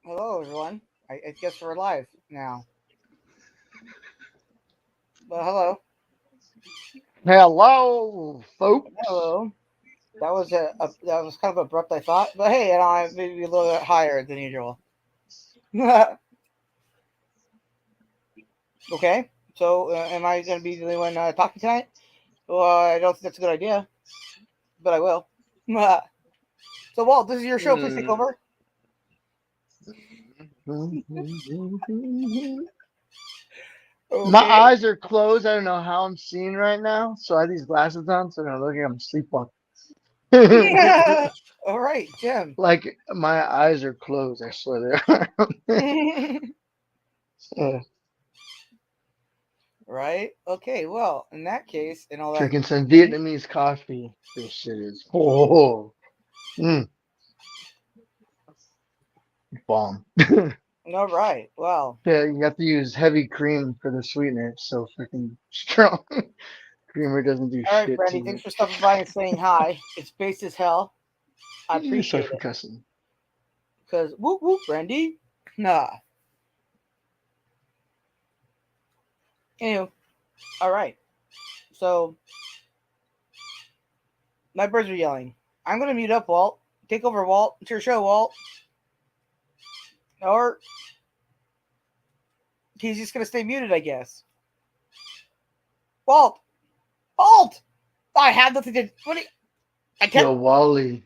Hello, everyone. I guess we're live now. Well, hello. Hello, folks. Hello. That was kind of abrupt, I thought, but hey, maybe a little bit higher than usual. Okay. So, am I going to be the only one talking tonight? Well, I don't think that's a good idea, but I will. So, Walt, this is your show. Please take Hmm. over. My Okay. eyes are closed. I don't know how I'm seeing right now, so I have these glasses on, so I'm looking. I'm sleepwalking. Yeah. All right, Jim. Like my eyes are closed. I swear they are. Yeah. Right. Okay. Well, in that case, and all that Drinking some thing. Vietnamese coffee. This shit is mm, bomb. All right. Well. Yeah, you have to use heavy cream for the sweetener. It's so freaking strong. Creamer doesn't do All right, shit Brandy. to Thanks it. for stopping by and saying hi. It's based as hell. I You're sorry appreciate for it. cussing. Cause whoop whoop, Brandy. Nah. Anyway, all right. So my birds are yelling. I'm gonna mute up, Walt. Take over, Walt. It's your show, Walt. Or he's just gonna stay muted, I guess. Walt. Walt. I have nothing to. What? I can't. Yo, Wally.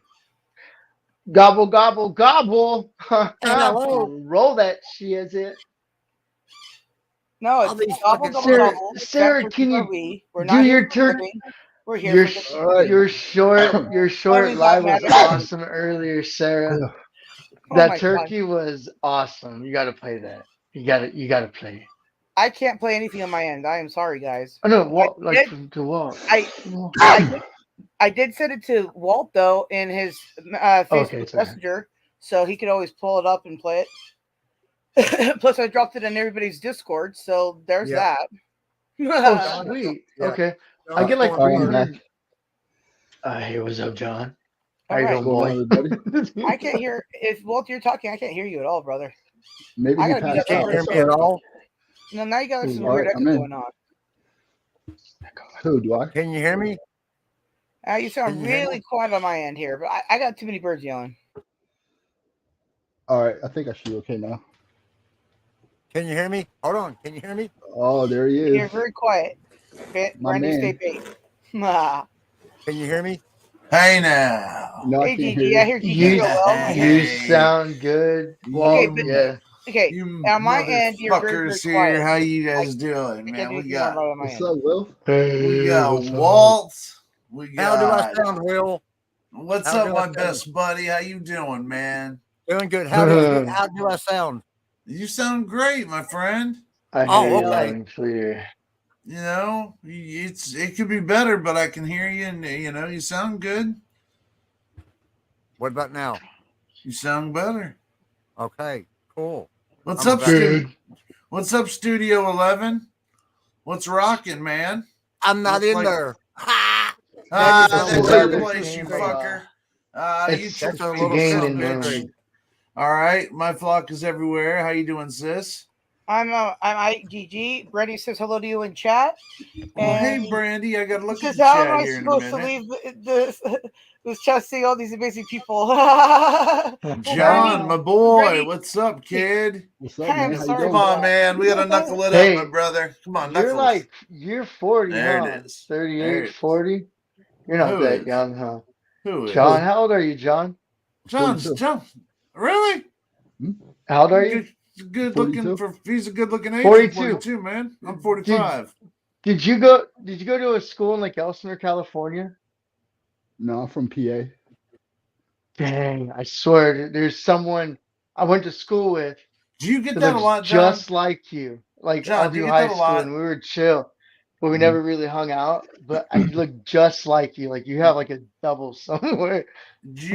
Gobble, gobble, gobble. Hello. Roll that shit. No, All it's these gobble fucking gobble Sarah, gobble. Chat Sarah, for can are you we? We're do not here your for turn? living. We're here Your for the recording. your short Finally got live was Madison. awesome earlier, Sarah. Oh That my god. turkey was awesome. You gotta play that. You gotta play it. I can't play anything on my end. I am sorry, guys. Oh no, I what like did. from to what? I I did I did send it to Walt though in his Okay, Facebook it's alright. Messenger, so he could always pull it up and play it. Plus, I dropped it in everybody's Discord, so there's yeah. that. Oh I John, sweet. yeah. Okay. I John's get like going Sorry, I'm first. back. 300. Hey, what's up, John? How All you right, doing, What's going on, boy? everybody? can't hear if Walt you're talking. I can't hear you at all, brother. Maybe I he gotta mute You up passed my can't out. hear birds. That's me at all. all. No, now you got some All weird right, echo I'm in. going on. Who do I? Can you hear me? You Can sound you hear me? really quiet on my end here, but I got too many birds yelling. All right, I think I should be okay now. Can you hear me? Hold on. Can you hear me? Oh, there he is, You're very quiet. my Brandy, stay man. bait. Hey, Can you hear me? Hey now. No, I can't hear Gigi. I you. hear Gigi You real well. I hear you Gigi. sound good. Okay, Well, but You yeah. okay. you On my end, you're very, very motherfuckers quiet. here. How you I, guys doing, I can't man? do anything more about it on my What's end. up, Will? We Hey, got what's up? Walt. We How do I got sound, Will? what's How up, do I my sound? best buddy? How you doing, man? Doing good. I How do I sound? You sound great, my friend. hear Oh, you You loud okay. and clear. it could be better, but I can hear you, and you sound good. What about now? You sound better. Okay, cool. What's I'm up, about. Good. What's up, Studio 11? What's rocking, man? I'm not Looks in like there. Ha! That is That's a that's little your That's a Christmas place, you game tree. of fucker. You it's That's tricked a me, the you little game son in of a Christmas bitch. tree. room. All right, my flock is everywhere. How you doing, sis? I'm IGG. Brandy says hello to you in chat, Well, hey, and Brandy, I gotta he look at says, the "How am chat I here in a supposed to minute. leave this chat seeing all these amazing people?" Well, John, Brandy, my boy, Brandy, what's up, kid? What's up, I'm man? How you sorry Come for doing? on, man. We gotta that. knuckle it up, my Hey, brother. Come on, knuckles. you're 40, There it huh? is. There 38, it is. 40? You're not Who that is? young, huh? Who is? John, how old are you, John? John's 42. John. Really? Hmm? How old are you? Good looking 42. for. He's a good looking age for 42. 42, man. I'm Did 45. did you go to a school in like Elsinore, California? No, I'm from PA. Dang, I swear there's someone I went to school with Do you get that that a looks lot, John? just like you. Like all John, do you through get high that a school lot? and we were chill, but we Mhm. never really hung out. But I look just like you. Like you have like a double somewhere.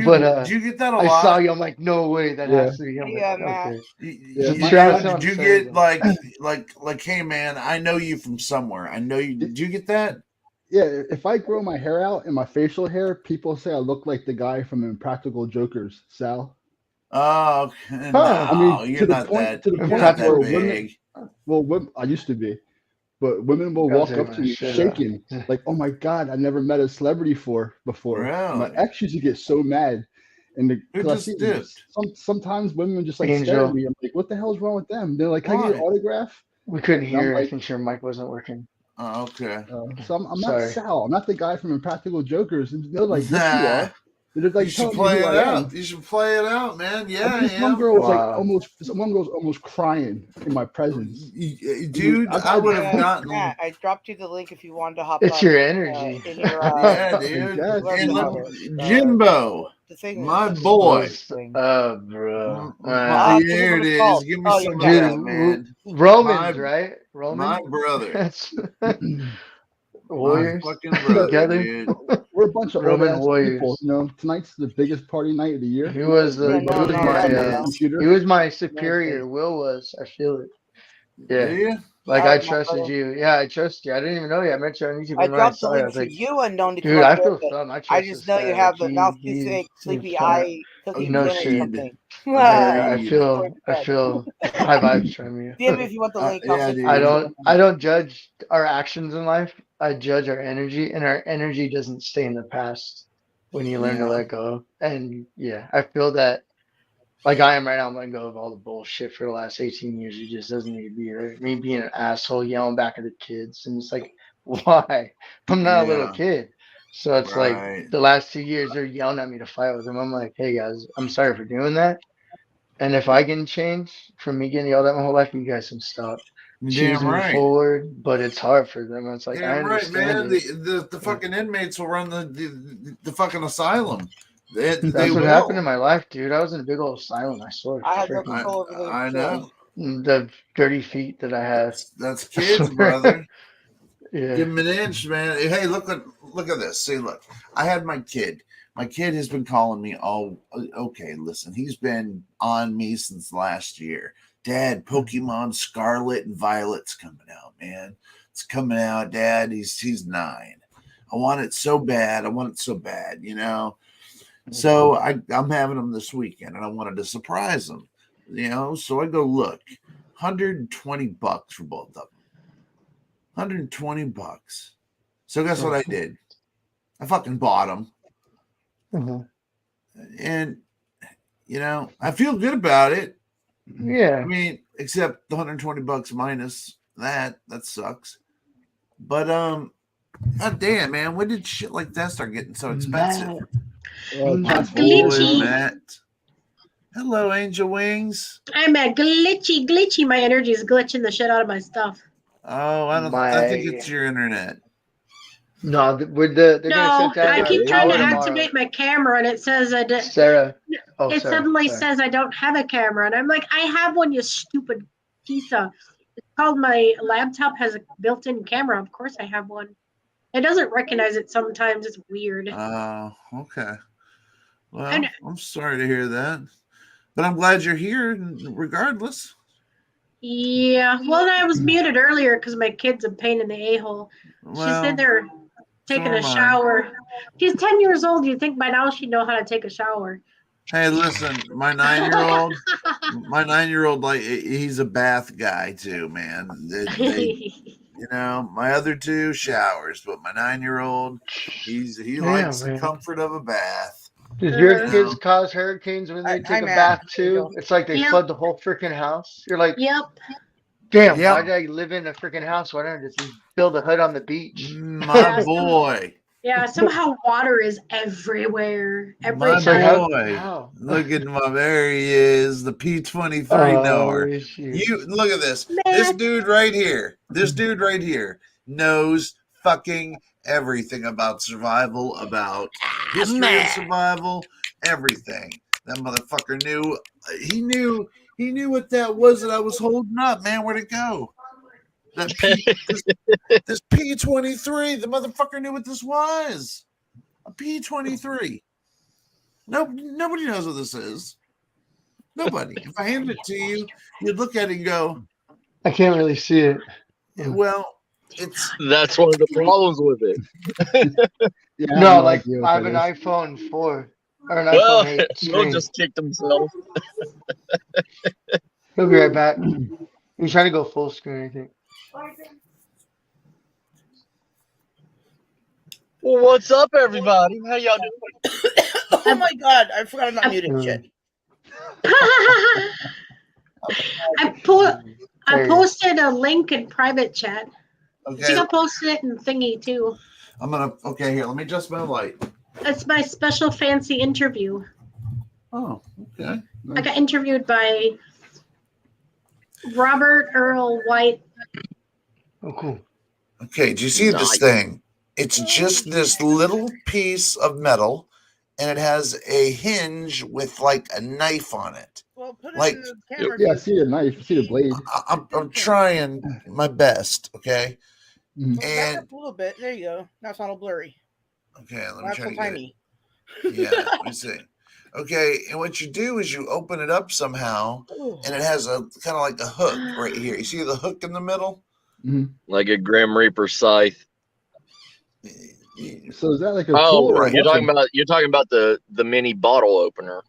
But Do you get that a I saw lot? you. I'm like, no way, that Yeah, has to be him. But Yeah, Matt. okay, yeah. so My Travis, Did I'm you sorry, get bro. like hey man, I know you from somewhere. I know you. Did you get that? Yeah, if I grow my hair out and my facial hair, people say I look like the guy from Impractical Jokers, Sal. Oh Huh. no, I mean, to you're the not point, that. to the You're point not Practical. that where women, big. well, I used to be, but women will Gotta walk take up my to me shit off. shaking, like, "Oh my God, I never met a celebrity before." And my Really? ex used to get so mad, and Who because I see just dipped? sometimes women just like stare at Angel, me. I'm like, "What the hell's wrong with them?" They're like, "Can I get your Why? autograph?" we couldn't And I'm hear. I like, think your mic wasn't working. Oh, okay. So I'm not Sorry. Sal. I'm not the guy from Impractical Jokers. And they're like, "Yes, you Nah, are." They're just you like should telling me play who it I out. am. You should play it out, man. I Yeah, mean, I this one am. girl was like Wow. almost crying in my presence. I mean, Dude, I've I had would have gotten. Matt, I dropped you the link if you wanted to hop It's on your energy. in your Yeah, I dude. guess, wherever And the you look, hell know. Jimbo, the thing my is. boy. What's up, bro? This is Here what it it's is. called. Give me Oh, some you're of right. that, Dude, man. Romans, My right? my Roman? brother. That's My Warriors fucking brother, together. dude. We're a bunch of old Roman ass people. Warriors. You know, tonight's the biggest party night of the year. He was Yeah, the Everybody no, he was gets no, in my that front I of the know. he computer. was my No, superior. Will was. I feel it. Do Yeah. you? Like all I right, my trusted brother. you. Yeah, I trust you. I didn't even know you. I met you on YouTube, I and when I dropped the saw you, I link was for like, you unknown to come dude, up I with feel it. something. I I trust just this know you guy. have Like the mouth too he's thick, sleepy fun. eye, cookie No dinner or shit. something. I Agreed. I feel high vibes from you. DM me if you want the link. I'll Yeah, send I you. dude. don't judge our actions in life. I judge our energy, and our energy doesn't stay in the past when you learn to Yeah. let go. And yeah, I feel that like I am right now, I'm letting go of all the bullshit for the last 18 years. It just doesn't need to be there. Me being an asshole, yelling back at the kids, and it's like, why? I'm not a little Yeah. kid. So it's like Right. the last 2 years they're yelling at me to fight with them. I'm like, hey guys, I'm sorry for doing that. And if I can change from me getting yelled at my whole life, you guys can stop. You're damn Choose me right. forward, but it's hard for them. It's like I Damn right, understand man. it. The fucking inmates will run the fucking asylum. They That's what happened in will. my life, dude. I was in a big old asylum. I swear. I have no Freaking control over the I know. the dirty feet that I had. That's I kids, swear. brother. Yeah. Give him an inch, man. Hey, look at this. See, look. I had my kid. My kid has been calling me all. Okay, listen. He's been on me since last year. Dad, Pokemon Scarlet and Violet's coming out, man. It's coming out, Dad. He's 9. I want it so bad. I want it so bad, you know. So I'm having him this weekend, and I wanted to surprise him, you know. So I go look, $120 for both of them. $120. So guess what I did? I fucking bought them, Mhm. and you know I feel good about it. Yeah. I mean, except the $120 minus that sucks. But god damn, man, when did shit like that start getting so expensive? Past Boy, Glitchy. Matt. Hello, Angel Wings. I'm a glitchy. My energy is glitching the shit out of my stuff. Oh, I think it's your internet. No, they're gonna No, shut down I our keep trying to power tomorrow. activate my camera, and it says Sarah. Oh, it sorry, suddenly sorry. says I don't have a camera, and I'm like, I have one, you stupid piece of. It's called my laptop has a built-in camera. Of course, I have one. It doesn't recognize it sometimes. It's weird. Oh, okay. Well, I'm sorry to hear that, but I'm glad you're here regardless. Yeah. Well, I was muted earlier because my kid's a pain in the a-hole. She's Well, in there taking so a am I. shower. She's 10 years old. You'd think by now she'd know how to take a shower. Hey, listen, my 9-year-old, like he's a bath guy too, man. You know, my other 2 showers, but my 9-year-old, he likes the comfort of a bath. Did your kids cause hurricanes when they take a bath too? It's like they Yep. flood the whole freaking house. You're like, Yep. damn, Yep. why did I live in a freaking house? Why don't I just build a hut on the beach? My boy. Yeah, somehow water is everywhere. Every My time. boy. How? Look at my, there he is, the P23 knower. You look at this. This dude right here. This dude right here knows fucking everything about survival, about history of survival, everything. That motherfucker knew. He knew what that was that I was holding up, man. Where'd it go? That this P23, the motherfucker knew what this was. A P23. Nobody knows what this is. Nobody. If I handed it to you, you'd look at it and go, I can't really see it. well, it's That's one of the problems with it. Yeah, No, I have like idea what I have that an is. iPhone 4 Or an Well, iPhone 8 he'll screen. just kick himself. He'll be right back. He's trying to go full screen, I think. Well, what's up, everybody? How y'all doing? Oh my god, I forgot I'm not muted. Shit. I posted a link in private chat. I Okay, think I posted it in thingy too. okay, here, let me adjust my light. It's my special fancy interview. Oh, okay. I got interviewed by Robert Earl White. Oh, cool. Okay, do you see this thing? It's just this little piece of metal, and it has a hinge with like a knife on it. Well, put it Like, in the camera. Yeah, I see the knife. I see the blade. I'm trying my best, okay? Mhm. Back And up a little bit. There you go. Now it's not all blurry. okay, let me Not try so to get it. tiny. Yeah, let me see. Okay, and what you do is you open it up somehow, and it has a kind of like a hook right here. You see the hook in the middle? Like a Grim Reaper scythe. So is that like a Oh, tool or a you're talking weapon? about the mini bottle opener.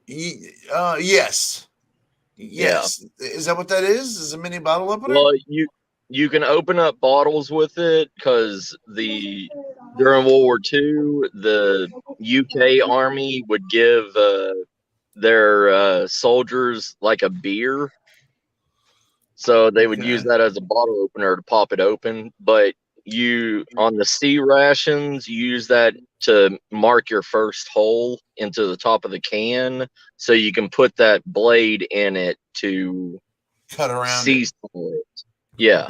Yes. Yes. Is that what that is? Is a mini bottle opener? Well, you can open up bottles with it because during World War II, the UK Army would give their soldiers like a beer, so they would use that as a bottle opener to pop it open. But on the C rations, you use that to mark your first hole into the top of the can, so you can put that blade in it to cut around season it. Yeah.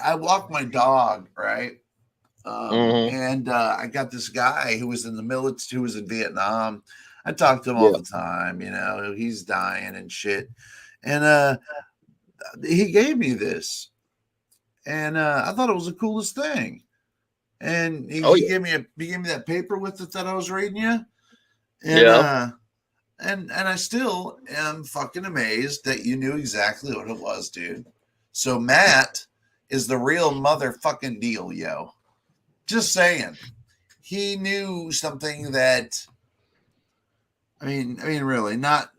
I walk my dog, right? And I got this guy who was in the military, who was in Vietnam. I talk to him all the time, he's dying and shit. And he gave me this, and I thought it was the coolest thing. And he gave me that paper with it that I was reading you. And and I still am fucking amazed that you knew exactly what it was, dude. So Matt is the real motherfucking deal, yo. Just saying. He knew something that, I mean, really, not.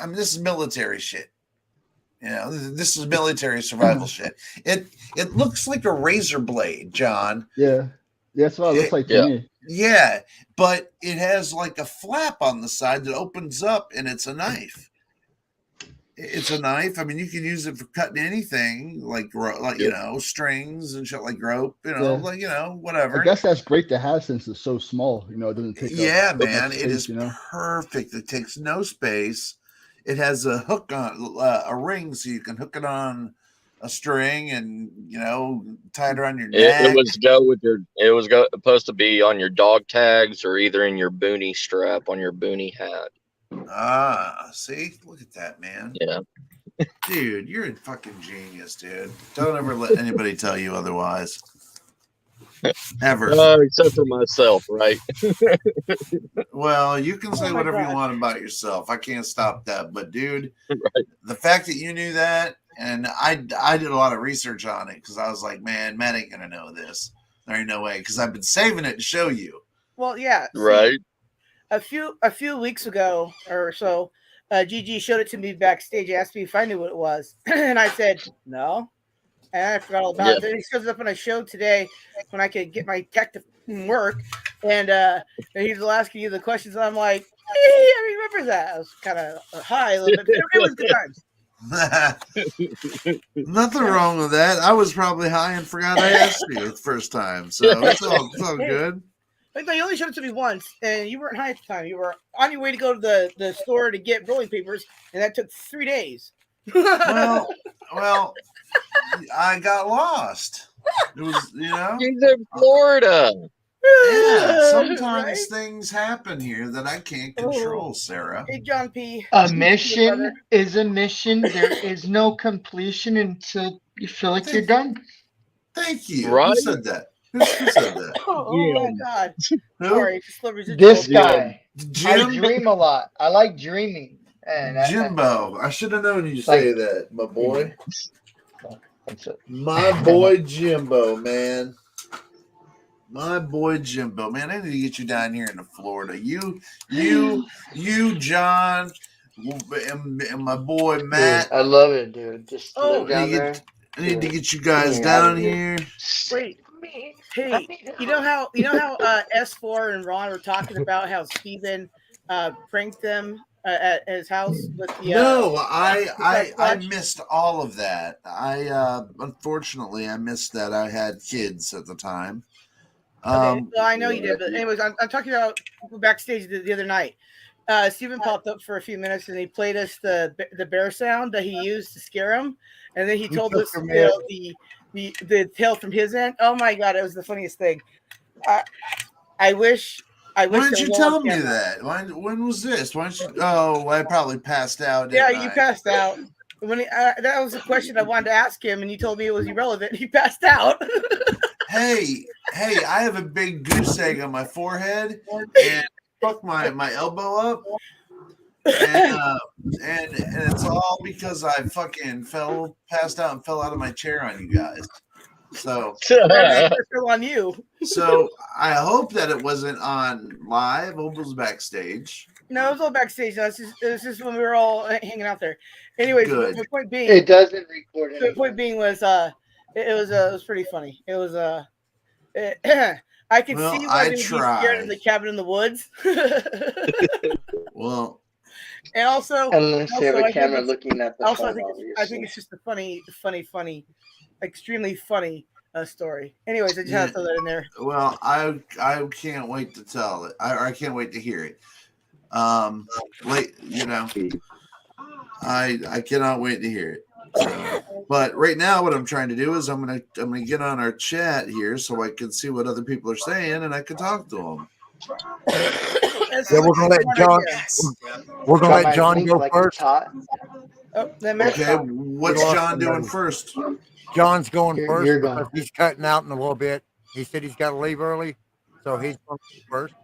This is military shit. This is military survival shit. It looks like a razor blade, John. Yeah, that's what it looks like to me. Yeah, but it has like a flap on the side that opens up, and it's a knife. It's a knife. I mean, you can use it for cutting anything, like strings and shit, like rope. Whatever. I guess that's great to have since it's so small. It doesn't take. Yeah, up man, space, it is perfect. It takes no space. It has a hook on a ring, so you can hook it on a string and tie it around your neck. It was supposed to be on your dog tags or either in your boonie strap on your boonie hat. See, look at that, man. Yeah, dude, you're a fucking genius, dude. Don't ever let anybody tell you otherwise. Ever. Except for myself, right? Well, you can say whatever you want about yourself. I can't stop that. But, dude, the fact that you knew that, and I did a lot of research on it because I was like, man, Matt ain't going to know this. There ain't no way because I've been saving it to show you. Well, yeah. Right. See, a few weeks ago or so, Gigi showed it to me backstage. Asked me if I knew what it was. And I said, no. And I forgot all about it. Then he shows up on a show today when I could get my tech to work. And he's asking you the questions. And I'm like, I remember that. I was kind of high a little bit. It was good times. Nothing wrong with that. I was probably high and forgot I asked you the first time. So it's all good. I thought you only showed it to me once, and you weren't high at the time. You were on your way to go to the store to get rolling papers, and that took 3 days. Well, I got lost. It was, He's in Florida. Yeah, sometimes things happen here that I can't control, Sarah. Hey, John P. A mission is a mission. There is no completion until you feel like you're done. Thank you. Right? Who said that? Who said that? Oh my God. Who? Sorry. This guy. Jim? I dream a lot. I like dreaming. And Jimbo. I should have known you'd say that, my boy. That's it. My boy Jimbo, man. My boy Jimbo, man, I need to get you down here in Florida. You, John, and my boy Matt. Dude, I love it, dude. Just to live down there. I need to Dude, get you guys get me out down of here. Wait, hey, you know how S4 and Ron were talking about how Steven pranked them at his house with the No, I Sasquatch? missed all of that. Unfortunately I missed that. I had kids at the time. Okay, well, I know you did, but anyways, I'm talking about backstage the other night. Steven popped up for a few minutes and he played us the bear sound that he used to scare him, and then he told us the tale from his end. Oh my god, it was the funniest thing. I wish. Why didn't you tell me that? When was this? Why didn't you? Oh, I probably passed out. Yeah, you passed out. When that was a question I wanted to ask him, and you told me it was irrelevant. He passed out. Hey, I have a big goose egg on my forehead, and fuck my elbow up, and it's all because I fucking passed out and fell out of my chair on you guys. So on you. So I hope that it wasn't on live. Hope it was backstage. No, it was all backstage. No, it was just when we were all hanging out there. Anyways, the point being, it doesn't record anything. The point being was, it was pretty funny. It was I could see why they would be scared of the cabin in the woods. Well, and also unless they have a camera looking at the also, I think it's just a funny, extremely funny story. Anyways, I just had to throw that in there. Well, I can't wait to tell it. I can't wait to hear it. I cannot wait to hear it. But right now, what I'm trying to do is I'm gonna get on our chat here so I can see what other people are saying and I can talk to them. Yeah, we're gonna let John go first. Okay, what's John doing first? John's going first because he's cutting out in a little bit. He said he's got to leave early, so he's going first.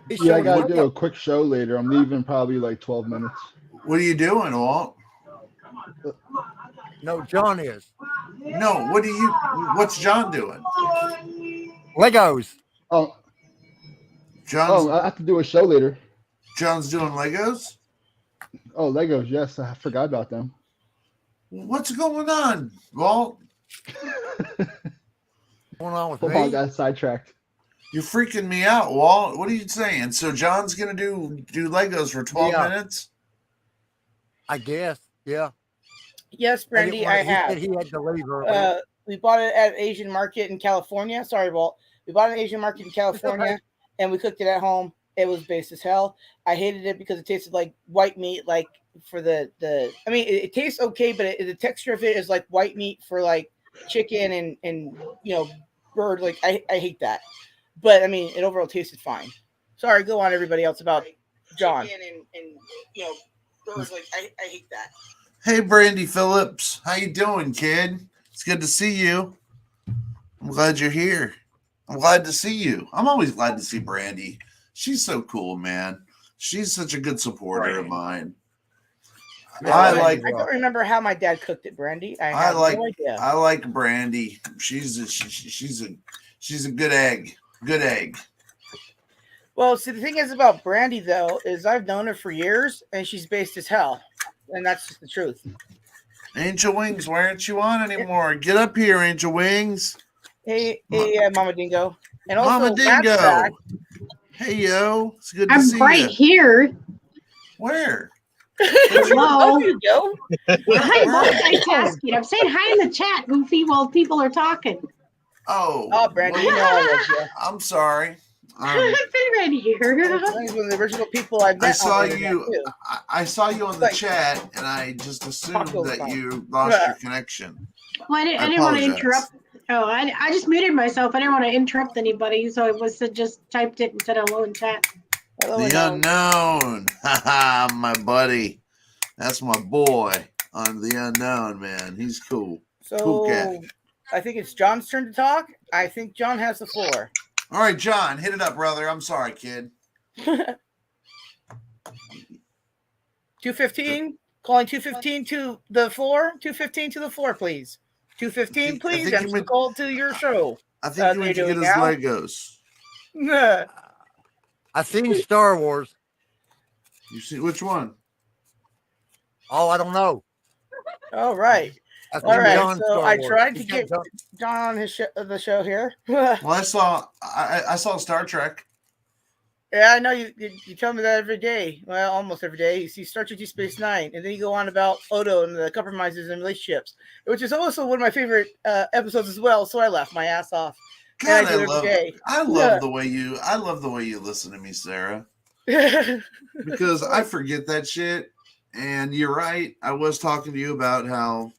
Yeah, I gotta do a quick show later. I'm leaving probably like 12 minutes. What are you doing, Walt? No, John is. No, what's John doing? Legos. Oh, I have to do a show later. John's doing Legos? Oh, Legos, yes. I forgot about them. What's going on, Walt? What's going on with me? I got sidetracked. You're freaking me out, Walt. What are you saying? So John's gonna do Legos for 12 minutes? I guess, yeah. Yes, Brandy, I have. He had to leave early. We bought it at Asian Market in California. Sorry, Walt. We bought it at Asian Market in California, and we cooked it at home. It was base as hell. I hated it because it tasted like white meat, like for the. I mean, it tastes okay, but the texture of it is like white meat for like chicken and bird. Like I hate that. But I mean, it overall tasted fine. Sorry, go on, everybody else about John. And birds, like I hate that. Hey, Brandy Phillips, how you doing, kid? It's good to see you. I'm glad you're here. I'm glad to see you. I'm always glad to see Brandy. She's so cool, man. She's such a good supporter of mine. Yeah, I don't remember how my dad cooked it, Brandy. I have no idea. I like Brandy. She's a good egg. Good egg. Well, see, the thing is about Brandy, though, is I've known her for years, and she's based as hell. And that's just the truth. Angel Wings, why aren't you on anymore? Get up here, Angel Wings. Hey, Mama Dingo. And also, Mama Dingo. Hey, yo. It's good to see you. I'm right here. Where? Hello. There you go. I'm multitasking. I'm saying hi in the chat, Goofy, while people are talking. Oh, Brandy, you know I love you. I'm sorry. I've been right here. One of the original people I met. I saw you. I saw you on the chat, and I just assumed that you lost your connection. Well, I didn't want to interrupt. Oh, I just muted myself. I didn't want to interrupt anybody, so I just typed it and said hello in chat. The unknown, haha, my buddy. That's my boy on the unknown, man. He's cool. So cool cat. I think it's John's turn to talk. I think John has the floor. All right, John, hit it up, brother. I'm sorry, kid. 215, calling 215 to the floor. 215 to the floor, please. 215, please. And call to your show. I think you need to get his Legos. I've seen Star Wars. You see which one? Oh, I don't know. All right. All right. So I tried to get John on the show here. Well, I saw Star Trek. Yeah, I know you tell me that every day. Well, almost every day. You see Star Trek Deep Space Nine, and then you go on about Odo and the compromises and relationships, which is also one of my favorite episodes as well. So I laughed my ass off. God, I love the way you listen to me, Sarah. Because I forget that shit. And you're right. I was talking to you about how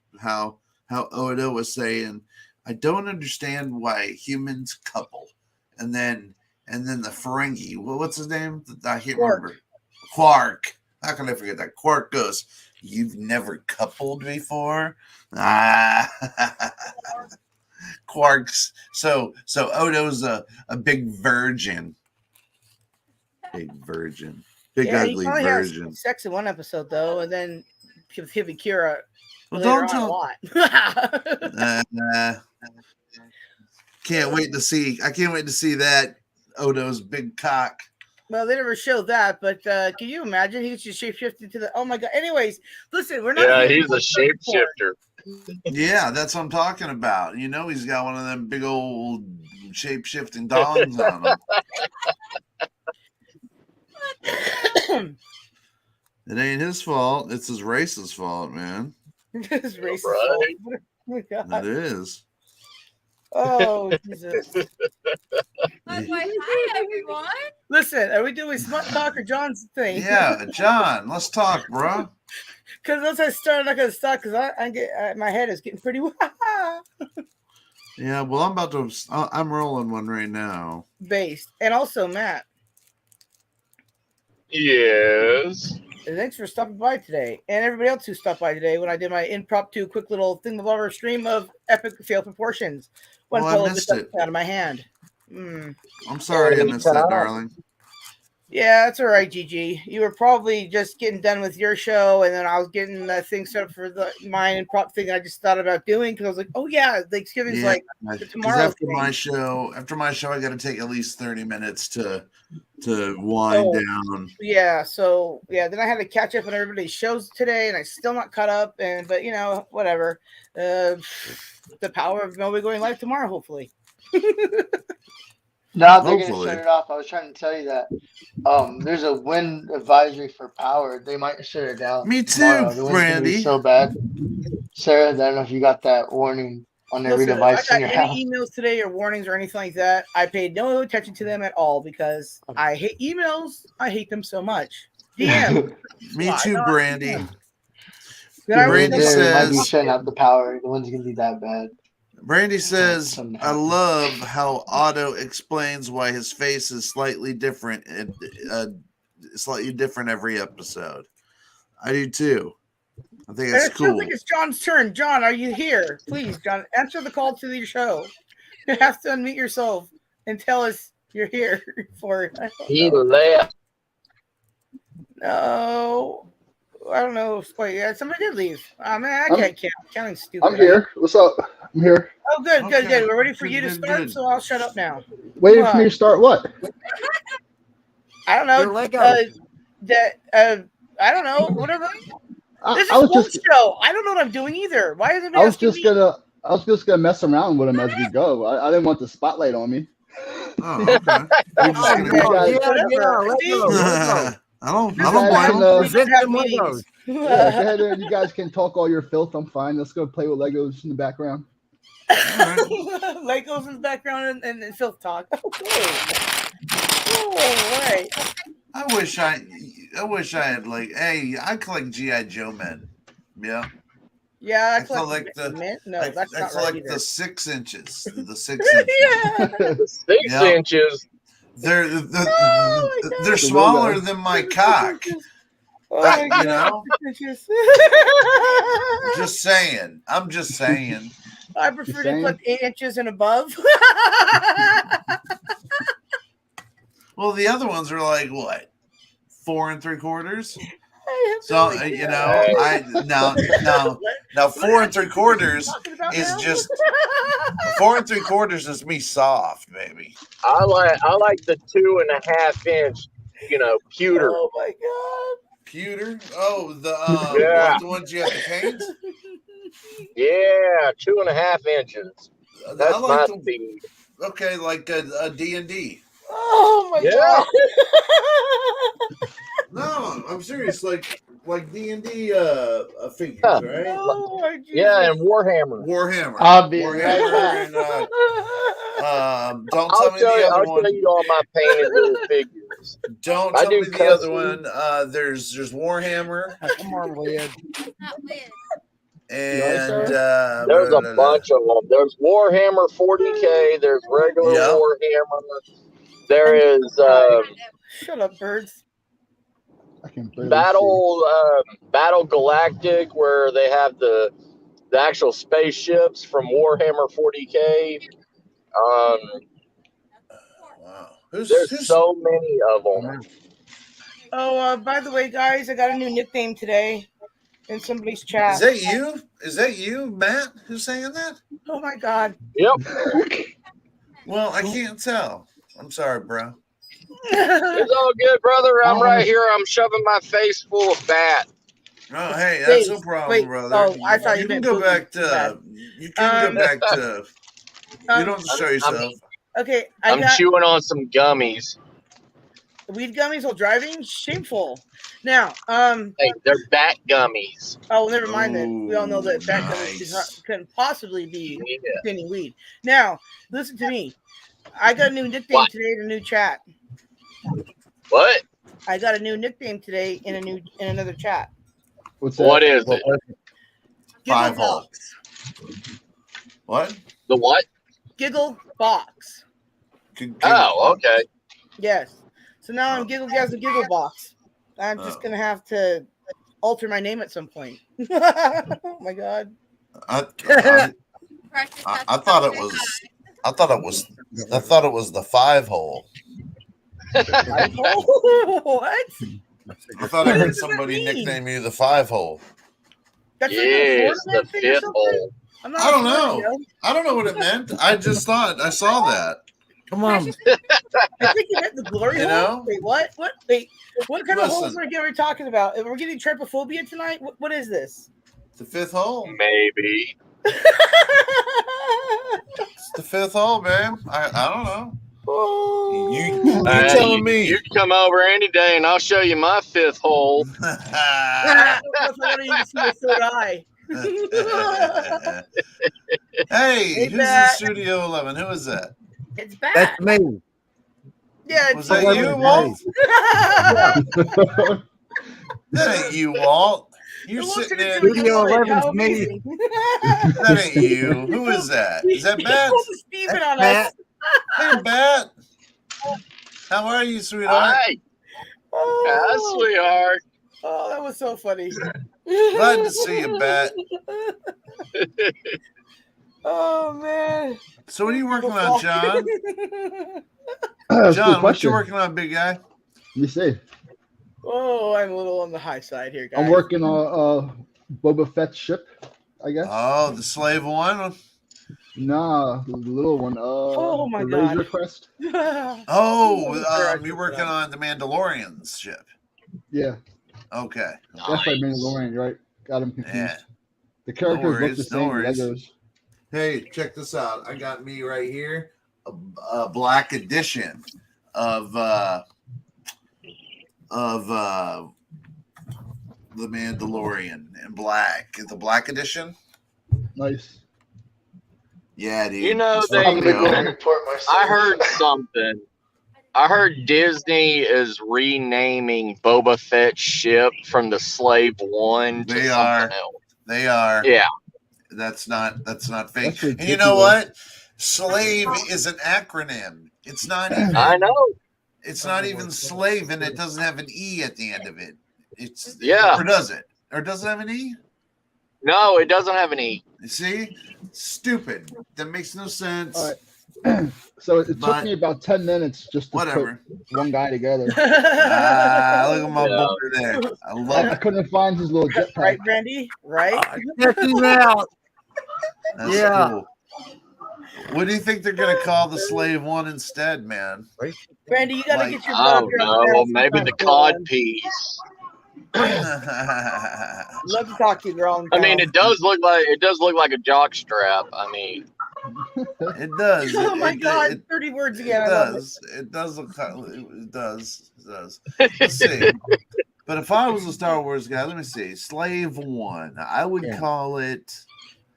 Odo was saying, I don't understand why humans couple, and then the Ferengi. Well, what's his name? I can't remember. Quark. How can I forget that? Quark goes, "You've never coupled before." Quark's so Odo's a big virgin. Big virgin. Big ugly virgin. Has sex in one episode though, and then him and Kira. Well, don't tell. A lot. Can't wait to see. I can't wait to see that Odo's big cock. Well, they never showed that, but can you imagine? He's just shapeshifted to the. Oh my god! Anyways, listen, we're not. Yeah, he's a shapeshifter. Yeah, that's what I'm talking about. You know, he's got one of them big old shape-shifting dongs on him. It ain't his fault. It's his race's fault, man. His race's fault. Oh my god. It is. Oh, Jesus. That's why, hi, everyone. Listen, are we doing smart talk or John's thing? Yeah, John, let's talk, bro. Because once I start, I'm not going to stop because my head is getting pretty. Yeah, well, I'm rolling one right now. Based. And also, Matt. Yes. Thanks for stopping by today. And everybody else who stopped by today when I did my impromptu quick little thing of our stream of epic fail proportions. One I missed it out of my hand. I'm sorry I missed that, darling. Yeah, that's all right, Gigi. You were probably just getting done with your show, and then I was getting the thing set up for mine and prop thing I just thought about doing because I was like, oh yeah, Thanksgiving's like tomorrow. After my show, I got to take at least 30 minutes to wind down. Yeah, so yeah, then I had to catch up on everybody's shows today, and I still not caught up. But you know, whatever. The power of nobody going live tomorrow, hopefully. No, they're gonna shut it off. I was trying to tell you that. There's a wind advisory for power. They might shut it down. Me too, Brandy. So bad, Sarah. I don't know if you got that warning on every device in your house. I got any emails today or warnings or anything like that. I paid no attention to them at all because I hate emails. I hate them so much. DM. Me too, Brandy. Brandy says, might be shutting out the power. The wind's gonna be that bad. Brandy says, I love how Otto explains why his face is slightly different every episode. I do too. I think it's cool. I think it's John's turn. John, are you here? Please, John, answer the call to the show. You have to unmute yourself and tell us you're here for it. He left. No. I don't know if quite yet. Somebody did leave. I can't count. Counting stupid. I'm here. What's up? I'm here. Oh, good. We're ready for you to start, so I'll shut up now. Waiting for me to start what? I don't know. I don't know. Whatever. This is a show. I don't know what I'm doing either. Why is it? I was just gonna mess around with him as we go. I didn't want the spotlight on me. Oh, okay. I don't blame him. Yeah, you guys can talk all your filth. I'm fine. Let's go play with Legos in the background. Right. Legos in the background and filth talk. Okay. All right. I wish I had I collect G.I. Joe men. Yeah. Yeah, I collect the that's not right either. The 6 inches. The 6 inches. Yeah. 6 inches. They're smaller than my cock. You know? Just saying. I'm just saying. I prefer to put 8 inches and above. Well, the other ones are like what? 4 3/4? So you know, I now 4 3/4 is just 4 3/4 is me soft, baby. I like the 2.5 inch, pewter. Oh my god. Pewter? Oh, the Yeah. like the ones you have to paint? Yeah, 2.5 inches. That's I like my the, speed. okay, like a D&D. Oh my Yeah. god. No, I'm serious. Like D&D figures, Yeah. right? Oh my Jesus. Yeah, and Warhammer. Warhammer. I'll be Warhammer and don't tell me the I'll other show one. you all my painted little figures. Don't I tell do me the other custom. one. There's Warhammer Come on, Lid. Not weird. and There's a bunch of them. There's Warhammer 40K. There's regular Yep. Warhammer. There is Shut up, birds. I can barely Battle Galactic, where they have the actual spaceships from Warhammer 40K. wow. There's so many of them. Oh, by the way, guys, I got a new nickname today in somebody's chat. Is that you? Is that you, Matt, who's saying that? Oh my god. Yep. Well, I can't tell. I'm sorry, bro. It's all good, brother. I'm right here. I'm shoving my face full of bat. Oh, hey, that's no Wait, problem, brother. oh, I thought you can meant go poopy. back to. You can go back to. You don't have to show yourself. Okay, I'm got chewing on some gummies. weed gummies while driving. Shameful. Now, Hey, they're bat gummies. oh, never mind that. We all know that bat gummies couldn't possibly be containing weed. Now, listen to me. I got a new nickname today in a new chat. What? I got a new nickname today in another chat. What's that? What is it? Five Giggle hole. box. What? The what? Giggle box. Oh, okay. Yes. So now I'm Giggle Gaz the Giggle Box. I'm just gonna have to alter my name at some point. Oh my god. I thought it was the 5 hole. 5 hole? What? I thought I heard somebody nickname you the 5 hole. That's yes, the 5th hole. I don't know. I don't know what it meant. I just thought I saw that. Come on. I think you meant the glory hole. know? Wait, what? What? Wait, what kind of holes are we talking about? We're getting trypophobia tonight? What is this? The 5th hole. Maybe. It's the 5th hole, man. I don't know. You telling me? You can come over any day and I'll show you my 5th hole. I don't even see the third eye. Hey, who's in Studio 11? Who is that? It's bad. That's me. Yeah, was that you, Walt? That ain't you, Walt. You're sitting in Studio 11's me. That ain't you. Who is that? Is that Bat? Steven on us. Hey, Bat. How are you, sweetheart? Hi. Hi, sweetheart. Oh, that was so funny. Glad to see you, Bat. Oh man. So what are you working on, John? John, what you working on, big guy? Let me see. Oh, I'm a little on the high side here, guys. I'm working on Boba Fett's ship, I guess. Oh, the slave one? Nah, the little one. Oh my the god. Razor Crest. Oh, you're working on the Mandalorian's ship. Yeah. Okay. That's like Mandalorian, right? Got him confused. Yeah. The characters look the same. worries. Legos. Hey, check this out. I got me right here a black edition of the Mandalorian in black. The black edition. Nice. Yeah, dude. You know, I heard something. I heard Disney is renaming Boba Fett's ship from the Slave One to something else. They are. Yeah. That's not fake. And you know what? Slave is an acronym. It's not even. I know. It's not even slave, and it doesn't have an E at the end of it. It's Yeah. Or does it? Or does it have an E? No, it doesn't have an E. You see? Stupid. That makes no sense. All right. So it took me about 10 minutes just to whatever. put one guy together. Look at my boy there. I love I it. couldn't find his little jetpack. Right, Brandy? Right? Check him out. That's Yeah. cool. What do you think they're gonna call the slave one instead, man? Brandy, you gotta Like, get your butt up Oh here on no, the well panel maybe sometime, the too, cod man. piece. Love to talk to you, girl. On the I mean, panel. it does look like a jock strap. I mean, It does. Oh my it, God! it, 30 words it again. I love it. does. It does look. It does. It does. Let's see. But if I was a Star Wars guy, let me see. Slave One. I would call it.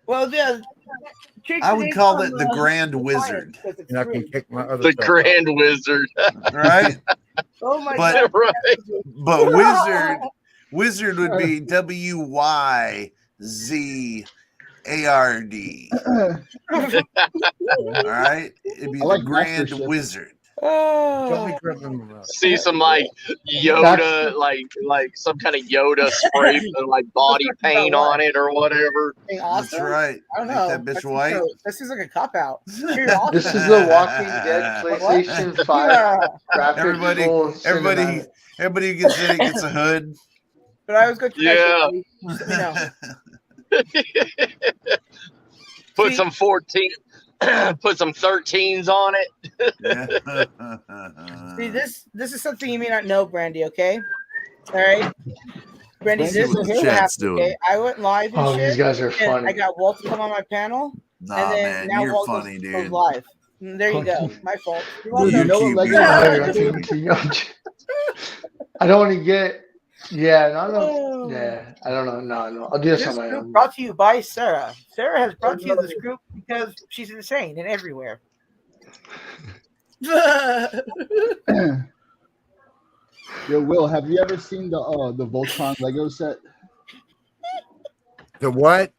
Well, yeah. I would call it the Grand Wizard. And I can kick my other the stuff Grand Wizard. Right? Oh my But- God! Right. But Wizard would be WYZARD. All right? It'd be I like the Grand Master Chief. Wizard. Don't be Oh. tripping them up. See some like Yoda, like some kind of Yoda spray, like body paint on it or whatever. Thing That's awesome? right. I don't Make know. that bitch seems white. This is like a cop out. This is the Walking Dead PlayStation 5 graphic Everybody- full Everybody who gets in it gets a hood. But I was going to. Yeah. Just let me know. Put See- some 14, put some 13s on it. See, this is something you may not know, Brandy. Okay, all right, Brandy. See This what is the what chat's happened. doing. Okay, I went live and Oh, shit. these guys are and funny. I got Walt to come on my panel, Nah, and then man, now you're Walt funny, goes dude. live. And there you go. My fault. You're Dude, you welcome. know what keep Lego? I don't want to get. Yeah, no, no. Yeah, I don't know. No. I'll do this This on my group own. brought to you by Sarah. Sarah has brought to you this group because she's insane and everywhere. Yo, Will, have you ever seen the Voltron Lego set? The what?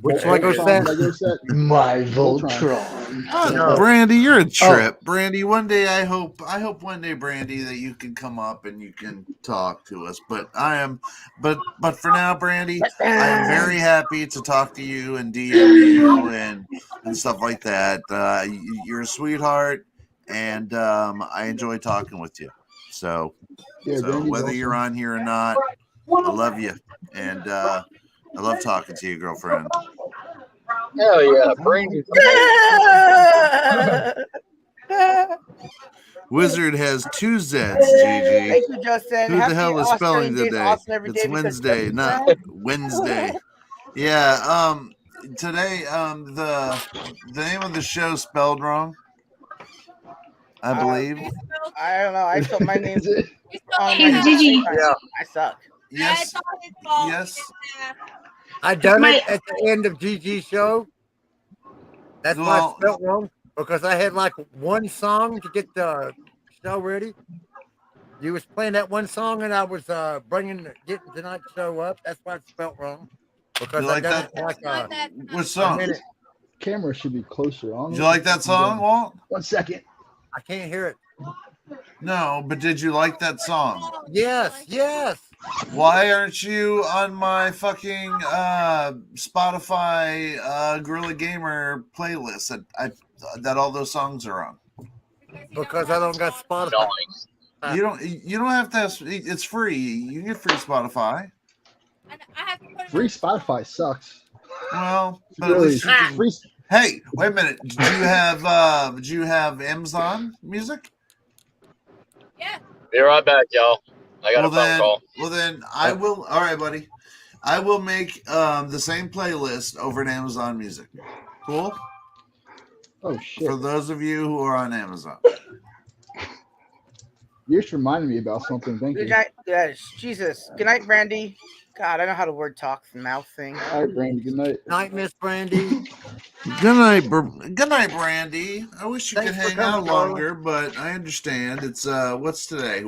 Which Lego Voltron set? Lego set? My Voltron. Voltron. No. Brandy, you're a trip. Brandy, one day I hope one day, Brandy, that you can come up and you can talk to us. But for now, Brandy, I am very happy to talk to you and DM you and stuff like that. You're a sweetheart, and I enjoy talking with you. So Brandy's whether awesome. you're on here or not, I love you, and I love talking to you, girlfriend. Hell yeah, Brandy. Wizard has 2 Zs, GG. Thank you, Justin. Who the Happy hell is Australian spelling Day is today? awesome every It's day because Wednesday, Justin's not around. Wednesday. Yeah. Today, the name of the show spelled wrong, I believe. I don't know. I spelled my name. Is it? Hey, Gigi. Yeah. I suck. Yes. It's all his fault. Yes. I done My- it at the end of GG's show. That's why Well- I spelled wrong, because I had like one song to get the show ready. You was playing that one song, and I was getting tonight's show up. That's why I spelled wrong, because You I like done that? it like Not that What a song? minute. Camera should be closer. Did you like that song, Walt? 1 second. I can't hear it. No, but did you like that song? Yes. Why aren't you on my fucking Spotify Gorilla Gamer playlist that all those songs are on? Because I don't got Spotify. Nice. You don't have to. It's free. You can get free Spotify. I have to put it Free Spotify sucks. Well, but at Really, least you can. free. Hey, wait a minute. Do you have Amazon Music? Yeah. Be right back, y'all. I got a phone then, call. Well, then I will. All right, buddy. I will make the same playlist over at Amazon Music. Cool. Oh shit! For those of you who are on Amazon. You just reminded me about something. Thank Good you. night. Jesus. Good night, Brandy. God, I know how to word talk the mouth thing. All right, Brandy. Good night. Night, Miss Brandy. Good night, Brandy. I wish you Thanks could for hang coming, out longer, but I understand. It's what's today?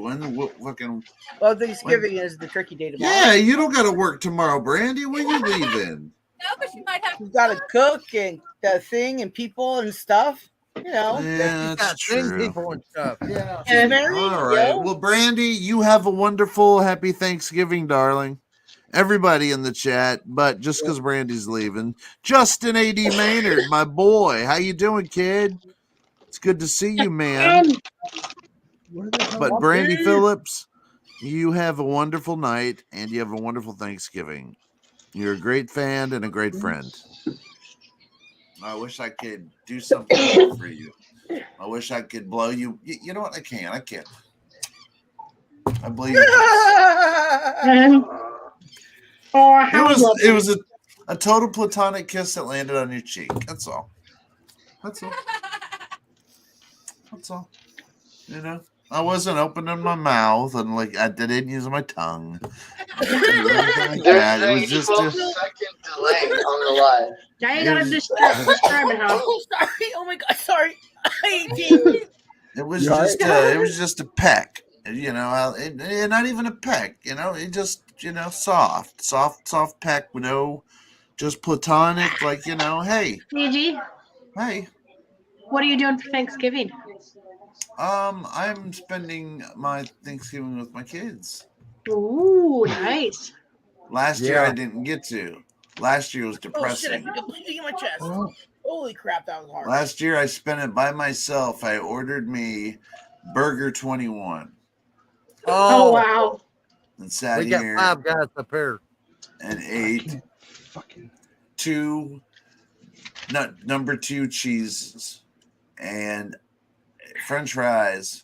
Fucking. Well, Thanksgiving is the turkey day tomorrow. Yeah, you don't got to work tomorrow, Brandy. When you leaving? No, but you might have to. You gotta cook and the thing and people and stuff. You know. Yeah, Got that's thin true. people and stuff. Yeah. And married, All right. yo. Well, Brandy, you have a wonderful, happy Thanksgiving, darling. everybody in the chat, but just because Brandy's leaving, Justin A.D. Maynard, my boy, how you doing, kid? It's good to see you, man. But Brandy Phillips, you have a wonderful night and you have a wonderful Thanksgiving. You're a great fan and a great friend. I wish I could do something more for you. I wish I could blow you. You know what? I can't. I blow you. It was a total platonic kiss that landed on your cheek. That's all. That's all. You know, I wasn't opening my mouth and like I didn't use my tongue. It was just a 12-second delay on the live. Now you gotta describe it, huh? Oh, sorry. Oh my God, sorry. It was just a peck, you know, and not even a peck, you know, it just, you know, soft peck, you know, just platonic, like, you know, hey. CG, Hey. what are you doing for Thanksgiving? I'm spending my Thanksgiving with my kids. Ooh, nice. Last year I didn't get to. Last year was depressing. Oh shit, I bleeding in my chest. Holy crap, that was hard. Last year I spent it by myself. I ordered me Burger 21. Oh wow. And sat we here. got 5 guys up here. And ate number 2 cheeses and French fries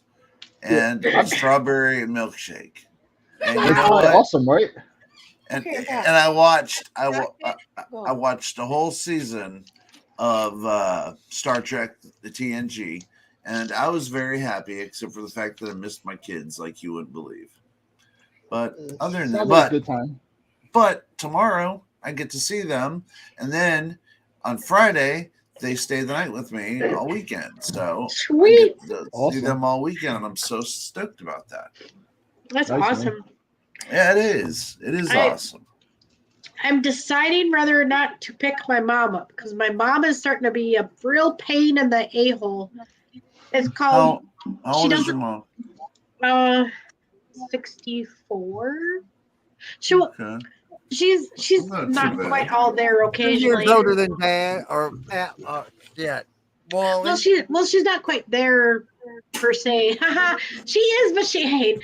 and strawberry milkshake. And you know what? Awesome, right? And I watched the whole season of Star Trek, the TNG, and I was very happy, except for the fact that I missed my kids like you wouldn't believe. But other than that, good time. But tomorrow I get to see them, and then on Friday they stay the night with me all weekend. So sweet, I get to see them all weekend, and I'm so stoked about that. That's awesome. Man. Yeah, it is. It is awesome. I'm deciding whether or not to pick my mom up because my mom is starting to be a real pain in the a-hole. It's called. How old is your mom? 64. She's not quite all there occasionally. 2 years older than Dad or yeah. Well, she's not quite there per se. She is, but she ain't.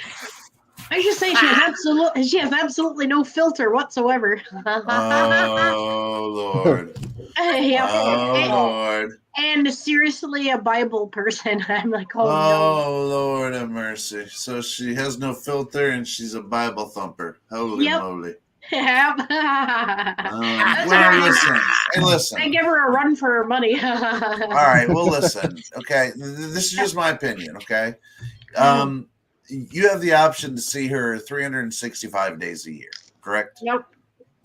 I just say she has absolutely no filter whatsoever. Oh Lord. Yeah. Oh Lord. And seriously a Bible person. I'm like, oh no. Lord have mercy. So she has no filter and she's a Bible thumper. Holy moly. Yeah. Listen. I give her a run for her money. All right. Well, listen. Okay. This is just my opinion. Okay. You have the option to see her 365 days a year, correct? Yep.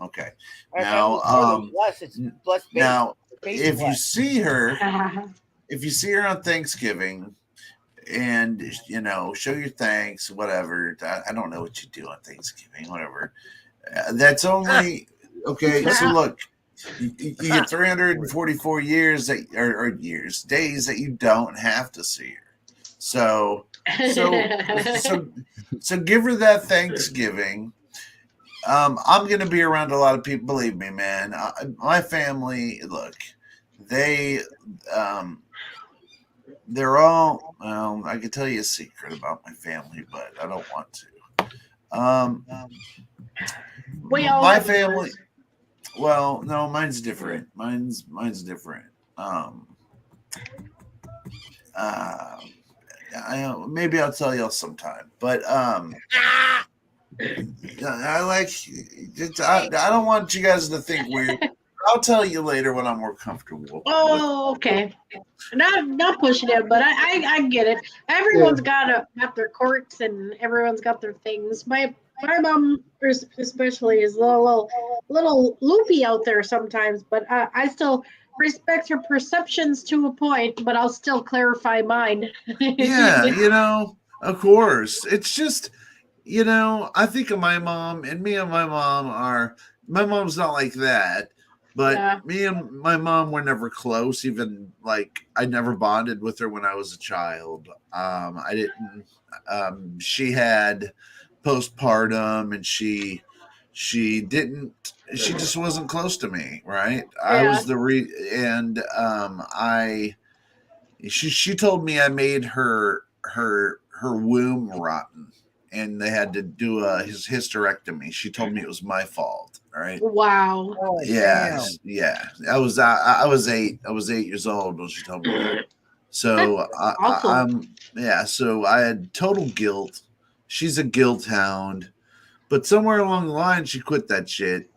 Okay. Now, if you see her on Thanksgiving, and you know, show your thanks, whatever. I don't know what you do on Thanksgiving, whatever. That's only okay. So look, you get 344 days that you don't have to see her. So give her that Thanksgiving. I'm going to be around a lot of people. Believe me, man. My family, look, they're all. Well, I can tell you a secret about my family, but I don't want to. My family. Well, no, mine's different. Mine's different. Maybe I'll tell y'all sometime, but I don't want you guys to think weird. I'll tell you later when I'm more comfortable. Oh, okay. Not pushing it, but I get it. Everyone's got their quirks and everyone's got their things. My mom especially is a little loopy out there sometimes, but I still respect her perceptions to a point, but I'll still clarify mine. Yeah, you know, of course. It's just, you know, I think of my mom, and me and my mom my mom's not like that, but me and my mom were never close. Even like I never bonded with her when I was a child. I didn't. She had postpartum, and she She didn't. She just wasn't close to me, right? I Yeah. was and I. She told me I made her womb rotten, and they had to do his hysterectomy. She told me it was my fault. All right. Wow. Oh, Yeah, damn. yeah. I was 8. I was 8 years old when she told me that. So awful. So I had total guilt. She's a guilt hound, but somewhere along the line she quit that shit,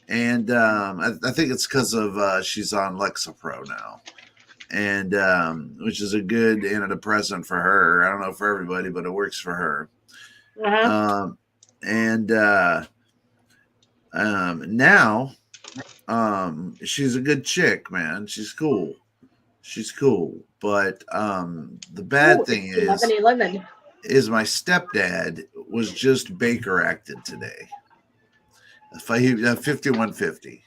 and I think it's because of she's on Lexapro now, and which is a good antidepressant for her. I don't know for everybody, but it works for her. Uh-huh. And now she's a good chick, man. She's cool. But the bad thing is 11. my stepdad was just Baker acted today. 5150.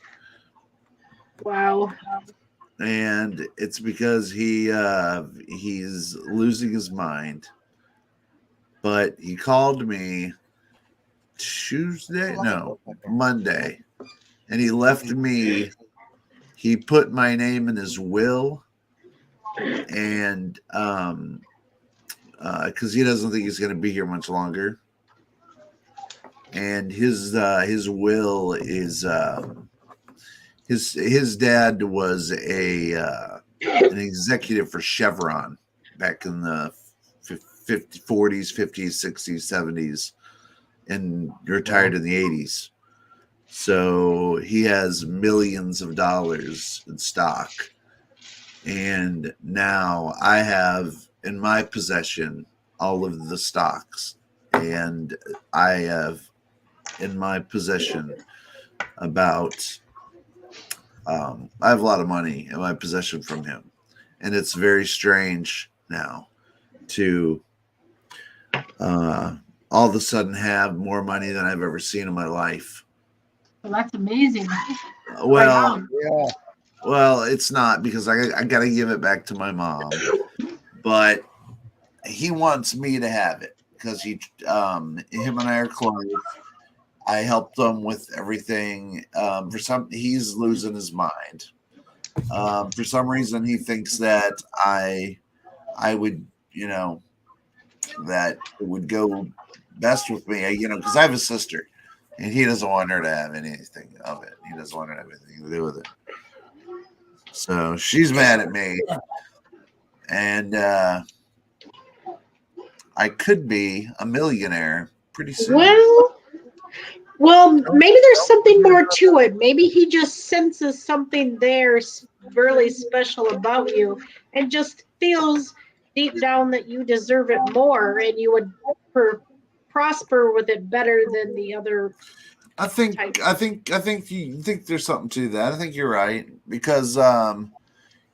Wow. And it's because he's losing his mind. But he called me Monday, and he left me. He put my name in his will, and because he doesn't think he's going to be here much longer, and his will is his dad was an executive for Chevron back in the 40s, 50s, 60s, 70s, and retired in the 80s. So he has millions of dollars in stock. And now I have in my possession all of the stocks. And I have in my possession about I have a lot of money in my possession from him. And it's very strange now to all of a sudden have more money than I've ever seen in my life. Well, that's amazing. Well, Yeah. well, it's not because I got to give it back to my mom, but he wants me to have it because him and I are close. I helped him with everything. He's losing his mind. For some reason, he thinks that I would, that it would go best with me, because I have a sister, and he doesn't want her to have anything of it. He doesn't want her to have anything to do with it. So she's mad at me, and I could be a millionaire pretty soon. Well, maybe there's something more to it. Maybe he just senses something there really special about you and just feels deep down that you deserve it more and you would prosper with it better than the other. I think you think there's something to that. I think you're right because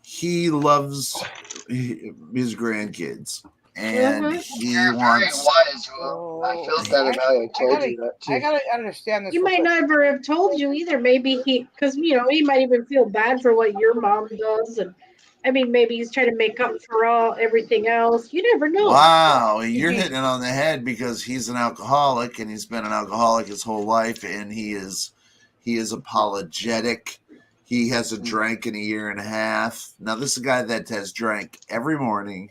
he loves his grandkids. And he wants. I felt that about it. I told you that too. I gotta understand this. He might never have told you either. Maybe because he might even feel bad for what your mom does, and I mean maybe he's trying to make up for everything else. You never know. Wow, you're hitting it on the head because he's an alcoholic and he's been an alcoholic his whole life, and he is apologetic. He hasn't drank in a year and a half. Now this is a guy that has drank every morning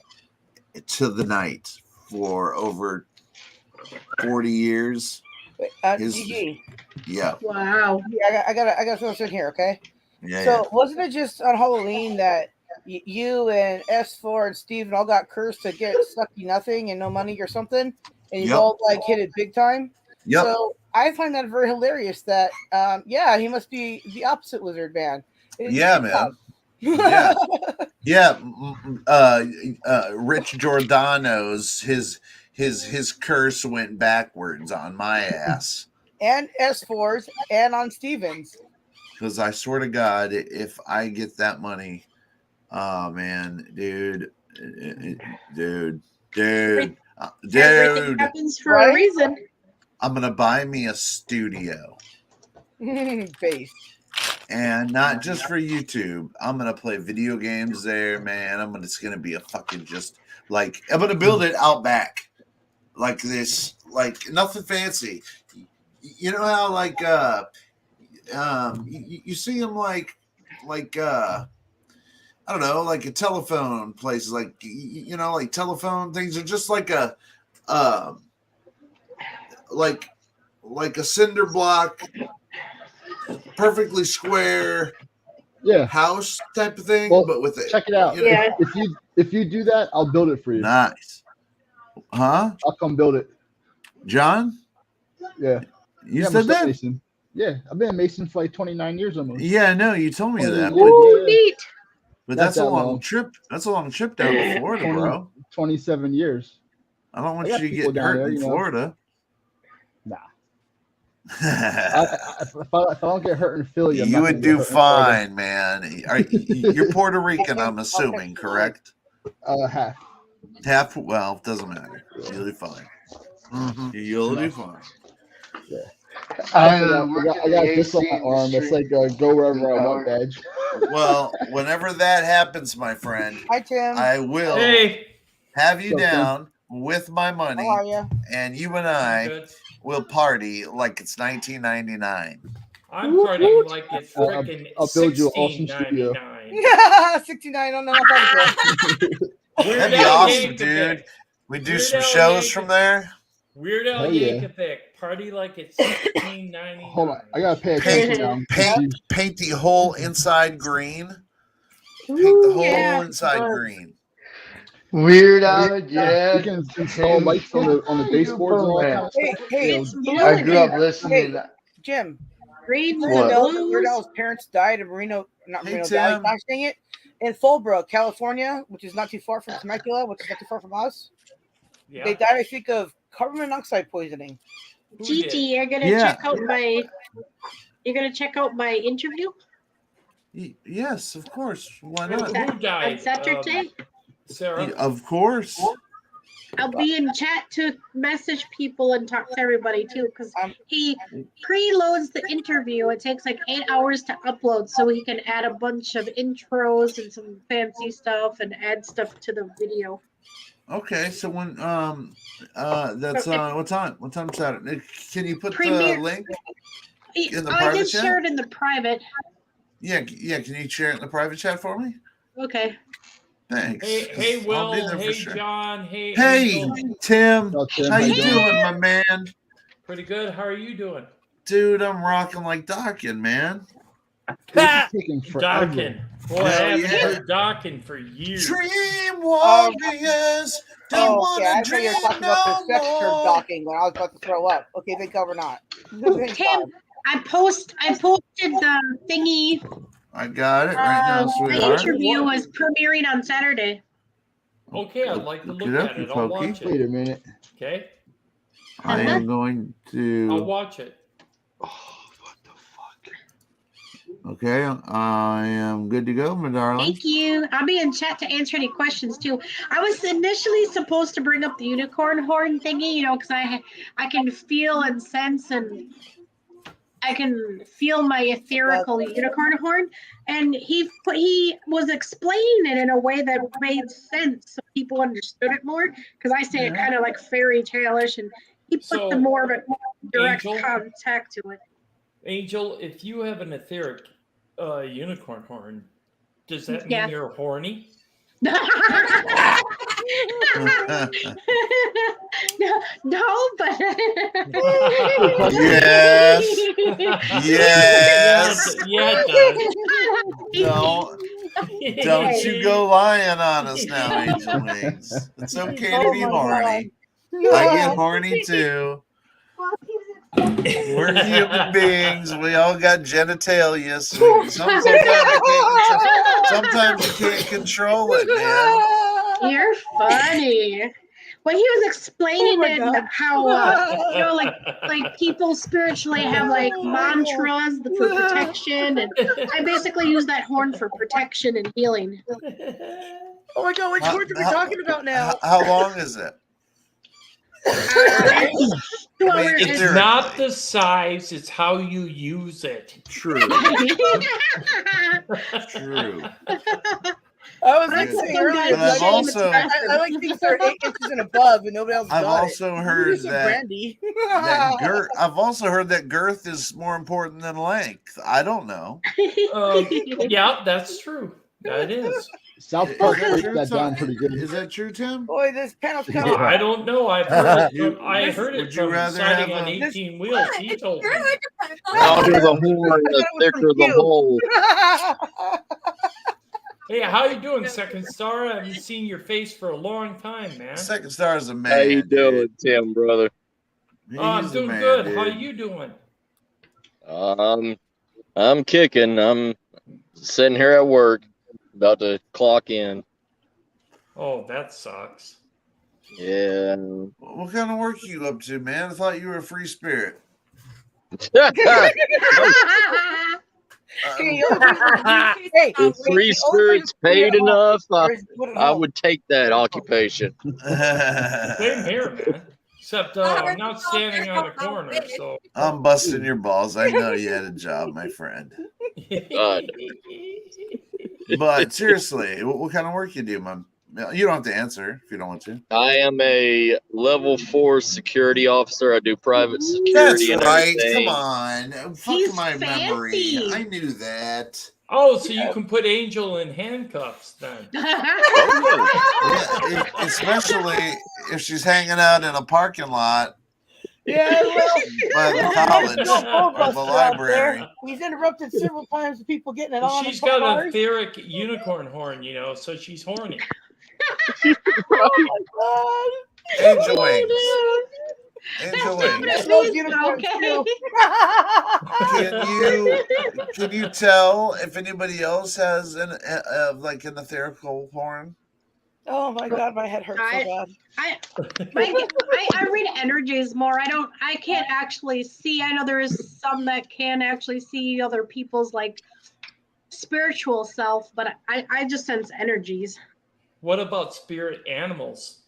to the night for over 40 years. GG. Yeah. Wow. Yeah, I gotta throw this in here, okay? Yeah. So wasn't it just on Halloween that you and S4 and Steven all got cursed to get sucky nothing and no money or something, and you all like hit it big time? Yep. So I find that very hilarious. That he must be the opposite wizard man. Yeah, man. Yeah. Rich Giordano's his curse went backwards on my ass. And S4's and on Steven's. Because I swear to God, if I get that money, oh man, dude. Everything happens for a reason. I'm gonna buy me a studio. Base. And not just for YouTube. I'm gonna play video games there, man. It's gonna be a fucking I'm gonna build it out back like this, like nothing fancy. you know how like you see them like I don't know, like a telephone places, like like telephone things are just like a like a cinder block, perfectly square house type of thing, Well, but with it. check it out. Yeah. If you do that, I'll build it for you. Nice. Huh? I'll come build it. John? Yeah. You I'm a said that? Mason. Yeah, I've been a Mason for like 29 years almost. Yeah, no, you told me that. Ooh, neat. But Not that's a that long long. trip. That's a long trip down to Florida, 20 bro. 27 years. I don't want I got you to people get down hurt there, in you know. Florida. Nah. If I don't get hurt in Philly, I'm You not would gonna get do hurt in Florida. fine, man. You're Puerto Rican, I'm assuming, correct? Half. Half. Well, it doesn't matter. You'll do fine. You'll do fine. Yeah. I I got this on my arm. It's like a go wherever I want badge. Well, whenever that happens, my friend, Hi, Tim. I will have you down with my money, How are you? and you and I will party like it's 1999. I'm partying like it's freaking I'll build you an awesome studio. Yeah, 69. Oh, no, not that. That'd be awesome, dude. We do some shows from there. Weird Al Hell yeah. Yankovic, party like it's 1999. Hold on, I gotta pay attention now. Paint the whole inside green. Paint the whole inside green. Weird Al, yeah. You can install lights on the baseboards and all that kind of stuff. Hey, I grew up listening. Hey, Jim. Green Weird Al's parents died in Reno Valley. Gosh dang it. In Fallbrook, California, which is not too far from Temecula, which is not too far from us. Yeah. They died, I think, of carbon monoxide poisoning. Gigi, you're gonna check out my. You're gonna check out my interview. Yes, of course. Why not? Who died? On Saturday. Sarah. Of course. I'll be in chat to message people and talk to everybody too, because he preloads the interview. It takes like 8 hours to upload, so he can add a bunch of intros and some fancy stuff and add stuff to the video. Okay, so when that's what time? What time Saturday? Can you put the link in the I private just chat? shared in the private. Yeah. Can you share it in the private chat for me? Okay. Thanks. Hey, I'll Will. be there Hey, for sure. John. Hey, Hey, Angel. Tim. Tim, How you doing, my man? Pretty good. How are you doing? Dude, I'm rocking like Dawkins, man. Dawkins. Boy, I haven't heard Dawkins for years. Dream warriors. Don't want I to thought you were dream talking about the sex term no more. docking when I was about to throw up. Okay, they cover not. Tim, I posted the thingy. I got it right now, The sweetheart. interview is premiering on Saturday. Okay, I'd like to look at it. I'll watch it. Wait a minute. Okay. I am going to. I'll watch it. Okay, I am good to go, my darling. Thank you. I'll be in chat to answer any questions too. I was initially supposed to bring up the unicorn horn thingy, because I can feel and sense and I can feel my etherical unicorn horn. And he was explaining it in a way that made sense so people understood it more. Because I say it kind of like fairy tale-ish, and he put the more of a direct contact to it. Angel, if you have an etheric unicorn horn, does that mean you're horny? No, but yes, yes. Yeah, it does. Don't you go lying on us now, Angel Wings. It's okay to be horny. I get horny too. We're human beings. We all got genitalia. So sometimes you can't control it, man. You're funny. When he was explaining how like people spiritually have like mantras for protection, and I basically use that horn for protection and healing. Oh my God, which horn are we talking about now? How long is it? It's not the size, it's how you use it. True. True. I was But I like told saying some earlier, guys I've shame also- I like things that are 8 inches and above, and nobody else I've got also it. heard Use some that brandy. I've also heard that girth is more important than length. I don't know. Yeah, that's true. That is. South Is Park that breaks true, that down Tom? pretty good. Is that true, Tim? Boy, this panel's coming. I don't know. I've heard it from, I Would heard it you from rather siding have on a- 18 wheels. He told me. Louder the horn, the thicker the hole. Hey, how you doing, Second Star? I haven't seen your face for a long time, man. Second Star is a man. How you doing, dude. Tim, brother? I'm He's a doing man, good. dude. How you doing? I'm kicking. I'm sitting here at work, about to clock in. Oh, that sucks. Yeah. What kind of work you up to, man? I thought you were a free spirit. Hey, If free spirits paid enough, I would take that occupation. Same here, man. Except I'm not standing on a corner, so. I'm busting your balls. I know you had a job, my friend. But seriously, what kind of work you do, man? You don't have to answer if you don't want to. I am a level 4 security officer. I do private That's security and right. everything. Come on. Fuck He's my memory. fancy. I knew that. Oh, so you can put Angel in handcuffs then. Yeah, especially if she's hanging out in a parking lot Yeah, well, by the college or the library. He's interrupted several times with people getting it on. She's got an etheric unicorn horn, you know, so she's horny. Oh Angel my wings. God. Angel That's wings. Those unicorns too. Can you tell if anybody else has like an etherical horn? Oh my God, my head hurts so bad. I read energies more. I can't actually see. I know there is some that can actually see other people's like spiritual self, but I just sense energies. What about spirit animals?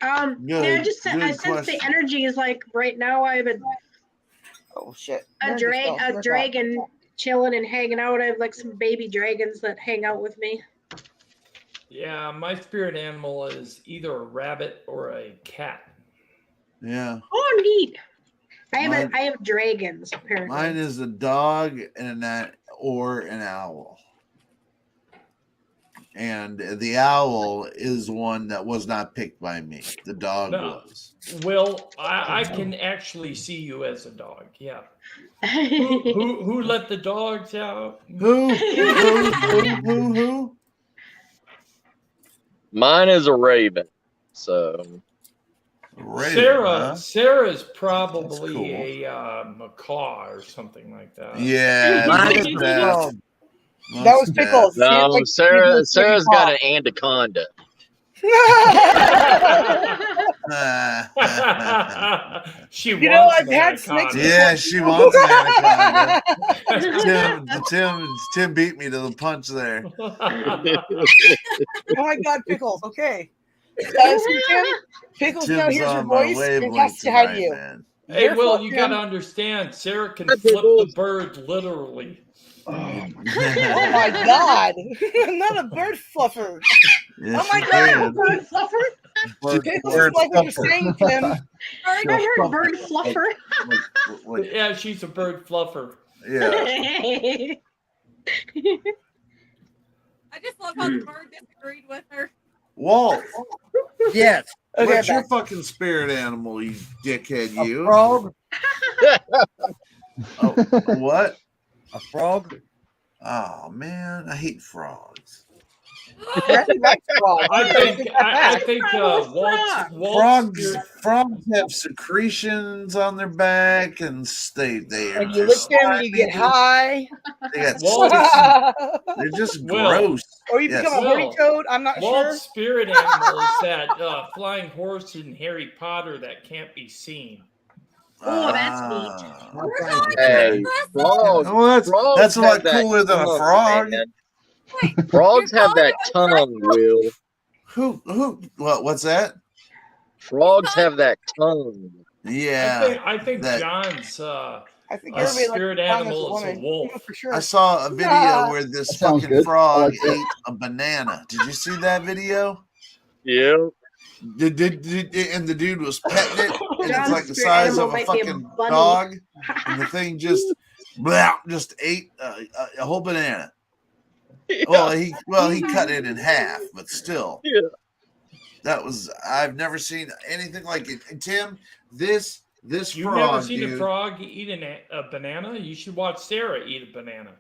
I sense the energies. Like right now, I have a dragon chilling and hanging out. I have like some baby dragons that hang out with me. Yeah, my spirit animal is either a rabbit or a cat. Yeah. Oh, neat. I have dragons apparently. Mine is a dog and or an owl. And the owl is one that was not picked by me. The dog was. Well, I can actually see you as a dog. Yeah. Who let the dogs out? Who? Mine is a raven. So Raven, Sarah's probably a macaw or something like that. Yeah. That was Pickles. No, Sarah's got an anaconda. She You know, wants I've an had anaconda. snakes. Yeah, she wants an anaconda. Tim beat me to the punch there. Oh my God, Pickles. Okay. See, Tim? Pickles now hears your voice and has to hide you. Man. Hey, Will, you got to understand, Sarah can flip the bird literally. Oh my God! I'm not a bird fluffer. Yes, Oh my she God, can. I'm a bird fluffer. Pickles is like what you're saying, Tim. I heard bird fluffer. Yeah, she's a bird fluffer. Yeah. I just love how the bird disagreed with her. Walt. Yes. Okay, What's your fucking spirit animal, you dickhead? You. A frog. Oh, what? A frog. Oh man, I hate frogs. I think Walt's Frogs have secretions on their back, and they and you lick them and you get high. They got they're just Will. gross. Or you become a horny toad. I'm not sure. Walt's spirit animal is that flying horse in Harry Potter that can't be seen. Oh, that's neat. Hey, frogs. Well, that's a lot have that cooler than a tongue, frog. man. Frogs have that tongue, Will. Who? What's that? Frogs have that tongue. Yeah. I think that- John's I think A everybody spirit likes Ron as animal is a woman. wolf. For sure. I saw a video Ah. where this That sounds fucking good. I frog like that. ate a banana. Did you see that video? Yeah. And the dude was petting it, and it's John's like the spirit size animal of a might be a fucking bunny. dog, and the thing just ate a whole banana. Well, he cut it in half, but still, Yeah. I've never seen anything like it. And Tim, this You've frog, never seen dude, a frog eat a banana? You should watch Sarah eat a banana.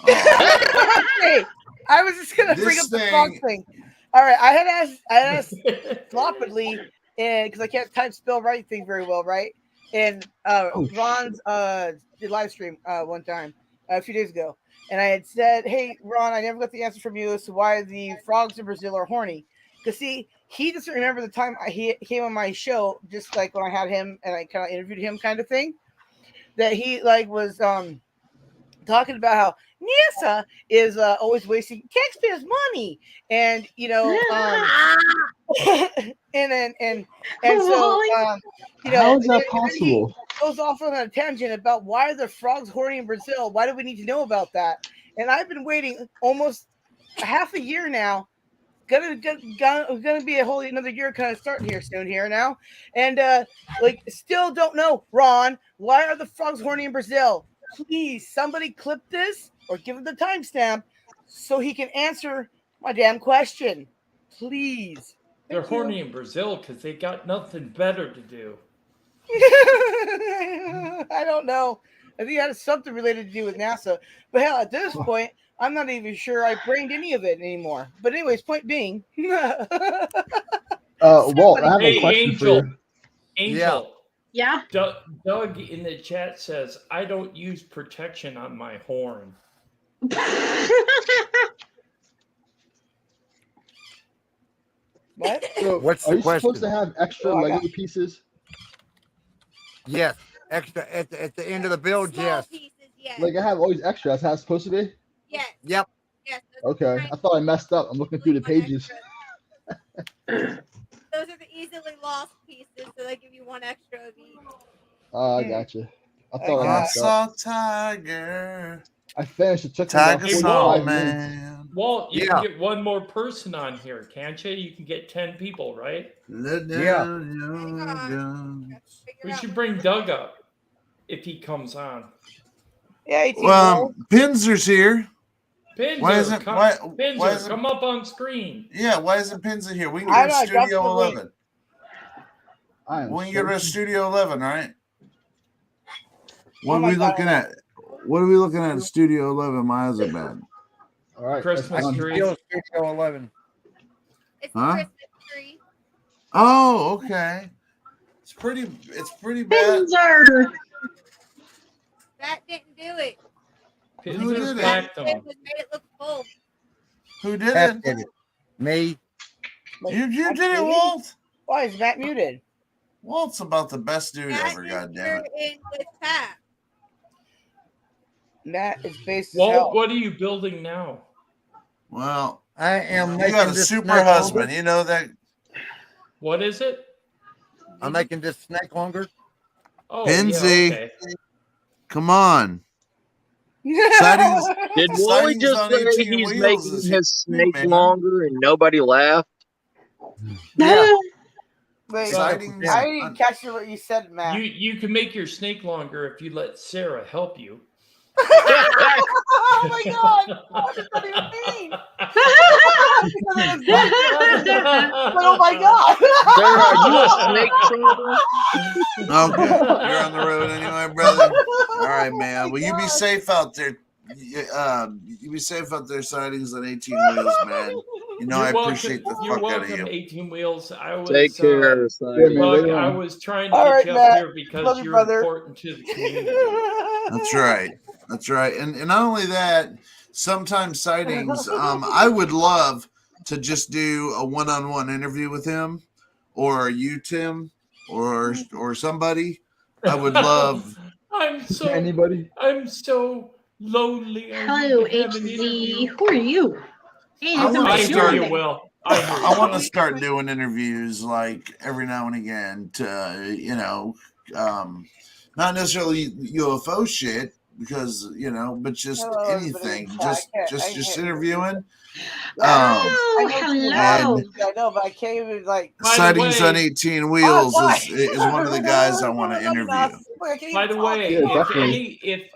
Hey, I was just gonna bring This up the frog thing. All right, I had asked sloppily, and because I can't type spell right thing very well, right? And Ron's live stream one time a few days ago, and I had said, "Hey, Ron, I never got the answer from you as to why the frogs in Brazil are horny." Because see, he doesn't remember the time he came on my show, just like when I had him and I kind of interviewed him, kind of thing. That he like was talking about how NASA is always wasting taxpayers' money, and you know, and so you know, How is that and possible? he goes off on a tangent about why are the frogs horny in Brazil? Why do we need to know about that? And I've been waiting almost half a year now. Gonna be a whole another year kind of starting here soon here now, and like still don't know, Ron. Why are the frogs horny in Brazil? Please, somebody clip this or give him the timestamp so he can answer my damn question. Please. They're Thank you. horny in Brazil because they got nothing better to do. I don't know. I think it has something related to do with NASA. But hell, at this point, I'm not even sure I brained any of it anymore. But anyways, point being. Walt, I have a Hey, question for you. Angel. Yeah. Doug in the chat says, I don't use protection on my horn. What? So, What's are the you supposed question? to have extra Oh, I Lego got- pieces? Yes. Extra at the end of the build, Small yes. pieces, yes. Like I have always extra. That's how it's supposed to be. Yes. Yep. Yes. Okay, I thought I messed up. I'm looking through the pages. Those are the easily lost pieces, so they give you one extra of each. I gotcha. I thought I I messed up. saw Tiger. I finished. It took me about Tiger Hey, 45 Walt. minutes. man. Walt, you Yeah. can get one more person on here, can't you? You can get 10 people, right? Let Yeah. down your gun. We should bring Doug up if he comes on. Yeah, 18 Well, Pinzer's here. Pinzer, Why isn't come, why Pinzer, isn't come up on screen. yeah? Why isn't Pinzer here? We can I get know, rid I of dropped Studio the link. 11. I am We can get rid of so- Studio 11, right? What Oh are my we God. looking at? What are we looking at? Studio 11. My eyes are bad. All right, Christmas that's done. tree. Still Studio 11. It's the Huh? Christmas tree. Oh, okay. It's pretty bad. Pinzer. That didn't do it. Who Pinzer did it? backed It them. was made it look full. Who did Pep it? did it. Me. You did it, Actually, Walt. Why is Matt muted? Walt's about the best dude That ever. is God damn your it. in with Pat. Matt is based as Walt, hell. what are you building now? Well, I am you making got a this super snack husband. longer. You know that. What is it? I'm making this snack longer. Oh, Pinzy. yeah, okay. Come on. Sightings. Did Wally Sightings just on say 18 he's wheels making is his snake man. longer and nobody laughed? Yeah. Wait, Sightings. I didn't catch what you said, Matt. You can make your snake longer if you let Sarah help you. Oh my God! What does that even mean? But oh my God! Sarah, are you a snake charmer? Okay, you're on the road anyway, brother. All right, man. Well, you be safe out there. You be safe out there. Sightings on 18 wheels, man. You know I appreciate the You're fuck out of welcome, you. 18 wheels. I was Take care, Yeah, Sightings. man, Bug, later I on. was trying to All get right, you up Matt. here because Love you, you're brother. important to the community. That's right. That's right. And not only that, sometimes Sightings. I would love to just do a one-on-one interview with him, or you, Tim, or somebody. I would love. I'm so Anybody? lonely. I Hello, need to have an HZ. interview. Who are you? Hey, I that's wanna my I hear you, thing. Will. I hear you. I want to start doing interviews like every now and again to Not necessarily UFO shit, because but just anything, just interviewing. Hello. I know, but I can't even Sightings on 18 Wheels is one of the guys I want to interview. By the way, if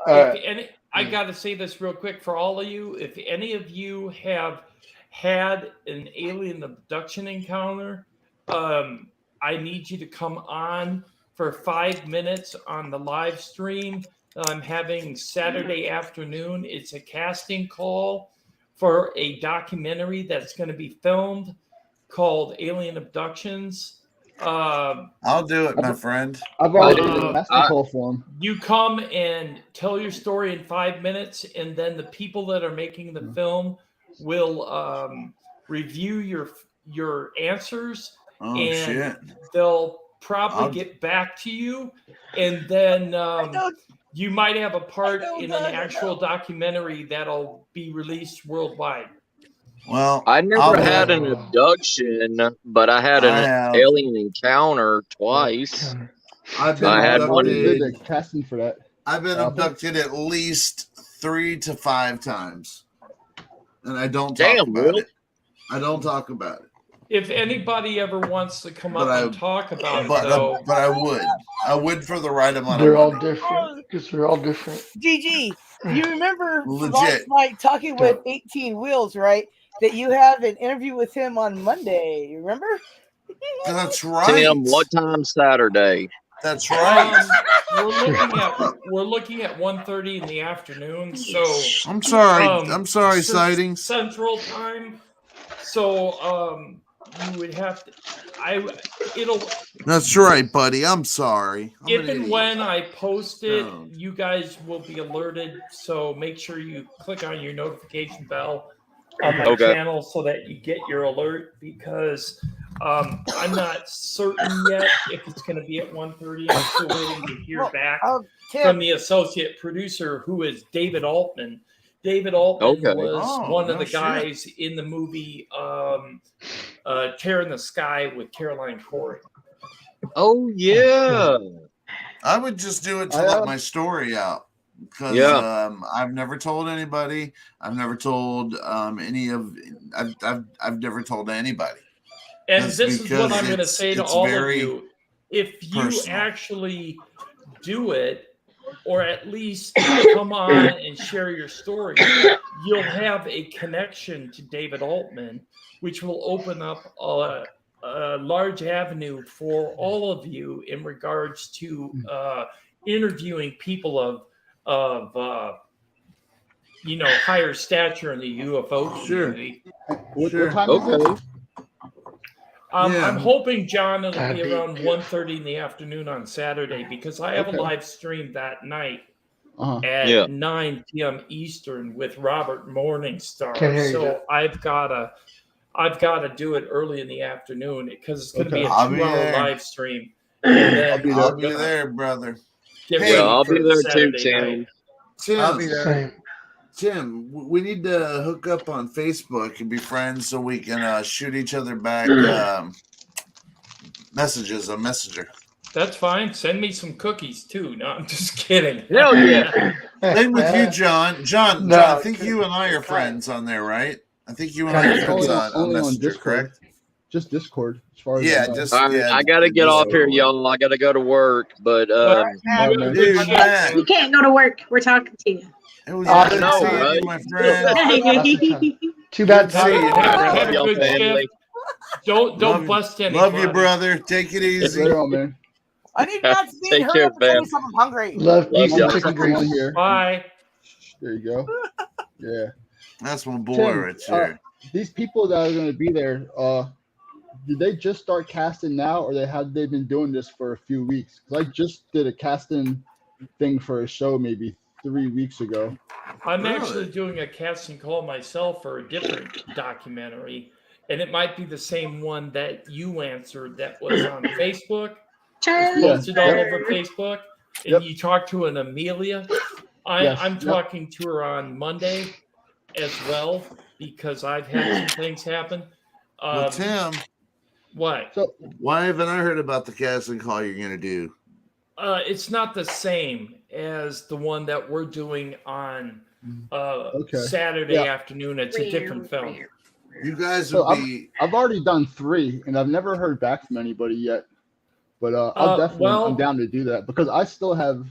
any, I got to say this real quick for all of you. If any of you have had an alien abduction encounter, I need you to come on for 5 minutes on the live stream I'm having Saturday afternoon. It's a casting call for a documentary that's going to be filmed called Alien Abductions. I'll do it, my friend. I've already did a casting call for him. You come and tell your story in 5 minutes, and then the people that are making the film will review your answers, and they'll probably get back to you, and then you might have a part in an actual documentary that'll be released worldwide. Well, I never had an abduction, but I had an alien encounter twice. I've been abducted. Casting for that. I've been abducted at least 3 to 5 times, and I don't talk about it. I don't talk about it. If anybody ever wants to come up and talk about it, though, but I would for the right amount. They're all different because they're all different. GG, you remember last night talking with 18 Wheels, right? That you have an interview with him on Monday. You remember? That's right. Tim, what time Saturday? That's right. We're looking at 1:30 in the afternoon. So I'm sorry, Sightings Central Time. So you would have to. That's right, buddy. I'm sorry. If and when I post it, you guys will be alerted. So make sure you click on your notification bell on my channel so that you get your alert, because I'm not certain yet if it's going to be at 1:30. I'm still waiting to hear back from the associate producer, who is David Altman. David Altman was one of the guys in the movie Tear in the Sky with Caroline Corey. Oh, yeah. I would just do it to let my story out. Because I've never told anybody. I've never told I've never told anybody. And this is what I'm going to say to all of you. If you actually do it, or at least come on and share your story, you'll have a connection to David Altman, which will open up a large avenue for all of you in regards to interviewing people of higher stature in the UFO community. What time is it? I'm hoping, John, it'll be around 1:30 in the afternoon on Saturday, because I have a live stream that night at 9 p.m. Eastern with Robert Morningstar. So I've got to do it early in the afternoon, because it's going to be a 2-hour live stream. And then I'll be there, brother. I'll be there too, Tim. I'll be there. Tim, we need to hook up on Facebook and be friends so we can shoot each other back messages on Messenger. That's fine. Send me some cookies too. No, I'm just kidding. Hell yeah. Same with you, John. John, I think you and I are friends on there, right? I think you and I are friends on Messenger, correct? Just Discord, as far as I gotta get off here, y'all. I gotta go to work, but dude, Matt, you can't go to work. We're talking to you. It was good seeing you, my friend. Too bad. Have a good shift. Don't bust anybody. Love you, brother. Take it easy. Man. I need not to see her. I'm hungry. Love you. Chicken grease here. Bye. There you go. Yeah. That's my boy right there. These people that are going to be there, did they just start casting now, or have they been doing this for a few weeks? Because I just did a casting thing for a show maybe 3 weeks ago. I'm actually doing a casting call myself for a different documentary, and it might be the same one that you answered that was on Facebook. Posted all over Facebook, and you talked to an Amelia. I'm talking to her on Monday as well, because I've had some things happen. Tim, what? Why haven't I heard about the casting call you're going to do? It's not the same as the one that we're doing on Okay. Saturday Yeah. afternoon. It's a different film. You guys So would be. I've already done 3, and I've never heard back from anybody yet. But I'll definitely, I'm down to do that because I still have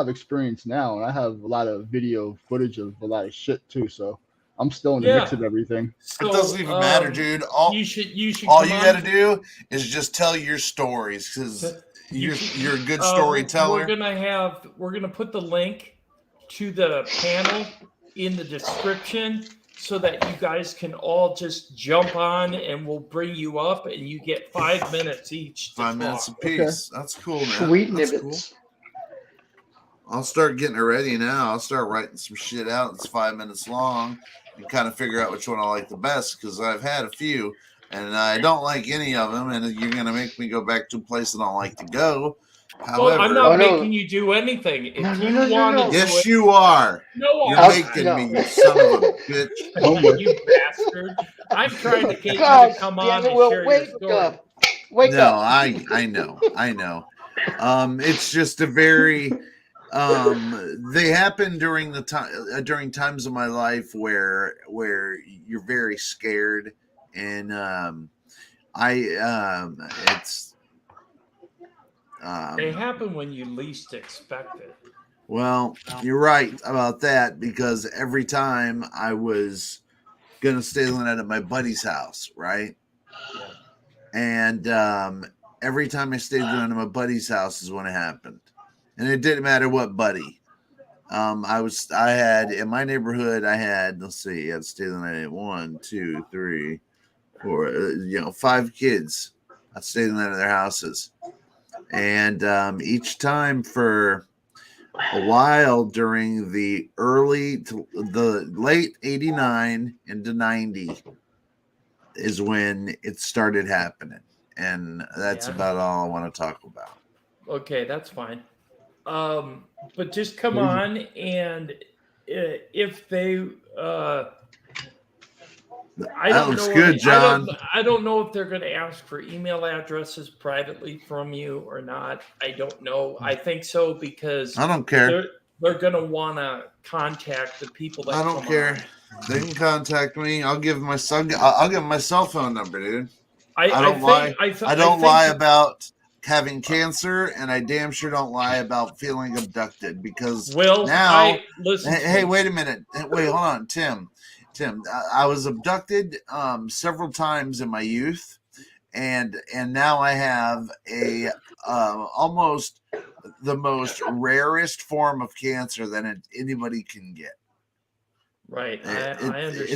experience now, and I have a lot of video footage of a lot of shit too. So I'm still in the mix of everything. It doesn't even matter, dude. You should. All you got to do is just tell your stories because you're a good storyteller. We're gonna put the link to the panel in the description so that you guys can all just jump on, and we'll bring you up, and you get 5 minutes each. 5 minutes apiece. Okay. That's cool, man. Sweet That's nibbits. Cool. I'll start getting it ready now. I'll start writing some shit out. It's 5 minutes long and kind of figure out which one I like the best because I've had a few and I don't like any of them. And you're going to make me go back to a place that I don't like to go. However, well, I'm not making you do anything. If you want to do yes, it, you are. No, you're making me, you son of a bitch. You bastard. I'm trying to get you to come on and share your story. Wake up. I know. It's just a very they happen during the time during times of my life where you're very scared and it's they happen when you least expect it. Well, you're right about that because every time I was gonna stay the night at my buddy's house, right? And every time I stayed the night at my buddy's house is when it happened, and it didn't matter what buddy. I had in my neighborhood. I had I had stayed the night at 1, 2, 3, 4, 5 kids. I stayed the night at their houses, and each time for a while during the late 89 into 90 is when it started happening. And that's about all I want to talk about. Okay, that's fine. But just come on, and if they I don't know. Good, John. I don't know if they're going to ask for email addresses privately from you or not. I don't know. I think so because I don't care. They're going to want to contact the people that I don't care. They can contact me. I'll give my cell phone number, dude. I don't lie about having cancer, and I damn sure don't lie about feeling abducted because now. Hey, wait a minute. Wait, hold on, Tim, I was abducted several times in my youth, and now I have a almost the most rarest form of cancer that anybody can get. Right, I understand.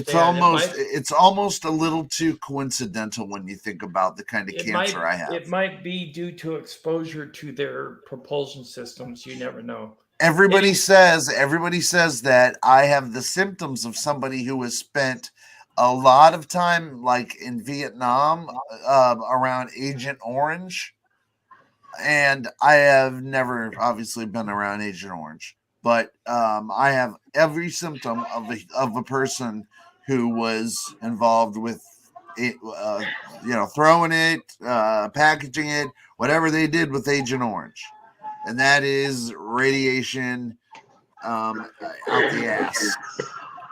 It's almost a little too coincidental when you think about the kind of cancer I have. It might be due to exposure to their propulsion systems. You never know. Everybody says that I have the symptoms of somebody who has spent a lot of time, like in Vietnam, around Agent Orange, and I have never obviously been around Agent Orange, but I have every symptom of a person who was involved with it, throwing it, packaging it, whatever they did with Agent Orange. And that is radiation out the ass.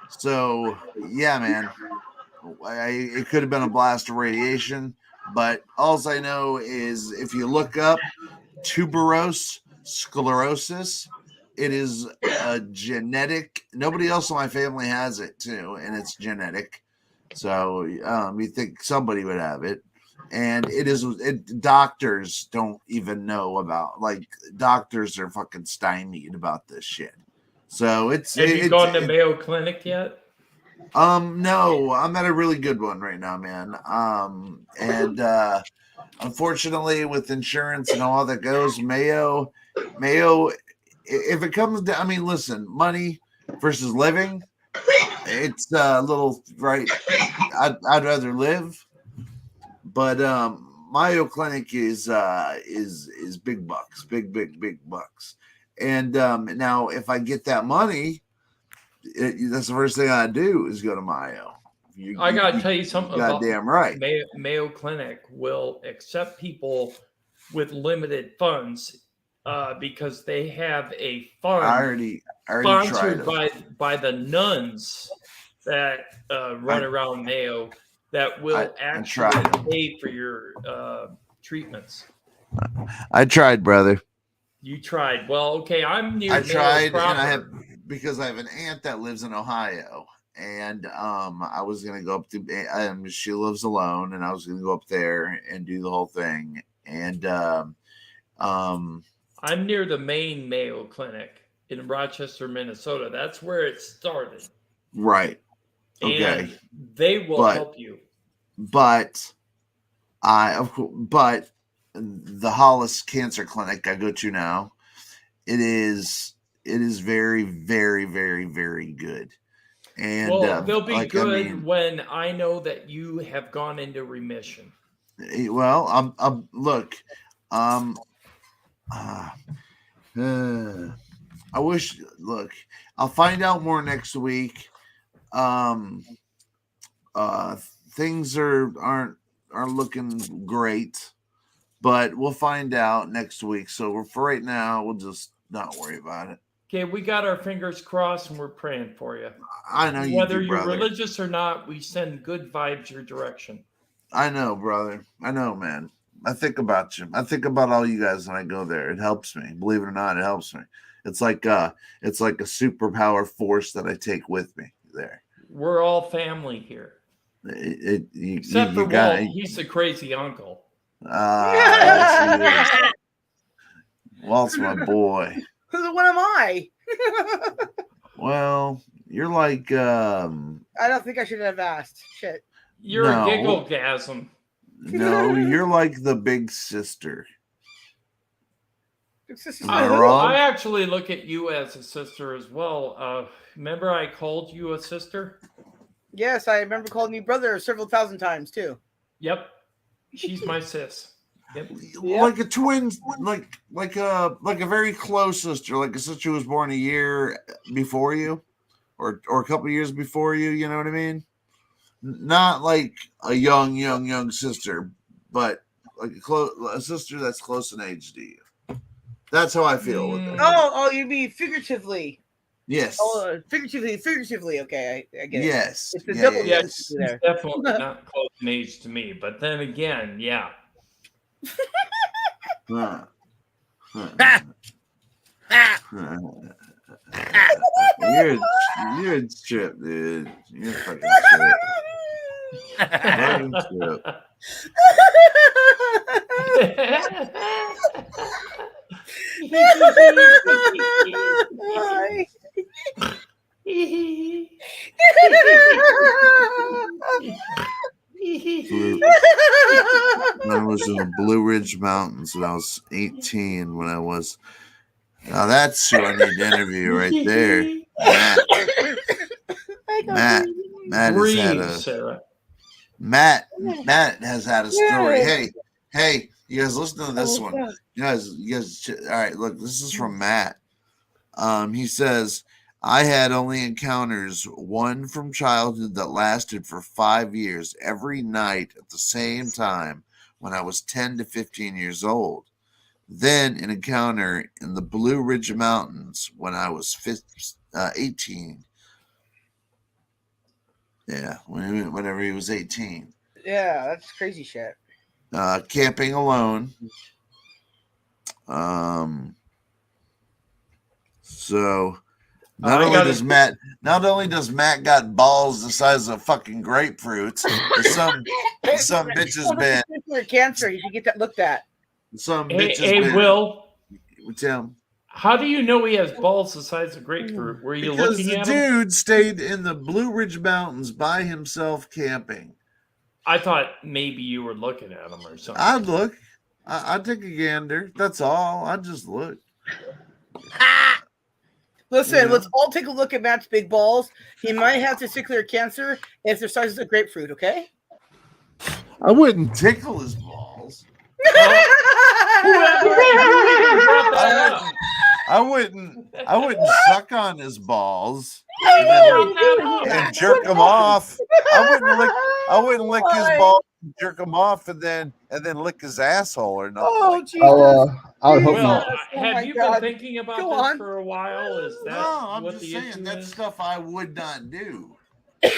So, yeah, man. It could have been a blast of radiation. But all I know is if you look up tuberous sclerosis, it is a genetic. Nobody else in my family has it, too. And it's genetic. So, you think somebody would have it. And doctors don't even know about, like, doctors are fucking stymied about this shit. So have you gone to Mayo Clinic yet? No, I'm at a really good one right now, man. And unfortunately with insurance and all that goes, Mayo, if it comes down, I mean, listen, money versus living, it's a little right. I'd rather live. But Mayo Clinic is big bucks, big bucks. And now if I get that money, that's the first thing I do is go to Mayo. I gotta tell you something. Goddamn right. Mayo Clinic will accept people with limited funds because they have a fund I already sponsored tried by the nuns that run around Mayo that will actually pay for your treatments. I tried, brother. You tried. Well, okay, I'm near. I tried, proper. and I have an aunt that lives in Ohio, and I was gonna go up to. She lives alone, and I was gonna go up there and do the whole thing. And I'm near the main Mayo Clinic in Rochester, Minnesota. That's where it started. Right. Okay. And they will help you. But the Hollis Cancer Clinic I go to now, it is very, very, very, very good. And they'll be good when I know that you have gone into remission. Well, look, I wish. Look, I'll find out more next week. Things aren't looking great, but we'll find out next week. So for right now, we'll just not worry about it. Okay, we got our fingers crossed and we're praying for you. I know you whether do, you're brother. religious or not, we send good vibes your direction. I know, brother. I know, man. I think about you. I think about all you guys when I go there. It helps me. Believe it or not, it helps me. It's like a superpower force that I take with me there. We're all family here. Except for Walt, he's the crazy uncle. Walt's my boy. What am I? Well, you're like I don't think I should have asked. Shit. You're a gigglegasm. No, you're like the big sister. Am I wrong? I actually look at you as a sister as well. Remember I called you a sister? Yes, I remember calling you brother several thousand times too. Yep. She's my sis. Yep. Like a twin, like a very close sister, like a sister who was born a year before you, or a couple of years before you. You know what I mean? Not like a young sister, but like a sister that's close in age to you. That's how I feel with it. Oh, you mean figuratively? Yes. Oh, figuratively. Okay, I get it. Yes. It's the double. Yes, there. Definitely not close in age to me, but then again, yeah. You're a trip, dude. You're a fucking trip. Fucking trip. I was in the Blue Ridge Mountains when I was 18. Now that's who I need to interview right there. Matt has had a story. Hey, you guys listen to this one. You guys, all right, look, this is from Matt. He says, I had only encounters, one from childhood that lasted for 5 years, every night at the same time when I was 10 to 15 years old. Then an encounter in the Blue Ridge Mountains when I was 18. Yeah, whenever he was 18. Yeah, that's crazy shit. Camping alone. So not only does Matt got balls the size of fucking grapefruits, some bitches been cancer. You should get that looked at. Some bitches been. Will, Tim, how do you know he has balls the size of grapefruit? Were you looking at him? Because the dude stayed in the Blue Ridge Mountains by himself camping. I thought maybe you were looking at him or something. I'd look. I'd take a gander. That's all. I'd just look. Listen, let's all take a look at Matt's big balls. He might have testicular cancer if they're size of grapefruit, okay? I wouldn't tickle his balls. I wouldn't suck on his balls. and jerk him off. I wouldn't lick his balls, and jerk him off, and then lick his asshole or nothing. Oh, like Jesus. I would hope Well, not. have you been thinking about Go this on. for a while? Is that no, I'm what just the saying issue that's is? stuff I would not do. I'm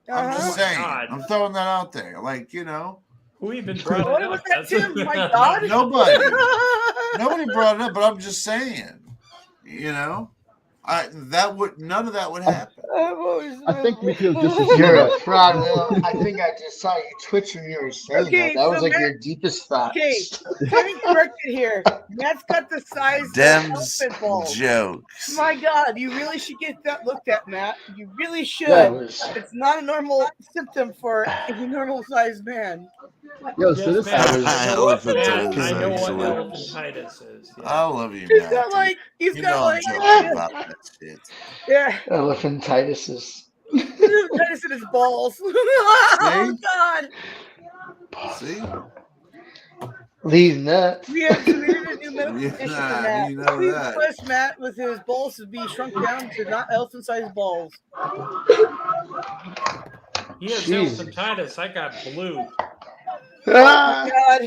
Uh-huh. just Oh my saying. God. I'm throwing that out there. Like, you know. Who even brought What it was up? that, Tim? My God. Nobody. Nobody brought it up, but I'm just saying. You know, none of that would happen. I think we could have just You're a assumed fraud. Will. I think I just saw you twitch when you were saying Okay, that. That was so like Matt- your deepest thoughts. Okay, getting corrected here. Matt's got the size of Dem's elephant balls. jokes. My God, you really should get that looked at, Matt. You really should. Yeah. It's not a normal symptom for a normal sized man. Yo, so Yes, this Matt, I I know what Elephantitis, elephantitis is. Yeah. I love you, He's Matt. got like, he's You got know I'm like, joking about that shit. yeah, Elephantitis is. elephantitis in his balls. Oh God. See? Lee's nuts. We have created a new medical condition for Yeah, Matt. you know Please that. request Matt with his balls to be shrunk down to not elephant-sized balls. He has Jesus. elephantitis. I got blue. Ah! God.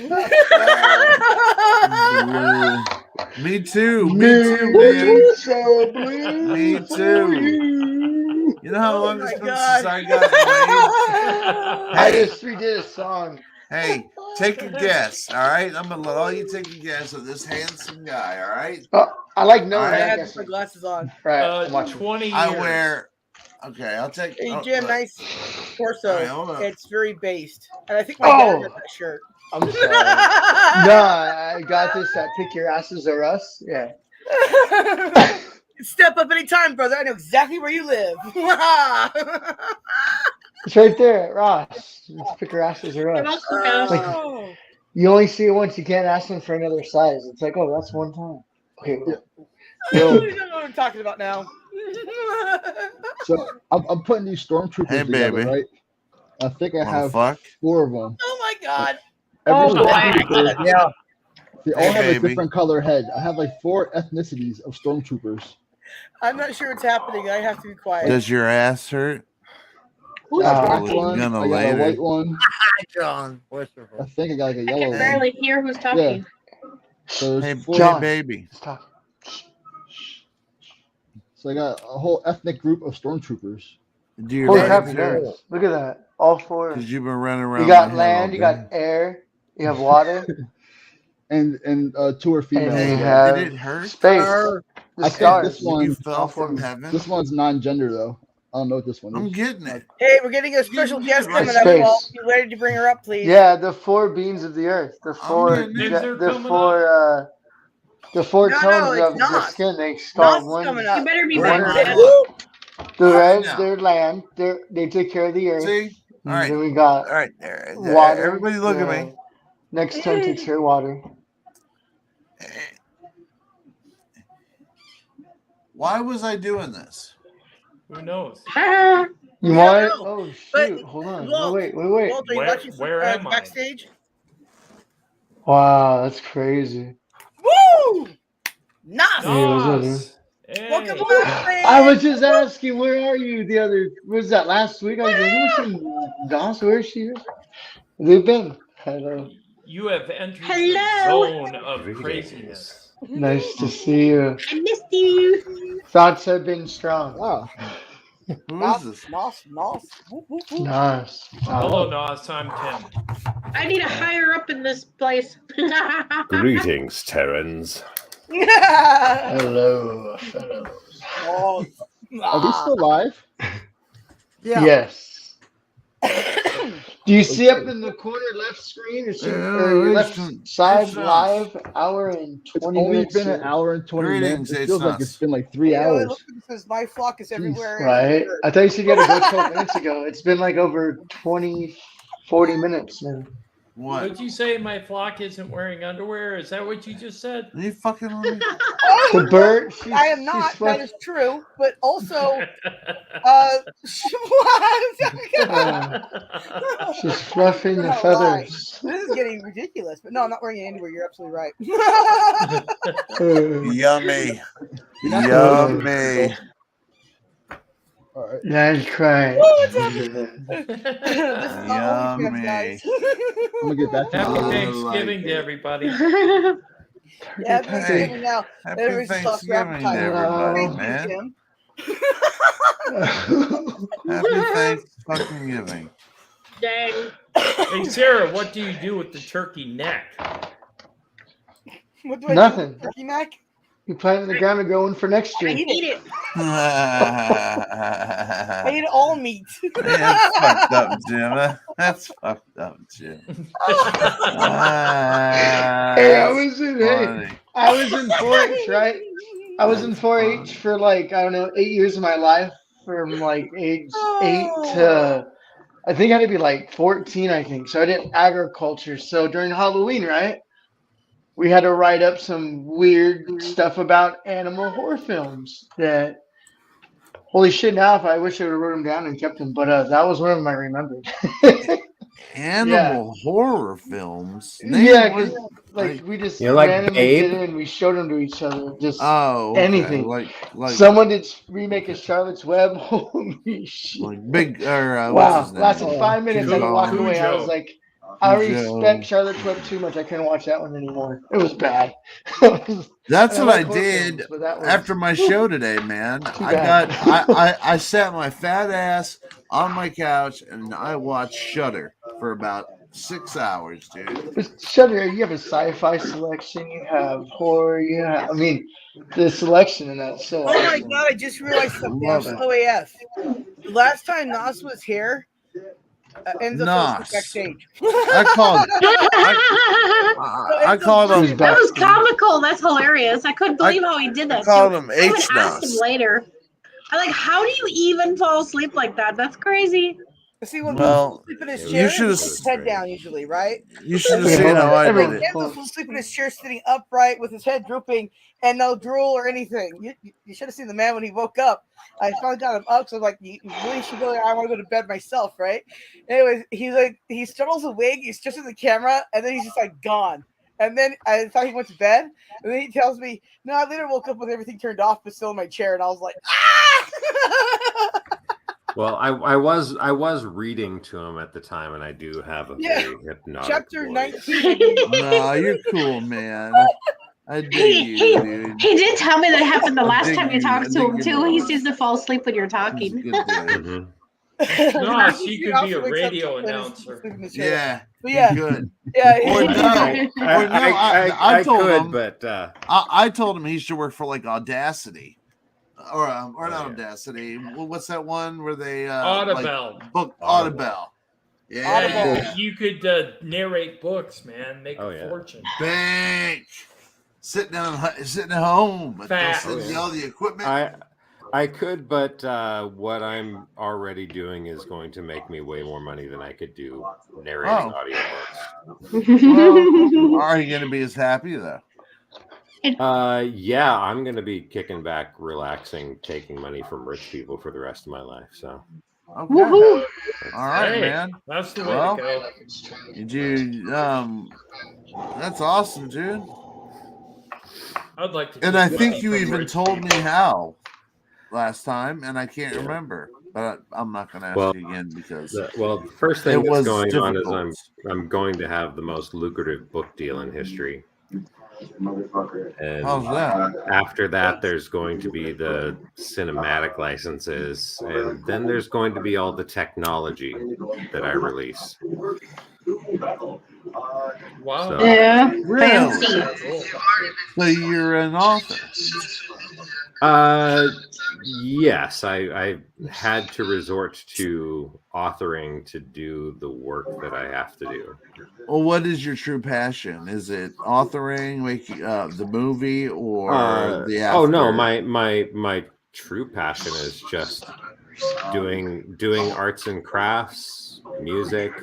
Me too. Me too, man. So blue Me for too. you. You know how Oh long my it's been God. since I got laid? I Hey, just redid a song. hey, take a guess, all right? I'm gonna let all you take a guess of this handsome guy, all right? Oh, I like knowing I Alright. had that. to put my glasses on. Right, I'm watching. 20 years. I wear. Okay, I'll take. Hey, oh, Jim, look. nice torso. All right, hold on. It's very based. And I think my dad Oh. got that shirt. I'm sorry. No, I got this at Pick Your Asses or Us. Yeah. Step up anytime, brother. I know exactly where you live. It's right there at Ross. It's Pick Your Asses or Us. Oh. You only see it once. You can't ask them for another size. It's like, oh, that's one time. Okay. Yeah. Oh, you know what I'm talking about now. So I'm putting these stormtroopers Hey, together, baby. right? I think I Wanna have fuck? 4 of them. Oh my God. Every Oh, stormtrooper, Yeah. they all Hey, have baby. a different color head. I have like 4 ethnicities of stormtroopers. I'm not sure what's happening. I have to be quiet. Does your ass hurt? Who's I got a talking? black one. Gonna I got later. a white one. Hi, John. What's your I think I got like a I yellow can one. barely hear who's talking. So Hey, there's 4. John. baby. Let's talk. So I got a whole ethnic group of stormtroopers. Do your Holy legs crap, it hurt? does. Look at that. All 4. Because you've been running around. You got my head land, all you got air, you have water, And 2 are female. and Hey, you did have it hurt? space. Her. The I think stars. this When you one, fell from heaven? this one's non-gender though. I don't know what this one I'm is. getting it. Hey, we're getting a special You guest did right. coming up. Space. Well, be ready to bring her up, please. Yeah, the 4 beams of the earth. The 4 getting it. Things are the coming 4 the 4 No, tones it's of the not. skin. They Nos call is one. coming You up. better be Where ready am for I? that. The All right, red, now. they're land. They take care of the earth. See? All right. Then we got All right. There. water. Everybody look at me. Next turn takes care of water. Why was I doing this? Who knows? You We want it? don't know. Oh But, shoot! Hold on. Walt, Wait. Walt, are you Where- watching some, where am I? backstage? Wow, that's crazy. Woo! Nice. Hey, what's up, Nos. Welcome Hey. back, I was just asking, where are you? The other was that last week? I was like, who's she? Dos? Where is she? They've been. Hello. You have entered Hello. the zone of craziness. Nice to see you. I missed you. Thoughts have been strong. Wow. Who is this? Nos. Woo, woo, woo. Nice. Hello, Nos. I'm Tim. I need to hire up in this place. Greetings, Terrans. Hello, fellows. Oh, Are we still live? Yeah. Yes. Do you see up in the corner left screen or your left side live hour and It's 20 only minutes? been an hour and 20 Greetings, minutes. It feels like Asos. it's been like 3 You know, hours. look, it says my flock is everywhere. Right? I thought you said you had to go 12 minutes ago. It's been like over 20, 40 minutes now. What? Would you say my flock isn't wearing underwear? Is that what you just said? Are you fucking with me? The bird, she's, I am not. she's That is true. But also, she's fluffing the Not feathers. this is getting ridiculous. But no, I'm not wearing it anywhere. You're absolutely right. Yummy. Yummy. All right. That's crying. What's up? This is not OnlyFans, guys. I'm gonna get back to Happy my Thanksgiving to everybody. Yeah, Thanksgiving now. Happy Everybody's talking Thanksgiving to everybody, man. Tim. Happy Thanksgiving. Dang. Hey, Sarah, what do you do with the turkey neck? What do I Nothing. do? Turkey neck? You plant in the ground and go in for next year. I eat it. I I eat all meat. That's fucked up, Jim. That's fucked up, Jim. Hey, I was in 4-H, right? I was in 4-H for like, I don't know, 8 years of my life, from like age 8 to, I think I had to be like 14, I think. So I did agriculture. So during Halloween, right, we had to write up some weird stuff about animal horror films that, holy shit, now if I wish I would have wrote them down and kept them, but that was one of them I remembered. Animal horror films. Yeah, because like we just like randomly Babe? did it and we showed them to each other. Just okay. anything. Like someone did remake a Charlotte's Web. Holy shit! like big or wow, what's his name? lasted 5 minutes. I walked away. I was like, I Cujo. respect Charlotte's Web too much. I couldn't watch that one anymore. It was bad. That's And what I like horror did films, but that was after my show today, man. too I bad. I sat my fat ass on my couch and I watched Shudder for about 6 hours, dude. But Shudder, you have a sci-fi selection. You have horror. You have, I mean, the selection in that. So Oh my awesome. god, I just realized something. I'm Love it. slow AF. Last time Nas was here, Enzo fell asleep backstage. I called him. That was comical. That's hilarious. I couldn't believe how he did that. I called too. him I would H ask him Nos. later. I'm like, how do you even fall asleep like that? That's crazy. See, when Well, he sleep in his you chair, he should've- puts his head down usually, right? You should have seen how I did it. Enzo fell asleep in his chair, sitting upright with his head drooping and no drool or anything. You should have seen the man when he woke up. I finally got him up, so I was like, you really should go there. I want to go to bed myself, right? Anyways, he's like, he startles a wig, he stretches the camera, and then he's just like gone. And then I thought he went to bed, and then he tells me, no, I later woke up with everything turned off, but still in my chair, and I was like, ah! Well, I was reading to him at the time, and I do have a very hypnotic Chapter voice. 19. No, you're cool, man. I dig you, dude. He did tell me that happened the last dig time you you. talked I to him dig too. you. He seems to fall asleep when you're talking. Mhm. No, so you He could be also a wakes up radio to his- announcer. sleep in his chair. Yeah. But yeah. Good. Yeah. Or no. Or no. I told could, him. but I told him he should work for like Audacity, or not Audacity. Well, what's that one where they Audible. like, book Audible? Yeah. Yeah, you could narrate books, man. Make a fortune. Bank. Sitting at home. But Fat. don't send me all the equipment. I could, but what I'm already doing is going to make me way more money than I could do narrating audiobooks. Well, are you going to be as happy though? Yeah, I'm going to be kicking back, relaxing, taking money from rich people for the rest of my life. So, Okay. All right, Hey, man. that's the way Well, to go. Dude, that's awesome, dude. I'd like to. And take I money think you from even rich told people. me how last time, and I can't remember. But I'm not going to ask you again because the first thing it that's was going on difficult. is I'm going to have the most lucrative book deal in history. And How's that? after that, there's going to be the cinematic licenses, and then there's going to be all the technology that I release. Wow. So- Yeah. Really? Fancy. So you're an author? Yes, I had to resort to authoring to do the work that I have to do. Well, what is your true passion? Is it authoring, making the movie, or the after? Oh no, my true passion is just doing arts and crafts, music,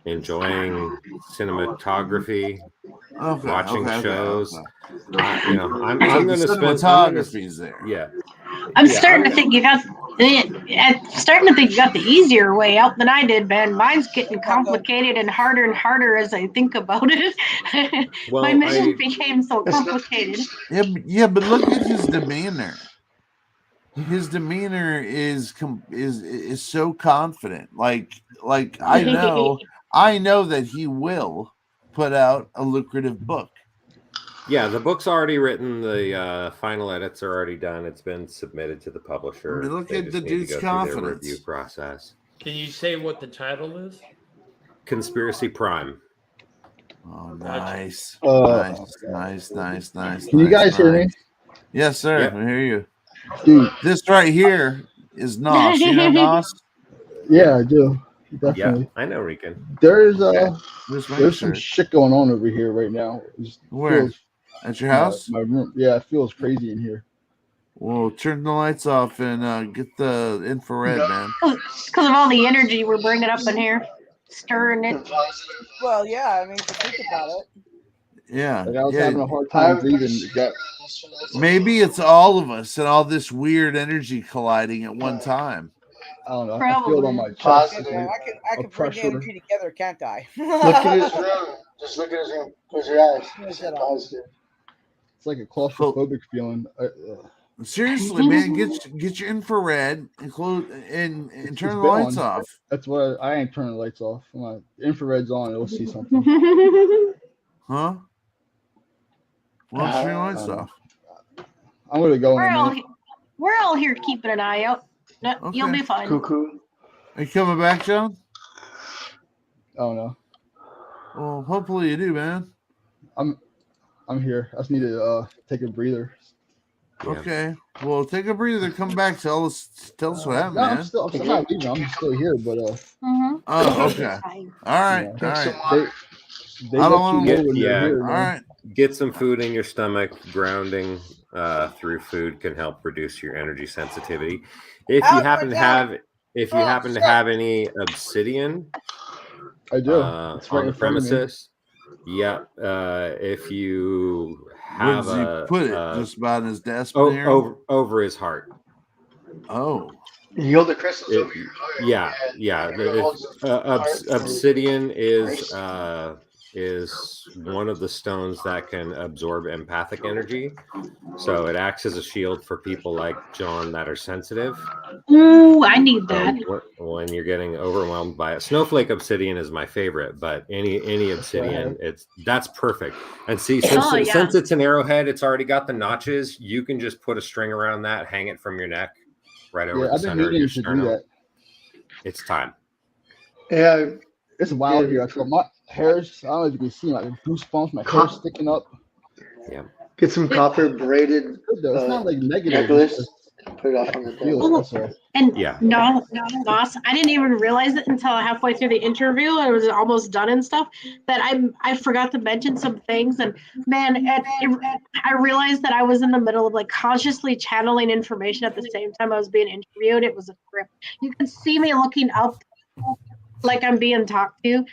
enjoying cinematography, watching shows. I'm going to spend. Cinematography's there. Yeah. I'm starting to think you got the easier way out than I did, man. Mine's getting complicated and harder as I think about it. Well, My mission became so complicated. Yeah, but look at his demeanor. his demeanor is so confident. Like I know that he will put out a lucrative book. Yeah, the book's already written. The final edits are already done. It's been submitted to the publisher. I mean, look They at just the need to dude's go through their confidence. review process. Can you say what the title is? Conspiracy Prime. Oh, nice. Nice. Can you guys hear me? Yes, sir. Yep. I hear you. Dude. This right here is Nos. You know Nos? Yeah, I do. Definitely. Yeah, I know Rican. There's There's some shit going on over here right now. Where? At your house? My room. Yeah, it feels crazy in here. Well, turn the lights off and get the infrared, man. Because of all the energy we're bringing up in here, stirring it. Well, yeah. I mean, to think about it. Yeah. Like I was having a hard time breathing. Maybe it's all of us and all this weird energy colliding at one time. I don't know. Probably. I feel it on my chest. I can bring the energy together, can't I? Look at his room. Just look at his room. Close your eyes. Positive. It's like a claustrophobic feeling. Seriously, man, get your infrared and close and turn the lights off. That's what I ain't turning the lights off. My infrared's on. It'll see something. Huh? Well, turn your lights off. I'm gonna go. We're all here keeping an eye out. No, Okay. You'll be fine. Cuckoo. Are you coming back, John? Oh no. Well, hopefully you do, man. I'm here. I just need to take a breather. Yeah. Okay. Well, take a breather. Come back. Tell us what happened, No, man. I'm still not leaving. I'm still here, but Oh, okay. All right. Yeah. All right. They I don't want to. Yeah. All right. Get some food in your stomach. Grounding through food can help reduce your energy sensitivity. If you happen to have any obsidian, I do. On the premises. Yeah. If you have Where does he put it? Just about his desk over his heart. Oh. You hold the crystals over your heart. Yeah. Obsidian is one of the stones that can absorb empathic energy. So it acts as a shield for people like John that are sensitive. Ooh, I need that. When you're getting overwhelmed by it. Snowflake obsidian is my favorite, but any obsidian, that's perfect. And see, since it's an arrowhead, it's already got the notches. You can just put a string around that, hang it from your neck right over the center of your sternum. It's time. Yeah. It's wild here. I feel my hair's, I don't know if you can see, like goosebumps, my hair's sticking up. Yeah. Get some copper braided. It's not like negative. Necklace. Put it off on the desk. And no, boss, I didn't even realize it until halfway through the interview. I was almost done and stuff. That I forgot to mention some things, and man, I realized that I was in the middle of like consciously channeling information at the same time I was being interviewed. It was a trip. You can see me looking up like I'm being talked to.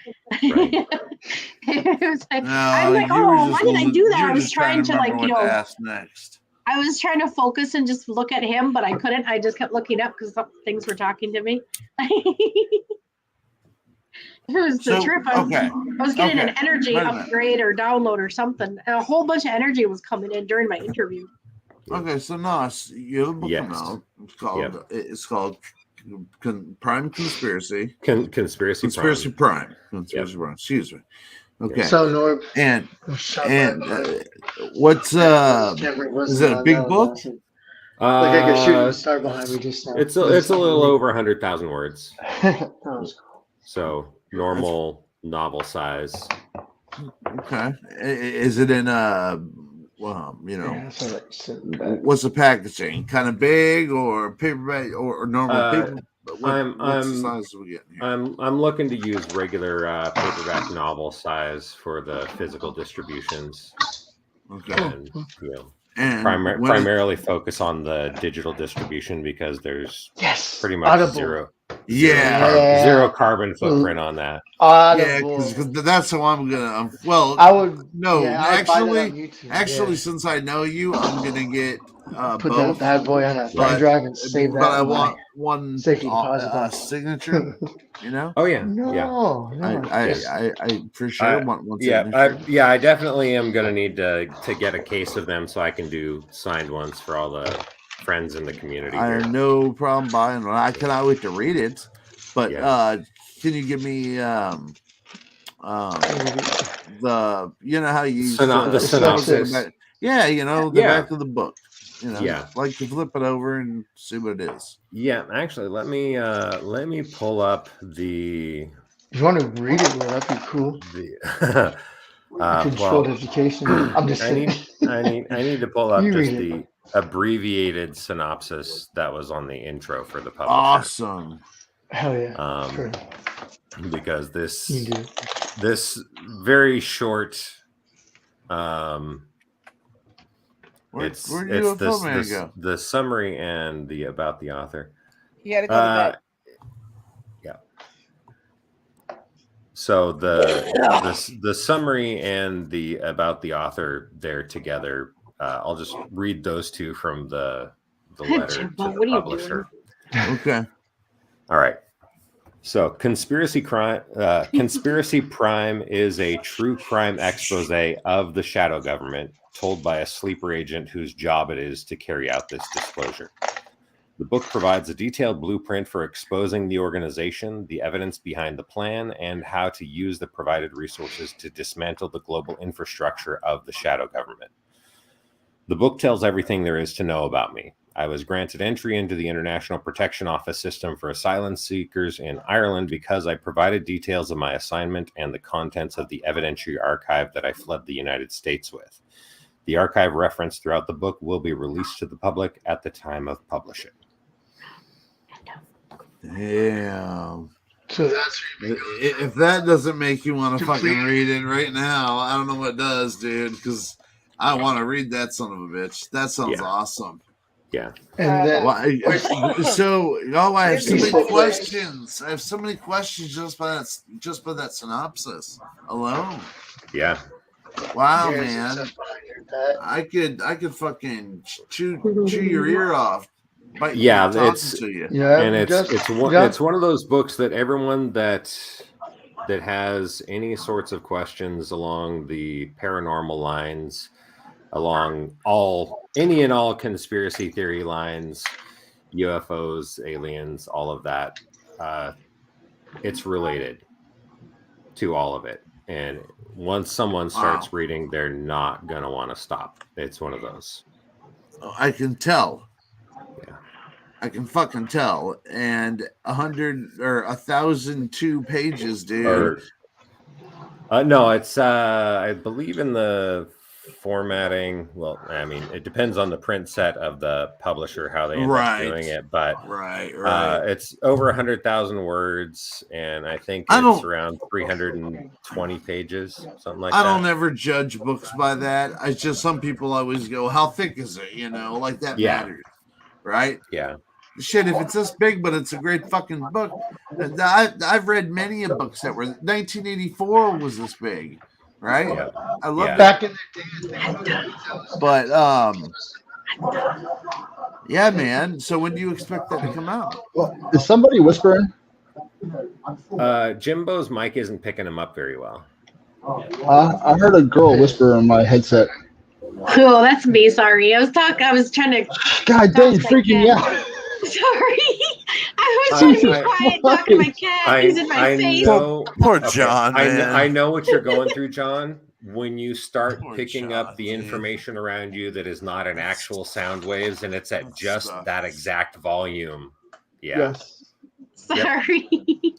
It was like, I'm like, oh, why did I do that? I was trying to like, ask next. I was trying to focus and just look at him, but I couldn't. I just kept looking up because things were talking to me. It was the trip. I was getting an energy upgrade or download or something. And a whole bunch of energy was coming in during my interview. Okay, so Nos, you have a book out. It's called Prime Conspiracy. Conspiracy Prime. Excuse me. Okay. So Norb. And what's is it a big book? Like I could shoot a star behind me just now. It's a little over 100,000 words. That was cool. So normal novel size. Okay. Is it in what's the packaging? Kind of big or paperback or normal paper? What's the size are we getting here? I'm looking to use regular paperback novel size for the physical distributions. Okay. And, primarily focus on the digital distribution because there's pretty much zero carbon footprint on that. Because that's how I'm gonna. Actually, since I know you, I'm gonna get put both. that bad boy on a thumb drive and save that. But I want one signature. Oh yeah. I for sure want one. I definitely am gonna need to get a case of them so I can do signed ones for all the friends in the community. I Here. have no problem buying one. I cannot wait to read it. But can you give me the how you use the synopsis? Yeah, the back of the book. Like to flip it over and see what it is. Yeah, actually, let me pull up the. If you want to read it, that'd be cool. Well, education. I'm just I need to pull up just read the abbreviated synopsis that was on the intro for the publisher. Awesome. Hell yeah. Sure. Because this very short it's the summary and the about the author. You gotta go to bed. Yeah. So the summary and the about the author, they're together. I'll just read those two from the letter to the publisher. Okay. All right. So Conspiracy Prime is a true crime expose of the shadow government told by a sleeper agent whose job it is to carry out this disclosure. The book provides a detailed blueprint for exposing the organization, the evidence behind the plan, and how to use the provided resources to dismantle the global infrastructure of the shadow government. The book tells everything there is to know about me. I was granted entry into the International Protection Office system for asylum seekers in Ireland because I provided details of my assignment and the contents of the evidentiary archive that I fled the United States with. The archive referenced throughout the book will be released to the public at the time of publishing. Damn. So that's if that doesn't make you want to fucking read it right now, I don't know what does, dude, because I want to read that son of a bitch. That sounds awesome. Yeah. And then, I have so many questions. I have so many questions just by that synopsis alone. Yeah. Wow, man. I could fucking chew your ear off. Yeah, it's one of those books that everyone that has any sorts of questions along the paranormal lines, along any and all conspiracy theory lines, UFOs, aliens, all of that, it's related to all of it. And once someone starts reading, they're not gonna want to stop. It's one of those. I can tell. Yeah. I can fucking tell. And 100 or 1,002 pages, dude. No, it's I believe in the formatting. Well, I mean, it depends on the print set of the publisher how they end up doing it, but it's over 100,000 words, and I think it's around 320 pages, something like that. I don't ever judge books by that. It's just some people always go, "How thick is it?" Like that matters, right? Yeah. Shit, if it's this big, but it's a great fucking book. I've read many of books that were 1984 was this big, right? Yeah. I love it. Back in the day, but yeah, man. So when do you expect that to come out? Well, is somebody whispering? Jimbo's mic isn't picking him up very well. I heard a girl whisper in my headset. Oh, that's me. Sorry, I was trying to. God damn, you're freaking me out. Sorry, I was trying to be quiet, talking to my cat. He's in my face. Poor John. Man. I know what you're going through, John. When you start picking up the information around you that is not an actual sound waves, and it's at just that exact volume. Yeah. Yes. Sorry.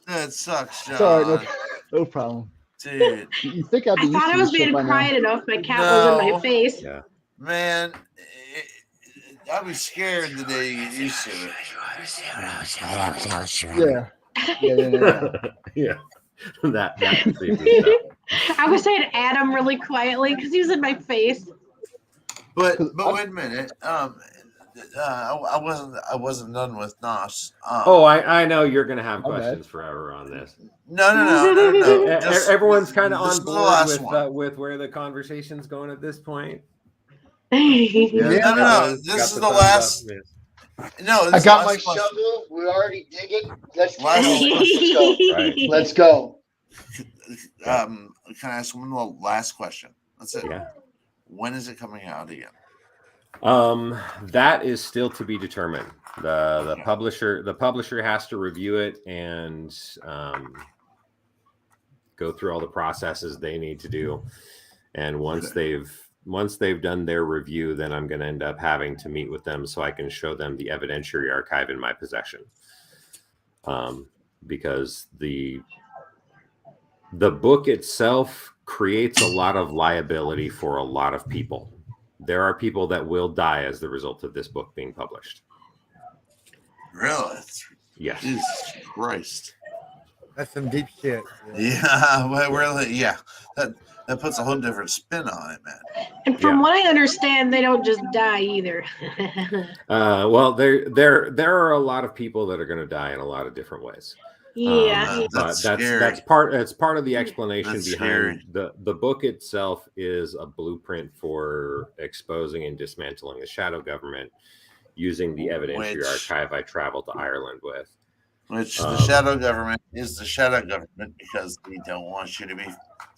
That sucks, John. Sorry, no problem. Dude. You think I'd be I thought I was being quiet enough. My cat was in my face. Yeah. Man, I was scared the day you used to it. Yeah. That I was saying Adam really quietly because he was in my face. But wait a minute. I wasn't done with Nos. I know you're gonna have questions forever on this. No. Everyone's kind of on board with where the conversation's going at this point. No. This is the last. No, I got my shovel. We're already digging. Let's go. Let's go. Can I ask one last question? That's it. Yeah. When is it coming out again? That is still to be determined. The publisher has to review it and go through all the processes they need to do. And once they've done their review, then I'm going to end up having to meet with them so I can show them the evidentiary archive in my possession. Because the book itself creates a lot of liability for a lot of people. There are people that will die as the result of this book being published. Really? Yes. Jesus Christ. That's some deep shit. Yeah, well, really, yeah. That puts a whole different spin on it, man. And from what I understand, they don't just die either. Well, there are a lot of people that are going to die in a lot of different ways. Yeah, but that's part of the explanation behind the book itself. Is a blueprint for exposing and dismantling the shadow government using the evidentiary archive I traveled to Ireland with. Which the shadow government is the shadow government because they don't want you to be,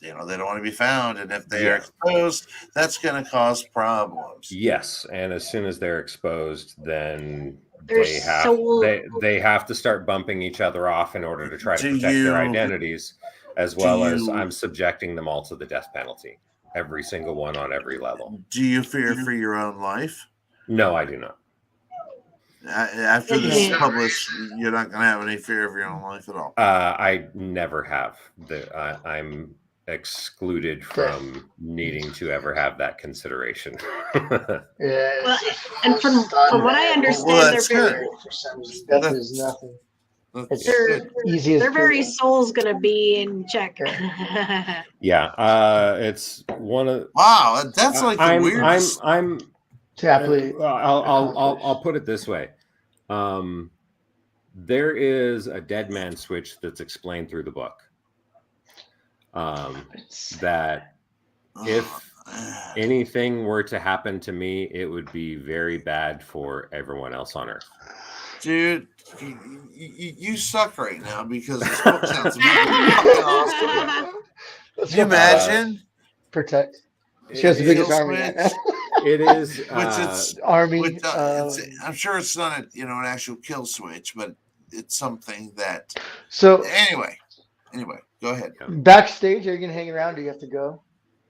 they don't want to be found, and if they are exposed, that's going to cause problems. Yes, and as soon as they're exposed, then they have to start bumping each other off in order to try to protect their identities, as well as I'm subjecting them all to the death penalty, every single one on every level. Do you fear for your own life? No, I do not. After this is published, you're not going to have any fear of your own life at all. I never have. I'm excluded from needing to ever have that consideration. Yeah. Well, and from what I understand, death is nothing. Their very soul's going to be in check. Yeah, it's one of. Wow, that's like the weirdest. I'll put it this way. There is a dead man switch that's explained through the book. That if anything were to happen to me, it would be very bad for everyone else on Earth. Dude, you suck right now because this book sounds fucking awesome. Can you imagine? Protect. She has the biggest army. It is army. I'm sure it's not an actual kill switch, but it's something that. So anyway, go ahead. Backstage, are you gonna hang around? Do you have to go?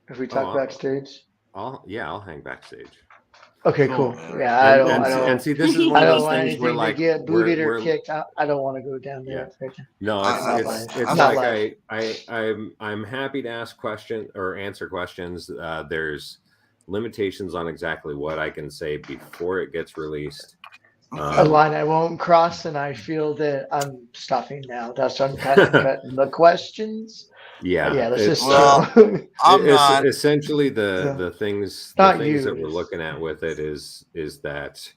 If we talk backstage. I'll hang backstage. Okay, cool. Yeah, I don't. And see, this is one of those things where like get booted or kicked. I don't want to go down there. Yeah. No, it's like I'm happy to ask questions or answer questions. There's limitations on exactly what I can say before it gets released. A line I won't cross, and I feel that I'm stopping now. That's why I'm kind of cutting the questions. Yeah, let's just. Essentially the things that we're looking at with it is that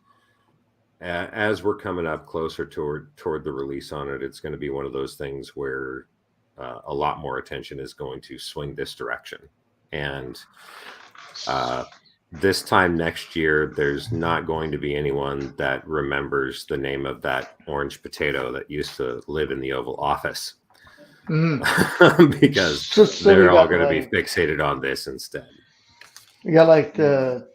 as we're coming up closer toward the release on it, it's going to be one of those things where a lot more attention is going to swing this direction, and this time next year, there's not going to be anyone that remembers the name of that orange potato that used to live in the Oval Office. Because they're all going to be fixated on this instead. We got like the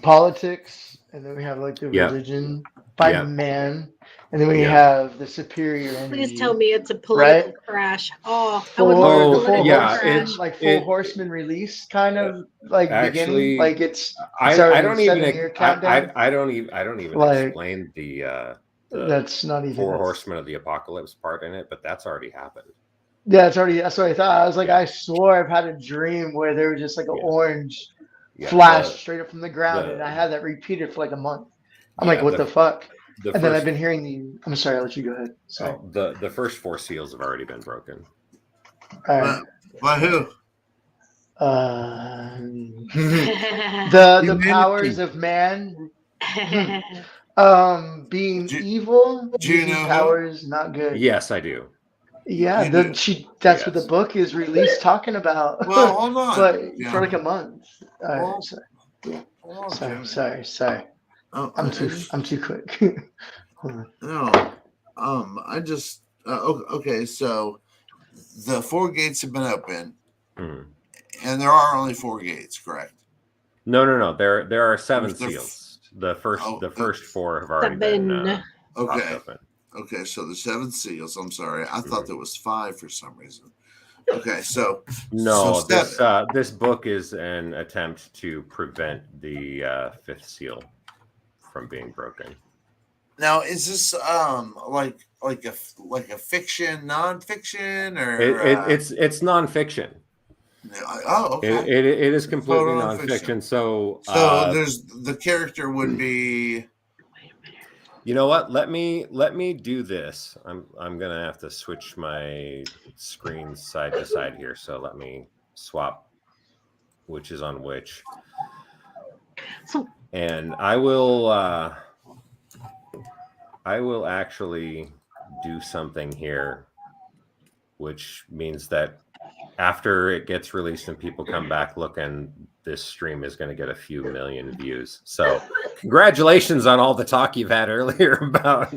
politics, and then we have like the religion by man, and then we have the superior energy. Please tell me it's a political crash. Oh, I would love a political crash. It's like full horseman release, kind of like beginning. Like it's. I don't even explain the that's not even four horsemen of the apocalypse part in it, but that's already happened. Yeah, that's what I thought. I was like, I swore I've had a dream where there was just like an orange flash straight up from the ground, and I had that repeated for like a month. I'm like, what the fuck? Then I've been hearing I'm sorry, I'll let you go ahead. Sorry. The first 4 seals have already been broken. All right. By who? The powers of man. Being evil. Do you know powers not good? Yes, I do. Yeah, that's what the book is released talking about. Well, hold on. But for like a month. Sorry. Oh, I'm too quick. No. I just okay, so the 4 gates have been open. And there are only 4 gates, correct? No. There are 7 seals. The first Oh, the first four have already been popped okay. open. Okay, so the 7 seals. I'm sorry, I thought there was 5 for some reason. Okay, so No, so this book is an attempt to prevent the 5th seal from being broken. now is this like a fiction, nonfiction, or It's nonfiction. Oh, okay. It is completely Total nonfiction. So there's the character would be. You know what? Let me do this. I'm gonna have to switch my screen side to side here. So let me swap which is on which. And I will actually do something here, which means that after it gets released and people come back looking, this stream is going to get a few million views. So congratulations on all the talk you've had earlier about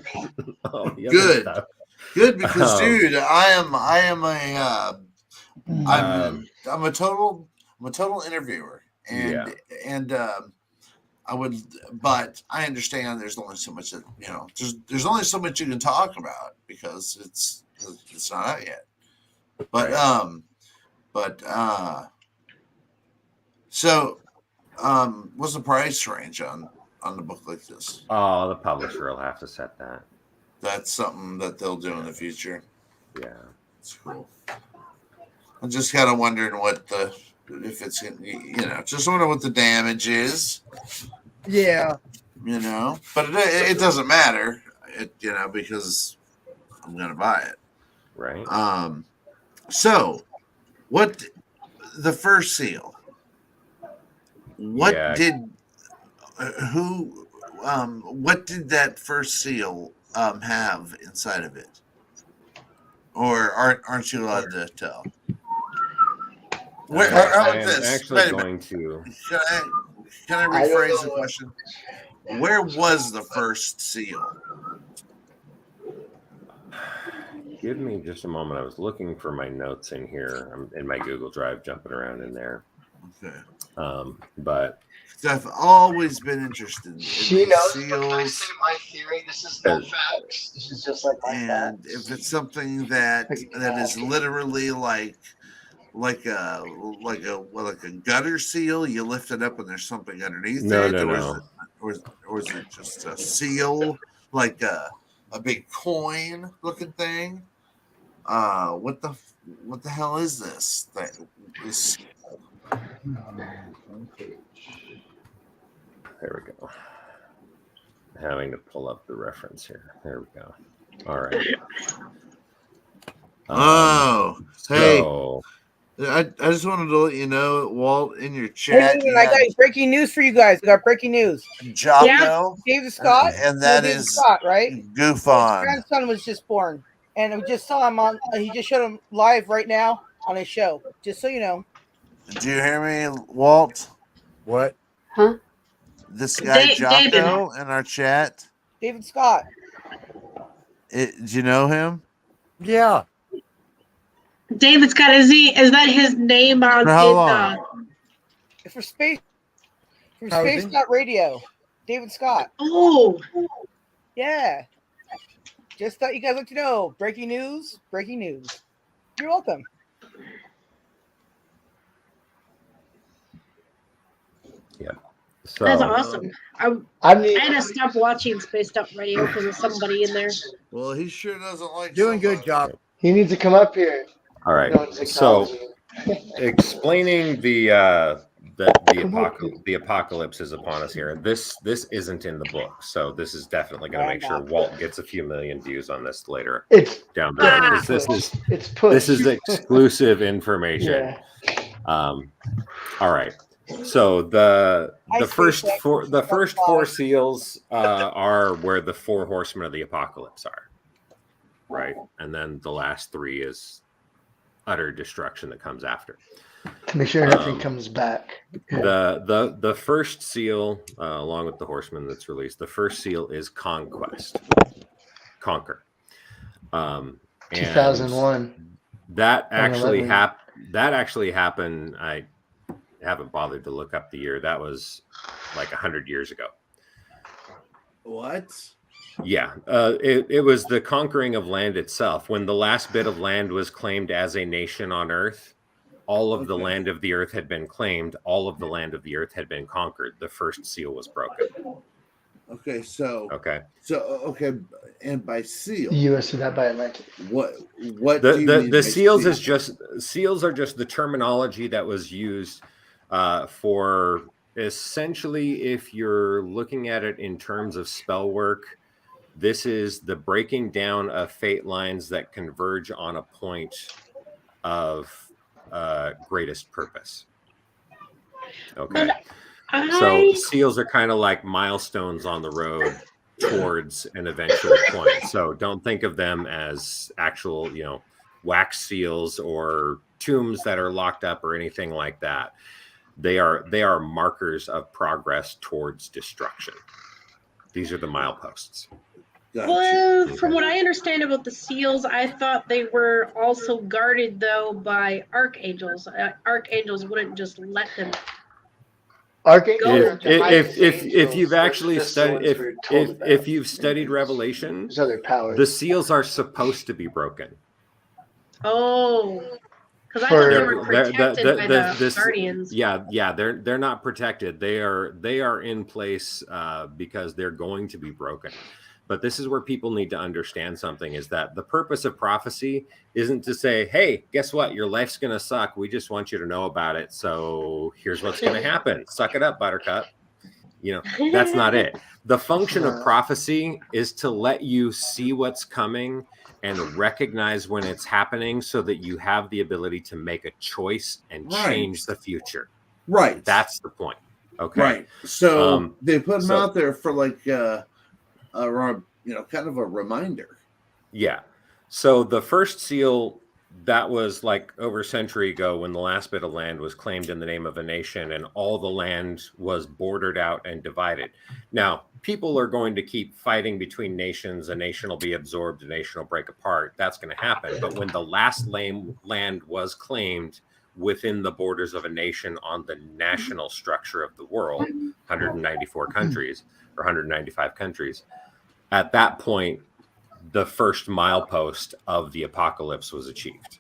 all the other stuff. Good, because dude, I'm a total interviewer, and I would, but I understand there's only so much that there's only so much you can talk about because it's not out yet. But so what's the price range on a book like this? Oh, the publisher will have to set that. That's something that they'll do in the future. Yeah, it's cool. I'm just kind of wondering if it's just wondering what the damage is. Yeah, but it doesn't matter. Because I'm gonna buy it. Right. So, what the first seal? What did that first seal have inside of it? Or aren't you allowed to tell? I am actually going to. Can I rephrase the question? Where was the first seal? Give me just a moment. I was looking for my notes in here. I'm in my Google Drive, jumping around in there. Okay. But I've always been interested in seals. I say my theory? This is no facts. This is just like my facts. If it's something that is literally like a gutter seal, you lift it up and there's something underneath No. Or is it just a seal, like a big coin looking thing? What the hell is this? That is. There we go. Having to pull up the reference here. There we go. All right. Hey. I just wanted to let you know, Walt, in your chat. Hey, I got breaking news for you guys. We got breaking news. Jocko, David Scott, and that David is Scott, right? Goof on. His grandson was just born, and we just saw him on. He just showed him live right now on his show. Just so you know. Did you hear me, Walt? What? Huh? This guy Jocko in our chat. David Scott. Do you know him? Yeah. David Scott, is that his name on For how long? For Space Scott Radio. David Scott. Oh. Yeah. Just thought you guys like to know. Breaking news. Breaking news. You're welcome. Yeah. So, that's awesome. I had to stop watching Spaced Out Radio because of somebody in there. Well, he sure doesn't like doing good job. He needs to come up here. All right. So, explaining the apocalypse is upon us here. This isn't in the book, so this is definitely going to make sure Walt gets a few million views on this later. It's down the road because this is exclusive information. Yeah. All right. So the first four seals are where the 4 horsemen of the apocalypse are, right? And then the last 3 is utter destruction that comes after. To make sure nothing comes back. The first seal, along with the horseman that's released, the first seal is conquer. 2001. That actually happened. I haven't bothered to look up the year. That was like 100 years ago. What? Yeah, it was the conquering of land itself. When the last bit of land was claimed as a nation on Earth, all of the land of the Earth had been claimed. All of the land of the Earth had been conquered. The first seal was broken. Okay, so okay, and by seal, The U.S. did that by Atlantic. What do you mean the by seals seal? is just seals are just the terminology that was used for essentially, if you're looking at it in terms of spell work, this is the breaking down of fate lines that converge on a point of greatest purpose. Okay. So seals are kind of like milestones on the road towards an eventual point. So don't think of them as actual, wax seals or tombs that are locked up or anything like that. They are markers of progress towards destruction. These are the mileposts. Gotcha. Well, from what I understand about the seals, I thought they were also guarded though by archangels. Archangels wouldn't just let them. Archangels. If you've actually studied, if you've studied Revelation, other powers. The seals are supposed to be broken. Oh, because I thought they were protected by the guardians. Yeah, they're not protected. They are in place because they're going to be broken. But this is where people need to understand something: is that the purpose of prophecy isn't to say, "Hey, guess what? Your life's gonna suck. We just want you to know about it. So here's what's gonna happen. Suck it up, Buttercup." That's not it. The function of prophecy is to let you see what's coming and recognize when it's happening so that you have the ability to make a choice and change the future. Right. That's the point. Okay. Right. So they put them out there for like kind of a reminder. Yeah. So the first seal, that was like over a century ago when the last bit of land was claimed in the name of a nation and all the land was bordered out and divided. Now, people are going to keep fighting between nations. A nation will be absorbed, a nation will break apart. That's going to happen. But when the last land was claimed within the borders of a nation on the national structure of the world, 194 countries or 195 countries, at that point, the first milepost of the apocalypse was achieved.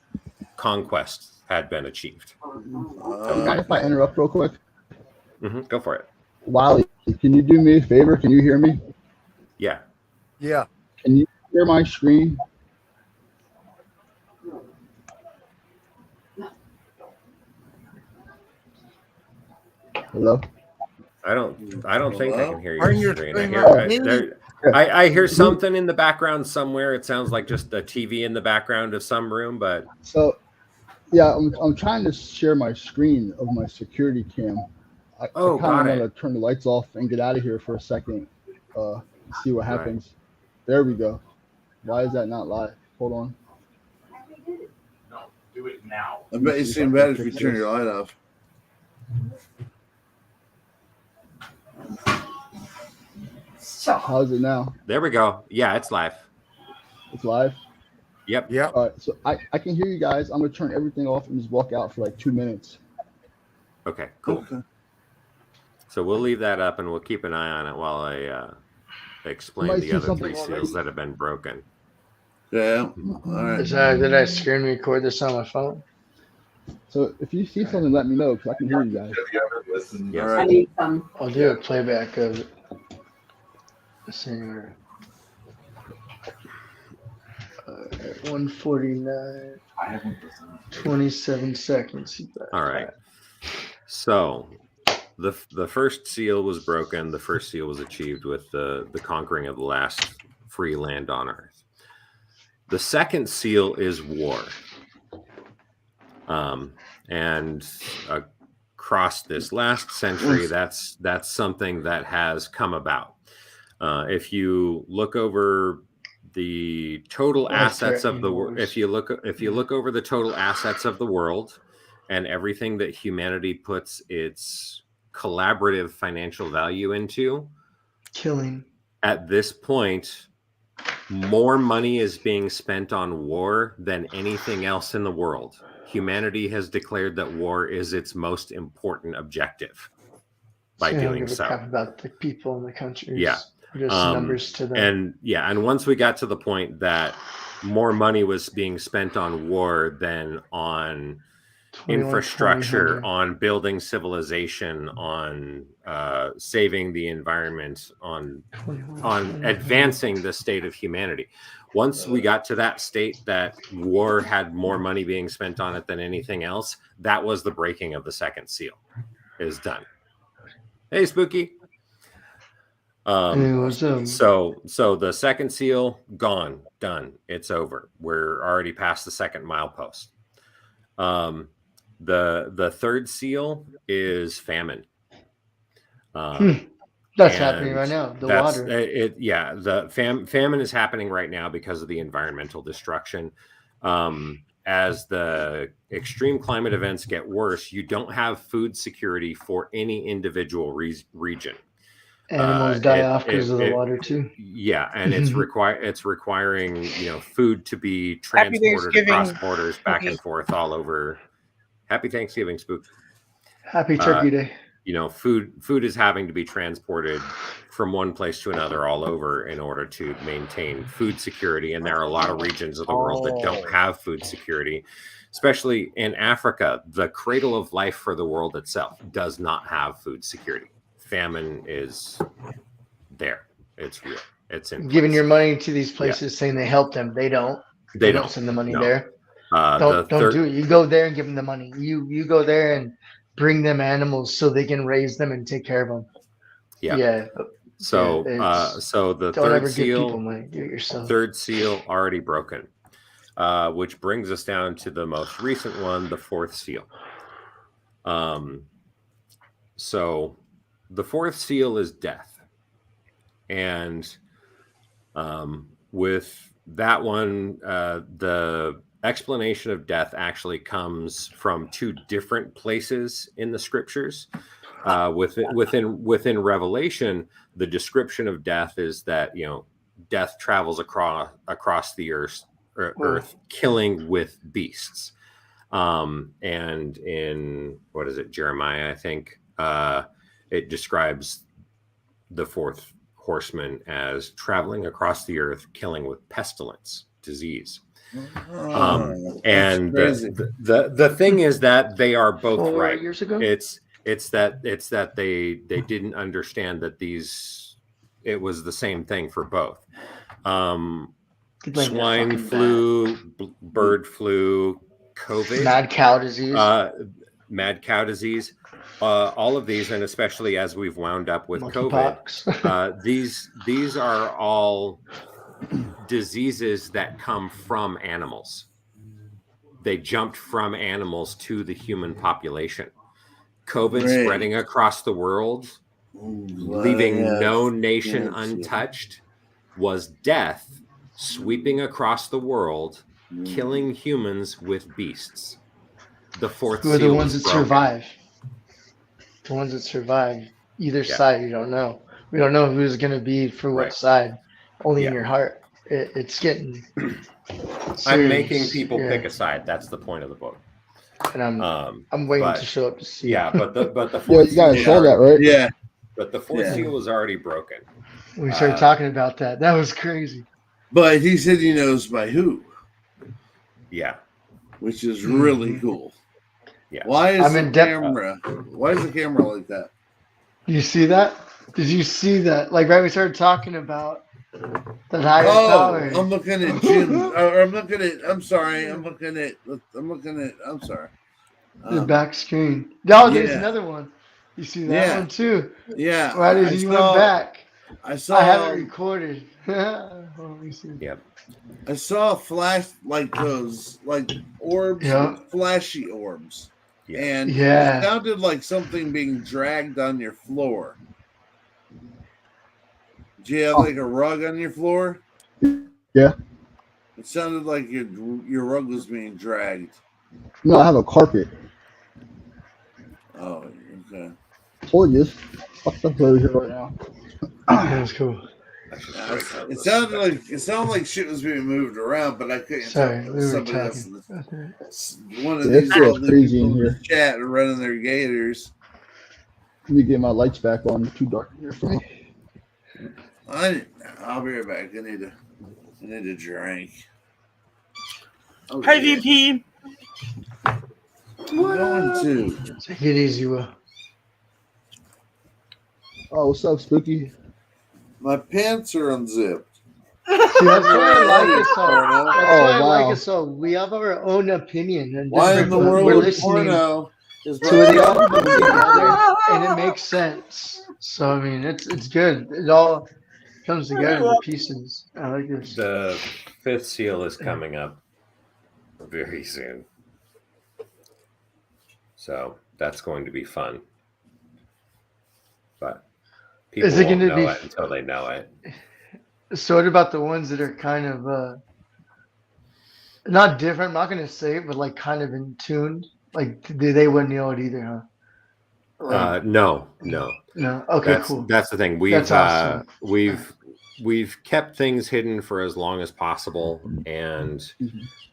Conquest had been achieved. If I interrupt real quick? Go for it. Wally, can you do me a favor? Can you hear me? Yeah. Yeah. Can you share my screen? Hello? I don't think I can hear Are your you screen. I hear something in the background somewhere. It sounds like just a TV in the background of some room, but so yeah, I'm trying to share my screen of my security cam. I kind of want to turn the lights off and get out of here for a second. See what happens. Right. There we go. Why is that not live? Hold on. No, do it now. I bet you seem better if you turn your light off. How's it now? There we go. Yeah, it's live. It's live? Yep. All right, so I can hear you guys. I'm going to turn everything off and just walk out for like 2 minutes. Okay, cool. Okay. So we'll leave that up and we'll keep an eye on it while I explain the other three seals that have been broken. Yeah. All right. Did I screen record this on my phone? So if you see something, let me know because I can hear you guys. Yes. All right. I'll do a playback of it. Singer 149, 27 seconds. All right. So the first seal was broken. The first seal was achieved with the conquering of the last free land on Earth. The second seal is war. And across this last century, that's something that has come about. If you look over the total assets of the world, if you look over the total assets of the world and everything that humanity puts its collaborative financial value into, killing at this point, more money is being spent on war than anything else in the world. Humanity has declared that war is its most important objective by doing so. Crap about the people in the countries. Yeah. Just numbers to them. And once we got to the point that more money was being spent on war than on infrastructure, on building civilization, on saving the environment, on advancing the state of humanity. Once we got to that state that war had more money being spent on it than anything else, that was the breaking of the second seal. Is done. Hey, Spooky. So the second seal gone, done. It's over. We're already past the second milepost. The third seal is famine. That's happening right now. The water. The famine is happening right now because of the environmental destruction. As the extreme climate events get worse, you don't have food security for any individual region. Animals die off because of the water too. Yeah, and it's requiring food to be transported across borders back and forth all over. Happy Thanksgiving, Spook. Happy Turkey Day. Food is having to be transported from one place to another all over in order to maintain food security. And there are a lot of regions of the world that don't have food security, especially in Africa. The cradle of life for the world itself does not have food security. Famine is there. It's real. It's in giving your money to these places saying they help them. They don't. They don't send the money there. Don't do it. You go there and give them the money. You go there and bring them animals so they can raise them and take care of them. Yeah. So the third seal already broken, which brings us down to the most recent one, the fourth seal. So the fourth seal is death, and with that one, the explanation of death actually comes from two different places in the scriptures. Within Revelation, the description of death is that death travels across the earth, killing with beasts. And in Jeremiah, I think it describes the fourth horseman as traveling across the earth, killing with pestilence, disease. And the thing is that they are both right. Years ago? It's that they didn't understand that it was the same thing for both. Swine flu, bird flu, COVID, mad cow disease, all of these, and especially as we've wound up with COVID, these are all diseases that come from animals. They jumped from animals to the human population. COVID spreading across the world, leaving no nation untouched, was death sweeping across the world, killing humans with beasts. The fourth seal. Who are the ones that survive? The ones that survive. Either side, you don't know. We don't know who's going to be for what side. Only in your heart. It's getting serious. I'm making people pick a side. That's the point of the book. And I'm waiting to show up to see. Yeah, but the fourth you gotta show that, right? Yeah. But the fourth seal was already broken. We started talking about that. That was crazy. But he said he knows by who. Yeah. Which is really cool. Yeah. Why is the camera like that? You see that? Did you see that? Like right, we started talking about that higher power. I'm looking at Jim. I'm sorry. The back screen. Oh, there's another one. You see that one too? Yeah. Right as you went back. I have it recorded. Yep. I saw flash like those orbs, flashy orbs. Yeah. And it sounded like something being dragged on your floor. Do you have like a rug on your floor? Yeah. It sounded like your rug was being dragged. No, I have a carpet. Oh, okay. Told you. Fucked up over here right now. That's cool. It sounded like shit was being moved around, but I couldn't tell. Somebody else. One of these crazy in here. Chat and running their gators. Let me get my lights back on. It's too dark in here for me. I'll be right back. I need a drink. Oh, hi, VP. What going to? Take it easy, Will. Oh, what's up, Spooky? My pants are unzipped. See, that's why I like it so. Porno. That's why I like it so. We have our own opinion, and Why in the we're world of listening porno is to it all come together, and it makes sense. So I mean, it's good. It all comes together in the pieces. I like this. The fifth seal is coming up very soon, so that's going to be fun. But people Is it won't going know to be it until they know it. So what about the ones that are kind of not different? I'm not going to say it, but like kind of in tune. Like they wouldn't know it either, huh? Like, No. Okay, cool. That's the thing. That's awesome. We've kept things hidden for as long as possible, and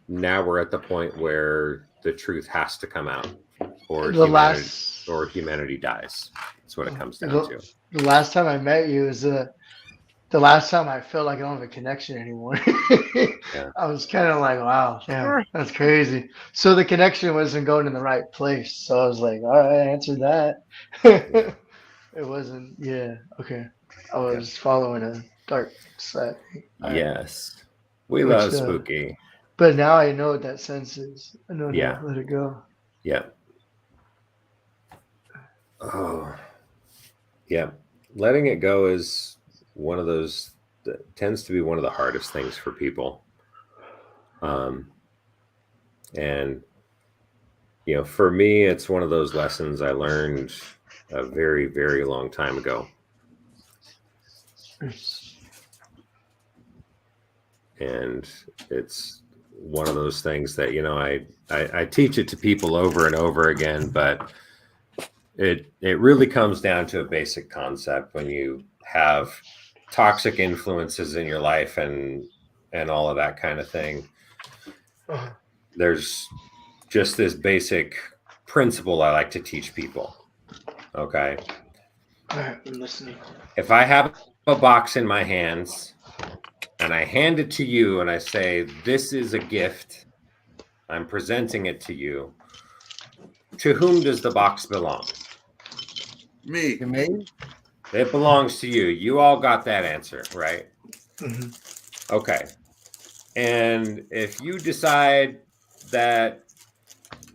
now we're at the point where the truth has to come out, or humanity dies. That's what it comes down to. The last time I met you was the last time I felt like I don't have a connection anymore. Yeah. I was kind of like, wow, damn, that's crazy. So the connection wasn't going in the right place. So I was like, all right, I answered that. It wasn't, okay. I was following a dark side. Yes. We love spooky. But now I know what that sense is. I know Yeah. to let it go. Yeah. Oh. Yeah. Letting it go is one of those that tends to be one of the hardest things for people. And for me, it's one of those lessons I learned a very, very long time ago. And it's one of those things that, I teach it to people over and over again, but it really comes down to a basic concept. When you have toxic influences in your life and all of that kind of thing, there's just this basic principle I like to teach people. Okay. All right, I'm listening. If I have a box in my hands and I hand it to you and I say, this is a gift, I'm presenting it to you, to whom does the box belong? Me. To me? It belongs to you. You all got that answer, right? Mm-hmm. Okay. And if you decide that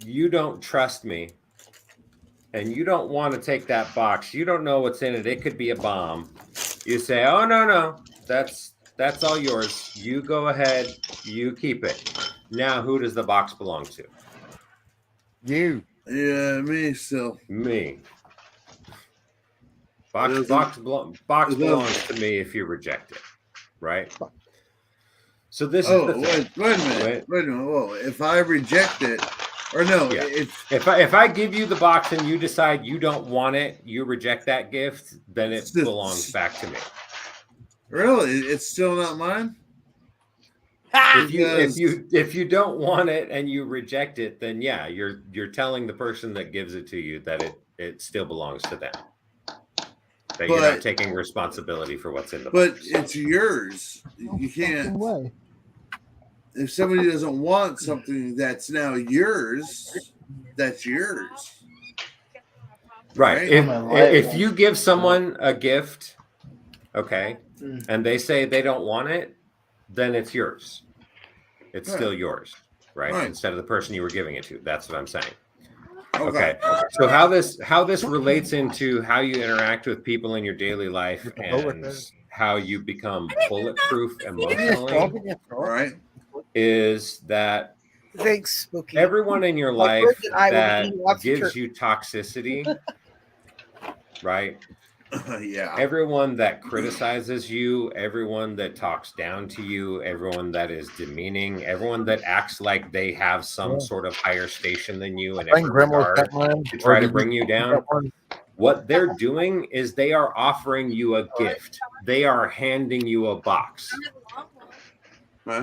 you don't trust me and you don't want to take that box, you don't know what's in it, it could be a bomb. You say, oh, no, that's all yours. You go ahead, you keep it. Now, who does the box belong to? You. Yeah, me still. Me. Box belongs to me if you reject it, right? So this is the thing. Wait a minute. Whoa, if I reject it, or no, if I give you the box and you decide you don't want it, you reject that gift, then it belongs back to me. Really? It's still not mine? If you don't want it and you reject it, then yeah, you're telling the person that gives it to you that it still belongs to them. That you're not taking responsibility for what's in the box. But it's yours. You can't. If somebody doesn't want something that's now yours, that's yours. Right. If you give someone a gift, okay, and they say they don't want it, then it's yours. It's still yours, right? Instead of the person you were giving it to. That's what I'm saying. Okay. So how this relates into how you interact with people in your daily life and how you become bulletproof emotionally, right? Is that thanks, Spooky. Everyone in your life that gives you toxicity, right? Yeah. Everyone that criticizes you, everyone that talks down to you, everyone that is demeaning, everyone that acts like they have some sort of higher station than you in every regard to try to bring you down. What they're doing is they are offering you a gift. They are handing you a box.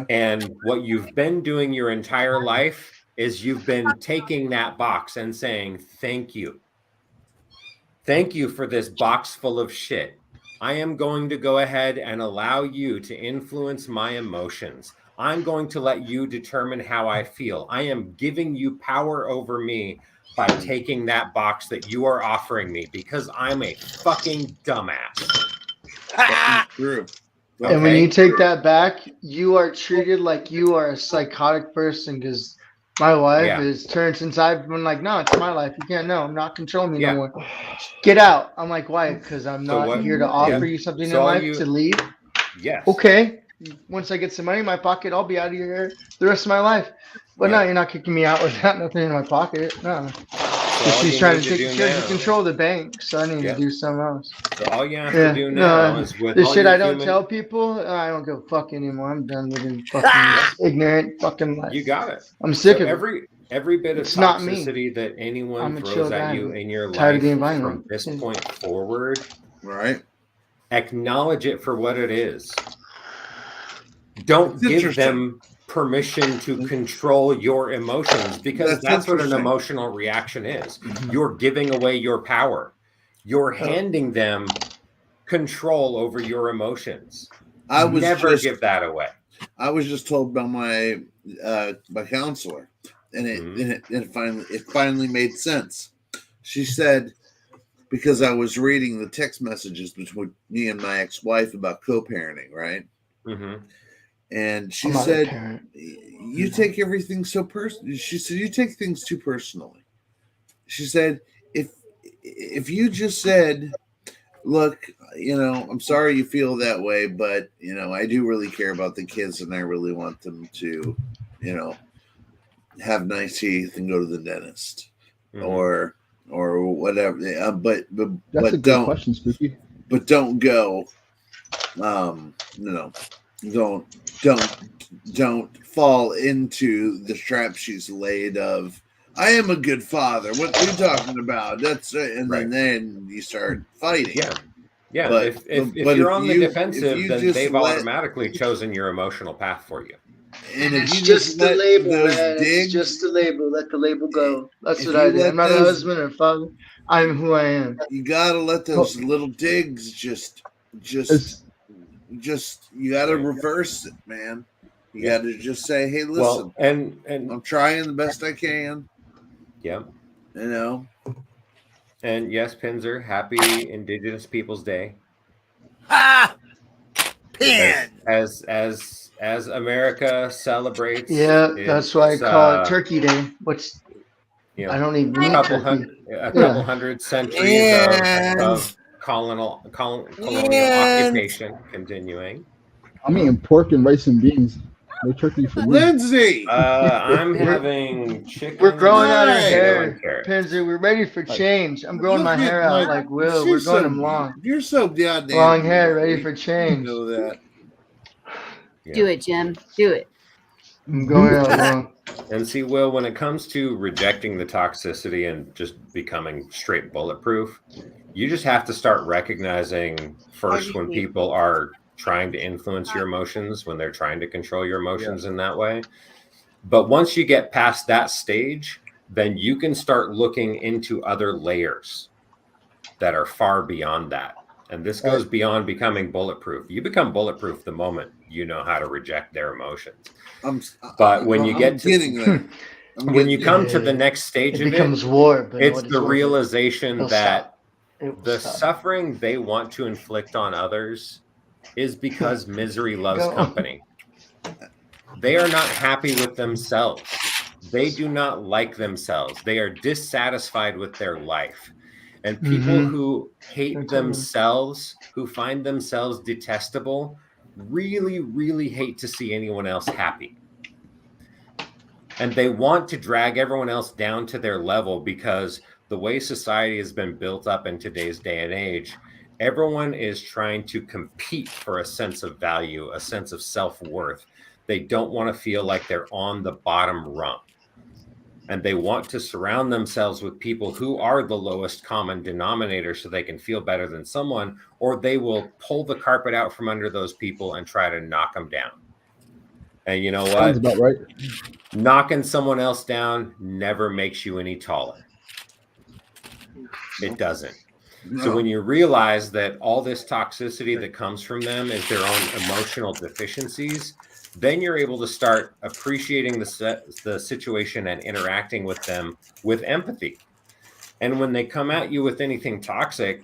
And what you've been doing your entire life is you've been taking that box and saying, thank you. Thank you for this box full of shit. I am going to go ahead and allow you to influence my emotions. I'm going to let you determine how I feel. I am giving you power over me by taking that box that you are offering me because I'm a fucking dumbass. True. And when you take that back, you are treated like you are a psychotic person because my wife is turned since I've been like, no, it's my life. You can't know. I'm not controlling me no more. Get out. I'm like, why? Because I'm not here to offer you something in life to leave. Yes. Okay. Once I get some money in my pocket, I'll be out of here the rest of my life. But no, you're not kicking me out without nothing in my pocket. No. She's trying to take control of the bank, so I need to do something else. So all you have to do now is with the all shit your I don't tell people. I don't give a fuck anymore. I'm done living fucking ignorant fucking life. You got it. I'm sick of it. Every bit of toxicity that anyone throws at you in your life from this point forward, right? Acknowledge it for what it is. Don't give them permission to control your emotions because that's what an emotional reaction is. You're giving away your power. You're handing them control over your emotions. Never give that away. I was just told by my my counselor, and it finally made sense. She said, because I was reading the text messages between me and my ex-wife about co-parenting, right? Mm-hmm. And she said, you take everything so personally. She said, you take things too personally. She said, if you just said, look, I'm sorry you feel that way, but, I do really care about the kids and I really want them to, have nice teeth and go to the dentist or whatever. But that's a good question, Spooky. But don't go, don't fall into the trap she's laid of, I am a good father. What are you talking about? That's and then you start fighting. Yeah. But if you're on the defensive, then they've automatically chosen your emotional path for you. And if it's you just the label, man. It's just the label. Let the label go. That's what I do. I'm not a husband or father. I'm who I am. You gotta let those little digs just you gotta reverse it, man. You gotta just say, hey, listen, and I'm trying the best I can. Yep. And yes, Pinzer, happy Indigenous Peoples Day. Pin! As America celebrates. Yeah, that's why I call it Turkey Day. I don't even a couple hundred centuries of colonial occupation continuing. I'm eating pork and rice and beans. No turkey for me. Wensdsay! I'm having chicken. We're growing out our hair, Pinzer. We're ready for change. I'm growing my hair out like Will. We're going them long. You're so goddamn long hair, ready for change. You know that. Do it, Jim. Do it. I'm going out long. And see, Will, when it comes to rejecting the toxicity and just becoming straight bulletproof, you just have to start recognizing first when people are trying to influence your emotions, when they're trying to control your emotions in that way. But once you get past that stage, then you can start looking into other layers that are far beyond that. And this goes beyond becoming bulletproof. You become bulletproof the moment you know how to reject their emotions. But when you get to when you come to the next stage of becomes war, but it's the realization that the suffering they want to inflict on others is because misery loves company. They are not happy with themselves. They do not like themselves. They are dissatisfied with their life. And people who hate themselves, who find themselves detestable, really, really hate to see anyone else happy. And they want to drag everyone else down to their level because the way society has been built up in today's day and age, everyone is trying to compete for a sense of value, a sense of self-worth. They don't want to feel like they're on the bottom rung. And they want to surround themselves with people who are the lowest common denominator so they can feel better than someone, or they will pull the carpet out from under those people and try to knock them down. And you know what? Sounds about right. Knocking someone else down never makes you any taller. It doesn't. So when you realize that all this toxicity that comes from them is their own emotional deficiencies, then you're able to start appreciating the situation and interacting with them with empathy. And when they come at you with anything toxic,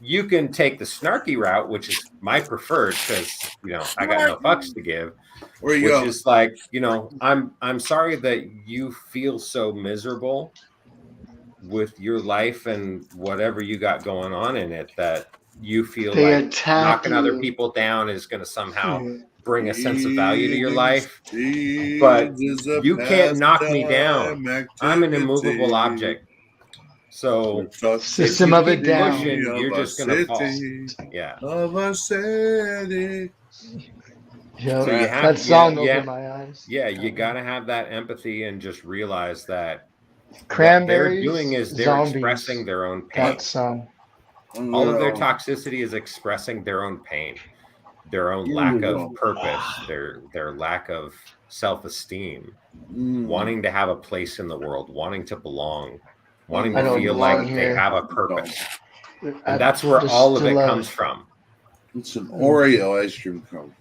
you can take the snarky route, which is my preferred, because I got no fucks to give. Where you which go? is like, I'm sorry that you feel so miserable with your life and whatever you got going on in it, that you feel They like attack knocking other you. people down is going to somehow Yeah. bring a sense of value to your life. Speed But is a you can't knock me down. pastime I'm an immovable activity. object. So System of a down. pushing, you're Of a just going to fall. city, Yeah. of a city. Yep. So you have That song opened my eyes. Yeah, you got to have that empathy and just realize that Cranberries, what they're doing is they're zombies. expressing their own pain. That song. All of their toxicity is expressing their own pain, their own lack of purpose, their lack of self-esteem, wanting to have a place in the world, wanting to belong, wanting to feel like they have a purpose. And that's where all of it comes from. It's an Oreo ice cream cone.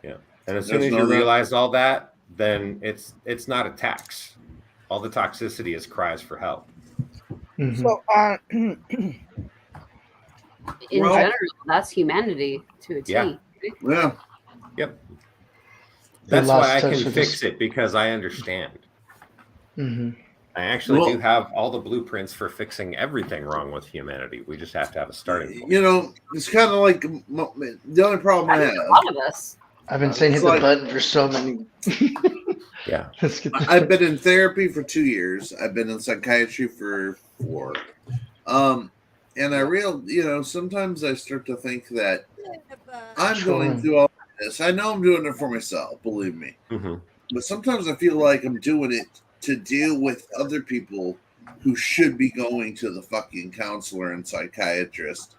Yeah. And as soon as you realize all that, then it's not a tax. All the toxicity is cries for help. So, in general, that's humanity to a T. Yeah. Yeah. Yep. That's why I can fix it, because I understand. Mm-hmm. I actually do have all the blueprints for fixing everything wrong with humanity. We just have to have a starting point. It's kind of like the only problem I have. A lot of us. I've been saying hit the button for so many. Yeah. I've been in therapy for 2 years. I've been in psychiatry for 4. And I sometimes I start to think that I'm going through all this. I know I'm doing it for myself, believe me. Mm-hmm. But sometimes I feel like I'm doing it to deal with other people who should be going to the fucking counselor and psychiatrist.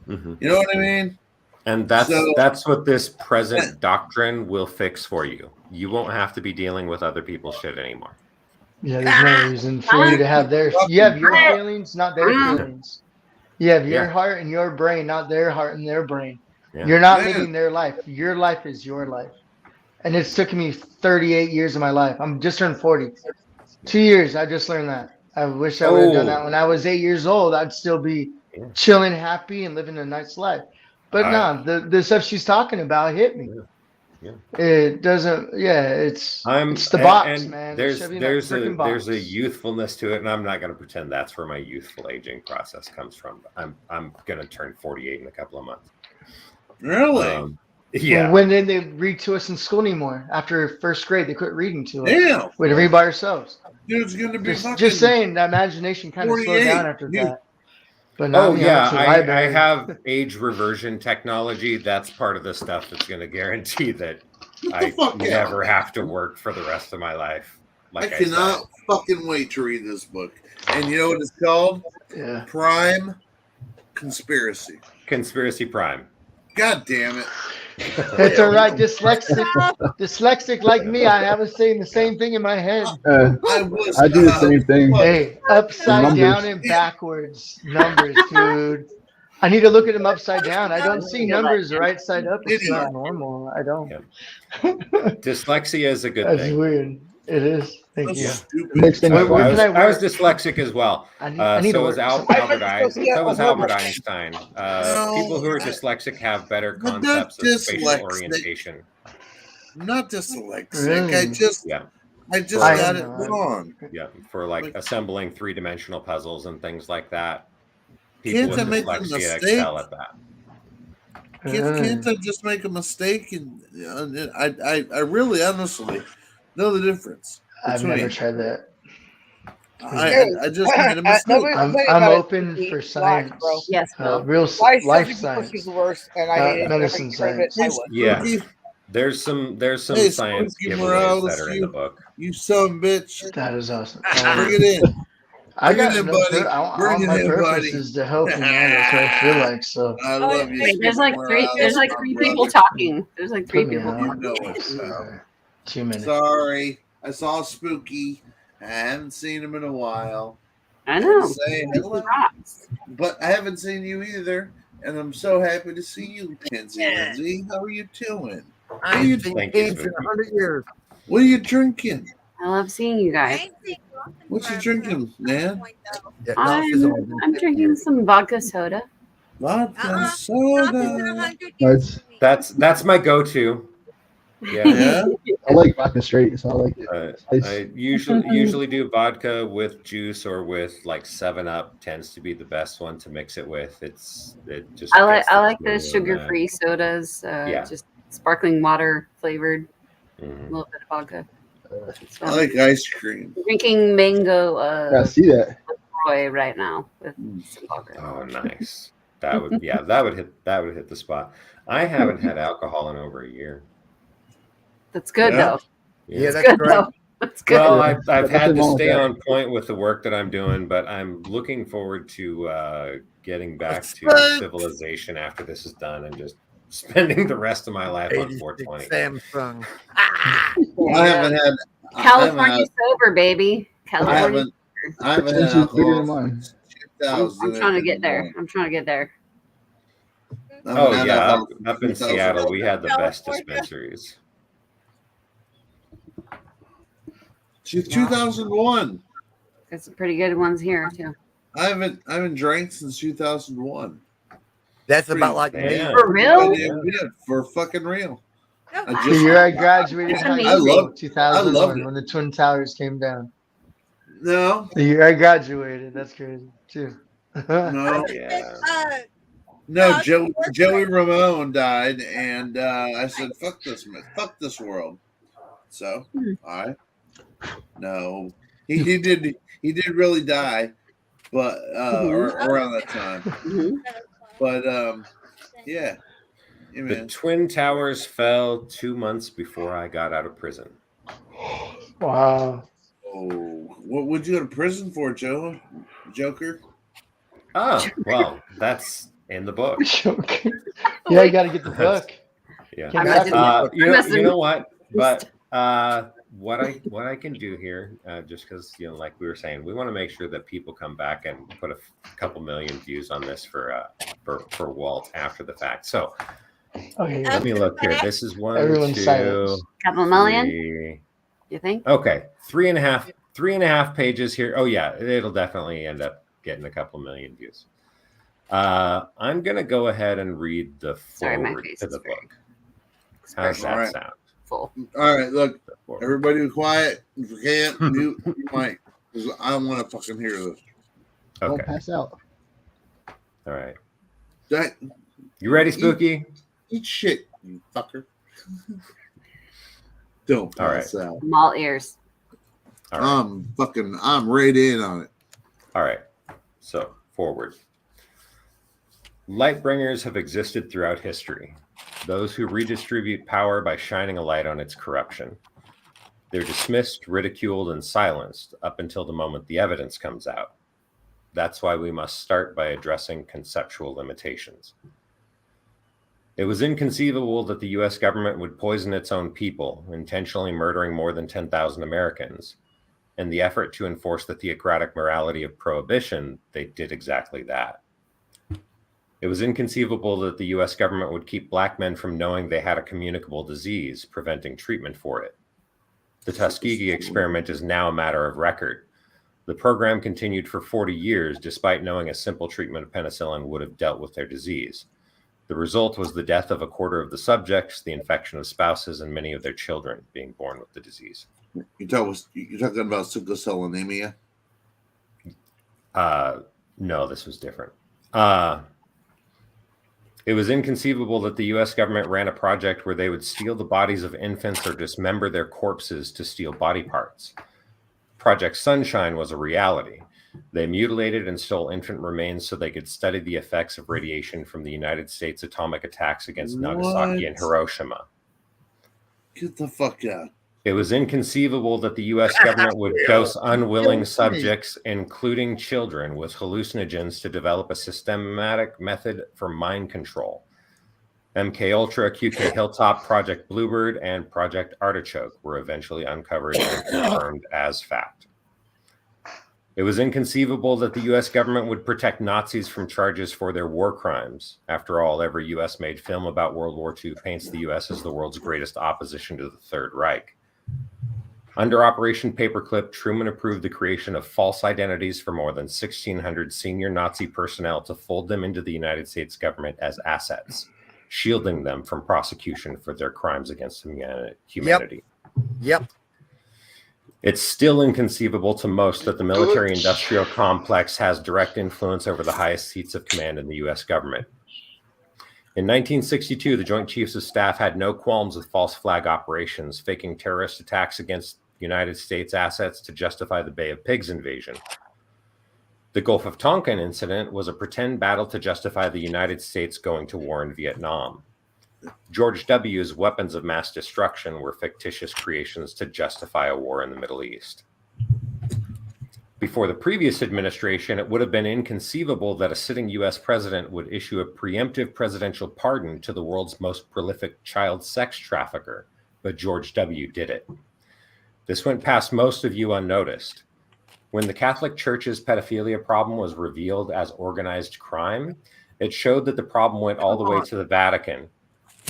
Mm-hmm. You know what I mean? And that's what this present doctrine will fix for you. You won't have to be dealing with other people's shit anymore. Yeah, there's no reason for you to have theirs. You have your feelings, not their feelings. You have your heart and your brain, not their heart and their brain. Yeah. You're not living their life. Your life is your life. And it's taken me 38 years of my life. I'm just turned 40. 2 years, I just learned that. I wish I would have done that when I was 8 years old. I'd still be chilling, happy, and living a nice life. But no, the stuff she's talking about hit me. Yeah. It doesn't. Yeah, it's the box, and man. There's a youthfulness to it, and I'm not going to pretend that's where my youthful aging process comes from. I'm going to turn 48 in a couple of months. Really? Yeah. When did they read to us in school anymore? After first grade, they quit reading to us. Yeah. We'd read by ourselves. Dude, it's going to be just saying, the imagination kind of slowed down after that. But now, I have age reversion technology. That's part of the stuff that's going to guarantee that I never have to work for the rest of my life. I cannot fucking wait to read this book. And you know what it's called? Yeah. Prime Conspiracy. Conspiracy Prime. God damn it. It's all right. Dyslexic like me, I have saying the same thing in my head. I do the same thing. Hey, upside down and backwards numbers, dude. I need to look at them upside down. I don't see numbers right side up. It's not normal. I don't. Yeah. Dyslexia is a good thing. That's weird. It is. Thank you. I was dyslexic as well. So was Albert Einstein. People who are dyslexic have better concepts of spatial orientation. I'm not dyslexic. Really? I just got it wrong. Yeah, for like assembling 3-dimensional puzzles and things like that. People with dyslexia excel at that. Can't I just make a mistake? And I really honestly know the difference. I've never tried that. I just made a mistake. I'm open for science. Bro. Yes, real life science. Is the worst, and I medicine science. Yeah, there's some science giveaways that are in the book. You son bitch. That is awesome. Bring it in. I got it, buddy. My purpose is to help you, man. That's what I feel like. So I love you. There's like three people talking. There's like 3 people talking. You know it, 2 minutes. Sorry, I saw Spooky. I haven't seen him in a while. I know. Say hello. But I haven't seen you either, and I'm so happy to see you, Pansy Lindsay. How are you doing? I ain't seen kids in 100 years. What are you drinking? I love seeing you guys. What you drinking, man? I'm drinking some vodka soda. Vodka soda. That's my go-to. Yeah. I like vodka straight, so I like it. I usually do vodka with juice or with like 7-Up tends to be the best one to mix it with. I like the sugar-free sodas. Just sparkling water flavored. A little bit of vodka. I like ice cream. I'm drinking mango. I see that. LaCroix right now with some vodka. Oh, nice. That would hit the spot. I haven't had alcohol in over a year. That's good though. Yeah, that's good great. though. That's good. Well, I've had to stay on point with the work that I'm doing, but I'm looking forward to getting back to civilization after this is done and just spending the rest of my life on 420. Samsung. I haven't had California sober, baby. California. I haven't had alcohol. I'm trying to get there. Oh yeah, up in Seattle, we had the best dispensaries. 2001. Got some pretty good ones here too. I haven't drank since 2001. That's about like me. For real? Yeah, for fucking real. The year I graduated high I school, loved 2001, it. when the Twin Towers came down. No. The year I graduated, that's crazy too. No. Yeah. No, Joey Ramone died, and I said, "Fuck this, man. Fuck this world." So, no, he did really die, but around that time. But yeah, The Twin Towers fell 2 months before I got out of prison. Wow. Oh, what would you go to prison for, Joker? Oh, well, that's in the book. Yeah, you got to get the book. Yeah. You know what? But what I can do here, just because like we were saying, we want to make sure that people come back and put a couple million views on this for Walt after the fact. So let me look here. This is one, Everyone's 2, silent. Couple million? 3. You think? Okay, 3.5 pages here. Oh yeah, it'll definitely end up getting a couple million views. I'm gonna go ahead and read the forward to the book. How's that sound? Full. All right, look, everybody be quiet. If you can't, mute your mic, because I don't want to fucking hear this. Don't Okay. pass out. All right. You ready, Spooky? Eat shit, you fucker. Don't All pass right. out. I'm all ears. All right. I'm right in on it. All right. So, forward. Lightbringers have existed throughout history. Those who redistribute power by shining a light on its corruption. They're dismissed, ridiculed, and silenced up until the moment the evidence comes out. That's why we must start by addressing conceptual limitations. It was inconceivable that the U.S. government would poison its own people, intentionally murdering more than 10,000 Americans. In the effort to enforce the theocratic morality of prohibition, they did exactly that. It was inconceivable that the U.S. government would keep black men from knowing they had a communicable disease, preventing treatment for it. The Tuskegee experiment is now a matter of record. The program continued for 40 years, despite knowing a simple treatment of penicillin would have dealt with their disease. The result was the death of a quarter of the subjects, the infection of spouses, and many of their children being born with the disease. You're talking about sickle cell anemia? No, this was different. It was inconceivable that the U.S. government ran a project where they would steal the bodies of infants or dismember their corpses to steal body parts. Project Sunshine was a reality. They mutilated and stole infant remains so they could study the effects of radiation from the United States atomic attacks against Nagasaki and Hiroshima. Get the fuck out. It was inconceivable that the U.S. government would dose unwilling subjects, including children, with hallucinogens to develop a systematic method for mind control. MKUltra, QK Hilltop, Project Bluebird, and Project Artichoke were eventually uncovered and confirmed as fact. It was inconceivable that the U.S. government would protect Nazis from charges for their war crimes. After all, every U.S.-made film about World War II paints the U.S. as the world's greatest opposition to the Third Reich. Under Operation Paperclip, Truman approved the creation of false identities for more than 1,600 senior Nazi personnel to fold them into the United States government as assets, shielding them from prosecution for their crimes against humanity. Yep. It's still inconceivable to most that the military-industrial complex has direct influence over the highest seats of command in the U.S. government. In 1962, the Joint Chiefs of Staff had no qualms with false flag operations, faking terrorist attacks against United States assets to justify the Bay of Pigs invasion. The Gulf of Tonkin incident was a pretend battle to justify the United States going to war in Vietnam. George W.'s weapons of mass destruction were fictitious creations to justify a war in the Middle East. Before the previous administration, it would have been inconceivable that a sitting U.S. president would issue a preemptive presidential pardon to the world's most prolific child sex trafficker, but George W. did it. This went past most of you unnoticed. When the Catholic Church's pedophilia problem was revealed as organized crime, it showed that the problem went all the way to the Vatican.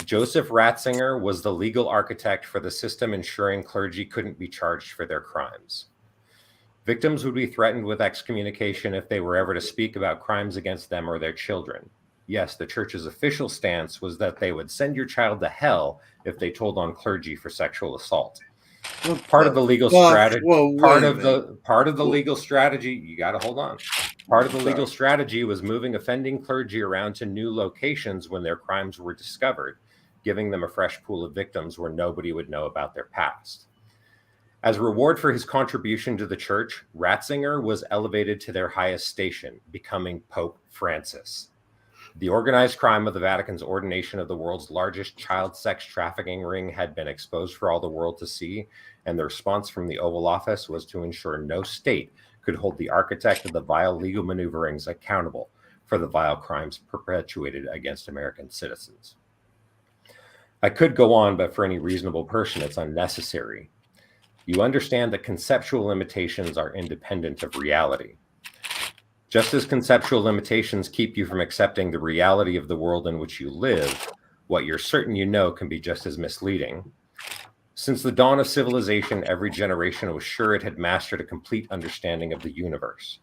Joseph Ratzinger was the legal architect for the system ensuring clergy couldn't be charged for their crimes. Victims would be threatened with excommunication if they were ever to speak about crimes against them or their children. Yes, the church's official stance was that they would send your child to hell if they told on clergy for sexual assault. Part of the legal strategy. Part of the legal strategy. You got to hold on. Part of the legal strategy was moving offending clergy around to new locations when their crimes were discovered, giving them a fresh pool of victims where nobody would know about their past. As a reward for his contribution to the church, Ratzinger was elevated to their highest station, becoming Pope Francis. The organized crime of the Vatican's ordination of the world's largest child sex trafficking ring had been exposed for all the world to see, and the response from the Oval Office was to ensure no state could hold the architect of the vile legal maneuverings accountable for the vile crimes perpetuated against American citizens. I could go on, but for any reasonable person, it's unnecessary. You understand that conceptual limitations are independent of reality. Just as conceptual limitations keep you from accepting the reality of the world in which you live, what you're certain you know can be just as misleading. Since the dawn of civilization, every generation was sure it had mastered a complete understanding of the universe.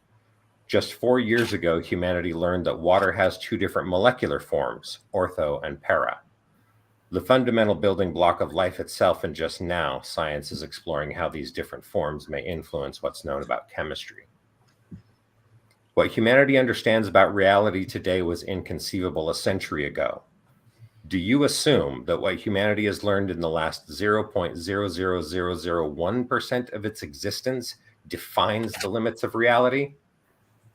Just 4 years ago, humanity learned that water has two different molecular forms, ortho and para. The fundamental building block of life itself, and just now, science is exploring how these different forms may influence what's known about chemistry. What humanity understands about reality today was inconceivable a century ago. Do you assume that what humanity has learned in the last 0.00001% of its existence defines the limits of reality?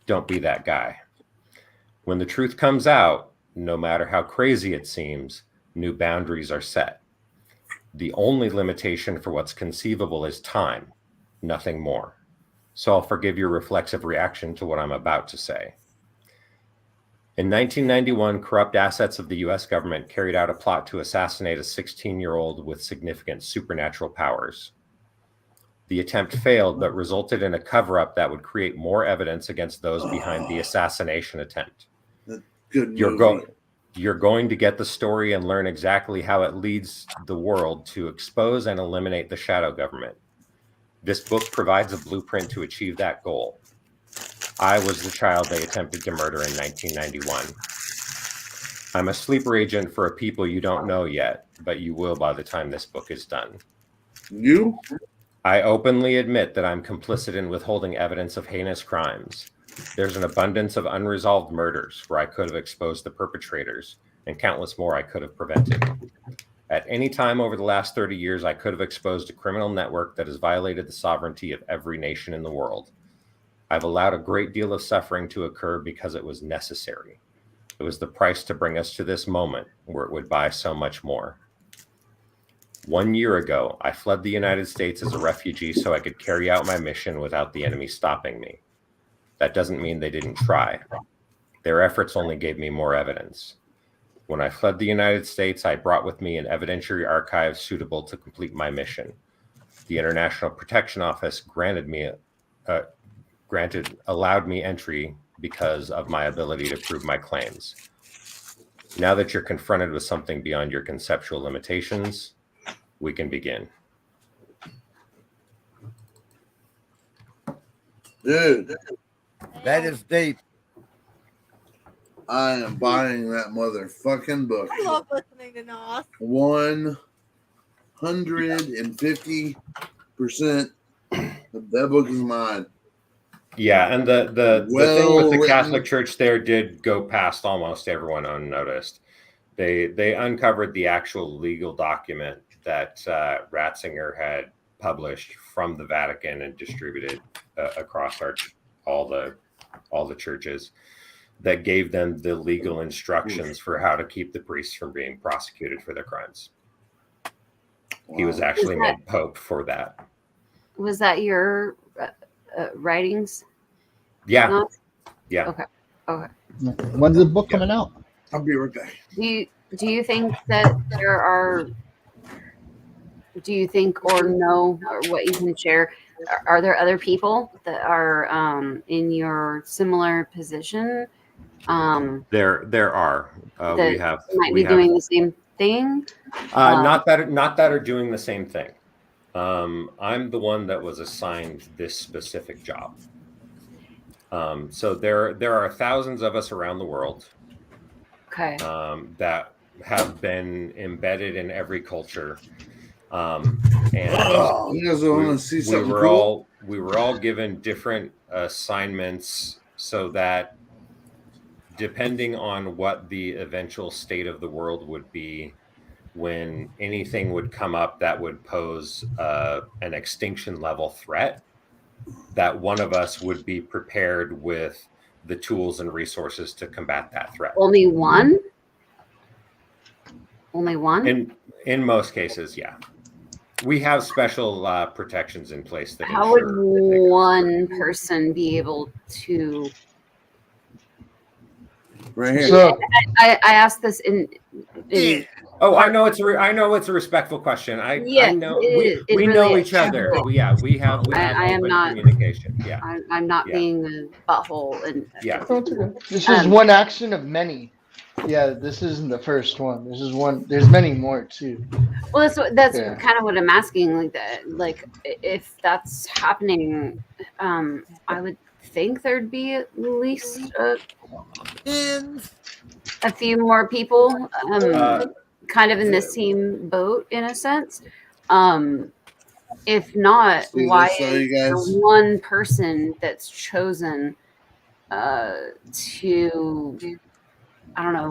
Don't be that guy. When the truth comes out, no matter how crazy it seems, new boundaries are set. The only limitation for what's conceivable is time, nothing more. So I'll forgive your reflexive reaction to what I'm about to say. In 1991, corrupt assets of the US government carried out a plot to assassinate a 16-year-old with significant supernatural powers. The attempt failed, but resulted in a cover-up that would create more evidence against those behind the assassination attempt. Good You're going to get the story and learn exactly how it leads the world to expose and eliminate the shadow government. This book provides a blueprint to achieve that goal. I was the child they attempted to murder in 1991. I'm a sleeper agent for a people you don't know yet, but you will by the time this book is done. You? I openly admit that I'm complicit in withholding evidence of heinous crimes. There's an abundance of unresolved murders where I could have exposed the perpetrators, and countless more I could have prevented. At any time over the last 30 years, I could have exposed a criminal network that has violated the sovereignty of every nation in the world. I've allowed a great deal of suffering to occur because it was necessary. It was the price to bring us to this moment where it would buy so much more. 1 year ago, I fled the United States as a refugee so I could carry out my mission without the enemy stopping me. That doesn't mean they didn't try. Their efforts only gave me more evidence. When I fled the United States, I brought with me an evidentiary archive suitable to complete my mission. The International Protection Office granted me allowed me entry because of my ability to prove my claims. Now that you're confronted with something beyond your conceptual limitations, we can begin. Dude, that is deep. I am buying that motherfucking book. I love listening to Nos. 150%. That book is mine. Yeah, and the thing with the Catholic Church there did go past almost everyone unnoticed. They uncovered the actual legal document that Ratzinger had published from the Vatican and distributed across all the churches, that gave them the legal instructions for how to keep the priests from being prosecuted for their crimes. Wow. He was actually made Pope for that. Was that your writings? Yeah. No? Yeah. Okay. When's the book coming out? I'll be right back. Do you think that there are? Do you think or know or what you can share? Are there other people that are in your similar position? There are. We have doing the same thing. Not that are doing the same thing. I'm the one that was assigned this specific job. So there are thousands of us around the world. Okay. That have been embedded in every culture. And you guys want to see something cool? We were all given different assignments so that depending on what the eventual state of the world would be, when anything would come up that would pose an extinction level threat, that one of us would be prepared with the tools and resources to combat that threat. Only one? Only one? In most cases, yeah. We have special protections in place. That how would one person be able to? Right here. So I asked this in I know it's a respectful question. I know we really know each other. We have I am not communication. Yeah, I'm not being a butthole. And this is one action of many. Yeah, this isn't the first one. This is one. There's many more too. Well, that's kind of what I'm asking. Like that, like if that's happening, I would think there'd be at least a few more people, kind of in the same boat in a sense. If not, why is there one person that's chosen to, I don't know,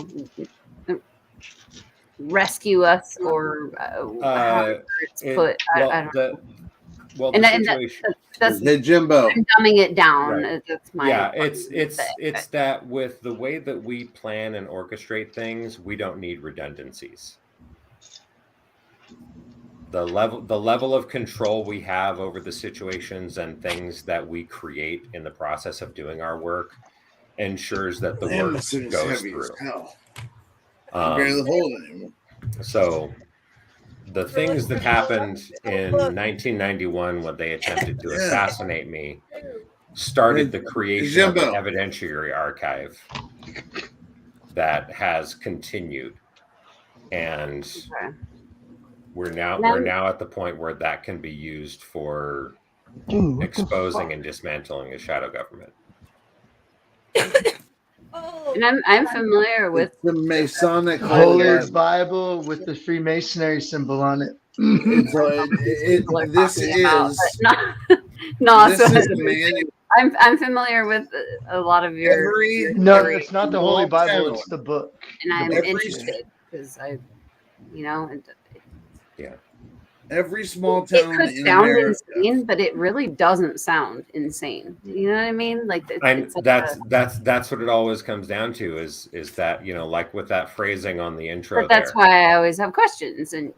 rescue us or however it's put? I don't know. That's hey, Jimbo. I'm dumbing it down. Right. That's my it's that with the way that we plan and orchestrate things, we don't need redundancies. The level of control we have over the situations and things that we create in the process of doing our work ensures that the work goes through. Barely hold anymore. So the things that happened in 1991 when they attempted to assassinate me started the creation of an evidentiary archive that has continued, and we're now at the point where that can be used for exposing and dismantling a shadow government. And I'm familiar with the Masonic Holy Bible with the Freemasonry symbol on it. This is the manual. I'm familiar with a lot of your. It's not the Holy Bible; it's the book. And I'm interested because every small town it could in sound America. insane, but it really doesn't sound insane. You know what I mean? Like that's what it always comes down to is that like with that phrasing on the intro. But that's why I always have questions, and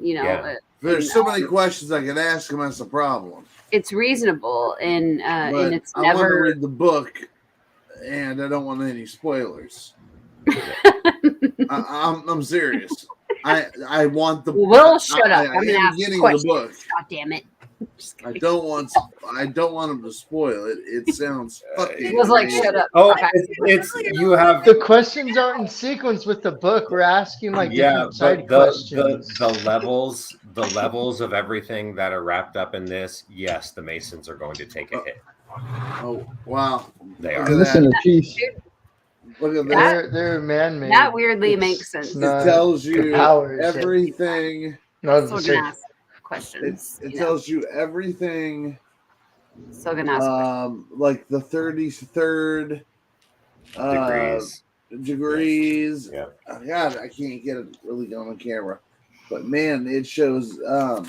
there's so many questions I could ask him. That's the problem. It's reasonable, and it's I never. want to read the book, and I don't want any spoilers. I'm serious. I want the. Will shut up. I'm gonna ask getting questions. the book. God damn it. I don't want him to spoil it. It sounds fucking. He was like, "Shut up." Oh, it's you have the questions aren't in sequence with the book. We're asking like different side but questions. the levels of everything that are wrapped up in this, yes, the Masons are going to take a hit. Oh wow, they Look are. at Listen that. to peace. Look at That- They're man-made. That weirdly makes sense. It tells you powers. everything. No, Still gonna ask questions. It you know. tells you everything. Still gonna ask questions. Like the 33rd degrees. Yeah. Oh, God, I can't get it really on the camera, but man, it shows. Yeah.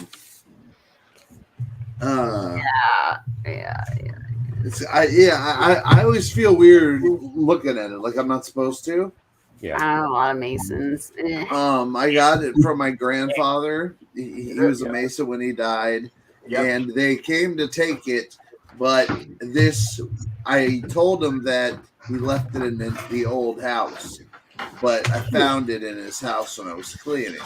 I always feel weird looking at it, like I'm not supposed to. Yeah. I know a lot of Masons. I got it from my grandfather. He was a Mason when he died, and they came to take it, but I told him that he left it in the old house, but I found it in his house when I was cleaning.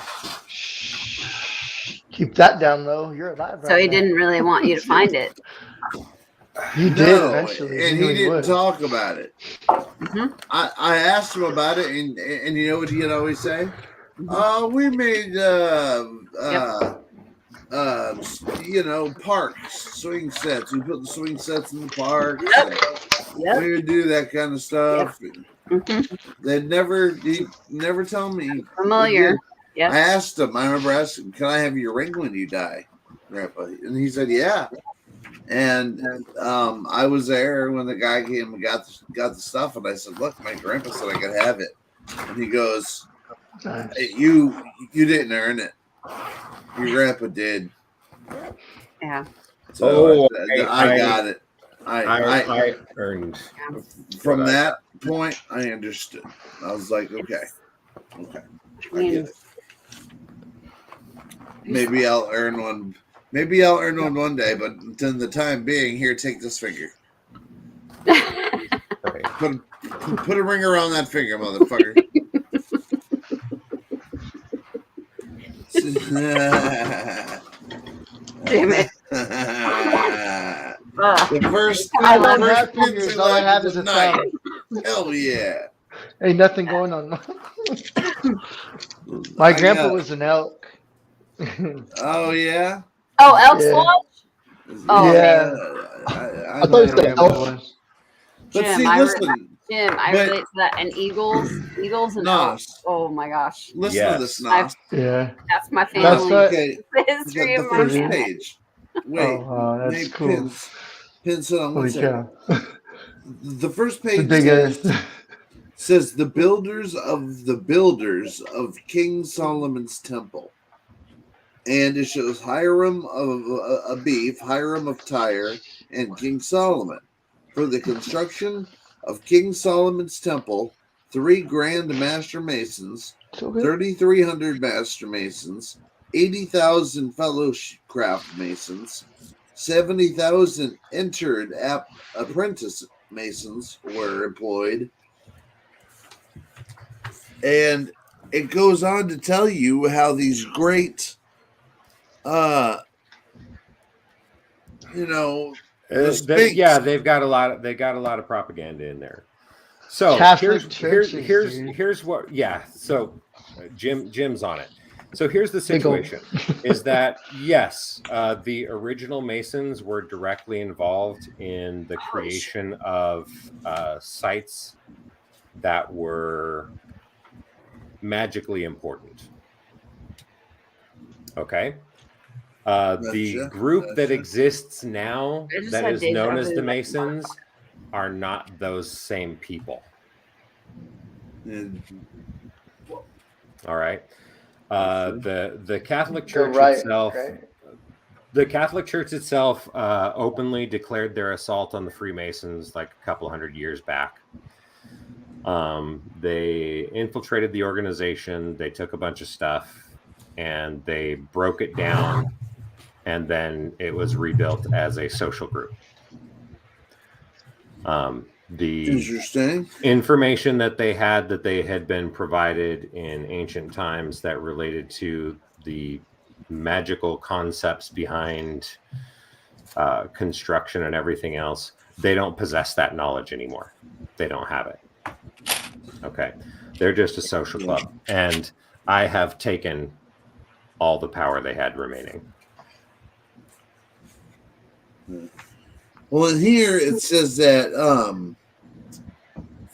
Keep that down low. You're alive. So he didn't really want you to find it. He did eventually, and he didn't talk about it. Mm-hmm. I asked him about it, and you know what he'd always say? We made parks, swing sets. We put the swing sets in the parks. We would do that kind of stuff. He'd never tell me. Familiar. Yes. I asked him. I remember asking, "Can I have your ring when you die, Grandpa?" And he said, "Yeah." And I was there when the guy came and got the stuff, and I said, "Look, my grandpa said I could have it." And he goes, "You didn't earn it. Your grandpa did." Yeah. So I got it. I earned. From that point, I understood. I was like, okay, I get it. Maybe I'll earn one. Maybe I'll earn one day, but in the time being, here, take this finger. Put a ring around that finger, motherfucker. Damn it. The first I don't have fingers. All I have is a thumb. Hell yeah. Ain't nothing going on. My grandpa was an elk. Oh yeah. Oh, Elks Lodge? Oh, yeah. I thought you said elk. But Jim, see, listen. I relate to that. And eagles and elks. Oh my gosh. Listen to this, Nos. Yeah. That's my family. Okay. The history The of my first family. page. Wait. That's cool. Pins it on one Holy second. cow. The first page says the builders of King Solomon's temple. And it shows Hiram of Abiv, Hiram of Tyre, and King Solomon. For the construction of King Solomon's temple, 3 grand master masons, 3,300 master masons, 80,000 fellow craft masons, 70,000 entered apprentice masons were employed. And it goes on to tell you how these great they've got a lot of propaganda in there. So here's what so Jim's on it. So here's the situation is that yes, the original Masons were directly involved in the creation of sites that were magically important. Okay. The group that exists now that is known as the Masons are not those same people. All right. The Catholic Church itself, the Catholic Church itself openly declared their assault on the Freemasons like a couple hundred years back. They infiltrated the organization. They took a bunch of stuff and they broke it down. And then it was rebuilt as a social group. The interesting information that they had been provided in ancient times that related to the magical concepts behind construction and everything else. They don't possess that knowledge anymore. They don't have it. Okay. They're just a social club. And I have taken all the power they had remaining. Well, in here it says that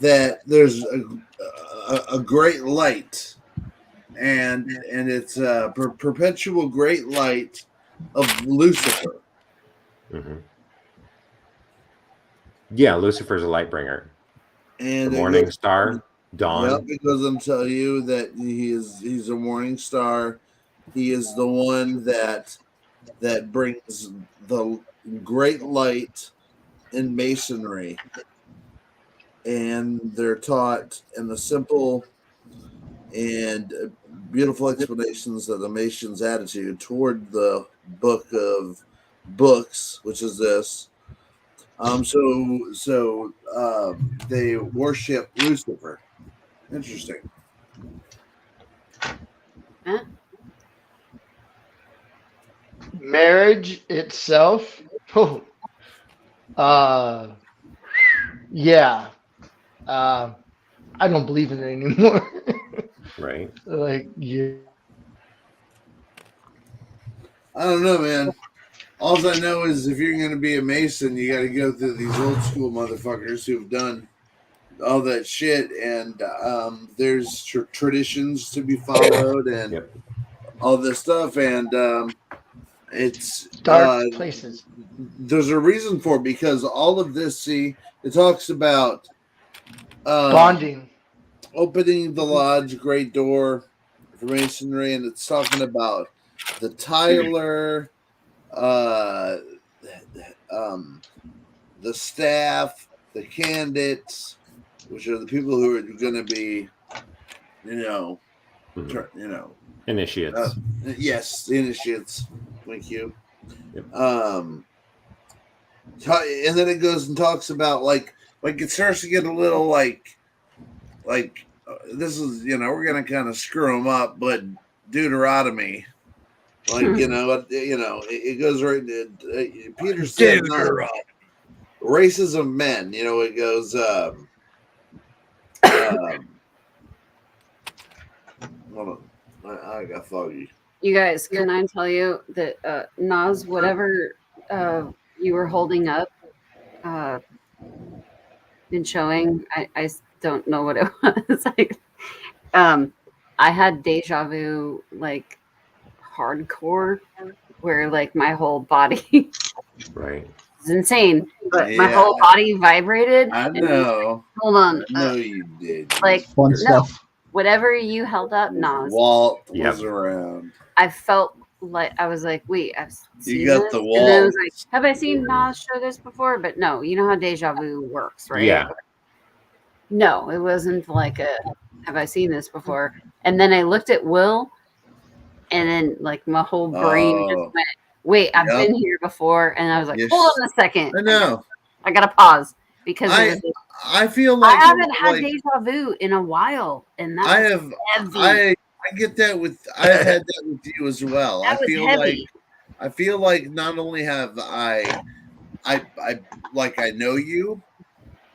that there's a great light, and it's a perpetual great light of Lucifer. Mm-hmm. Yeah, Lucifer's a light bringer. And the morning star, dawn. Yep, because I'm telling you that he's a morning star. He is the one that brings the great light in masonry, and they're taught in the simple and beautiful explanations of the Mason's attitude toward the book of books, which is this. So they worship Lucifer. Interesting. Huh? Marriage itself. Oh, yeah. I don't believe in it anymore. Right. Like, yeah. I don't know, man. All I know is if you're going to be a Mason, you got to go through these old school motherfuckers who've done all that shit, and there's traditions to be followed and all this stuff, and it's dark places. There's a reason for it, because all of this, see, it talks about bonding, opening the lodge great door for masonry, and it's talking about the Tyler, the staff, the candidates, which are the people who are going to be, initiates. Yes, the initiates. Thank you. Yep. And then it goes and talks about like it starts to get a little like this is, we're going to kind of screw them up, but Deuteronomy, like, it goes right into Peter said races of men, it goes hold on, I got foggy. You guys, can I tell you that Nas, whatever you were holding up and showing, I don't know what it was. I had deja vu, like hardcore, where like my whole body right. It's insane, but my whole body vibrated. I know. Hold on. No, you did. Like Fun stuff. Whatever you held up, Nas. Walt was around. I felt like I was like, wait, I've seen You got this? the And then I was wall. like, have I seen Nas show this before? But no, you know how deja vu works, right? Yeah. No, it wasn't like a have I seen this before? And then I looked at Will, and then like my whole brain just went, wait, I've been here before, and I was like, Yes. hold on a second. I know. I gotta pause because I feel like I haven't had deja vu in a while, and that I was have. heavy. I get that with. I've had that with you as well. That was heavy. I feel like not only have I like I know you,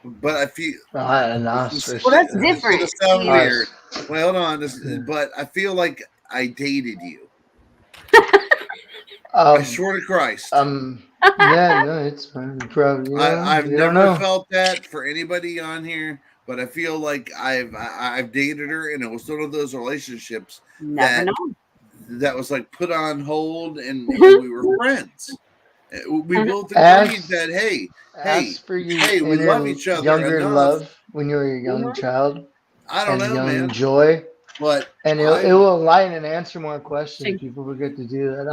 but I feel. Well, that's different. This sound weird. Well, hold on, but I feel like I dated you. I swear to Christ. Yeah, no, it's fine. Probably. I've you don't never know. felt that for anybody on here, but I feel like I've dated her, and it was one of those relationships that was like put on hold, and we were friends. We both agreed that we love each other. Younger enough. love when you were a young child. I don't know, young man. Joy. But it will enlighten and answer more questions. People forget to do that.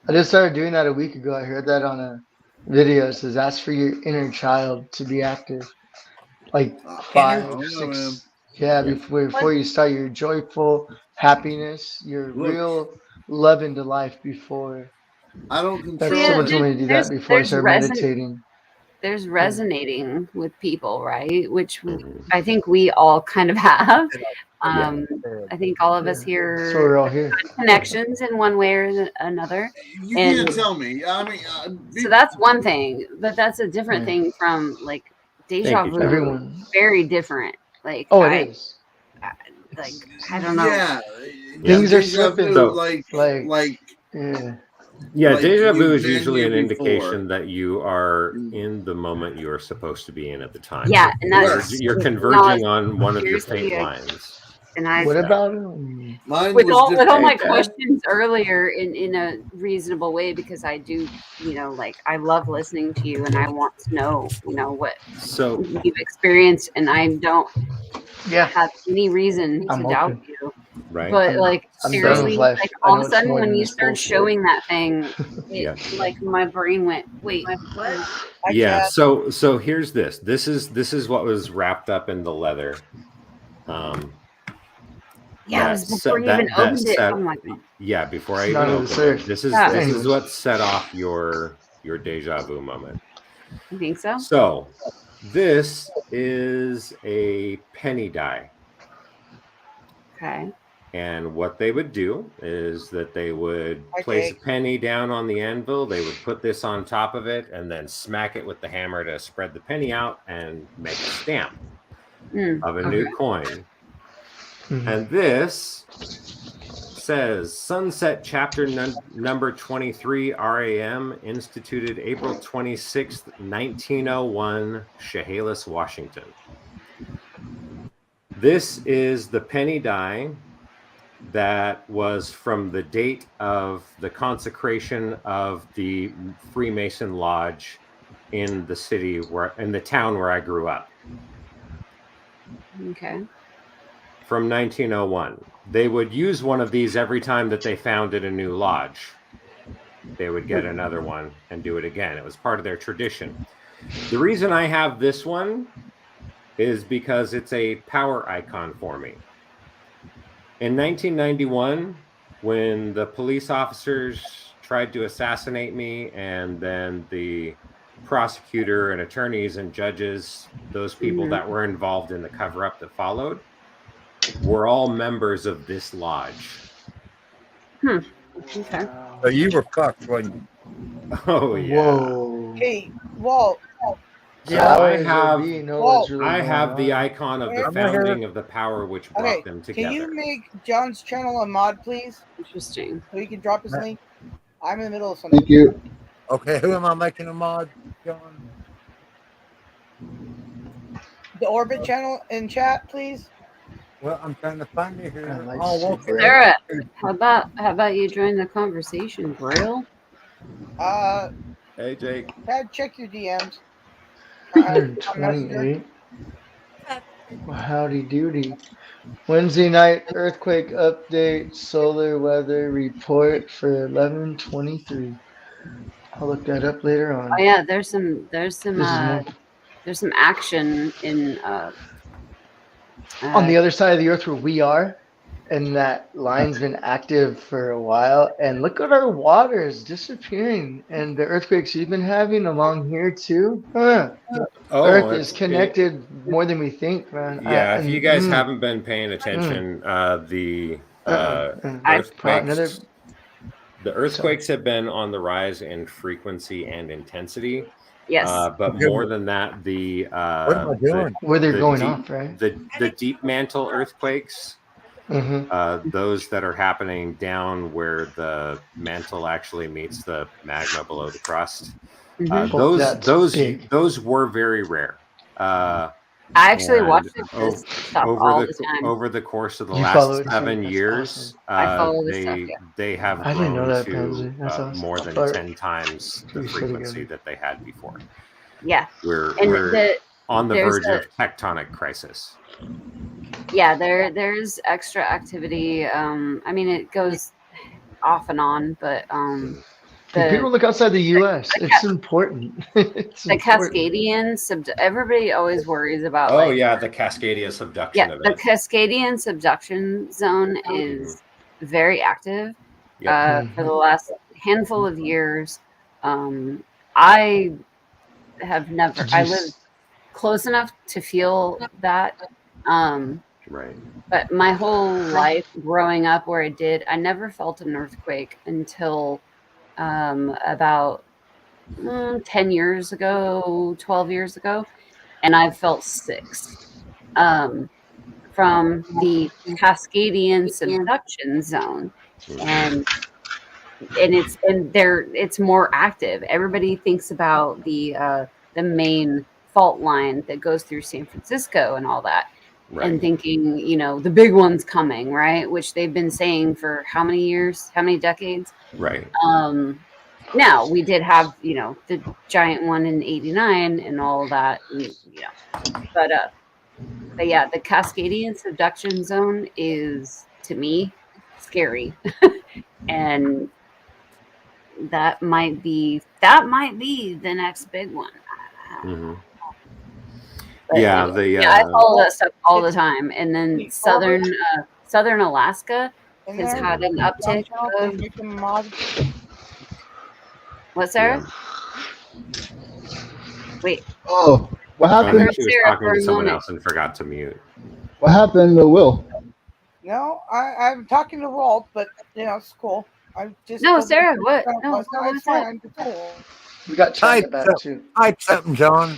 I just started doing that a week ago. I heard that on a video. It says ask for your inner child to be active. Like 5, 6. Yeah, before you start your joyful happiness, your real love into life before. I don't control. Someone told me to do that before I started meditating. There's resonating with people, right? Which I think we all kind of have. I think all of us here, So we're all here. Connections in one way or another. You And can't tell me. I mean, so that's one thing, but that's a different thing from like deja vu. Everyone. Very different. Like it is. Like I don't know. Yeah, Things are deja slipping. vu, Yeah, like deja vu you've is been usually here an before. indication that you are in the moment you are supposed to be in at the time. Yeah, and that's you're converging on one of your seriously, fate lines. And I What about mine with was all different. my questions earlier in a reasonable way, because I do, like I love listening to you and I want to know, what you've experienced, and I don't have any reason to doubt you. Right. But like I'm done seriously, with life. like I all know of a it's sudden more when than you this start bullshit. showing that thing, like my brain went, wait, what? Yeah. So here's this. This is what was wrapped up in the leather. Yeah, it was before you even opened it. Oh my God. Yeah, before I It's even none of opened this it. earth. This is Anyways. what set off your deja vu moment. You think so? So this is a penny die. Okay. And what they would do is that they would place a penny down on the anvil. They would put this on top of it and then smack it with the hammer to spread the penny out and make a stamp of a new coin. And this says Sunset Chapter number 23 RAM, instituted April 26th, 1901, Chehalis, Washington. This is the penny die that was from the date of the consecration of the Freemason Lodge in the city in the town where I grew up. Okay. From 1901. They would use one of these every time that they founded a new lodge. They would get another one and do it again. It was part of their tradition. The reason I have this one is because it's a power icon for me. In 1991, when the police officers tried to assassinate me, and then the prosecutor and attorneys and judges, those people that were involved in the cover-up that followed, were all members of this lodge. Okay. So you were fucked, wasn't you? Oh yeah. Whoa. Hey, Walt. So Yeah, I have the icon of the founding of the power which brought them together. Can you make John's channel a mod, please? Interesting. So you can drop his link. I'm in the middle of something. Thank you. Okay, who am I making a mod, John? The Orbit channel in chat, please. Well, I'm trying to find it here. Sarah, how about you join the conversation, Braille? Hey, Jake. Dad, check your DMs. 128. Well, howdy doody. Wednesday night earthquake update, solar weather report for 11/23. I'll look that up later on. Oh yeah, there's some action in on the other side of the earth where we are, and that line's been active for a while. And look at our waters disappearing, and the earthquakes you've been having along here too. Earth is connected more than we think, man. Yeah, if you guys haven't been paying attention, the earthquakes have been on the rise in frequency and intensity. Yes. But more than that, what am I doing? Where they're going off, right? The deep mantle earthquakes, those that are happening down where the mantle actually meets the magma below the crust. Those were very rare. I actually watched this stuff all the time. Over the course of the last 7 years, I follow this stuff, they have I didn't know grown that, to Pansy. That's awesome. more than 10 times the frequency that they had before. Yeah. We're on the verge of tectonic crisis. Yeah, there's extra activity. I mean, it goes off and on, but people look outside the U.S. It's important. The Cascadian everybody always worries about. Oh yeah, the Cascadia subduction. Yeah, the Cascadian subduction zone is very active. For the last handful of years. I have never. I lived close enough to feel that. Right. But my whole life growing up where I did, I never felt an earthquake until about 10 years ago, 12 years ago. And I've felt 6 from the Cascadian subduction zone. And it's more active. Everybody thinks about the main fault line that goes through San Francisco and all that. Right. And thinking, the big one's coming, right? Which they've been saying for how many years, how many decades? Right. Now we did have, the giant one in '89 and all that, but yeah, the Cascadian subduction zone is, to me, scary, and that might be the next big one. Mm-hmm. But Yeah, anyway, I follow that stuff all the time. And then southern Alaska has had an uptick of what, Sarah? Wait. Oh, what I happened? think she was talking to someone else and forgot to mute. What happened to Will? No, I'm talking to Walt, but it's cool. I just no, Sarah. What? No, it's fine. It's cool. We got chat back too. Type something, John.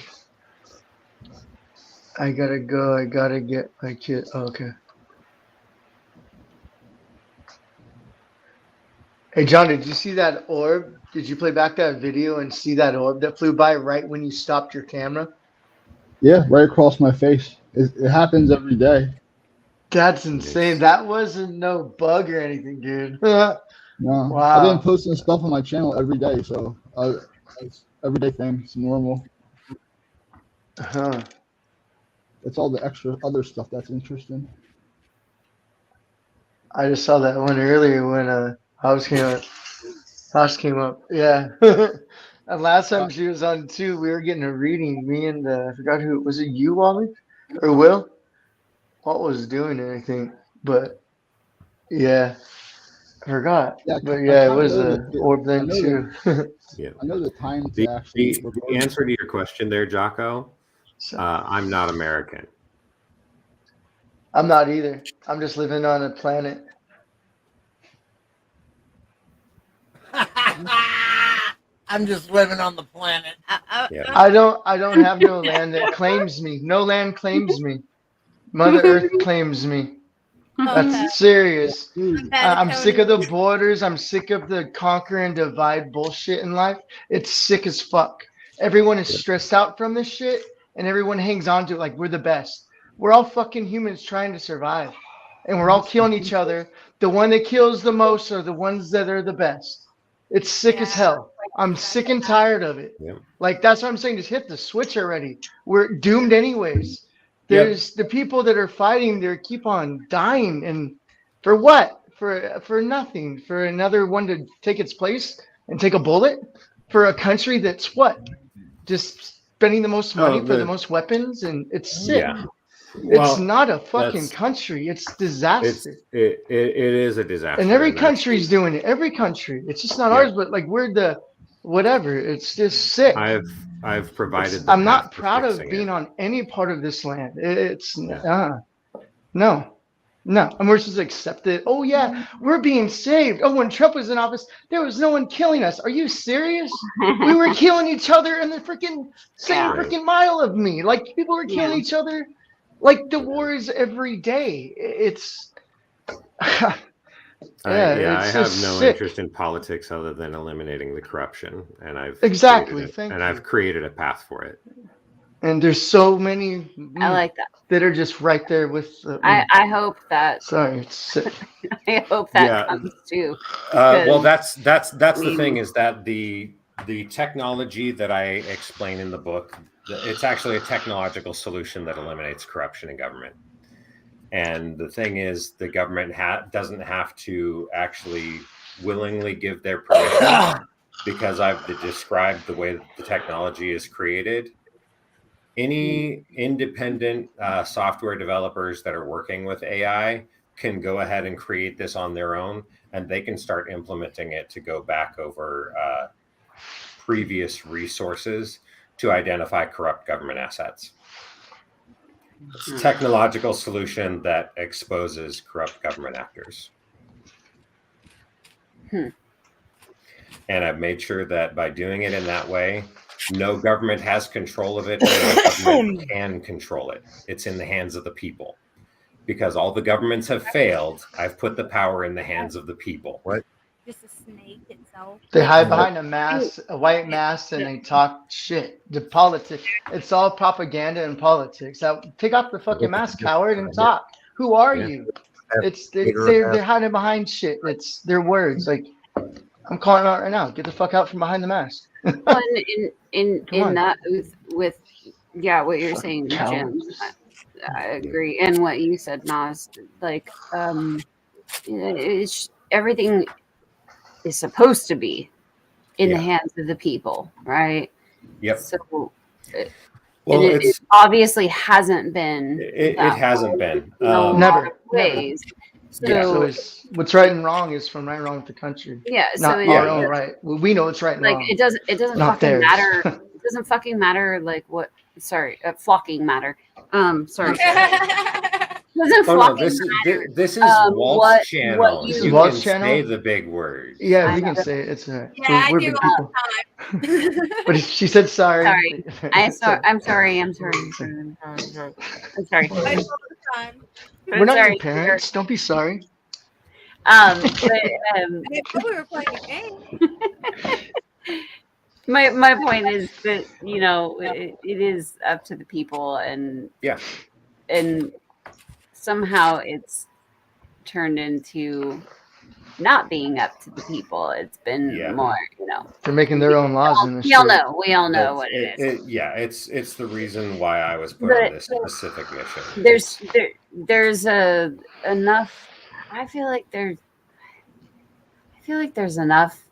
I gotta go. I gotta get my kid. Oh, okay. Hey, John, did you see that orb? Did you play back that video and see that orb that flew by right when you stopped your camera? Yeah, right across my face. It happens every day. That's insane. That wasn't no bug or anything, dude. No, Wow. I've been posting stuff on my channel every day, so it's everyday thing. It's normal. Huh. It's all the extra other stuff that's interesting. I just saw that one earlier when House came up. House came up. Yeah. And last time she was on too, we were getting a reading. Me and I forgot who was it. You, Wally, or Will? Walt was doing it, I think. But yeah, I forgot. Yeah, but yeah, it was a orb then too. Yeah. I know the time to actually. The answer to your question there, Jocko, I'm not American. I'm not either. I'm just living on a planet. I'm just living on the planet. Yeah. I don't have no land that claims me. No land claims me. Mother Earth claims me. That's serious. I'm sick of the borders. I'm sick of the conquer and divide bullshit in life. It's sick as fuck. Everyone is stressed out from this shit, and everyone hangs on to it like we're the best. We're all fucking humans trying to survive, and we're all killing each other. The one that kills the most are the ones that are the best. It's sick as hell. I'm sick and tired of it. Yeah. Like, that's what I'm saying. Just hit the switch already. We're doomed anyways. There's the people that are fighting, they keep on dying, and for what? For nothing. For another one to take its place and take a bullet? For a country that's what? Just spending the most money for the most weapons, and it's sick. Yeah. It's not a fucking country. It's disaster. It is a disaster. And every country's doing it. Every country. It's just not ours, but like we're the whatever. It's just sick. I've provided. I'm not proud of being on any part of this land. It's no. And we're supposed to accept it. Oh yeah, we're being saved. Oh, when Trump was in office, there was no one killing us. Are you serious? We were killing each other in the freaking same freaking mile of me. Like people were killing each other. Like the wars every day. It's I it's have just no sick. interest in politics other than eliminating the corruption, and I've created a path for it. And there's so many. I like that are just right there with. I hope that. Sorry, it's sick. I hope that comes too. Well, that's the thing is that the technology that I explain in the book, it's actually a technological solution that eliminates corruption in government. And the thing is, the government doesn't have to actually willingly give their permission because I've described the way that the technology is created. Any independent software developers that are working with AI can go ahead and create this on their own, and they can start implementing it to go back over previous resources to identify corrupt government assets. technological solution that exposes corrupt government actors. And I've made sure that by doing it in that way, no government has control of it, and no government can control it. It's in the hands of the people. Because all the governments have failed, I've put the power in the hands of the people. Right. Just a snake itself. They hide behind a mask, a white mask, and they talk shit. The politics. It's all propaganda and politics. Take off the fucking mask, coward, and talk. Who are you? They're hiding behind shit. It's their words. Like, I'm calling out right now. Get the fuck out from behind the mask. Well, in that with what you're saying, Jim. I agree, and what you said, Nas. Like, everything is supposed to be in the hands of the people, right? Yep. So, it obviously hasn't been. It hasn't been. Never. Ways. So what's right and wrong is from right and wrong with the country. Yeah. Not our own right. Well, we know it's right and like wrong. it doesn't Not fucking theirs. matter. It doesn't fucking matter. Like what? Sorry, flocking matter. Sorry. Doesn't flocking matter. This is Walt's channel. You Walt's can channel? say the big word. Yeah, we can say it. It's a. Yeah, we're I do big all people. the time. But she said sorry. Sorry. I'm sorry. I'm sorry. I do all the time. We're not sorry. your parents. Don't be sorry. But, I didn't know we were playing a game. my point is that it is up to the people, and somehow it's turned into not being up to the people. It's been more, They're making their own laws in this. We all know what it is. It's the reason why I was put on this specific mission. There's enough. I feel like there's enough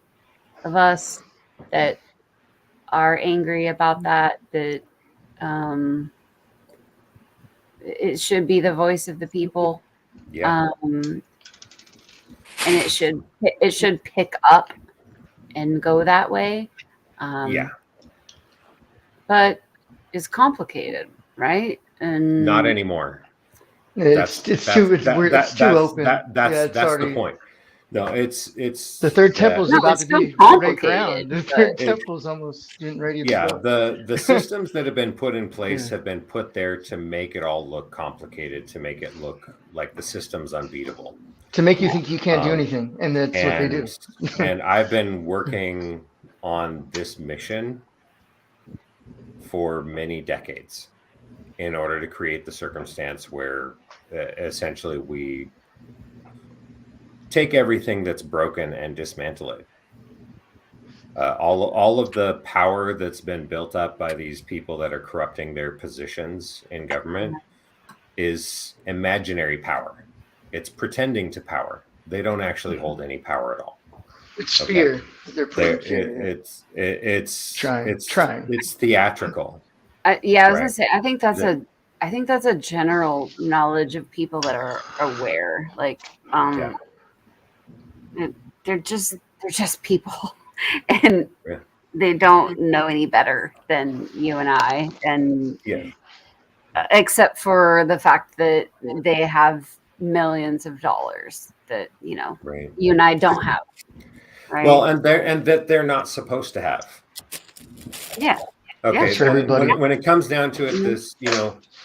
of us that are angry about that. That it should be the voice of the people. Yeah. And it should pick up and go that way. But it's complicated, right? And not anymore. It's too open. That's the point. No, it's the third temple's about to be right ground. The third temple's almost getting ready to go. The systems that have been put in place have been put there to make it all look complicated, to make it look like the system's unbeatable. To make you think you can't do anything, and that's what they do. And I've been working on this mission for many decades in order to create the circumstance where essentially we take everything that's broken and dismantle it. All of the power that's been built up by these people that are corrupting their positions in government is imaginary power. It's pretending to power. They don't actually hold any power at all. It's fear. They're putting fear. It's trying. It's theatrical. I was gonna say. I think that's a general knowledge of people that are aware. Like, they're just people, and they don't know any better than you and I. And except for the fact that they have millions of dollars that you and I don't have. Right? Well, and they're not supposed to have. Yeah. Okay. Yeah. When it comes down to it, this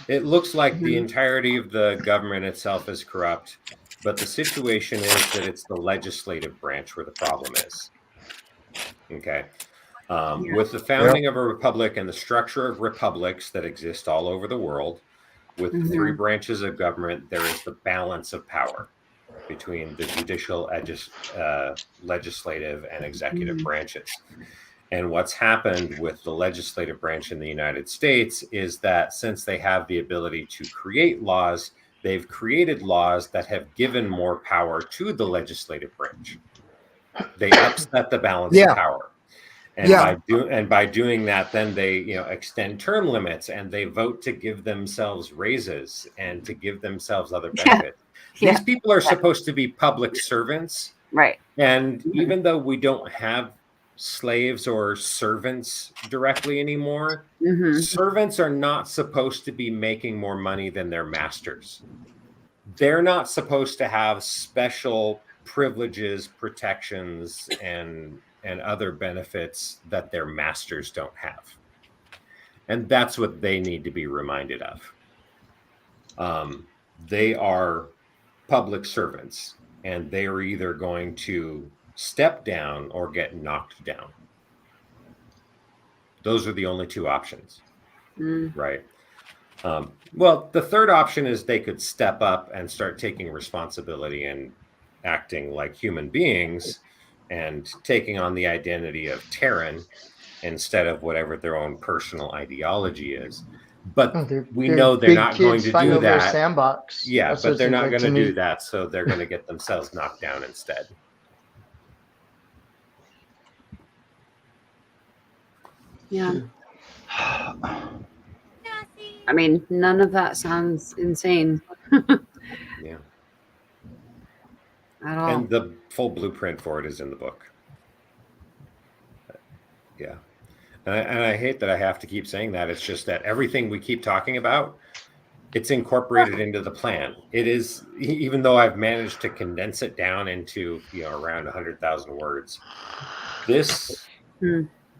it looks like the entirety of the government itself is corrupt, but the situation is that it's the legislative branch where the problem is. Okay. With the founding of a republic and the structure of republics that exist all over the world, with the three branches of government, there is the balance of power between the judicial, legislative, and executive branches. And what's happened with the legislative branch in the United States is that since they have the ability to create laws, they've created laws that have given more power to the legislative branch. They upset the balance of power. And by doing that, then they extend term limits, and they vote to give themselves raises and to give themselves other benefits. These people are supposed to be public servants. Right. And even though we don't have slaves or servants directly anymore. Mhm. Servants are not supposed to be making more money than their masters. They're not supposed to have special privileges, protections, and other benefits that their masters don't have. And that's what they need to be reminded of. They are public servants, and they are either going to step down or get knocked down. Those are the only two options, right? Well, the third option is they could step up and start taking responsibility and acting like human beings and taking on the identity of Terran instead of whatever their own personal ideology is. But we know they're not going to do that. Sandbox. Yeah, That's but they're not going to do me. that, so they're going to get themselves knocked down instead. Yeah. I mean, none of that sounds insane. Yeah. At all. And the full blueprint for it is in the book. Yeah. And I hate that I have to keep saying that. It's just that everything we keep talking about, it's incorporated into the plan. It is, even though I've managed to condense it down into, around 100,000 words, this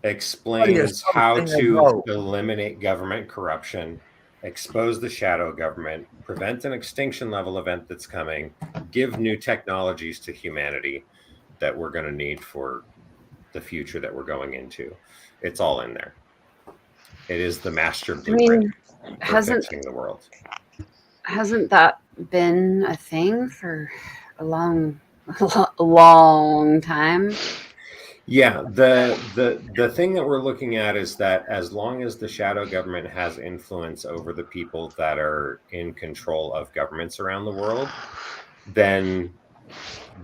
explains how to eliminate government corruption, expose the shadow government, prevent an extinction level event that's coming, give new technologies to humanity that we're going to need for the future that we're going into. It's all in there. It is the master blueprint for fixing the world. Hasn't that been a thing for a long time? Yeah, the thing that we're looking at is that as long as the shadow government has influence over the people that are in control of governments around the world, then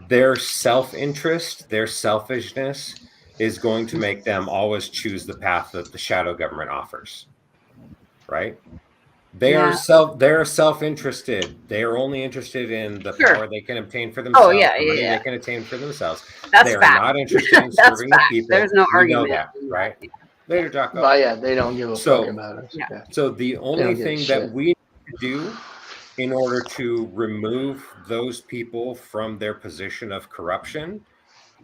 their self-interest, their selfishness is going to make them always choose the path that the shadow government offers. Right? They're self-interested. They are only interested in the power they can obtain for themselves, the money they can obtain for themselves. They are not interested in serving the people. There's no argument. Know that, right? Later, Jocko. Well, yeah, they don't give a fuck about us. Yeah. So the only thing that we need to do in order to remove those people from their position of corruption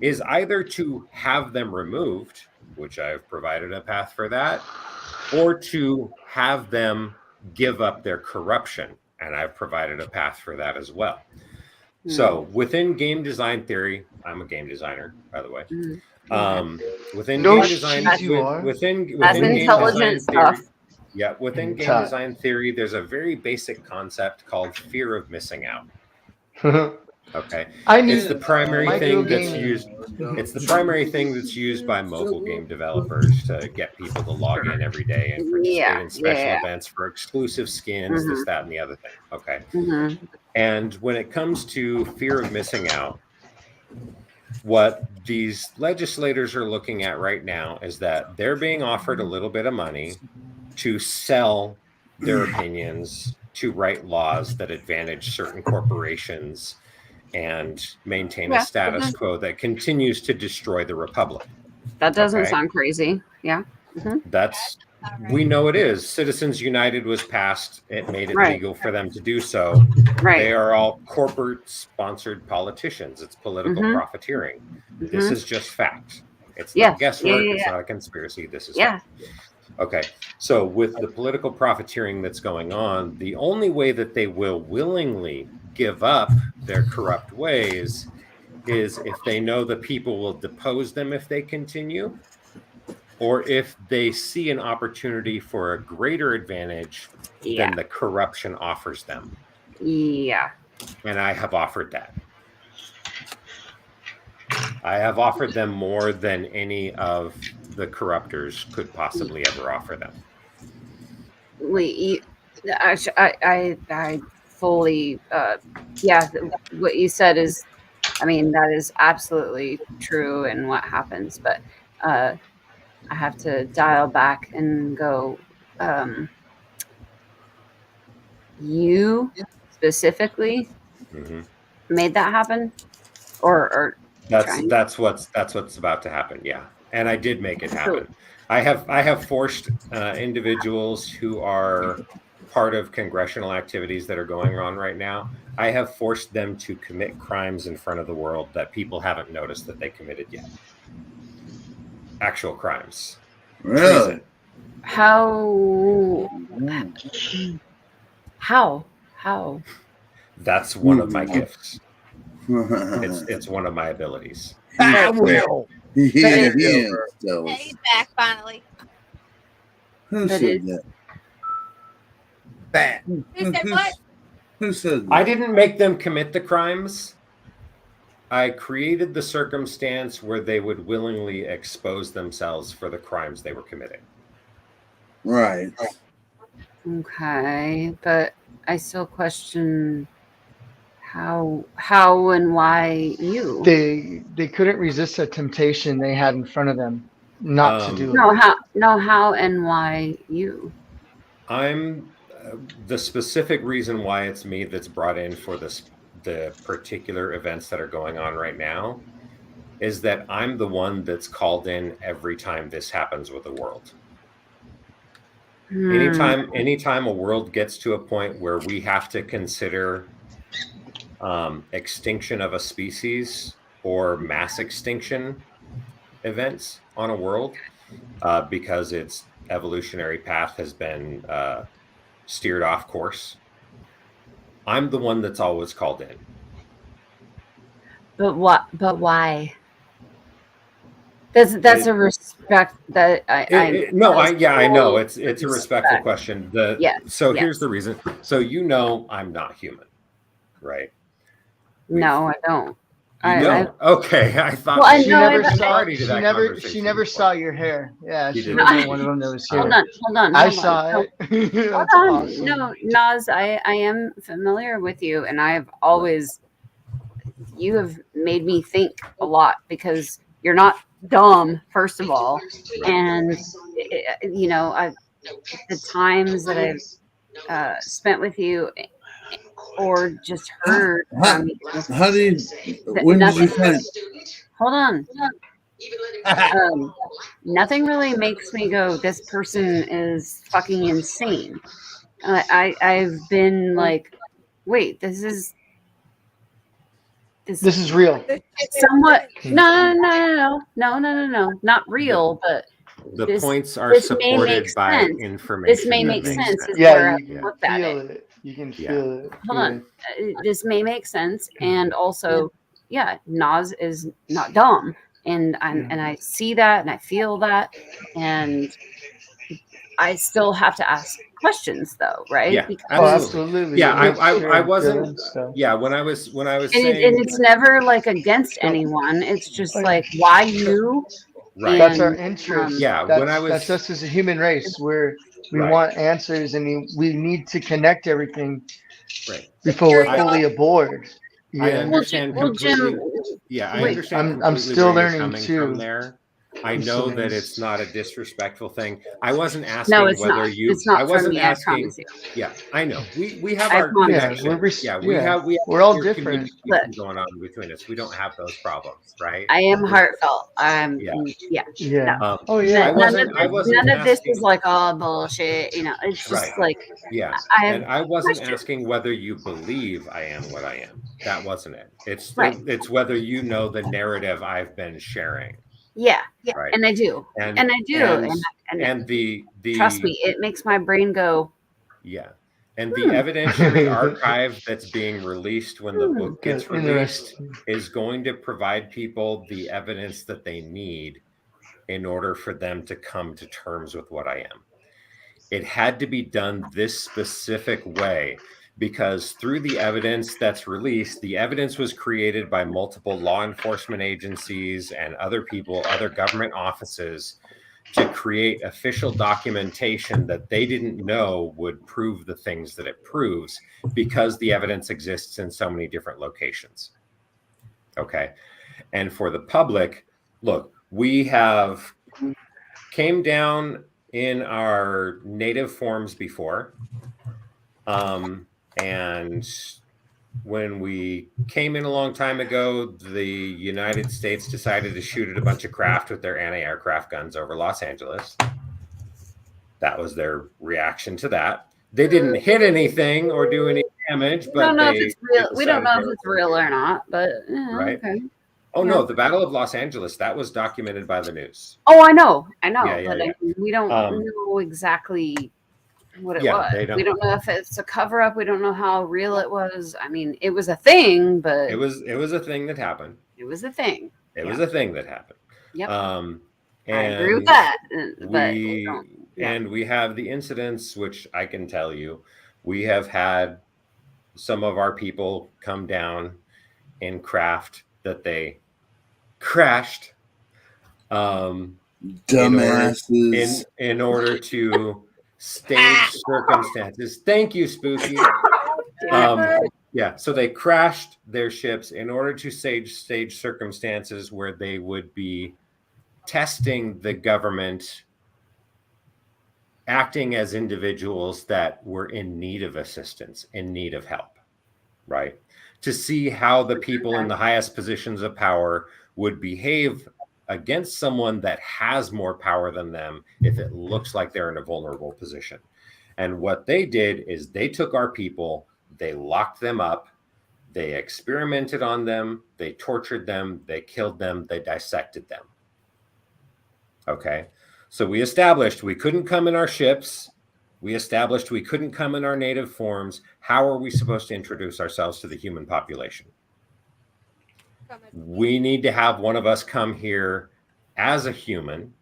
is either to have them removed, which I've provided a path for that, or to have them give up their corruption, and I've provided a path for that as well. So within game design theory, I'm a game designer, by the way. Within game design, within intelligent stuff. Yeah, within game design theory, there's a very basic concept called fear of missing out. Okay, it's the primary thing that's used. It's the primary thing that's used by mobile game developers to get people to log in every day and participate in special events for exclusive skins, this, that, and the other thing. Okay, and when it comes to fear of missing out, what these legislators are looking at right now is that they're being offered a little bit of money to sell their opinions, to write laws that advantage certain corporations and maintain a status quo that continues to destroy the republic. That doesn't sound crazy. Yeah. We know it is. Citizens United was passed. It made it legal for them to do so. They are all corporate sponsored politicians. It's political profiteering. This is just fact. It's not guesswork. It's not a conspiracy. This is fact. Okay, so with the political profiteering that's going on, the only way that they will willingly give up their corrupt ways is if they know the people will depose them if they continue, or if they see an opportunity for a greater advantage than the corruption offers them. Yeah. And I have offered that. I have offered them more than any of the corruptors could possibly ever offer them. I fully, what you said is, I mean, that is absolutely true in what happens, but I have to dial back and go, you specifically made that happen? Or that's what's about to happen. Yeah. and I did make it happen. I have forced individuals who are part of congressional activities that are going on right now. I have forced them to commit crimes in front of the world that people haven't noticed that they committed yet. Actual crimes. Really? Treason. How? That's one of my gifts. It's one of my abilities. I will. Yeah, Yeah, he's back finally. Who said that? Bad. Who said what? Who said that? I didn't make them commit the crimes. I created the circumstance where they would willingly expose themselves for the crimes they were committing. Right. Okay, but I still question how and why you. They couldn't resist the temptation they had in front of them not to do it. How and why you. I'm the specific reason why it's me that's brought in for the particular events that are going on right now is that I'm the one that's called in every time this happens with the world. Anytime a world gets to a point where we have to consider extinction of a species or mass extinction events on a world because its evolutionary path has been steered off course, I'm the one that's always called in. But what? But why? That's a respect that I know it's a respectful question. Here's the reason. So I'm not human, right? No, I don't. Okay, I thought well, she never saw your hair. Yeah, she wasn't one of them that was here. Hold on. I saw it. Hold on. Awesome. No, Naz, I am familiar with you, and you have made me think a lot because you're not dumb, first of all, and the times that I've spent with you or just heard from you. How do you? When did you find? Hold on. Nothing really makes me go, this person is fucking insane. I've been like, wait, this is real. Somewhat. No, not real, but the points are supported by information. This may make sense. Yeah, you can feel it. You can feel it. Hold on. This may make sense, and also, Naz is not dumb, and I see that, and I feel that, and I still have to ask questions, though, right? Yeah, absolutely. Yeah, I wasn't. Yeah, when I was saying, and it's never like against anyone. It's just like, why you? Right. That's our interest. That's that's us as a human race, where we want answers and we need to connect everything before we're fully aboard. Yeah. I understand completely. I understand. I'm still learning too. From there. I know that it's not a disrespectful thing. I wasn't asking whether not. you. It's not I wasn't me, asking. I I know. We have our connection. We're all different. Going on between us. We don't have those problems, right? I am heartfelt. No. None of this is like all bullshit. It's just like and I wasn't asking whether you believe I am what I am. That wasn't it. It's whether you know the narrative I've been sharing. Yeah, right. And I do, and I do, and the trust me, it makes my brain go. Yeah, and the evidentiary archive that's being released when the book gets released is going to provide people the evidence that they need in order for them to come to terms with what I am. It had to be done this specific way because through the evidence that's released, the evidence was created by multiple law enforcement agencies and other people, other government offices, to create official documentation that they didn't know would prove the things that it proves because the evidence exists in so many different locations. Okay. And for the public, look, we have came down in our native forms before. And when we came in a long time ago, the United States decided to shoot at a bunch of craft with their anti-aircraft guns over Los Angeles. That was their reaction to that. They didn't hit anything or do any damage, but we don't know if it's real. We don't know if it's were real or not, but right. Okay. Oh Yeah. no, the Battle of Los Angeles, that was documented by the news. Oh, I know, but Yeah. we don't know exactly what it was. They don't. We don't know if it's a cover up. We don't know how real it was. I mean, it was a thing, but it was a thing that happened. It was a thing. It was a thing that happened. Yep. And I agree with that. But we have the incidents, which I can tell you, we have had some of our people come down in craft that they crashed. Dumbasses. In order to stage circumstances. Thank you, Spooky. Yeah, so they crashed their ships in order to stage circumstances where they would be testing the government, acting as individuals that were in need of assistance, in need of help, right? To see how the people in the highest positions of power would behave against someone that has more power than them if it looks like they're in a vulnerable position. And what they did is they took our people, they locked them up, they experimented on them, they tortured them, they killed them, they dissected them. Okay, so we established we couldn't come in our ships. We established we couldn't come in our native forms. How are we supposed to introduce ourselves to the human population? We need to have one of us come here as a human.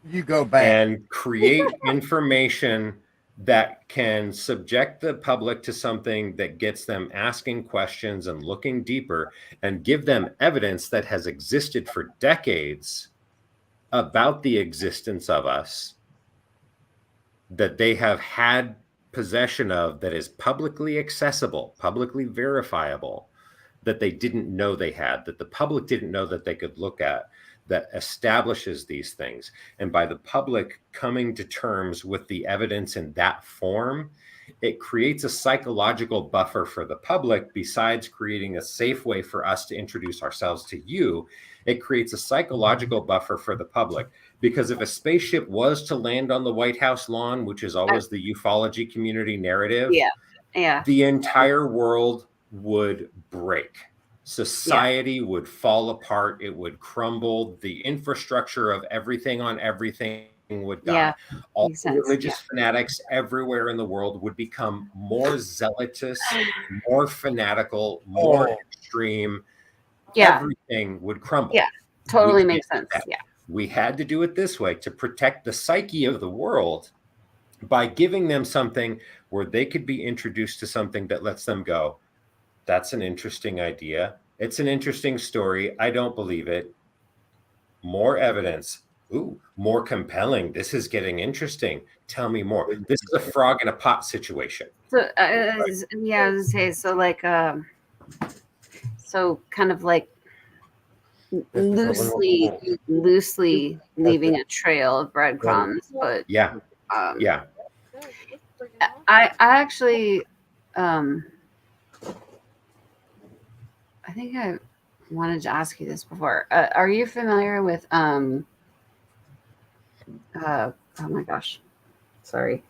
You go back and create information that can subject the public to something that gets them asking questions and looking deeper, and give them evidence that has existed for decades about the existence of us, that they have had possession of, that is publicly accessible, publicly verifiable, that they didn't know they had, that the public didn't know that they could look at, that establishes these things. And by the public coming to terms with the evidence in that form, it creates a psychological buffer for the public. Besides creating a safe way for us to introduce ourselves to you, it creates a psychological buffer for the public. Because if a spaceship was to land on the White House lawn, which is always the ufology community narrative, the entire world would break. Society would fall apart. It would crumble. The infrastructure of everything on everything would die. All religious fanatics everywhere in the world would become more zealotous, more fanatical, more extreme. Everything would crumble. Yeah, totally makes sense. Yeah. We had to do it this way to protect the psyche of the world by giving them something where they could be introduced to something that lets them go, that's an interesting idea. It's an interesting story. I don't believe it. More evidence. Ooh, more compelling. This is getting interesting. Tell me more. This is a frog in a pot situation. So, I was gonna say, so like, so kind of like loosely leaving a trail of breadcrumbs, but I actually, I think I wanted to ask you this before. Are you familiar with oh my gosh, sorry.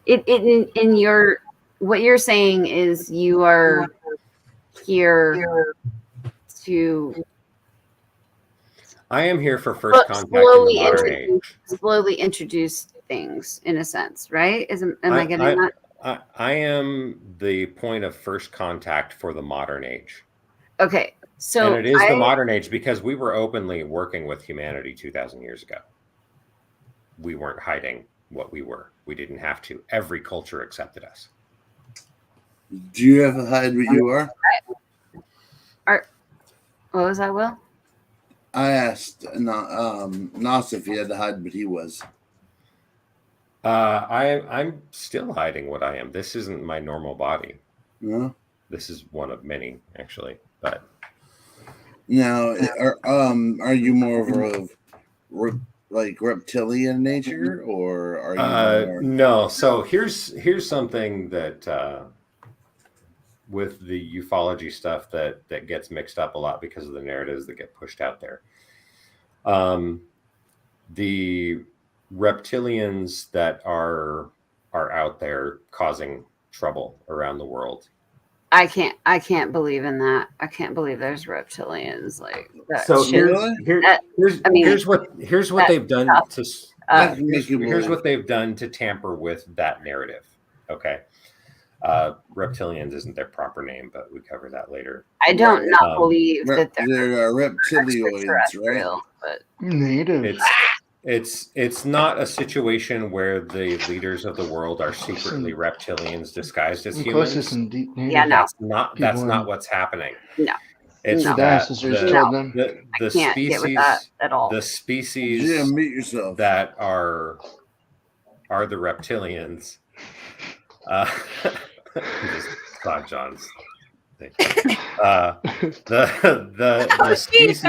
In your, what you're saying is you are here to. I am here for first contact in the modern age. Slowly introduce things, in a sense, right? Am I getting that? I am the point of first contact for the modern age. Okay, so and it is the modern age because we were openly working with humanity 2,000 years ago. We weren't hiding what we were. We didn't have to. Every culture accepted us. Do you have to hide what you are? What was that, Will? I asked Nas if he had to hide what he was. I'm still hiding what I am. This isn't my normal body. No. This is one of many, actually. But now, are you more of a like reptilian nature, or are you more... No. So here's something that with the ufology stuff that gets mixed up a lot because of the narratives that get pushed out there. The reptilians that are out there causing trouble around the world. I can't believe in that. I can't believe there's reptilians like that. So here's what they've done to here's what they've done to tamper with that narrative. Okay. Reptilians isn't their proper name, but we cover that later. I don't not believe that they're reptilioids, right? But native. It's not a situation where the leaders of the world are secretly reptilians disguised as humans. Yeah, no. That's not what's happening. No. It's No. that I can't species get with that at all. the species Jim, mute yourself. that are the reptilians. Just saw John's thing. The species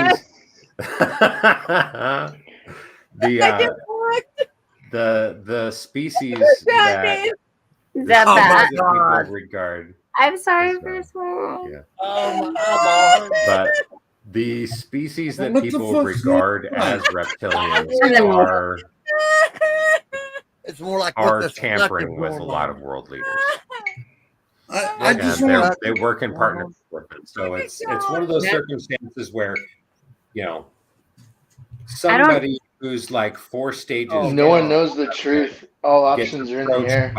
the species that people regard. I'm sorry for swearing. Yeah. But the species that people regard as reptilians are it's more like tampering with a lot of world leaders. I just want they work in partnership with them. So it's one of those circumstances where, somebody who's like 4 stages. No one knows the truth. All options are in the air.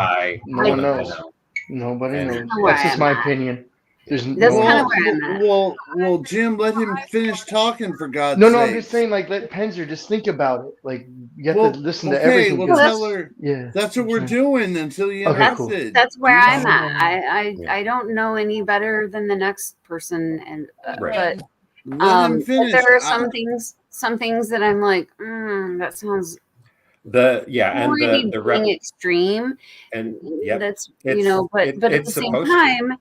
No one knows. Them. Nobody knows. That's just my opinion. That's kind of where I'm at. Well, Jim, let him finish talking for God's No, sake. I'm just saying, like, let Penzer just think about it. Like, you have to listen to everything. Well, tell her. Yeah, that's what we're doing until you interrupted. That's where I'm at. I don't know any better than the next person, and Let him but finish. there are some things that I'm like, that sounds and the extreme, and that's but at the same time.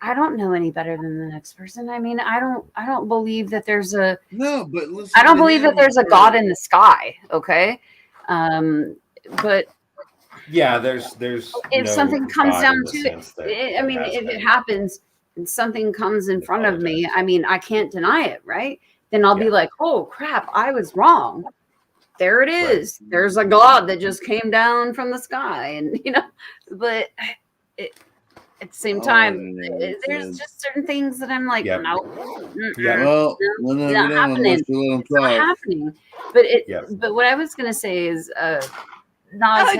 I don't know any better than the next person. I mean, I don't believe that there's a but listen, I don't believe that there's a God in the sky. Okay, but there's if something comes God down to it, I mean, if it happens and something comes in front of me, I mean, I can't deny it, right? Then I'll be like, oh crap, I was wrong. There it is. Right. There's a God that just came down from the sky, and but at the same time, there's just certain things that I'm like, no, not happening. It's not happening. But but what I was gonna say is, Nas,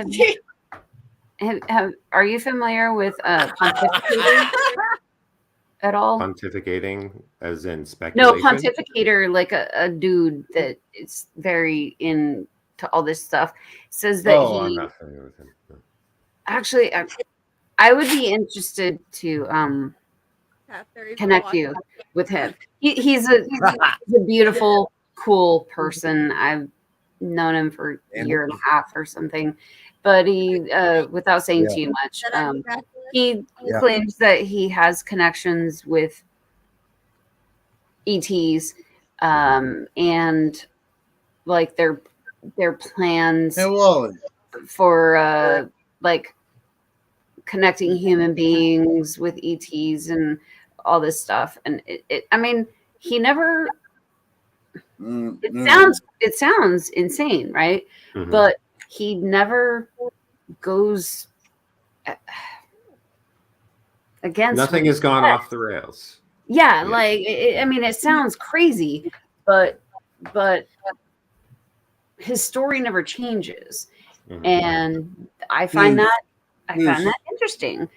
are you familiar with pontificator at all? Pontificating, as in speculation? No, pontificator, like a dude that is very into all this stuff, says that I'm not familiar with him. No. Actually, I would be interested to connect you with him. He's a beautiful, cool person. I've known him for a year and a half or something, but he, without saying too much, he claims that he has connections with ETs, and like their plans for like connecting human beings with ETs and all this stuff. And I mean, he never, it sounds insane, right? Mm-hmm. But he never goes against. Nothing has gone off the rails. Yeah. Like, I mean, it sounds crazy, but his story never changes. Mm-hmm. And I find that interesting.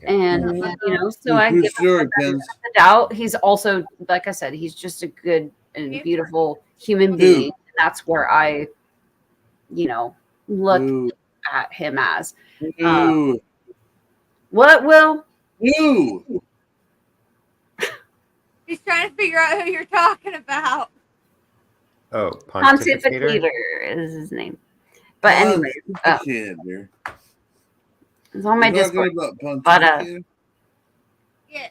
And so I give him the doubt. He's also, like I said, he's just a good and beautiful human being. And that's where I, look at him as. What, Will? You. He's trying to figure out who you're talking about. Oh, Pontificator is his name. But anyway, it's on my Discord. But yes.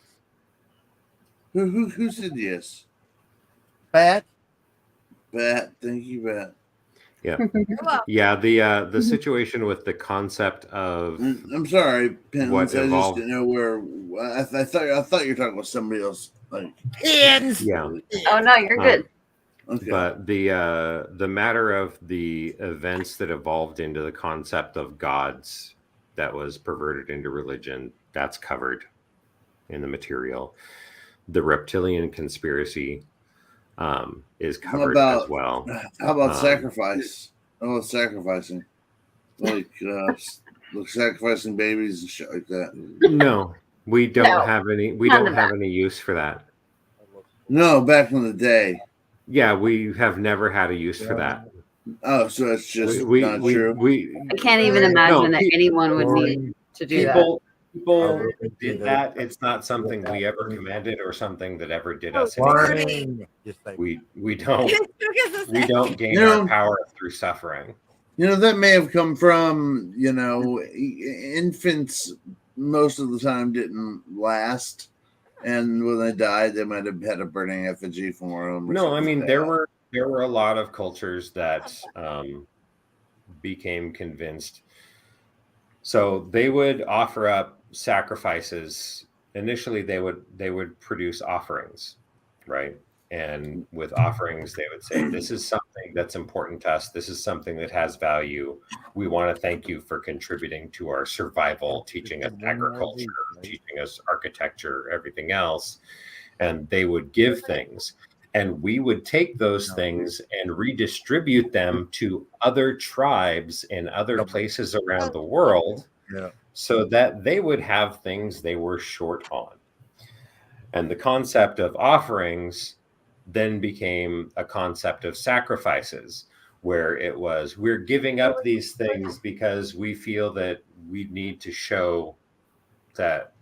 Who said yes? Bat. Thank you, Bat. Yeah. Yeah. The situation with the concept of I'm sorry, Penance. what I just evolved. didn't know where. I thought you were talking about somebody else. Like, Yeah. Oh no, you're good. Okay. But the matter of the events that evolved into the concept of gods that was perverted into religion, that's covered in the material. The reptilian conspiracy is covered as well. How about sacrifice? How about sacrificing? Like sacrificing babies and shit like that. No, we don't have any. We don't have any use for that. No, back in the day. Yeah, we have never had a use for that. Oh, so it's just not true. I can't even imagine that anyone would need to do that. People did that. It's not something we ever commanded or something that ever did us anything. We don't gain our power through suffering. That may have come from, infants most of the time didn't last. And when they died, they might have had a burning effigy for them. No, I mean, there were a lot of cultures that became convinced. So they would offer up sacrifices. Initially, they would produce offerings, right? And with offerings, they would say, this is something that's important to us. This is something that has value. We want to thank you for contributing to our survival, teaching us agriculture, teaching us architecture, everything else. And they would give things. And we would take those things and redistribute them to other tribes in other places around the world so that they would have things they were short on. And the concept of offerings then became a concept of sacrifices, where it was, we're giving up these things because we feel that we need to show that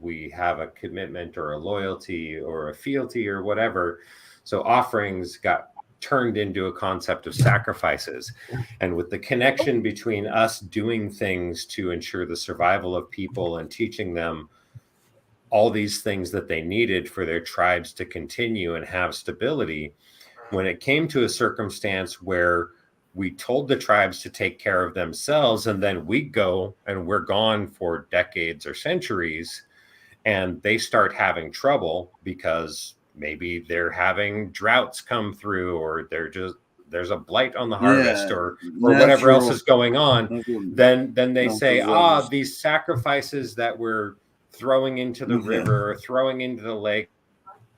we have a commitment or a loyalty or a fealty or whatever. So offerings got turned into a concept of sacrifices. And with the connection between us doing things to ensure the survival of people and teaching them all these things that they needed for their tribes to continue and have stability, when it came to a circumstance where we told the tribes to take care of themselves, and then we go and we're gone for decades or centuries, and they start having trouble because maybe they're having droughts come through, or there's a blight on the harvest, or whatever else is going on, then they say, these sacrifices that we're throwing into the river, or throwing into the lake,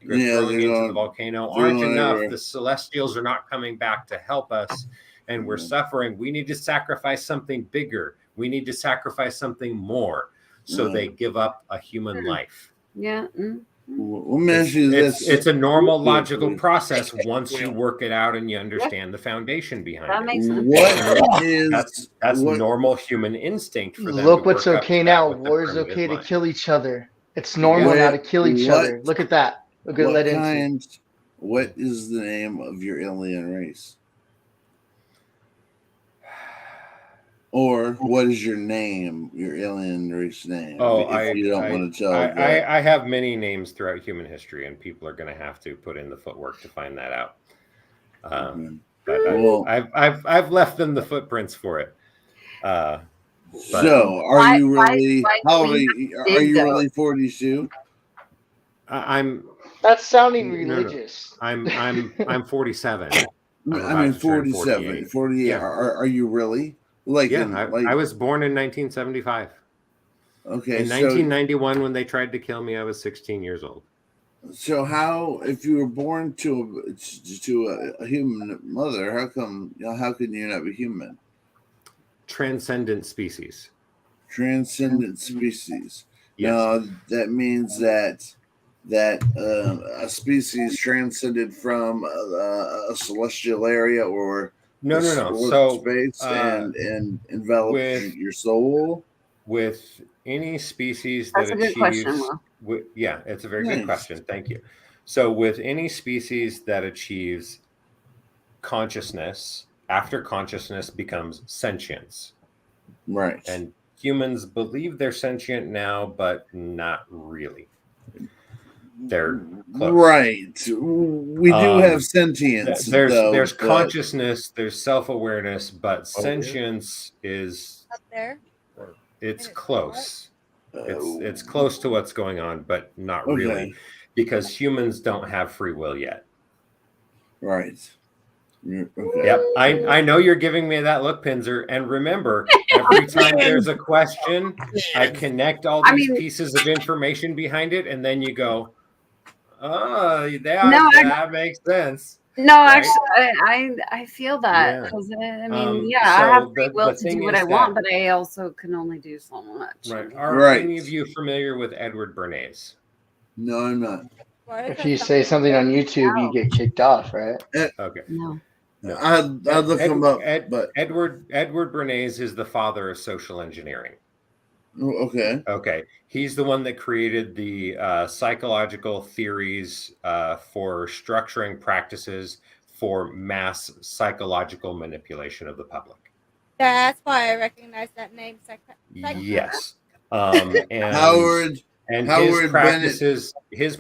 or throwing into the volcano aren't enough. The celestials are not coming back to help us, and we're suffering. We need to sacrifice something bigger. We need to sacrifice something more. So they give up a human life. Yeah. It's a normal logical process once you work it out and you understand the foundation behind that makes it. That's normal human instinct for them. Look what's okay now. War is okay to kill each other. It's normal now to kill each other. Look at that. Look at that. What is the name of your alien race? Or what is your name, your alien race name? Oh, if you don't want to tell. I have many names throughout human history, and people are going to have to put in the footwork to find that out. But I've left them the footprints for it. So, are you really? How old are you? Are you really 42? I'm. That's sounding religious. No. I'm 47. I mean 47, 48. Yeah. Are you really? I was born in 1975. Okay. In 1991, when they tried to kill me, I was 16 years old. So how, if you were born to a human mother, how can you not be human? Transcendent species. Transcendent species. Yes. That means that a species transcended from a celestial area or no. So space and enveloped your soul. With any species that achieves, it's a very good question. Thank you. So with any species that achieves consciousness, after consciousness becomes sentience. Right. And humans believe they're sentient now, but not really. They're close. Right. We do have sentience. There's but... consciousness, there's self-awareness, but sentience is Up there. it's close. It's close to what's going on, but not really, Okay. because humans don't have free will yet. Right. Okay. Yep. I know you're giving me that look, Pinzer. And remember, every time there's a question, I connect all these pieces of information behind it, and then you go, oh, that makes sense. No, right? actually, I feel that because I mean, I have free will to do what I want, but I also can only do so much. Right. Are any of you familiar with Edward Bernays? No, I'm not. If you say something on YouTube, you get kicked off, right? Okay. No. I'd look him up. But Edward Bernays is the father of social engineering. Okay. Okay. He's the one that created the psychological theories for structuring practices for mass psychological manipulation of the public. That's why I recognize that name. Yes. And Howard his practices.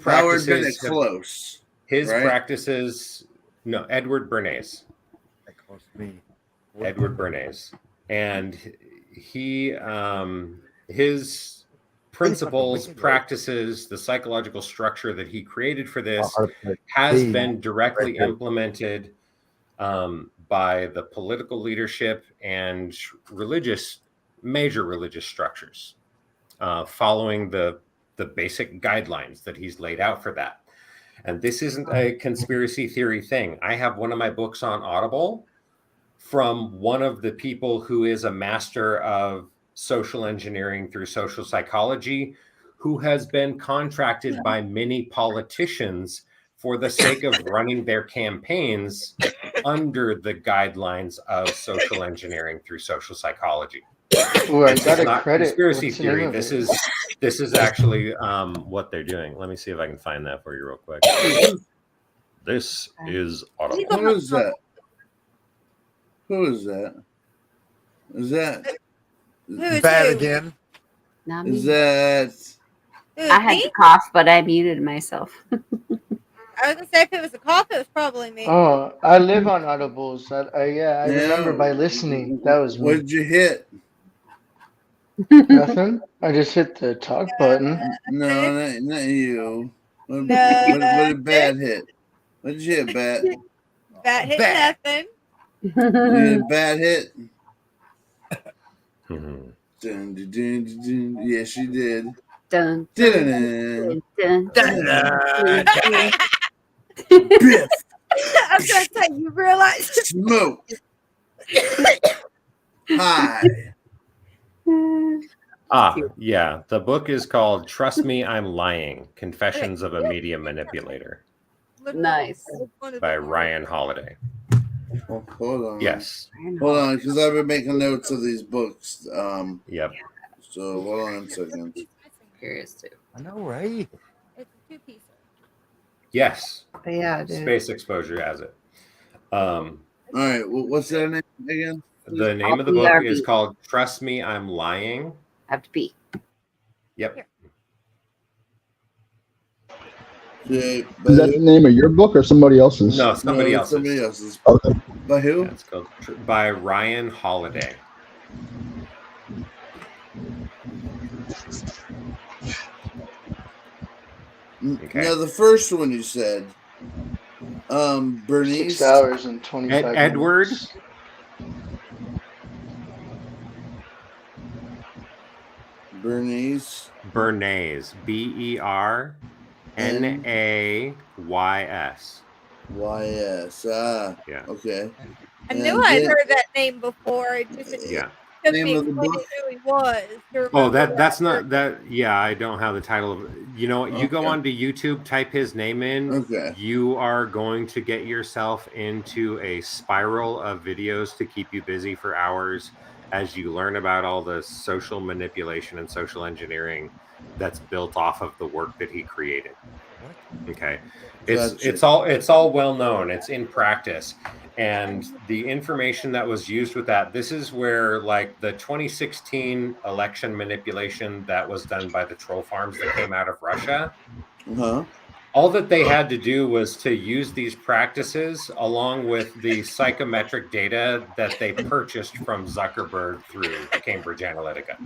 Howard Bennett Close. His right? practices. No, Edward Bernays. Edward Bernays, and he his principles, practices, the psychological structure that he created for this has been directly implemented by the political leadership and major religious structures, following the basic guidelines that he's laid out for that. And this isn't a conspiracy theory thing. I have one of my books on Audible from one of the people who is a master of social engineering through social psychology, who has been contracted by many politicians for the sake of running their campaigns under the guidelines of social engineering through social psychology. Ooh, I got a not credit. Conspiracy What's the name theory. of This is actually what they're doing. Let me see if I can find that for you real quick. This is Audible. Who is that? Who is that? Is that bad again? Not is me. that I had to cough, but I muted myself. I was gonna say if it was a cough, it was probably me. Oh, I live on Audibles. I remember by listening. That was me. What did you hit? Nothing. I just hit the talk button. No, not you. What did Bat hit? What did you hit, Bat? Bat hit nothing. You hit a Bat hit? Mhm. Dun, dun, dun, dun, dun. Yes, she did. Dun, Dun, dun, dun, dun, dun. Biff, I was gonna say you realize smoke, high. Yeah. The book is called Trust Me, I'm Lying, Confessions of a Media Manipulator Nice. by Ryan Holiday. Oh, hold on. Yes. Hold on, because I've been making notes of these books. Yep. So hold on a second. Curious too. I know, right? it's a two-piecer. Yes. Yeah, dude. Space Exposure has it. All right, well, what's that name again? The name of the book is called Trust Me, I'm Lying. Have to pee. Yep. Is that the name of your book or somebody else's? No, somebody No, else's. Somebody else's. Okay. By who? Yeah, it's called by Ryan Holiday. Okay. Now the first one you said, Bernice. 6 hours and 25 minutes. Edward. Bernice. Bernays. BERNAYS. YS. Ah. Yeah. Okay. I knew I'd heard that name before. It just Yeah. took Name me of the explaining book? who he was. to Oh, remember that's not word. that. Yeah, I don't have the title of. You know, you go Okay. onto YouTube, type his name in. Okay. You are going to get yourself into a spiral of videos to keep you busy for hours as you learn about all the social manipulation and social engineering that's built off of the work that he created. Okay, Gotcha. it's all well known. It's in practice. And the information that was used with that, this is where like the 2016 election manipulation that was done by the troll farms that came out of Russia. Uh-huh. All that they had to do was to use these practices along with the psychometric data that they purchased from Zuckerberg through Cambridge Analytica.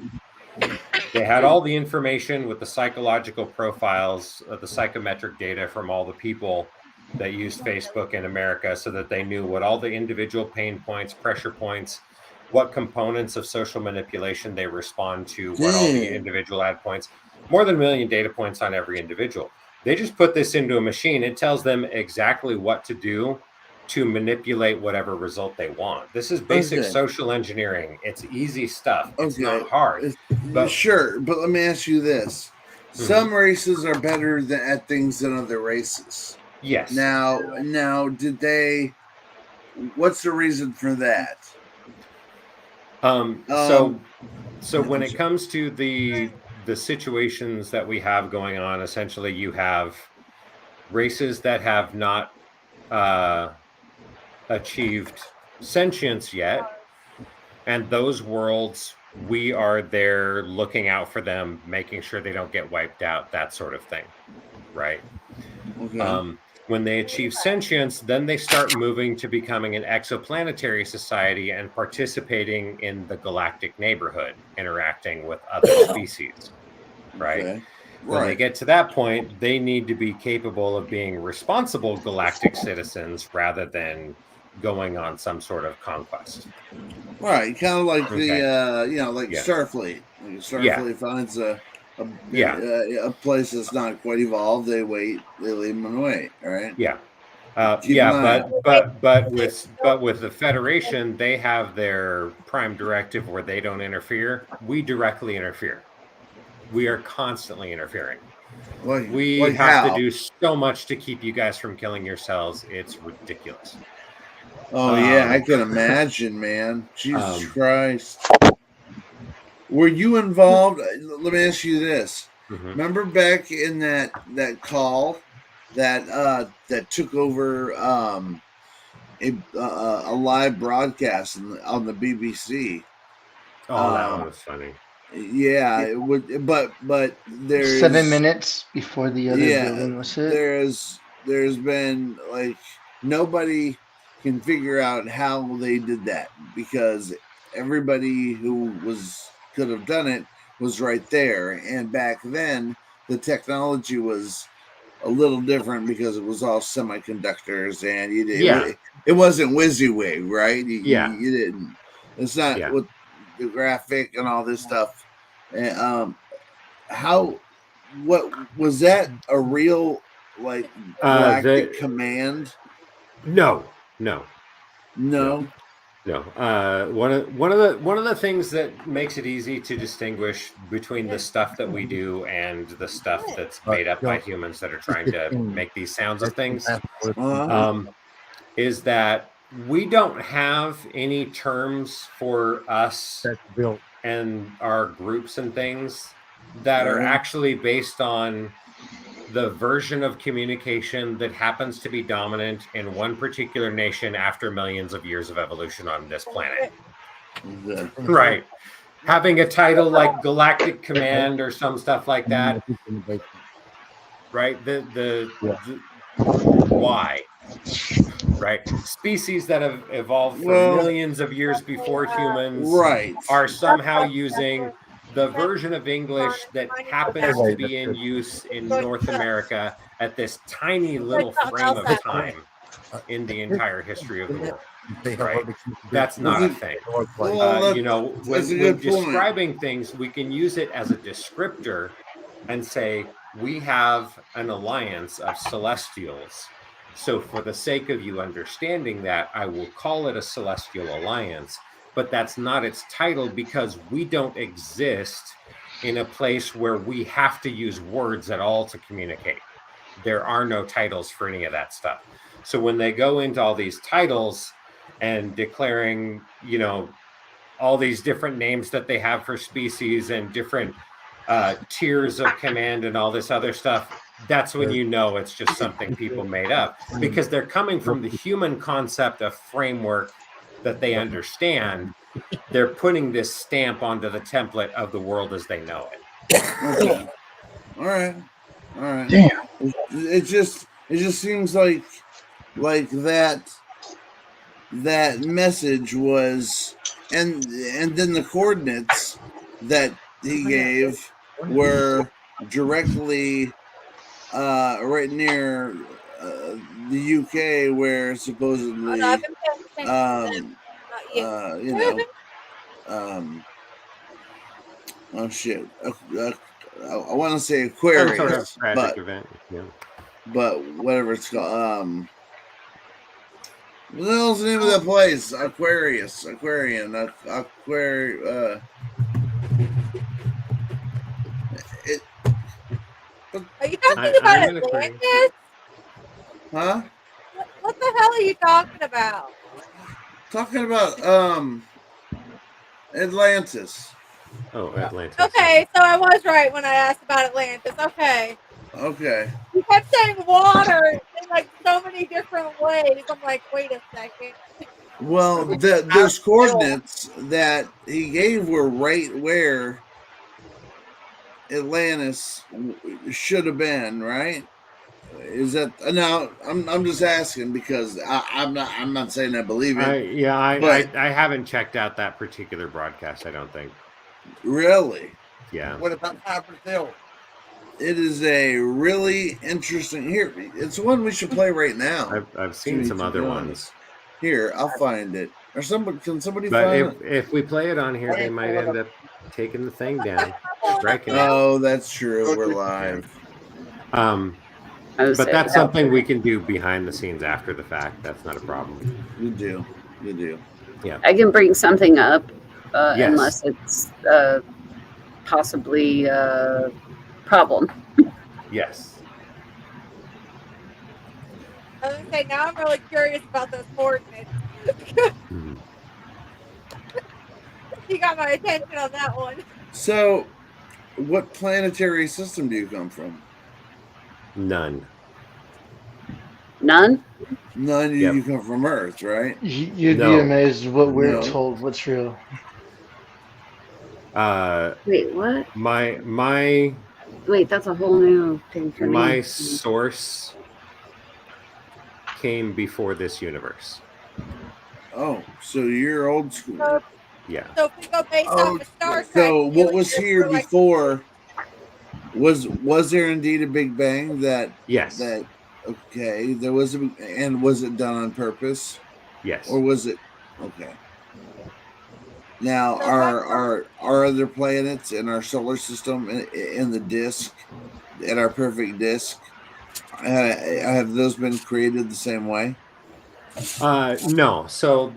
They had all the information with the psychological profiles, the psychometric data from all the people that used Facebook in America, so that they knew what all the individual pain points, pressure points, what components of social manipulation they respond to, what all the individual ad points, more than 1 million data points on every individual. They just put this into a machine. It tells them exactly what to do to manipulate whatever result they want. This is basic social engineering. It's easy stuff. It's not hard. Sure, but let me ask you this. Some races are better at things than other races. Yes. Now, what's the reason for that? So when it comes to the situations that we have going on, essentially you have races that have not achieved sentience yet, and those worlds, we are there looking out for them, making sure they don't get wiped out, that sort of thing, right? When they achieve sentience, then they start moving to becoming an exoplanetary society and participating in the galactic neighborhood, interacting with other species, right? When they get to that point, they need to be capable of being responsible galactic citizens rather than going on some sort of conquest. Right, kind of like Starfleet. Like Starfleet finds a place that's not quite evolved. They wait. They leave them and wait. All right. But with the Federation, they have their prime directive where they don't interfere. We directly interfere. We are constantly interfering. We have to do so much to keep you guys from killing yourselves. It's ridiculous. Oh yeah, I can imagine, man. Jesus Christ. Were you involved? Let me ask you this. Remember back in that call that took over a live broadcast on the BBC? Oh, that one was funny. Yeah, it would, but there's 7 minutes before the other building was hit. There's been like nobody can figure out how they did that, because everybody who could have done it was right there. And back then the technology was a little different because it was all semiconductors, and it wasn't WYSIWYG, right? You didn't. It's not with the graphic and all this stuff. And what was that a real like galactic command? No. One of the things that makes it easy to distinguish between the stuff that we do and the stuff that's made up by humans that are trying to make these sounds of things is that we don't have any terms for us and our groups and things that are actually based on the version of communication that happens to be dominant in one particular nation after millions of years of evolution on this planet. Right. Having a title like Galactic Command or some stuff like that. Right. The why? Right. Species that have evolved for millions of years before humans are somehow using the version of English that happens to be in use in North America at this tiny little frame of time in the entire history of the world. Right? That's not a thing. When describing things, we can use it as a descriptor and say, we have an alliance of celestials. So for the sake of you understanding that, I will call it a celestial alliance. But that's not its title, because we don't exist in a place where we have to use words at all to communicate. There are no titles for any of that stuff. So when they go into all these titles and declaring, all these different names that they have for species and different tiers of command and all this other stuff, that's when you know it's just something people made up, because they're coming from the human concept of framework that they understand. They're putting this stamp onto the template of the world as they know it. All right. Damn. It just seems like that message was, and then the coordinates that he gave were directly right near the UK, where supposedly you know oh shit, I want to say Some sort of Aquarius, tragic event. Yeah. but whatever it's called. What the hell's the name of that place? Aquarian. Are you talking about I'm in Atlantis? Huh? What the hell are you talking about? Talking about Atlantis. Oh, Atlantis. Okay, so I was right when I asked about Atlantis. Okay. Okay. You kept saying water in like so many different ways. I'm like, wait a second. Well, those coordinates that he gave were right where Atlantis should have been, right? Is that now? I'm just asking because I'm not saying I believe it. I haven't checked out that particular broadcast. I don't think. Really? Yeah. What about Brazil? It is a really interesting. Here, it's one we should play right now. I've seen some other ones. Here, I'll find it. Or can somebody But find it? if we play it on here, they might end up taking the thing down, striking it. Oh, that's true. We're live. But that's something we can do behind the scenes after the fact. That's not a problem. You do. Yeah. I can bring something up, Yes. unless it's possibly a problem. Yes. I was gonna say, now I'm really curious about those coordinates. You got my attention on that one. So, what planetary system do you come from? None. None? None. You come from Earth, right? You'd be amazed what we're told. What's real? Wait, what? My Wait, that's a whole new thing for me. My source came before this universe. Oh, so you're old school. Yeah. So if we go based off of Star Trek, So what was here before? Was there indeed a Big Bang? Yes. Okay, there was and was it done on purpose? Yes. Or was it okay? Now, are other planets in our solar system in the disk, in our perfect disk, have those been created the same way? No. So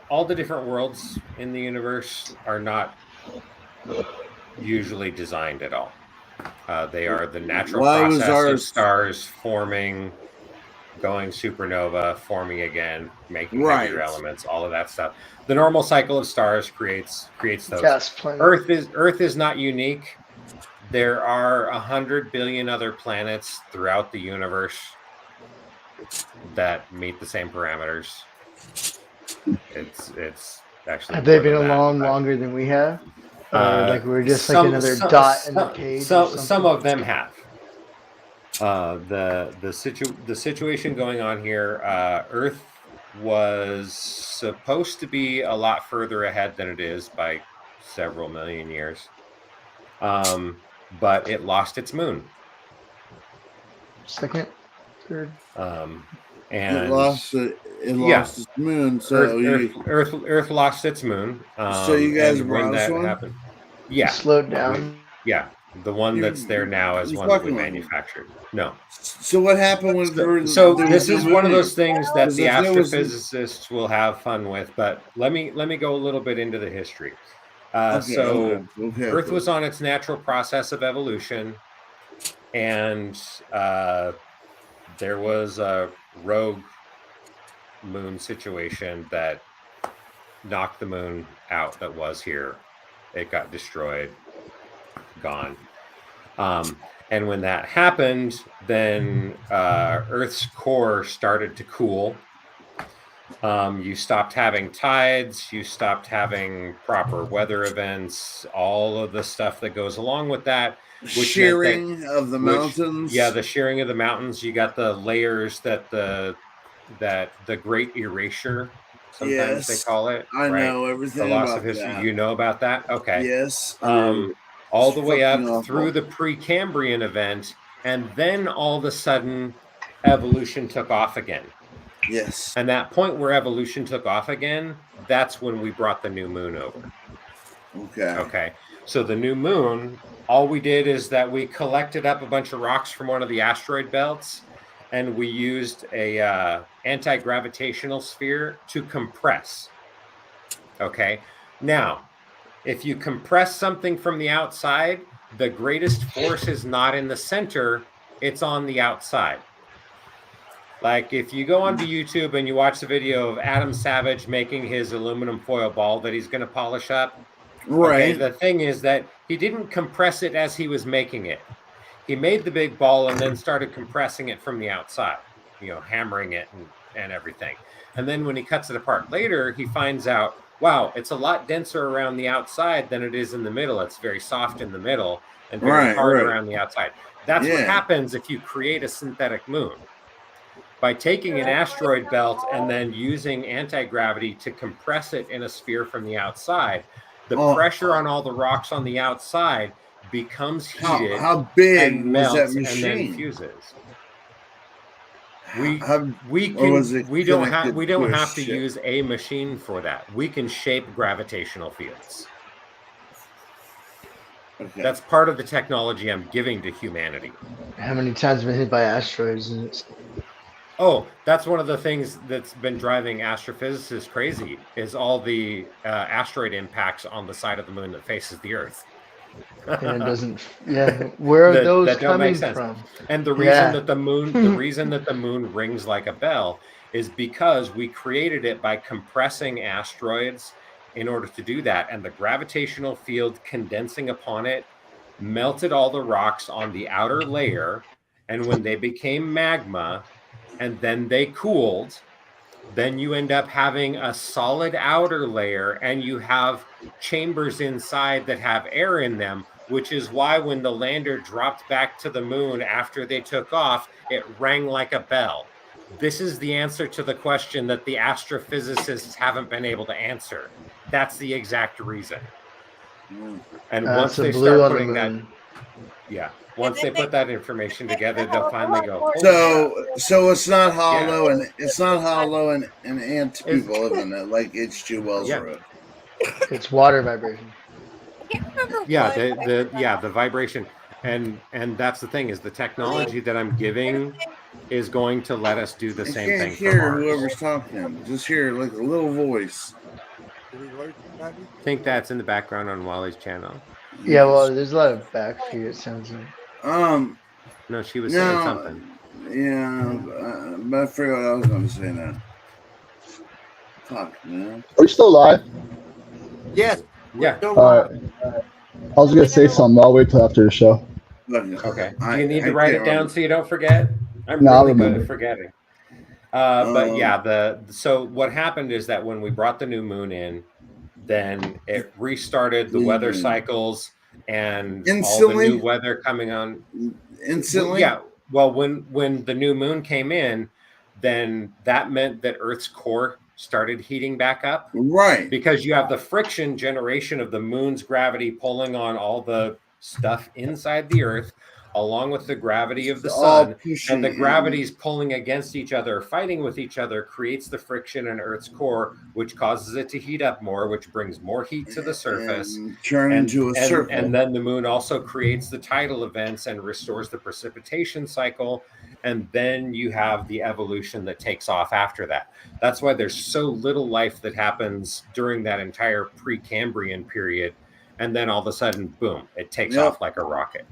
all the different worlds in the universe are not usually designed at all. They are the natural process of stars forming, going supernova, forming again, making heavier elements, all of that stuff. The normal cycle of stars creates those. Gas planet. Earth is not unique. There are 100 billion other planets throughout the universe that meet the same parameters. It's actually. Have they been along longer than we have? Like we're just like another dot in the page. Some of them have. The situation going on here, Earth was supposed to be a lot further ahead than it is by several million years, but it lost its moon. Second, third. And it lost its moon. So Earth lost its moon. So you guys when that happened, yeah, slowed down. Yeah, the one that's there now is one that we manufactured. No. So what happened when? So this is one of those things that the astrophysicists will have fun with. But let me go a little bit into the history. Earth was on its natural process of evolution, and there was a rogue moon situation that knocked the moon out that was here. It got destroyed, gone. And when that happened, then Earth's core started to cool. You stopped having tides, you stopped having proper weather events, all of the stuff that goes along with that. shearing of the mountains. Yeah, the shearing of the mountains. You got the layers that the Great Erasure, sometimes they call it. I right? know everything The loss about of history. that. You know about that? Okay. Yes. All the way fucking up awful. through the Precambrian event, and then all of a sudden, evolution took off again. Yes. And that point where evolution took off again, that's when we brought the new moon over. Okay. So the new moon, all we did is that we collected up a bunch of rocks from one of the asteroid belts, and we used a anti-gravitational sphere to compress. Okay. Now, if you compress something from the outside, the greatest force is not in the center, it's on the outside. Like if you go onto YouTube and you watch the video of Adam Savage making his aluminum foil ball that he's going to polish up. Right. Okay, the thing is that he didn't compress it as he was making it. He made the big ball and then started compressing it from the outside, hammering it and everything. And then when he cuts it apart later, he finds out, wow, it's a lot denser around the outside than it is in the middle. It's very soft in the middle and very hard around the outside. That's what happens if you create a synthetic moon. By taking an asteroid belt and then using anti-gravity to compress it in a sphere from the outside, the pressure on all the rocks on the outside becomes heated. How big and was that melts machine? And then fuses. We don't have to use a machine for that. We can shape gravitational fields. Okay. That's part of the technology I'm giving to humanity. How many times have been hit by asteroids? Oh, that's one of the things that's been driving astrophysicists crazy is all the asteroid impacts on the side of the moon that faces the Earth. And it doesn't. Yeah, where are those coming from? And the reason that the moon rings like a bell is because we created it by compressing asteroids in order to do that, and the gravitational field condensing upon it melted all the rocks on the outer layer, and when they became magma. And then they cooled, then you end up having a solid outer layer and you have chambers inside that have air in them, which is why when the lander dropped back to the moon after they took off, it rang like a bell. This is the answer to the question that the astrophysicists haven't been able to answer. That's the exact reason. And once they start putting that, once they put that information together, they'll finally go. So it's not hollow, and it's not hollow and ant people, isn't it? Like H.G. Wells wrote. It's water vibration. Yeah, the vibration, and that's the thing is the technology that I'm giving is going to let us do the same thing. I can't hear whoever's talking. Just hear like a little voice. I think that's in the background on Wally's channel. Yeah, well, there's a lot of backfeed, it sounds like. No, she was saying something. Yeah, but I forgot what I was going to say now. Fuck, man. Are we still live? Yes. Yeah. All right. I was going to say something. I'll wait till after the show. Okay. Do you need to write it down so you don't forget? I'm No, really good at forgetting. But yeah, so what happened is that when we brought the new moon in, then it restarted the weather cycles and all the new weather coming on instantly. Yeah. Well, when the new moon came in, then that meant that Earth's core started heating back up. Right. Because you have the friction generation of the moon's gravity pulling on all the stuff inside the Earth, along with the gravity of the sun, and the gravities pulling against each other, fighting with each other, creates the friction in Earth's core, which causes it to heat up more, which brings more heat to the surface. Turn into a circle. And then the moon also creates the tidal events and restores the precipitation cycle. And then you have the evolution that takes off after that. That's why there's so little life that happens during that entire Precambrian period. And then all of a sudden, boom, it takes off like a rocket.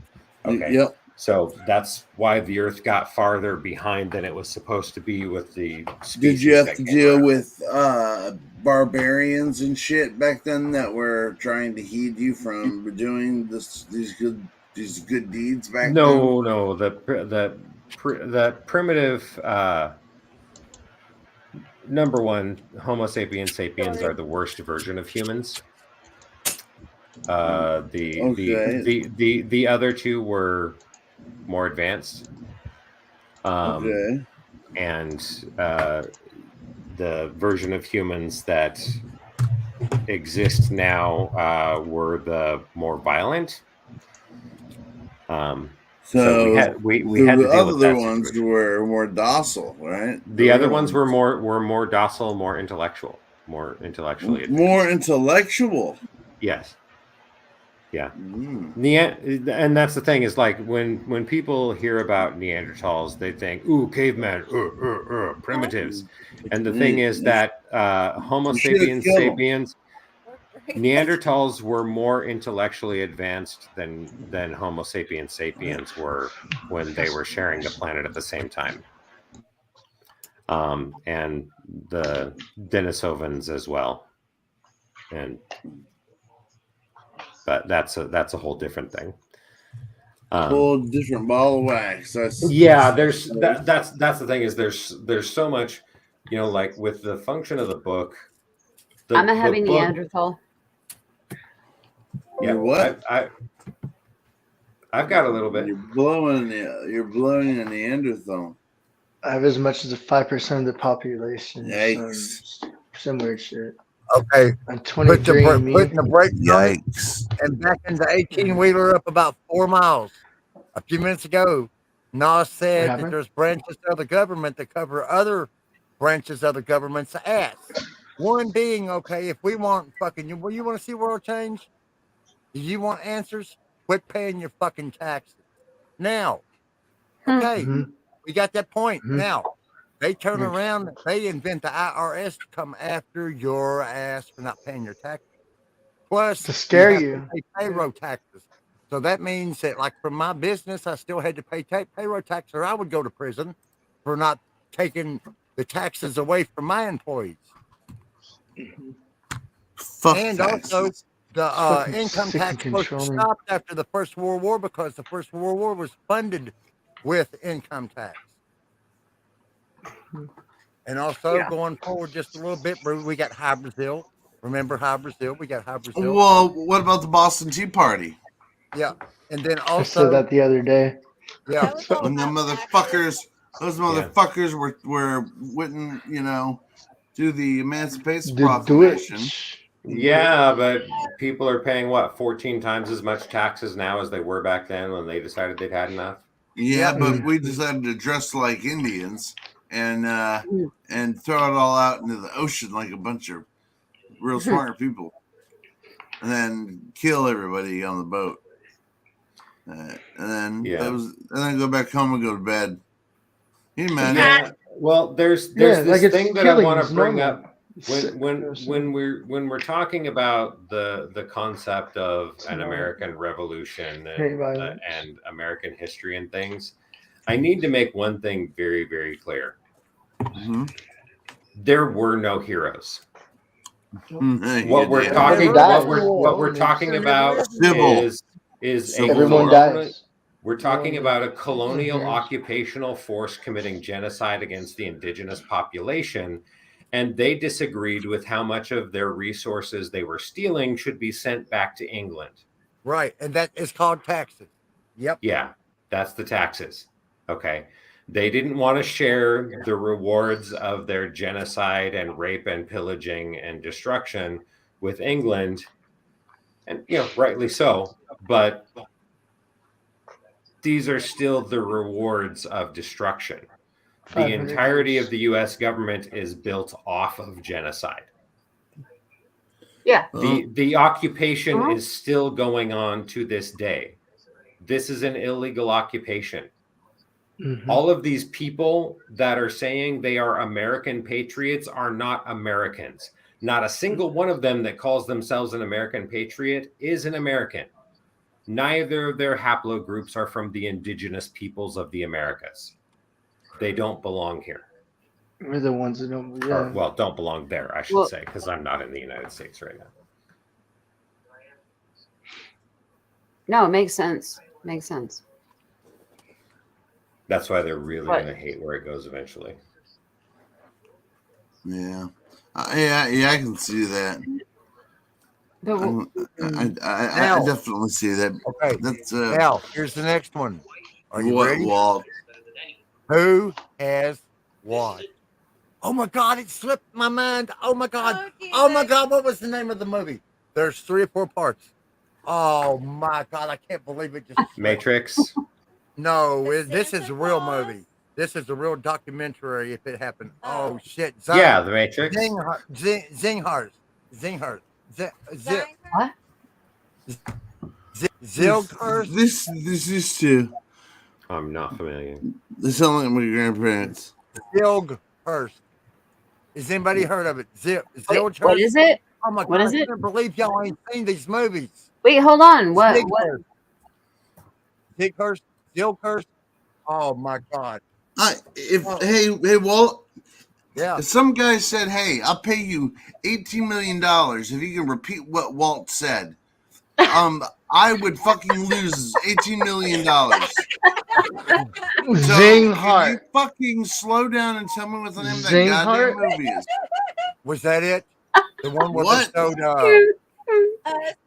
Okay. Yep. So that's why the Earth got farther behind than it was supposed to be with the species. Did you have to deal with barbarians and shit back then that were trying to heed you from doing these good deeds back then? No. The primitive number one, Homo sapiens sapiens are the worst version of humans. The other two were more advanced. Okay. And the version of humans that exist now were the more violent. So we had to deal with the that other ones situation. were more docile, right? The other ones were more docile, more intellectually advanced. More intellectual. Yes. Yeah. And that's the thing is like when people hear about Neanderthals, they think, ooh, caveman, primitives. And the thing is that Homo sapiens sapiens, Neanderthals were more intellectually advanced than Homo sapiens sapiens were when they were sharing the planet at the same time. And the Denisovans as well. But that's a whole different thing. Whole different ball of wax. That's the thing is there's so much, like with the function of the book. I'm a heavy Neanderthal. Yeah, what? I've got a little bit. You're blowing a Neanderthal. I have as much as 5% of the population. Yikes. Some weird shit. Okay. I'm 23. Putting the brakes on. And back in the 18-wheeler up about 4 miles. A few minutes ago, Nas said that there's branches of the government that cover other branches of the government's ass. One being, okay, if we want you want to see world change? Do you want answers? Quit paying your fucking taxes. Now, okay, we got that point. Now, they turn around, they invent the IRS to come after your ass for not paying your taxes. Plus, to scare you. you. Have to pay payroll taxes. So that means that, like, for my business, I still had to pay payroll tax, or I would go to prison for not taking the taxes away from my employees. And also, the income tax was stopped after the First World War because the First World War was funded with income tax. And also, going forward just a little bit, we got High Brazil. Remember High Brazil? We got High Brazil. Well, what about the Boston Tea Party? Yeah, and then also I said that the other day. Yeah, when the motherfuckers, those motherfuckers were wouldn't, do the Emancipation Proclamation. Yeah, but people are paying what 14 times as much taxes now as they were back then when they decided they'd had enough. Yeah, but we decided to dress like Indians and throw it all out into the ocean like a bunch of real smart people, and then kill everybody on the boat. And then go back home and go to bed. Can you imagine? Yeah. Well, there's this thing that I want to bring up when we're talking about the concept of an American Revolution and American history and things. I need to make one thing very, very clear. There were no heroes. What we're talking about is everyone dies. We're talking about a colonial occupational force committing genocide against the indigenous population, and they disagreed with how much of their resources they were stealing should be sent back to England. Right, and that is called taxes. Yep. Yeah, that's the taxes. Okay. They didn't want to share the rewards of their genocide and rape and pillaging and destruction with England, and rightly so, but these are still the rewards of destruction. The entirety of the U.S. government is built off of genocide. Yeah. The occupation is still going on to this day. This is an illegal occupation. All of these people that are saying they are American patriots are not Americans. Not a single one of them that calls themselves an American patriot is an American. Neither of their haplogroups are from the indigenous peoples of the Americas. They don't belong here. We're the ones that don't. Or, well, don't belong there, I should say, because I'm not in the United States right now. No, it makes sense. Makes sense. That's why they're really going to hate where it goes eventually. Yeah. I can see that. I definitely see that. Okay. That's now here's the next one. Are you what, ready? Walt? Who has what? Oh my God! It slipped my mind. Oh my God! Oh my God! What was the name of the movie? There's 3 or 4 parts. Oh my God! I can't believe it just slipped. Matrix. No, this is a real movie. This is a real documentary. If it happened, oh shit! Yeah, The Matrix. Zinghurst. What? Zilkhurst. This is too. I'm not familiar. They sound like my grandparents. Zilkhurst. Has anybody heard of it? Zilkhurst. What is it? Oh my What God! is I it? can't believe y'all ain't seen these movies. Wait, hold on. What? Zilkhurst. Oh my God! Hey, Walt. Yeah. If some guy said, "Hey, I'll pay you $18 million if you can repeat what Walt said," I would fucking lose $18 million. Zinghart. You fucking slow down and tell me what the name of that Zinghart? goddamn movie is. Was that it? The one where What? they showed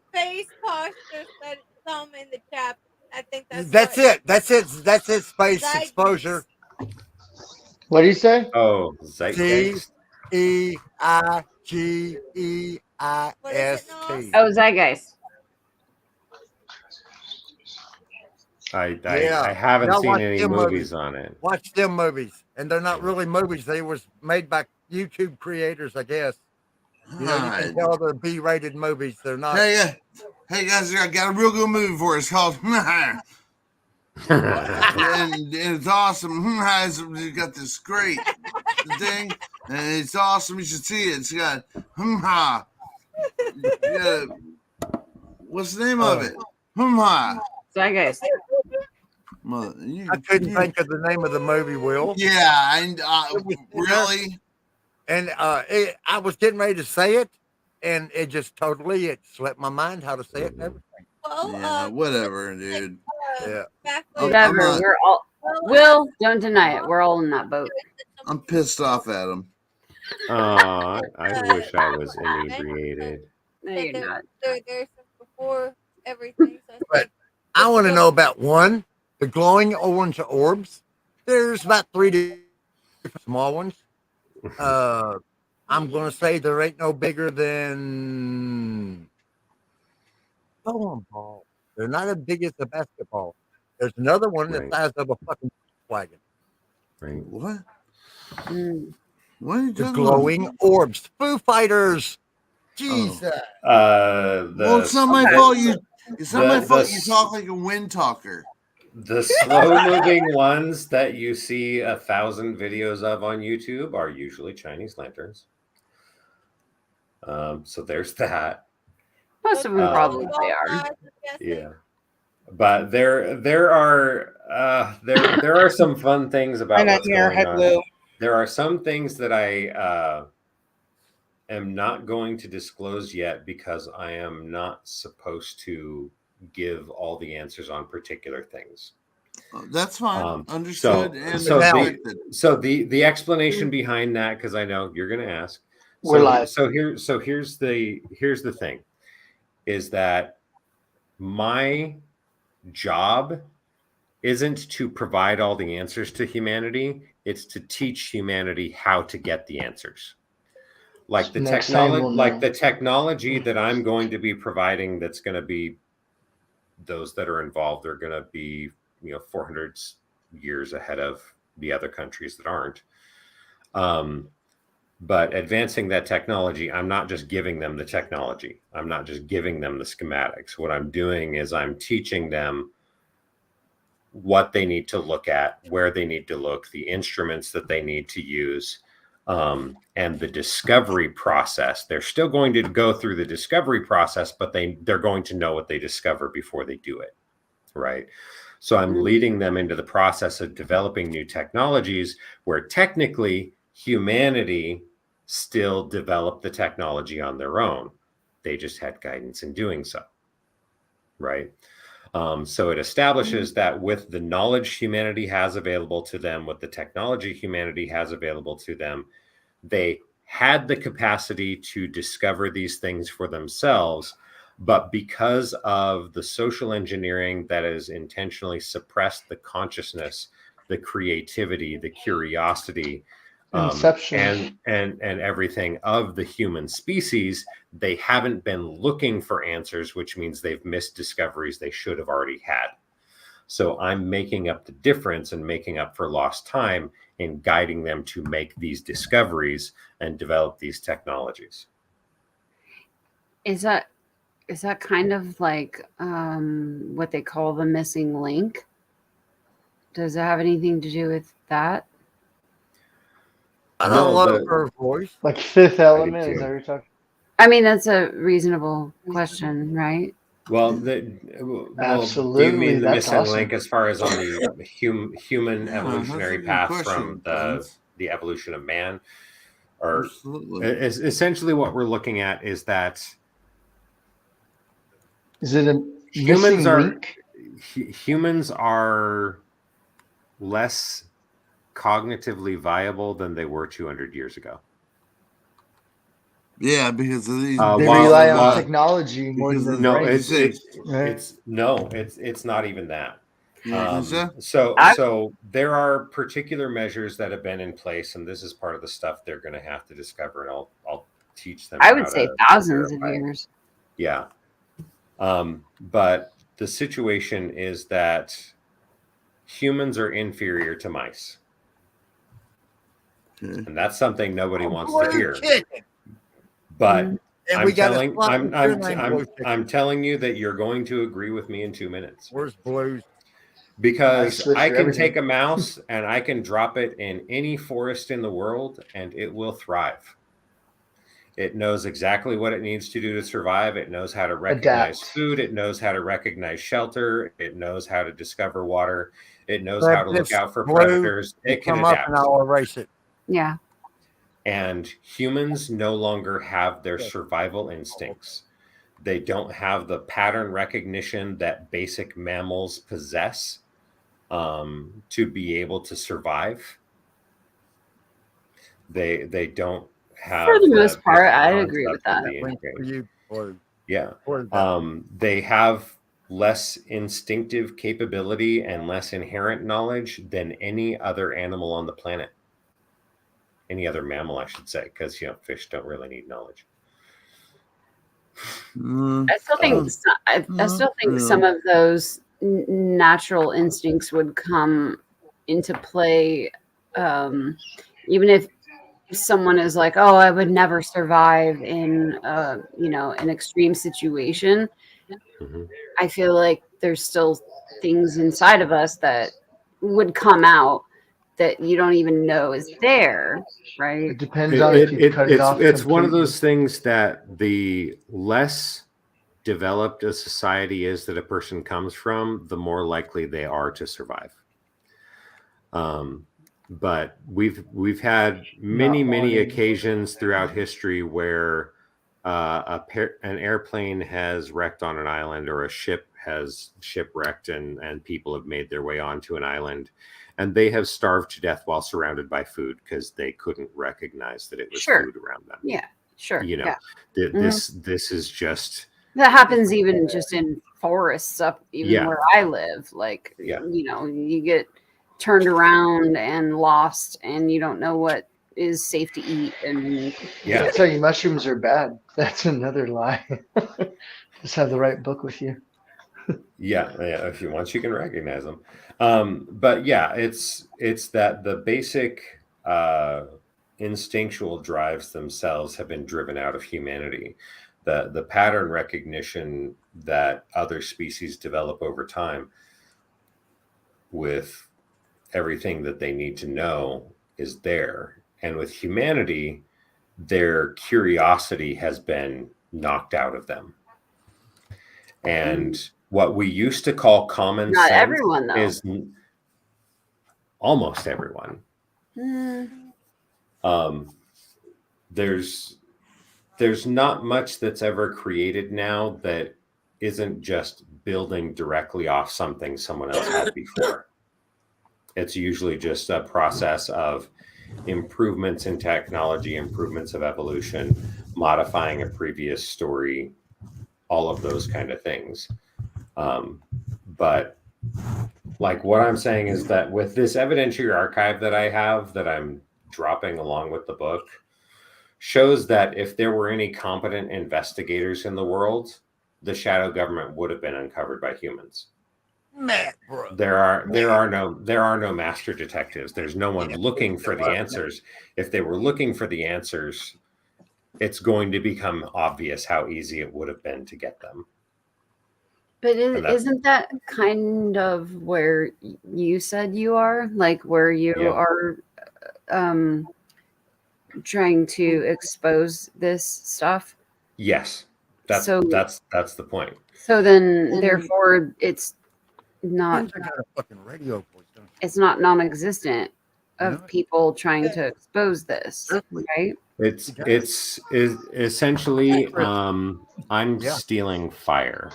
Space posture said some in the chat. I think That's it. That's it. That's it. Space exposure. What do you say? Oh, Zeitgeist. Zeitgeist. Oh, Zeitgeist. I haven't Now seen watch any them movies on it. Watch them movies, and they're not really movies. They was made by YouTube creators, I guess. You know, you can tell they're B-rated movies. They're not. Hey guys, I got a real good movie for you. It's called and it's awesome. It's got this great thing, and it's awesome. You should see it. It's got what's the name of it? Zeitgeist. I couldn't think of the name of the movie, Will. Yeah, and really? And I was getting ready to say it, and it just it slipped my mind how to say it and everything. Yeah, whatever, dude. Yeah. Whatever. We're all. Will, don't deny it. We're all in that boat. I'm pissed off at him. I wish I was inebriated. No, you're not. There's before everything. So But I want to know about one, the glowing orange orbs. There's about 3 different small ones. I'm going to say there ain't no bigger than bowling ball. They're not as big as the basketball. There's another one the size of a fucking wagon. Right. What? What are you The talking glowing about? orbs. Foo Fighters. Jesus. Well, it's not my fault. It's not my fault. You talk like a wind talker. The slow-moving ones that you see 1,000 videos of on YouTube are usually Chinese lanterns. So there's that. Most of them probably are. Yeah, but there are some fun things about what's going on. There are some things that I am not going to disclose yet because I am not supposed to give all the answers on particular things. That's fine. Understood. So the explanation behind that, because I know you're going to ask. We're live. So here's the thing, is that my job isn't to provide all the answers to humanity. It's to teach humanity how to get the answers. Like the technology that I'm going to be providing, that's going to be, those that are involved are going to be, 400 years ahead of the other countries that aren't. But advancing that technology, I'm not just giving them the technology. I'm not just giving them the schematics. What I'm doing is I'm teaching them what they need to look at, where they need to look, the instruments that they need to use, and the discovery process. They're still going to go through the discovery process, but they're going to know what they discover before they do it, right? So I'm leading them into the process of developing new technologies where technically humanity still developed the technology on their own. They just had guidance in doing so, right? So it establishes that with the knowledge humanity has available to them, with the technology humanity has available to them, they had the capacity to discover these things for themselves, But because of the social engineering that has intentionally suppressed the consciousness, the creativity, the curiosity, Inception. and everything of the human species, they haven't been looking for answers, which means they've missed discoveries they should have already had. So I'm making up the difference and making up for lost time in guiding them to make these discoveries and develop these technologies. Is that kind of like what they call the missing link? Does it have anything to do with that? I don't love her voice. Like Fifth Element, is that what you're talking? I mean, that's a reasonable question, right? Well, absolutely. Do you mean the That's missing awesome. link as far as on the human evolutionary path question, from the evolution of man? Or Absolutely. Essentially what we're looking at is that is it a humans are less cognitively viable than they were 200 years ago. Yeah, because of these. They rely on technology more than no, brains. it's not even that. Yeah, So there are particular measures that have been in place, and this is part of the stuff they're going to have to discover, and I'll teach them. I would say thousands of years. Yeah. But the situation is that humans are inferior to mice. And that's something nobody wants to hear. But I'm telling you that you're going to agree with me in 2 minutes. Where's Blues? Because I can take a mouse and I can drop it in any forest in the world and it will thrive. It knows exactly what it needs to do to survive. It knows how to recognize food. It knows how to recognize shelter. It knows how to discover water. It knows how to look out for predators. It can adapt. And I'll erase it. Yeah. And humans no longer have their survival instincts. They don't have the pattern recognition that basic mammals possess to be able to survive. They don't have. For the most part, I agree with that. Yeah. They have less instinctive capability and less inherent knowledge than any other animal on the planet. Any other mammal, I should say, because fish don't really need knowledge. I still think some of those natural instincts would come into play, even if someone is like, "Oh, I would never survive in an extreme situation." Mm-hmm. I feel like there's still things inside of us that would come out that you don't even know is there, right? It depends on if you cut it off. It's one of those things that the less developed a society is that a person comes from, the more likely they are to survive. But we've had many occasions throughout history where an airplane has wrecked on an island, or a ship has shipwrecked, and people have made their way onto an island. And they have starved to death while surrounded by food because they couldn't recognize that it was food around them. Yeah, sure. This is just that happens even just in forests up where I live. Like you get turned around and lost, and you don't know what is safe to eat. And I tell you, mushrooms are bad. That's another lie. Just have the right book with you. Yeah. If you want, you can recognize them. But yeah, it's that the basic instinctual drives themselves have been driven out of humanity. The pattern recognition that other species develop over time with everything that they need to know is there. And with humanity, their curiosity has been knocked out of them. And what we used to call common not sense everyone, though. Is almost everyone. There's not much that's ever created now that isn't just building directly off something someone else had before. It's usually just a process of improvements in technology, improvements of evolution, modifying a previous story all of those kind of things. But like what I'm saying is that with this evidentiary archive that I have that I'm dropping along with the book shows that if there were any competent investigators in the world, the shadow government would have been uncovered by humans. Man, bro. There are no master detectives. There's no one looking for the answers. If they were looking for the answers, it's going to become obvious how easy it would have been to get them. But isn't that kind of where you said you are? Like where you are trying to expose this stuff? Yes. That's the point. So then therefore it's not it's not non-existent of people trying to expose this, right? It's essentially I'm stealing fire.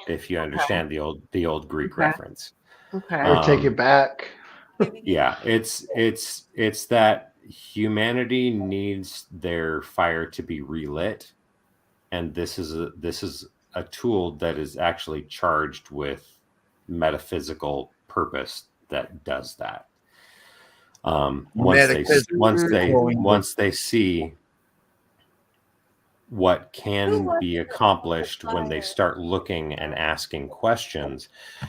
If you understand the old Greek reference. Okay. Or take it back. Yeah, it's that humanity needs their fire to be relit, and this is a tool that is actually charged with metaphysical purpose that does that. Once they see what can be accomplished when they start looking and asking questions,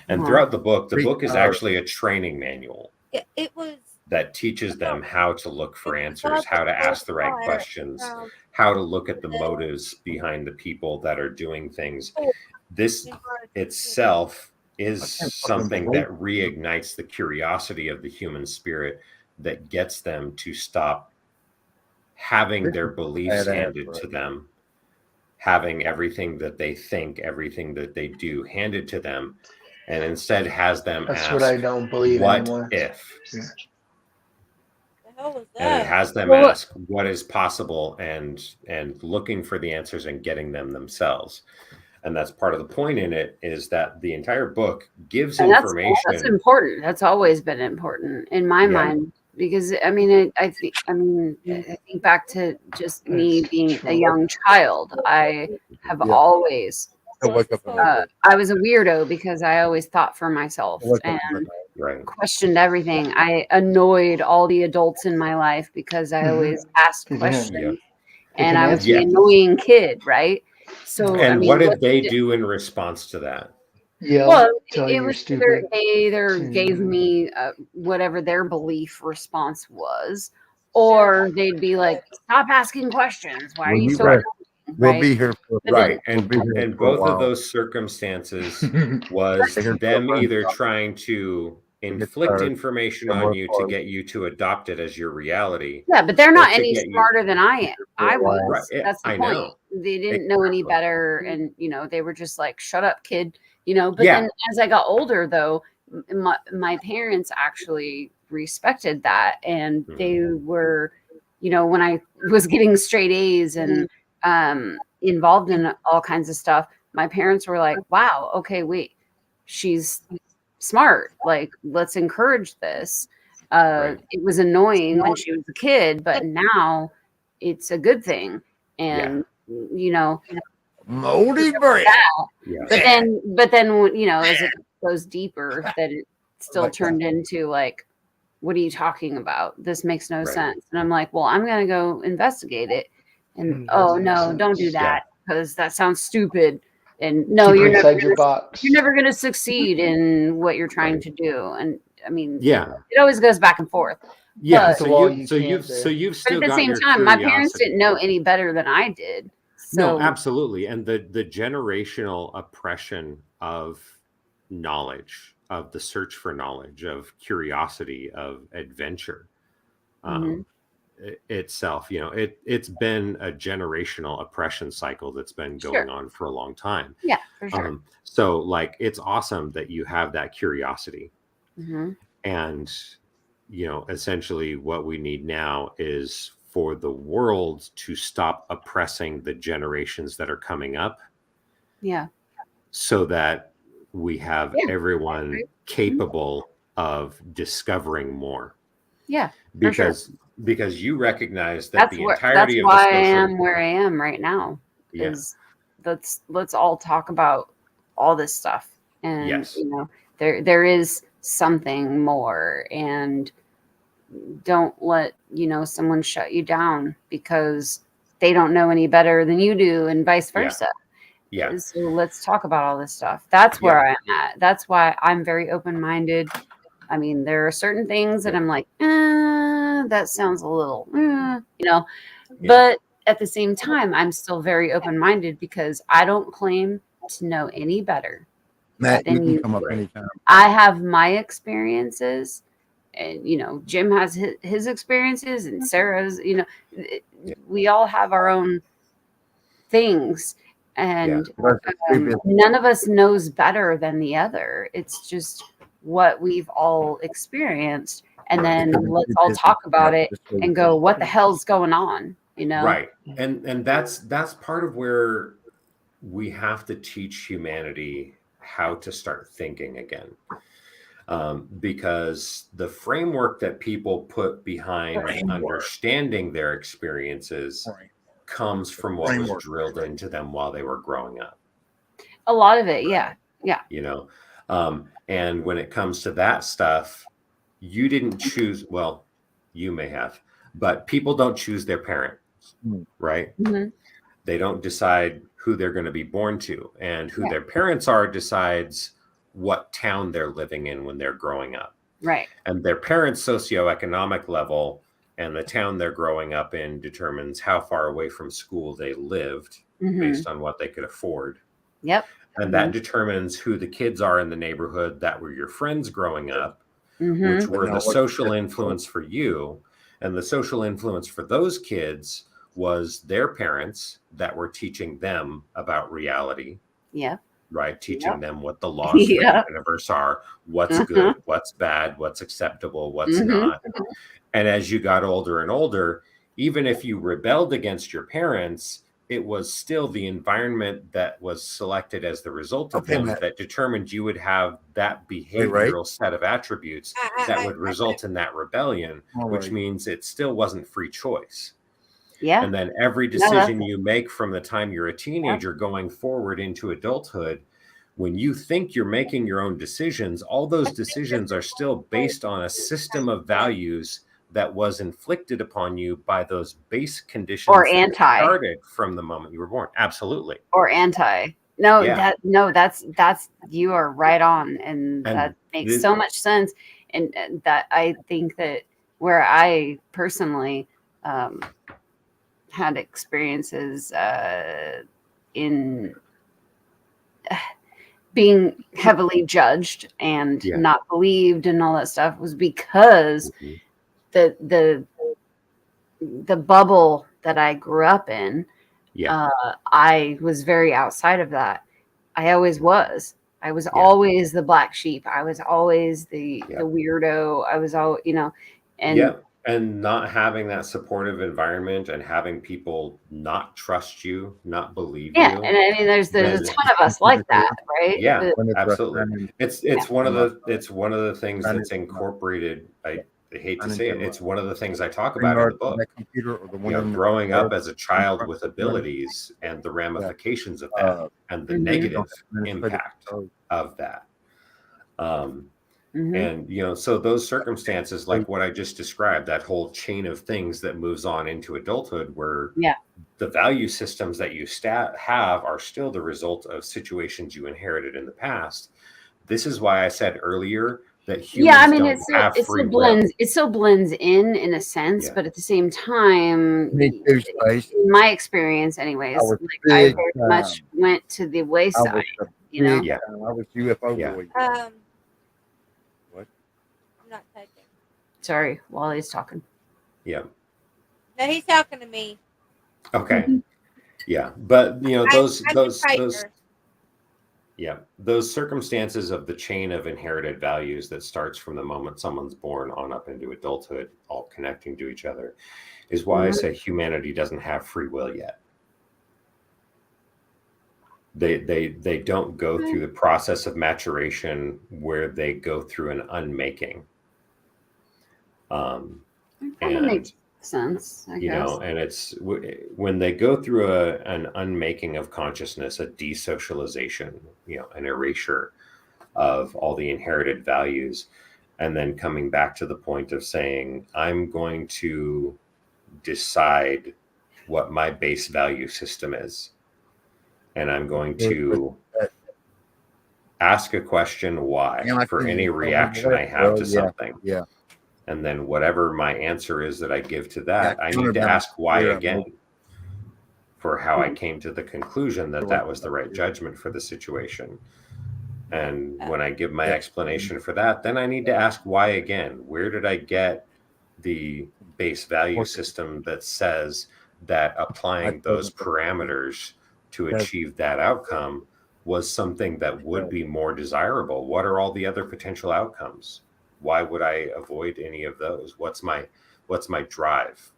and throughout the book is actually a training manual. It was that teaches them how to look for answers, how to ask the right questions, how to look at the motives behind the people that are doing things. This itself is something that reignites the curiosity of the human spirit that gets them to stop having their beliefs handed to them, having everything that they think, everything that they do handed to them, and instead has them ask, what I don't believe what anymore. If? The hell was that? And it has them ask what is possible and looking for the answers and getting them themselves. And that's part of the point in it, is that the entire book gives information. That's important. That's always been important in my mind, because I think back to just me being a young child. I have always I was a weirdo because I always thought for myself and questioned everything. I annoyed all the adults in my life because I always asked questions, and I was the annoying kid, right? So, and what did they do in response to that? Well, it was they either gave me whatever their belief response was, or they'd be like, "Stop asking questions. Why are you so?" We'll be here for and both of those circumstances was them either trying to inflict information on you to get you to adopt it as your reality. Yeah, but they're not any smarter than I am. I was. Right. That's the point. Know. They didn't know any better, and they were just like, "Shut up, kid." But then as I got older, though, my parents actually respected that, and they were, when I was getting straight A's and involved in all kinds of stuff, my parents were like, "Wow, okay, wait, she's smart. Like, let's encourage this." It was annoying when she was a kid, but now it's a good thing, and moldy brain. But then as it goes deeper, that it still turned into like, what are you talking about? This makes no sense. And I'm like, well, I'm gonna go investigate it. And oh no, don't do that, because that sounds stupid. And no, you're never gonna succeed in what you're trying to do. And I mean, it always goes back and forth. Yeah. But, so you've still but at the same time, my parents didn't know any better than I did. So, no, absolutely. And the generational oppression of knowledge, of the search for knowledge, of curiosity, of adventure itself, it's been a generational oppression cycle that's been going on for a long time. Yeah, for sure. So like, it's awesome that you have that curiosity. And, essentially what we need now is for the world to stop oppressing the generations that are coming up. Yeah. So that we have everyone capable of discovering more. Yeah. Because you recognize that the entirety of that's why the I am where I am right now. is let's all talk about all this stuff. And there is something more, and don't let someone shut you down because they don't know any better than you do, and vice versa. So let's talk about all this stuff. That's where I'm at. That's why I'm very open-minded. I mean, there are certain things that I'm like, that sounds a little, but at the same time, I'm still very open-minded because I don't claim to know any better. Matt, you can come up anytime. I have my experiences, and Jim has his experiences, and Sarah's. We all have our own things, and none of us knows better than the other. It's just what we've all experienced, and then let's all talk about it and go, what the hell's going on? Right. And that's part of where we have to teach humanity how to start thinking again. Because the framework that people put behind understanding their experiences comes from what was drilled into them while they were growing up. A lot of it, yeah. And when it comes to that stuff, you didn't choose, well, you may have, but people don't choose their parents, right? Mm-hmm. They don't decide who they're going to be born to, and who their parents are decides what town they're living in when they're growing up. Right. And their parents' socioeconomic level and the town they're growing up in determines how far away from school they lived based on what they could afford. Yep. And that determines who the kids are in the neighborhood that were your friends growing up, which were the social influence for you. And the social influence for those kids was their parents that were teaching them about reality. Yeah. Right. Teaching them what the laws of the universe are, what's good, what's bad, what's acceptable, what's not. And as you got older and older, even if you rebelled against your parents, it was still the environment that was selected as the result of them that determined you would have that behavioral set of attributes that would result in that rebellion, which means it still wasn't free choice. Yeah. And then every decision you make from the time you're a teenager going forward into adulthood, when you think you're making your own decisions, all those decisions are still based on a system of values that was inflicted upon you by those base conditions or that anti started from the moment you were born. Absolutely. Or anti. That's you are right on, and that makes so much sense. And that I think that where I personally had experiences in being heavily judged and not believed and all that stuff was because the bubble that I grew up in, I was very outside of that. I always was. I was always the black sheep. I was always the weirdo. I was all, and not having that supportive environment and having people not trust you, not believe you. And I mean, there's a ton of us like that, right? Yeah, absolutely. It's one of the things that's incorporated. I hate to say it. It's one of the things I talk about in the book. Growing up as a child with abilities and the ramifications of that and the negative impact of that. And, so those circumstances, like what I just described, that whole chain of things that moves on into adulthood, where the value systems that you have are still the result of situations you inherited in the past. This is why I said earlier that humans it still blends in a sense, but at the same time, in my experience anyways, I very much went to the wayside. I was UFO boy. What? I'm not typing. Sorry, Wally's talking. Yeah. No, he's talking to me. Okay. Yeah, but those circumstances of the chain of inherited values that starts from the moment someone's born on up into adulthood, all connecting to each other, is why I say humanity doesn't have free will yet. They don't go through the process of maturation where they go through an unmaking. It makes sense, I You guess. know, and it's when they go through an unmaking of consciousness, a desocialization, you know, an erasure of all the inherited values, and then coming back to the point of saying, I'm going to decide what my base value system is. And I'm going to ask a question why for any reaction I have to something. Yeah. And then whatever my answer is that I give to that, I need to ask why again for how I came to the conclusion that that was the right judgment for the situation. And when I give my explanation for that, then I need to ask why again. Where did I get the base value system that says that applying those parameters to achieve that outcome was something that would be more desirable? What are all the other potential outcomes? Why would I avoid any of those? What's my drive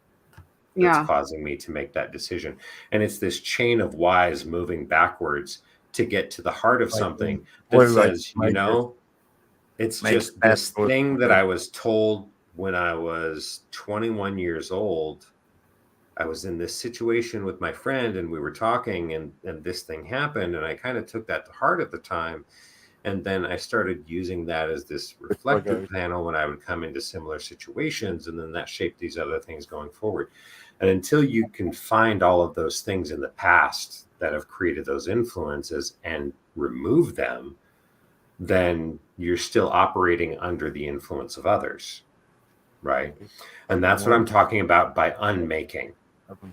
that's causing me to make that decision? And it's this chain of whys moving backwards to get to the heart of something that says, you know, it's just this thing that I was told when I was 21 years old. I was in this situation with my friend and we were talking and this thing happened, and I kind of took that to heart at the time. And then I started using that as this reflective panel when I would come into similar situations, and then that shaped these other things going forward. And until you can find all of those things in the past that have created those influences and remove them, then you're still operating under the influence of others, right? And that's what I'm talking about by unmaking.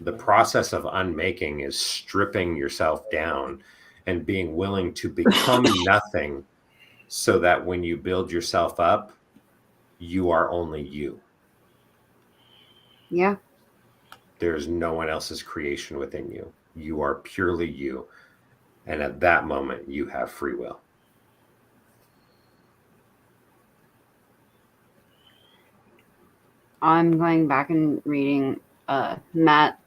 The process of unmaking is stripping yourself down and being willing to become nothing, so that when you build yourself up, you are only you. Yeah. There's no one else's creation within you. You are purely you. And at that moment, you have free will. I'm going back and reading Matt.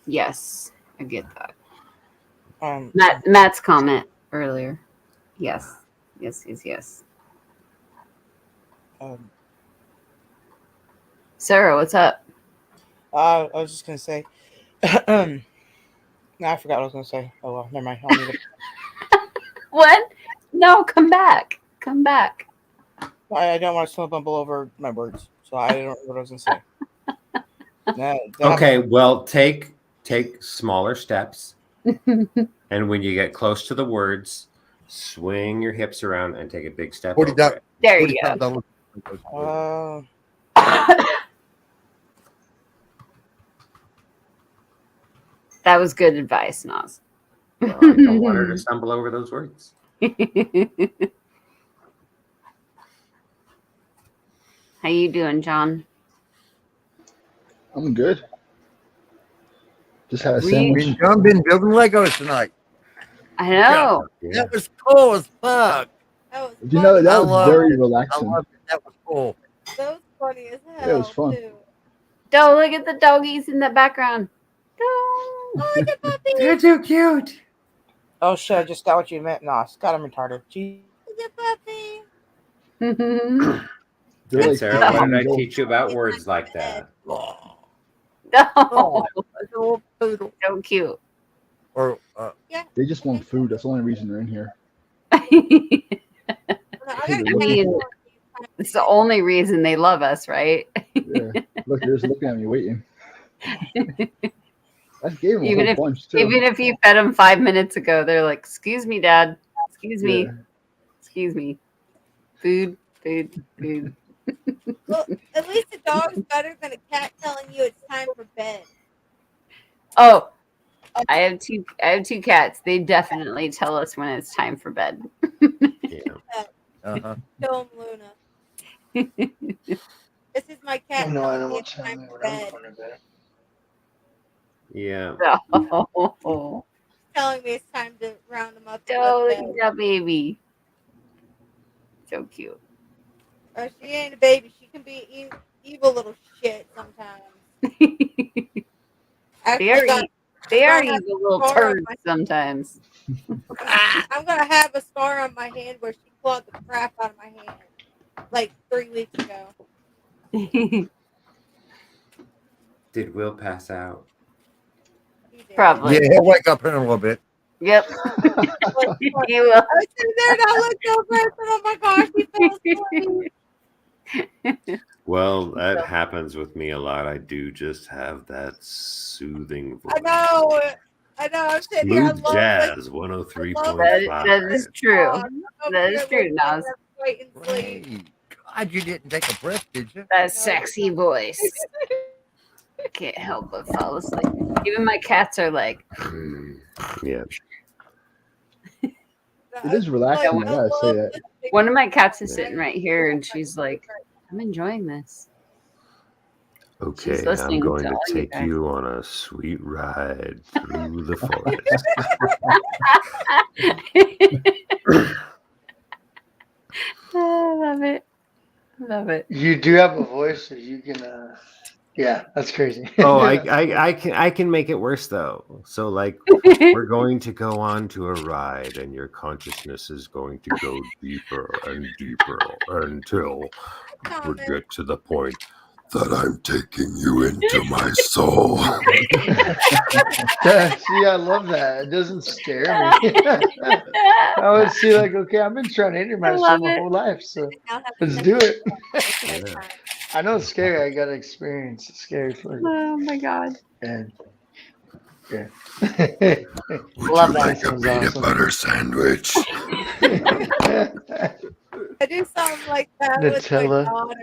Yes, I get that. Matt's comment earlier. Yes. Sarah, what's up? I was just gonna say. No, I forgot what I was gonna say. Oh well, never mind. I'll leave it. What? No, come back. Come back. I don't want to stumble over my words, so I don't know what I was gonna say. Okay, well, take smaller steps, and when you get close to the words, swing your hips around and take a big step over it. There you go. That was good advice, Nas. Well, I don't want her to stumble over those words. How you doing, John? I'm good. Just had a sandwich. John been building Legos tonight. I know. That was cool as fuck. You know, that was very relaxing. I loved it. That was cool. That was funny as hell. Yeah, it was fun. Too. Don't look at the doggies in the background. Oh, look at puppy. They're too cute. Oh shit! I just got what you meant, Nos. God, I'm retarded. Jeez. Look at puppy. Hey, Sarah, what did I teach you about words like that? No. So cute. Or they just want food. That's the only reason they're in here. I mean, it's the only reason they love us, right? Yeah. Look, they're just looking at me, waiting. I gave them Even a whole bunch too. Even if you fed them 5 minutes ago, they're like, "Excuse me, Dad. Excuse me. Excuse me. Food, food, food." Well, at least a dog's better than a cat telling you it's time for bed. Oh, I have two cats. They definitely tell us when it's time for bed. Uh-huh. Show 'em Luna. This is my cat. No, I know telling me what it's time time they for were bed. going to bed. Yeah. Oh, Telling me it's time to round them up. look at that baby. So cute. Or she ain't a baby. She can be evil little shit sometimes. They are evil little turds sometimes. I'm gonna have a scar on my hand where she clawed the crap out of my hand like 3 weeks ago. Did Will pass out? Probably. Yeah, he'll wake up in a little bit. Yep. He will. I was sitting there and I looked over and said, "Oh my gosh, he fell asleep." Well, that happens with me a lot. I do just have that soothing voice. I know. I'm sitting here. Smooth Jazz 103.5. That is true. That is true, Nas. Wait and sleep. Hey, God, you didn't take a breath, did you? That sexy voice. Can't help but fall asleep. Even my cats are like, Yeah. It is relaxing. I gotta say that. one of my cats is sitting right here and she's like, I'm enjoying this. Okay, She's I'm listening going to to all you take guys. you on a sweet ride through the forest. I love it. Love it. You do have a voice, so you can. Yeah, that's crazy. Oh, I can make it worse though. So like we're going to go on to a ride, and your consciousness is going to go deeper and deeper until we get to the point that I'm taking you into my soul. See, I love that. It doesn't scare me. I would see like, okay, I've been trying to enter my soul my whole life, so let's do it. I know it's scary. I got to experience it. Scary for you. Oh my god. And yeah. Would you like a peanut butter sandwich? I do something like that Nutella with my daughter.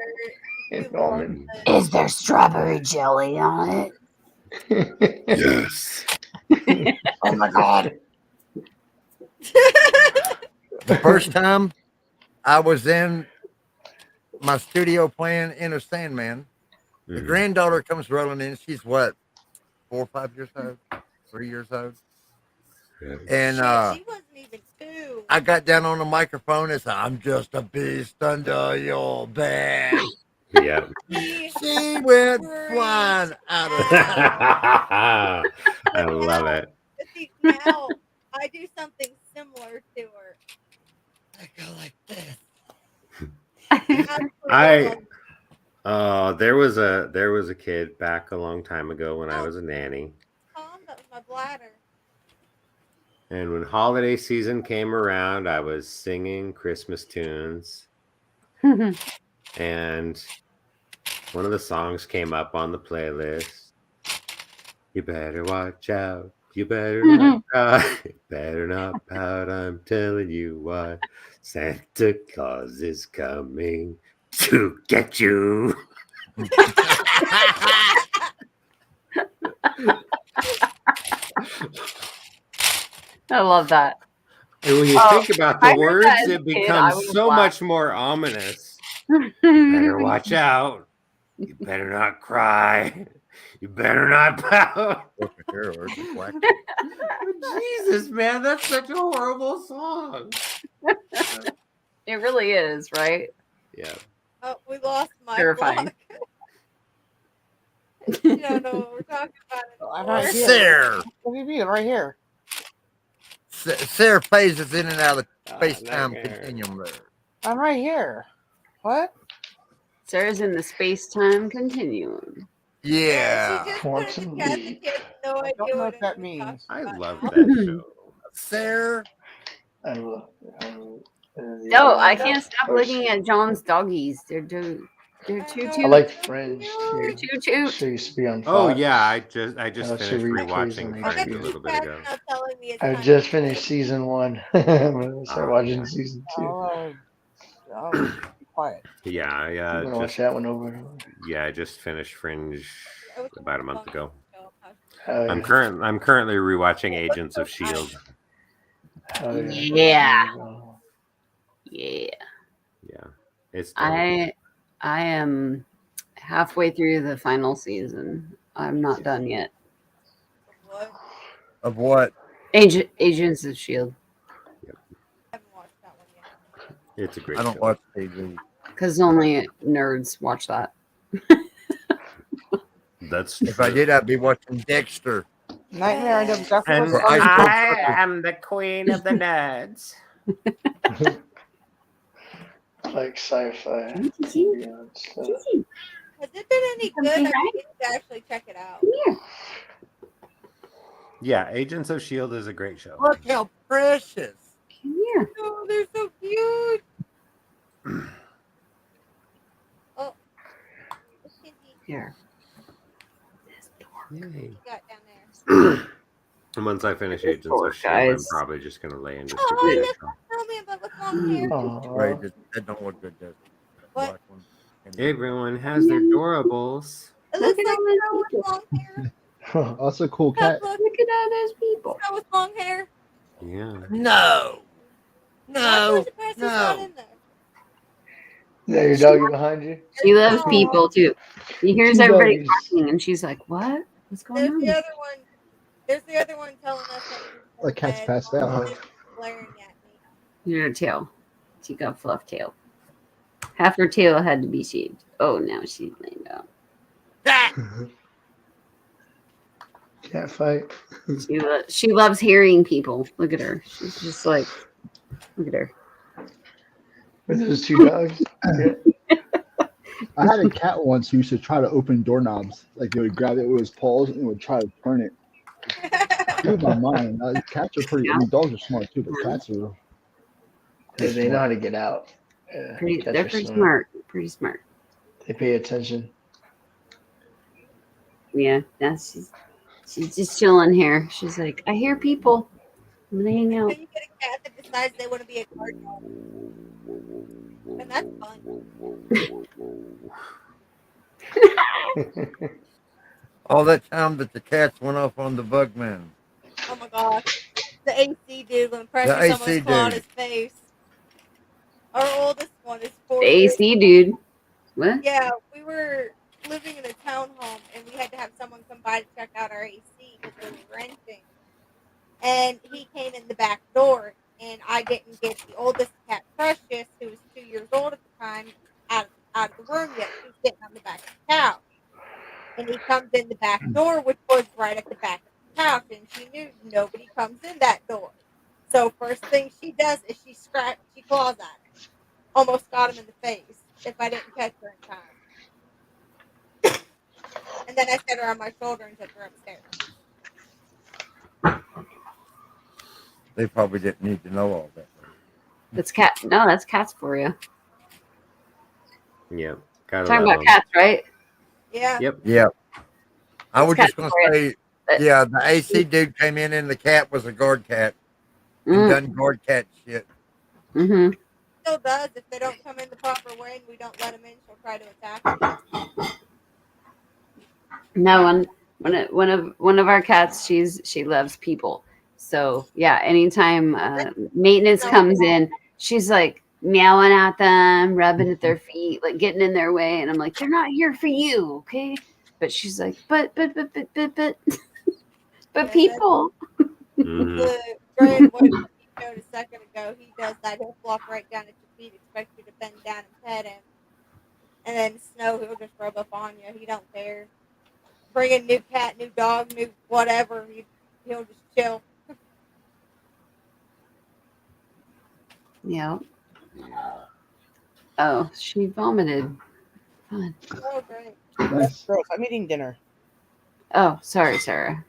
and almond. Is there strawberry jelly on it? Yes. Oh my god. The first time I was in my studio playing Inner Sandman, the granddaughter comes rolling in. She's what, 4 or 5 years old, 3 years old. Yeah. And she wasn't even 2. I got down on the microphone and said, I'm just a beast under your bed. Yeah. She went flying out of I love it. But see, now I do something similar to her. I go like this. There was a kid back a long time ago when I was a nanny. That was my bladder. And when holiday season came around, I was singing Christmas tunes. And one of the songs came up on the playlist. You better watch out. You better not cry. You better not pout. I'm telling you why. Santa Claus is coming to get you. I love that. And when you think about the words, it becomes so much more ominous. Better watch out. You better not cry. You better not pout. Jesus, man, that's such a horrible song. It really is, right? Yeah. Oh, we lost my Terrifying. You don't know what we're talking about I'm anymore. right here. Sarah. What do you mean? Right here. Sarah phases in and out of the space-time continuum there. I'm right here. What? Sarah's in the space-time continuum. Yeah. She just put it in the cat. The kids no I idea don't know what what that means. I love that show. Sarah. No, I can't stop looking at John's doggies. They're too I like Fringe too. Too. She used to be on Fox. Oh yeah, I just she finished replays rewatching on Fringe a HBO. little bit ago. I just finished season 1. I'm gonna start watching season 2. I'll be quiet. Yeah, I'm gonna watch that one over and over. Yeah, I just finished Fringe about a month ago. Oh, I'm yeah. currently rewatching Agents of Shield. Oh, Yeah. Yeah. Yeah, it's. I am halfway through the final season. I'm not done yet. Of what? Agents of Shield. It's a great I don't show. watch TV. Because only nerds watch that. That's If I did, I'd be watching Dexter. Nightmare. I know exactly And what I am the queen of the nerds. Like sci-fi. Has it been any good? I need to actually check it out. Yeah, Agents of S.H.I.E.L.D. is a great show. Look how precious. Come here. Oh, they're so cute. Oh, Here. Yay. you got down there. And once I finish Agents of S.H.I.E.L.D., I'm probably just going to lay and just Oh, do I that just show. tell me about what's long hair. Right, that don't look good, does it? That What? black one. Everyone has their durables. It Look looks at like all Snow those with people. long hair. Oh, that's a cool cat. Look Look at all those people. Snow with long hair. Yeah. No. Why was No. the princess not No. in there? Is that your doggy behind you? She loves Aw. people too. She hears Two everybody doggies. talking and she's like, what? What's going There's on? the other one. There's the other one telling us that he's The cat's dead. passed out. It's glaring at me. Here's her tail. She got fluff tail. Half her tail had to be shaved. Oh, now she's laying down. Cat fight. She loves hearing people. Look at her. She's just like, look at her. Are those two dogs? Yeah. I had a cat once who used to try to open doorknobs. Like they would grab it with his paws and would try to turn it. Blew my mind. Cats are pretty. I mean, dogs are smart too, but cats are. Yeah, they know how to get out. Yeah, They're pretty smart. Pretty smart. They pay attention. Yeah, she's just chilling here. She's like, I hear people. I'm gonna hang out. Then you get a cat that decides they want to be a guard dog. And that's fun. All that time that the cats went off on the bug man. Oh my gosh. The AC dude when The Precious AC almost clawed his dude. face. Our oldest one is 4 The years AC old. dude. What? Yeah, we were living in a townhome and we had to have someone come by to check out our AC because we were renting. And he came in the back door and I didn't get the oldest cat, Precious, who was 2 years old at the time, out of the room yet. She was sitting on the back of the couch. And he comes in the back door, which was right at the back of the couch, and she knew nobody comes in that door. So first thing she does is she claws at him. Almost got him in the face if I didn't catch her in time. And then I set her on my shoulder and took her upstairs. They probably didn't need to know all that. That's cat. No, that's cats for you. Yeah. Gotta Talking love about 'em. cats, right? Yeah. Yep. Yeah. I was Cats just going for to you. say, yeah, the AC dude came in and the cat was a guard cat. And Mm. done guard cat shit. Mm-hmm. Still does. If they don't come in the proper way and we don't let them in, she'll try to attack us. No, one of our cats, she loves people. So yeah, anytime maintenance comes in, she's like meowing at them, rubbing at their feet, like getting in their way, and I'm like, they're not here for you, okay? But she's like, but people. Mhm. The grand boy that he showed a second ago, he does that. He'll flop right down at your feet, expect you to bend down and pet him. And then Snow, he'll just rub up on you. He don't care. Bring a new cat, new dog, new whatever. He'll just chill. Yeah. Oh, she vomited. Fun. Oh, great. That's gross. I'm eating dinner. Oh, sorry, Sarah.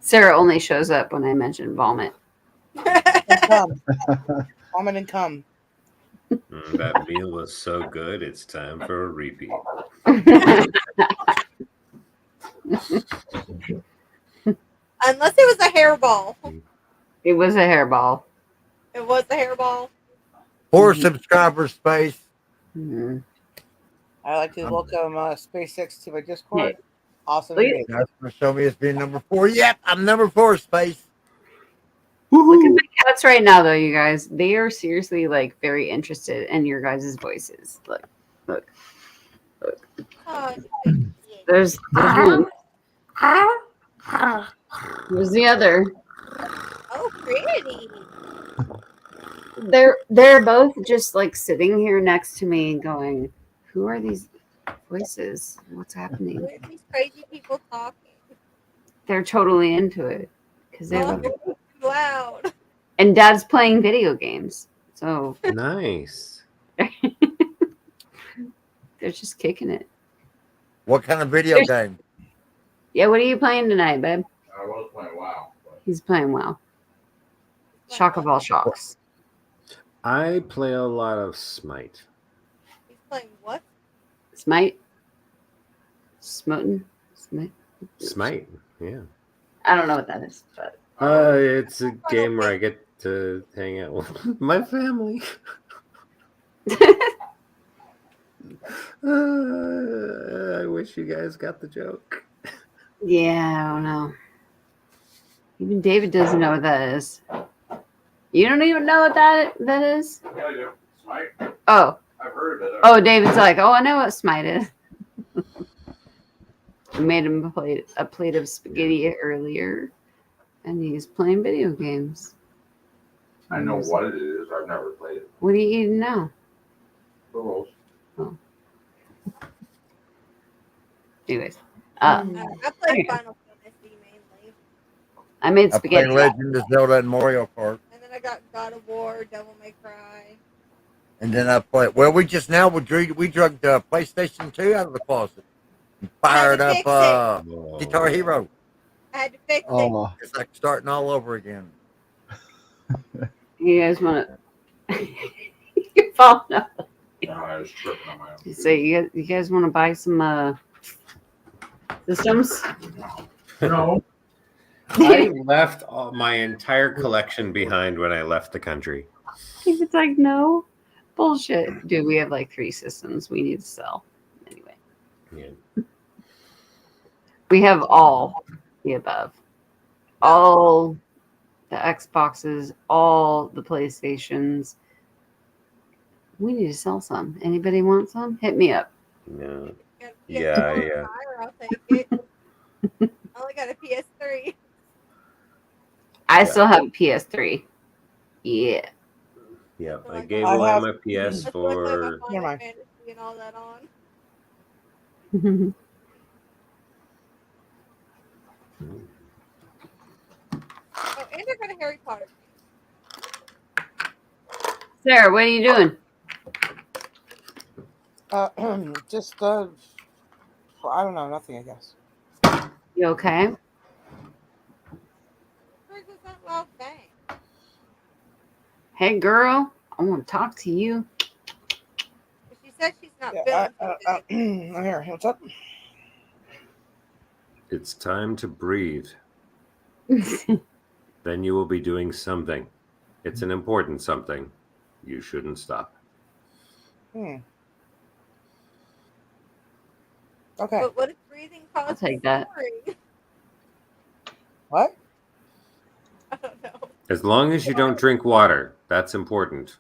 Sarah only shows up when I mention vomit. Come. Vomit and come. That meal was so good. It's time for a repeat. Unless it was a hairball. It was a hairball. It was a hairball. 4 subscriber space. Mm-hmm. I like to welcome SpaceX to my Discord. Hey. Awesome. Look, That's going to show me as being number 4. Yep, I'm number 4 space. look at my cats right now, though, you guys. They are seriously like very interested in your guys' voices. Look. Oh, There's one. There's the other. oh, pretty. They're both just like sitting here next to me, going, "Who are these voices? What's happening?" Who are these crazy people talking? They're totally into it because they love it. Oh, too loud. And Dad's playing video games, so Nice. they're They're just kicking it. What kind of video game? Yeah, what are you playing tonight, babe? I was playing WoW. He's playing WoW. Shock of all shocks. I play a lot of Smite. He's playing what? Smite? Smoten? Smite? Smite, yeah. I don't know what that is, but It's a game where I get to hang out with my family. I wish you guys got the joke. yeah, I don't know. Even David doesn't know what that is. You don't even know what that is? Yeah, I do. Smite. Oh. I've heard of it. Oh, David's like, oh, I know what Smite is. I made him a plate of spaghetti earlier, and he's playing video games. I know what it is. I've never played it. What are you eating now? The rolls. Oh. Anyways. I played Final Fantasy mainly. I made I spaghetti. play Legend of Zelda and Mario Kart. And then I got God of War, Devil May Cry. And then I play. Well, we drug the PlayStation 2 out of the closet and fired up Guitar Hero. I had to fix Oh, It's like starting all over again. You guys want to? You're falling off. No, I was tripping on my own. So you guys want to buy some systems? No. I left my entire collection behind when I left the country. It's like, no. Bullshit. Dude, we have like 3 systems we need to sell. Anyway. Yeah. We have all the above. All the Xboxes, all the PlayStations. We need to sell some. Anybody want some? Hit me up. No. Yeah. I'll take it. I only got a PS3. I still have a PS3. Yeah. Yeah, I gave away my PS4. Final Fantasy and all that on. Oh, and I got a Harry Potter. Sarah, what are you doing? Just I don't know, nothing, I guess. You okay? Where's that loud bang? Hey, girl, I want to talk to you. She said she's not feeling here, what's up? It's time to breathe. Then you will be doing something. It's an important something. You shouldn't stop. Okay. But what if breathing causes I'll take that. snoring? What? I don't know. As long as you don't drink water, that's important.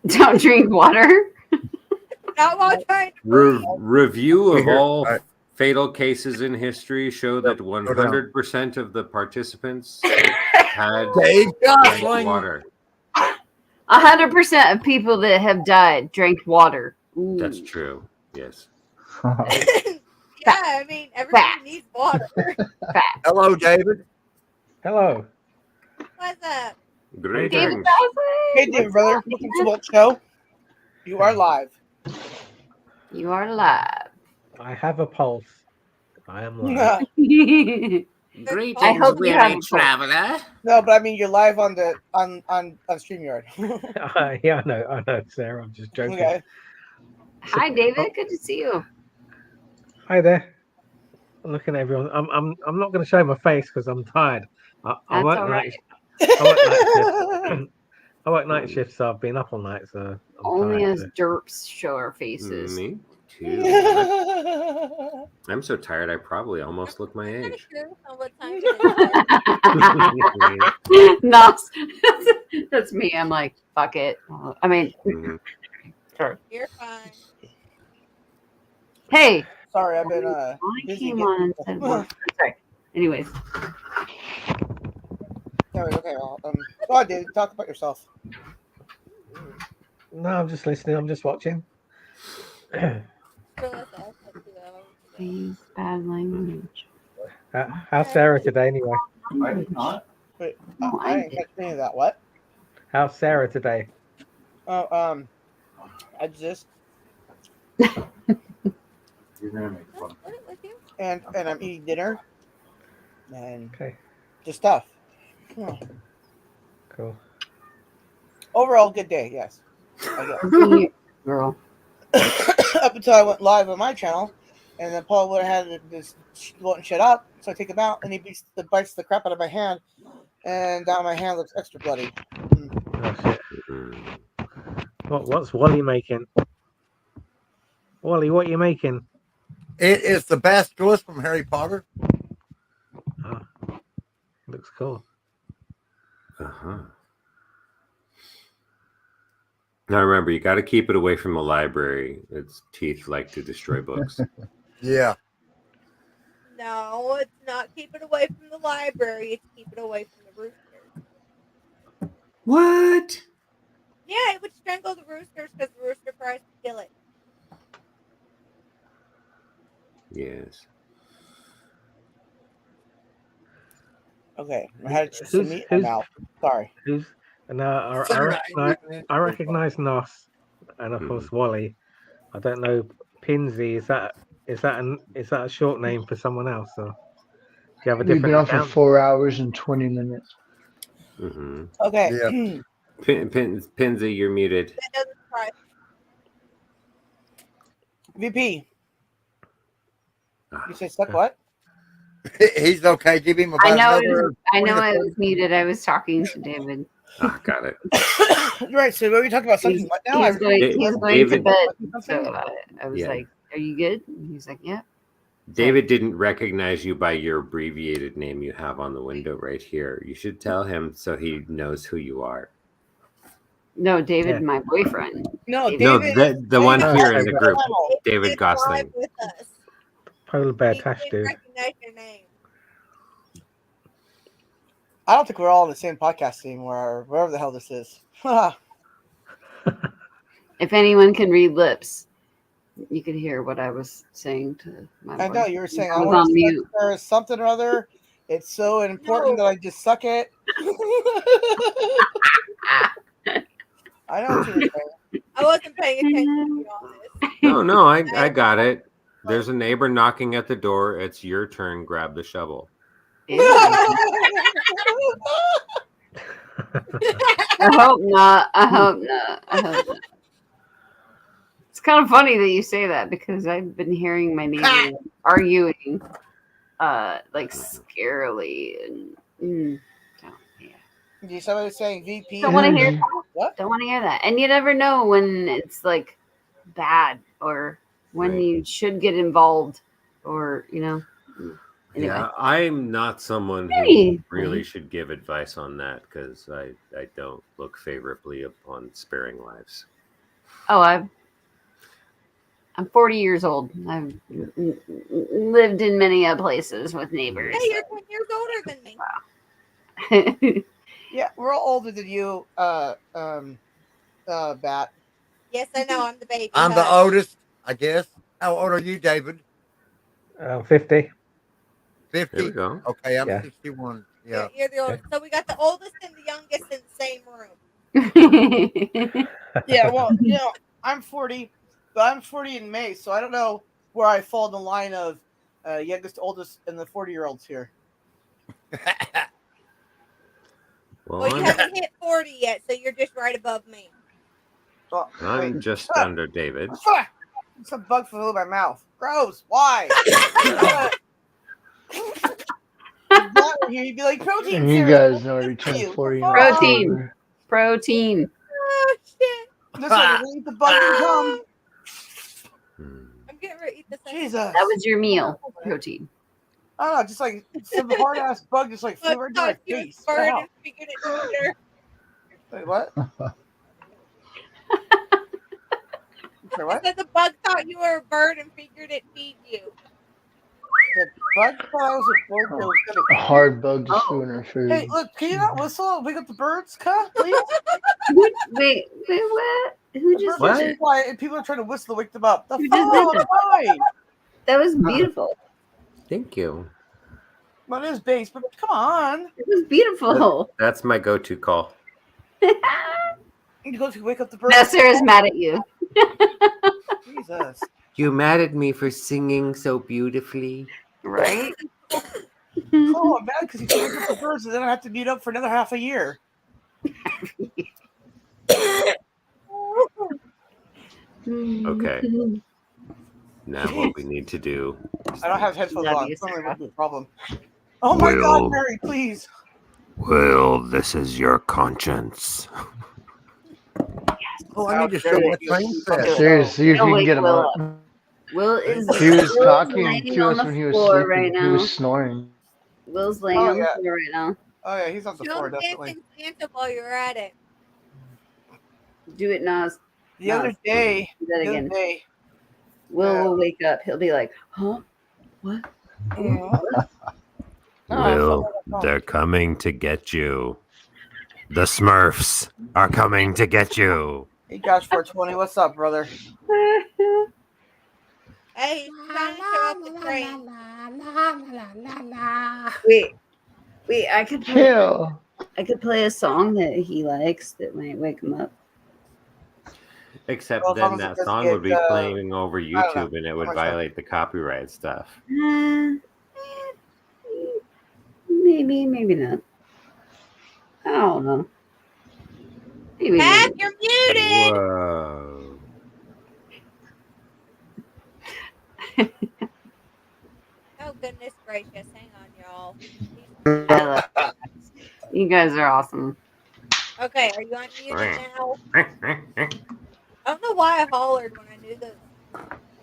Don't drink water? Not while trying to Review of all fatal cases in history show that 100% of the participants had drank water. 100% of people that have died drank water. Ooh. That's true. Yes. Yeah, I mean, everybody needs water. Hello, David. Hello. What's up? Greetings. Hey, David, brother. Welcome to the show. You are live. You are live. I have a pulse. I am live. Greetings, I hope you have weary traveler. No, but I mean you're live on the on StreamYard. Yeah, I know, Sarah. I'm just joking. Okay. Hi, David. Good to see you. Hi there. I'm looking at everyone. I'm not going to show my face because I'm tired. I work all night. right. I work night shifts, so I've been up all night. So I'm Only tired, as derps show our faces. Me too. I'm so tired. I probably almost look my age. No, that's me. I'm like, fuck it. I mean, You're fine. Hey. Sorry, I've been I busy came on and said, well, sorry. Anyways. Okay, well, go on, David. Talk about yourself. No, I'm just listening. I'm just watching. Please, bad language. How's Sarah today, anyway? Wait, I didn't catch any of that. What? How's Sarah today? Oh, I just You're gonna make fun. And I'm eating dinner. And Okay. just stuff. Yeah. Cool. Overall, good day. Yes. I guess. Girl. Up until I went live on my channel, and then Paul would have had this wouldn't shut up, so I take him out, and he bites the crap out of my hand, and now my hand looks extra bloody. Oh shit. What's Wally making? Wally, what are you making? It is the basilisk from Harry Potter. Oh, looks cool. Now remember, you got to keep it away from the library. Its teeth like to destroy books. Yeah. No, it's not keep it away from the library. It's keep it away from the roosters. What? Yeah, it would strangle the roosters because the rooster tries to kill it. Yes. Okay, I had some meat in my mouth. Sorry. I recognize Nos, and of course Wally. I don't know Pinsy. Is that a short name for someone else, or do you have a We've different been on for account? 4 hours and 20 minutes. Okay. Yeah. Pinsy, you're muted. That doesn't surprise VP. You said stuck what? He's okay. Give him a I know I was muted. I was talking to David. Got it. Right. So what are we talking about? Something what now? He's going to David- bed. So I was Yeah. like, "Are you good?" And he's like, "Yeah." David didn't recognize you by your abbreviated name you have on the window right here. You should tell him so he knows who you are. No, David, my boyfriend. No, No, David. the one David here in the is group, live David Gosling. with us. Polar bear He Tash didn't dude. recognize your name. I don't think we're all on the same podcast team, wherever the hell this is. If anyone can read lips, you could hear what I was saying to my I know boyfriend. you were saying I I was want on to mute. suck or something or other. It's so important that I just suck it. I know what you were saying. I wasn't paying attention, to be honest. No, I got it. There's a neighbor knocking at the door. It's your turn. Grab the shovel. I hope not. I hope not. I hope not. It's kind of funny that you say that because I've been hearing my neighbors arguing, like scarily, and Somebody was saying VP. don't want to hear What? Don't want to hear that. And you never know when it's like bad or when you should get involved, or Anyway. Yeah, I'm not someone who Hey. really should give advice on that because I don't look favorably upon sparing lives. Oh, I'm 40 years old. I've lived in many places with neighbors. Hey, you're 10 years older than me. Yeah, we're all older than you, Bat. Yes, I know. I'm the baby. I'm the oldest, I guess. How old are you, David? 50. 50. There we go. Okay, I'm Yeah. 61. Yeah. You're the oldest. So we got the oldest and the youngest in the same room. Yeah, well, I'm 40, but I'm 40 in May, so I don't know where I fall in the line of youngest, oldest, and the 40-year-olds here. Well, you haven't hit 40 yet, so you're just right above me. Well, I'm just under David. Fuck! Some bug flew in my mouth. Gross. Why? You'd be like protein. And you cereal. guys already turned 40. Protein. Oh, shit. This one, eat the bug and come. I'm getting ready to eat this. Jesus. That was your meal. Protein. I don't know, just like some hard ass bug just like flew right to my face. What the hell? Wait, what? Wait, I what? said the bug thought you were a bird and figured it'd feed you. The bug thought I was a bird that was gonna A hard bug just flew in her food. Hey, look, can you not whistle and wake up the birds, Ka, please? Wait, what? Who The just birds did are that? quiet and people are trying to whistle to wake them up. The Who fuck? just did I'm that? fine. That was beautiful. Thank you. Well, it is base, but come on. It was beautiful. That's my go-to call. You go to wake up the birds. Now Sarah's mad at you. Jesus. this? You mad at me for singing so beautifully? Right? Oh, I'm mad because he told me to birds, and then I have to mute up for another half a year. Okay. Now what we need to do. I don't have headphones Love on. you, It's probably Sarah. a problem. Oh my Will. God, Mary, please. Will, this is your conscience. Oh, I need to show my train set. Serious, see if Don't you can wake get him Will up. up. Will is He was Will's talking laying to on us the when he was floor right sleeping. He now. was snoring. Will's laying Oh, on the yeah. floor right now. Oh yeah, he's on the Show floor him definitely. Dancing Santa while you're at it. Do it, Nas. The other Nas. day, Do that again. day, Will will wake up. He'll be like, huh? What? What? Will, they're coming to get you. The Smurfs are coming to get you. Hey Josh 420, what's up, brother? Hey, he's trying to show up the train. Wait, I could play a song that he likes that might wake him up. Except Well, as long then as it that doesn't song get, would be playing over I don't know. YouTube and it I'm would not sure. violate the copyright stuff. Maybe not. I don't know. Maybe. Pat, you're muted. Whoa. Oh goodness gracious! Hang on, y'all. I love you guys are awesome. Okay, are you unmuted now? I don't know why I hollered when I knew the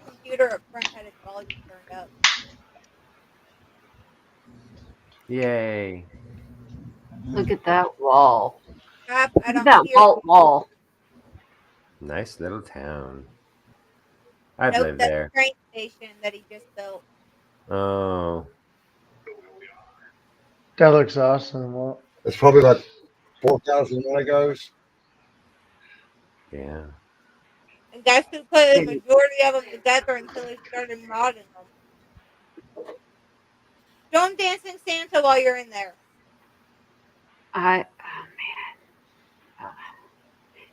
computer up front had its volume turned up. Yay. Look at that wall. I Look at don't that hear vault wall. Nice little town. I'd Nope, live that's there. the train station that he just built. Oh. That looks awesome. Well, It's probably like 4,000 Legos. Yeah. And guess who put the majority of them together until he started modding them? Show him Dancing Santa while you're in there.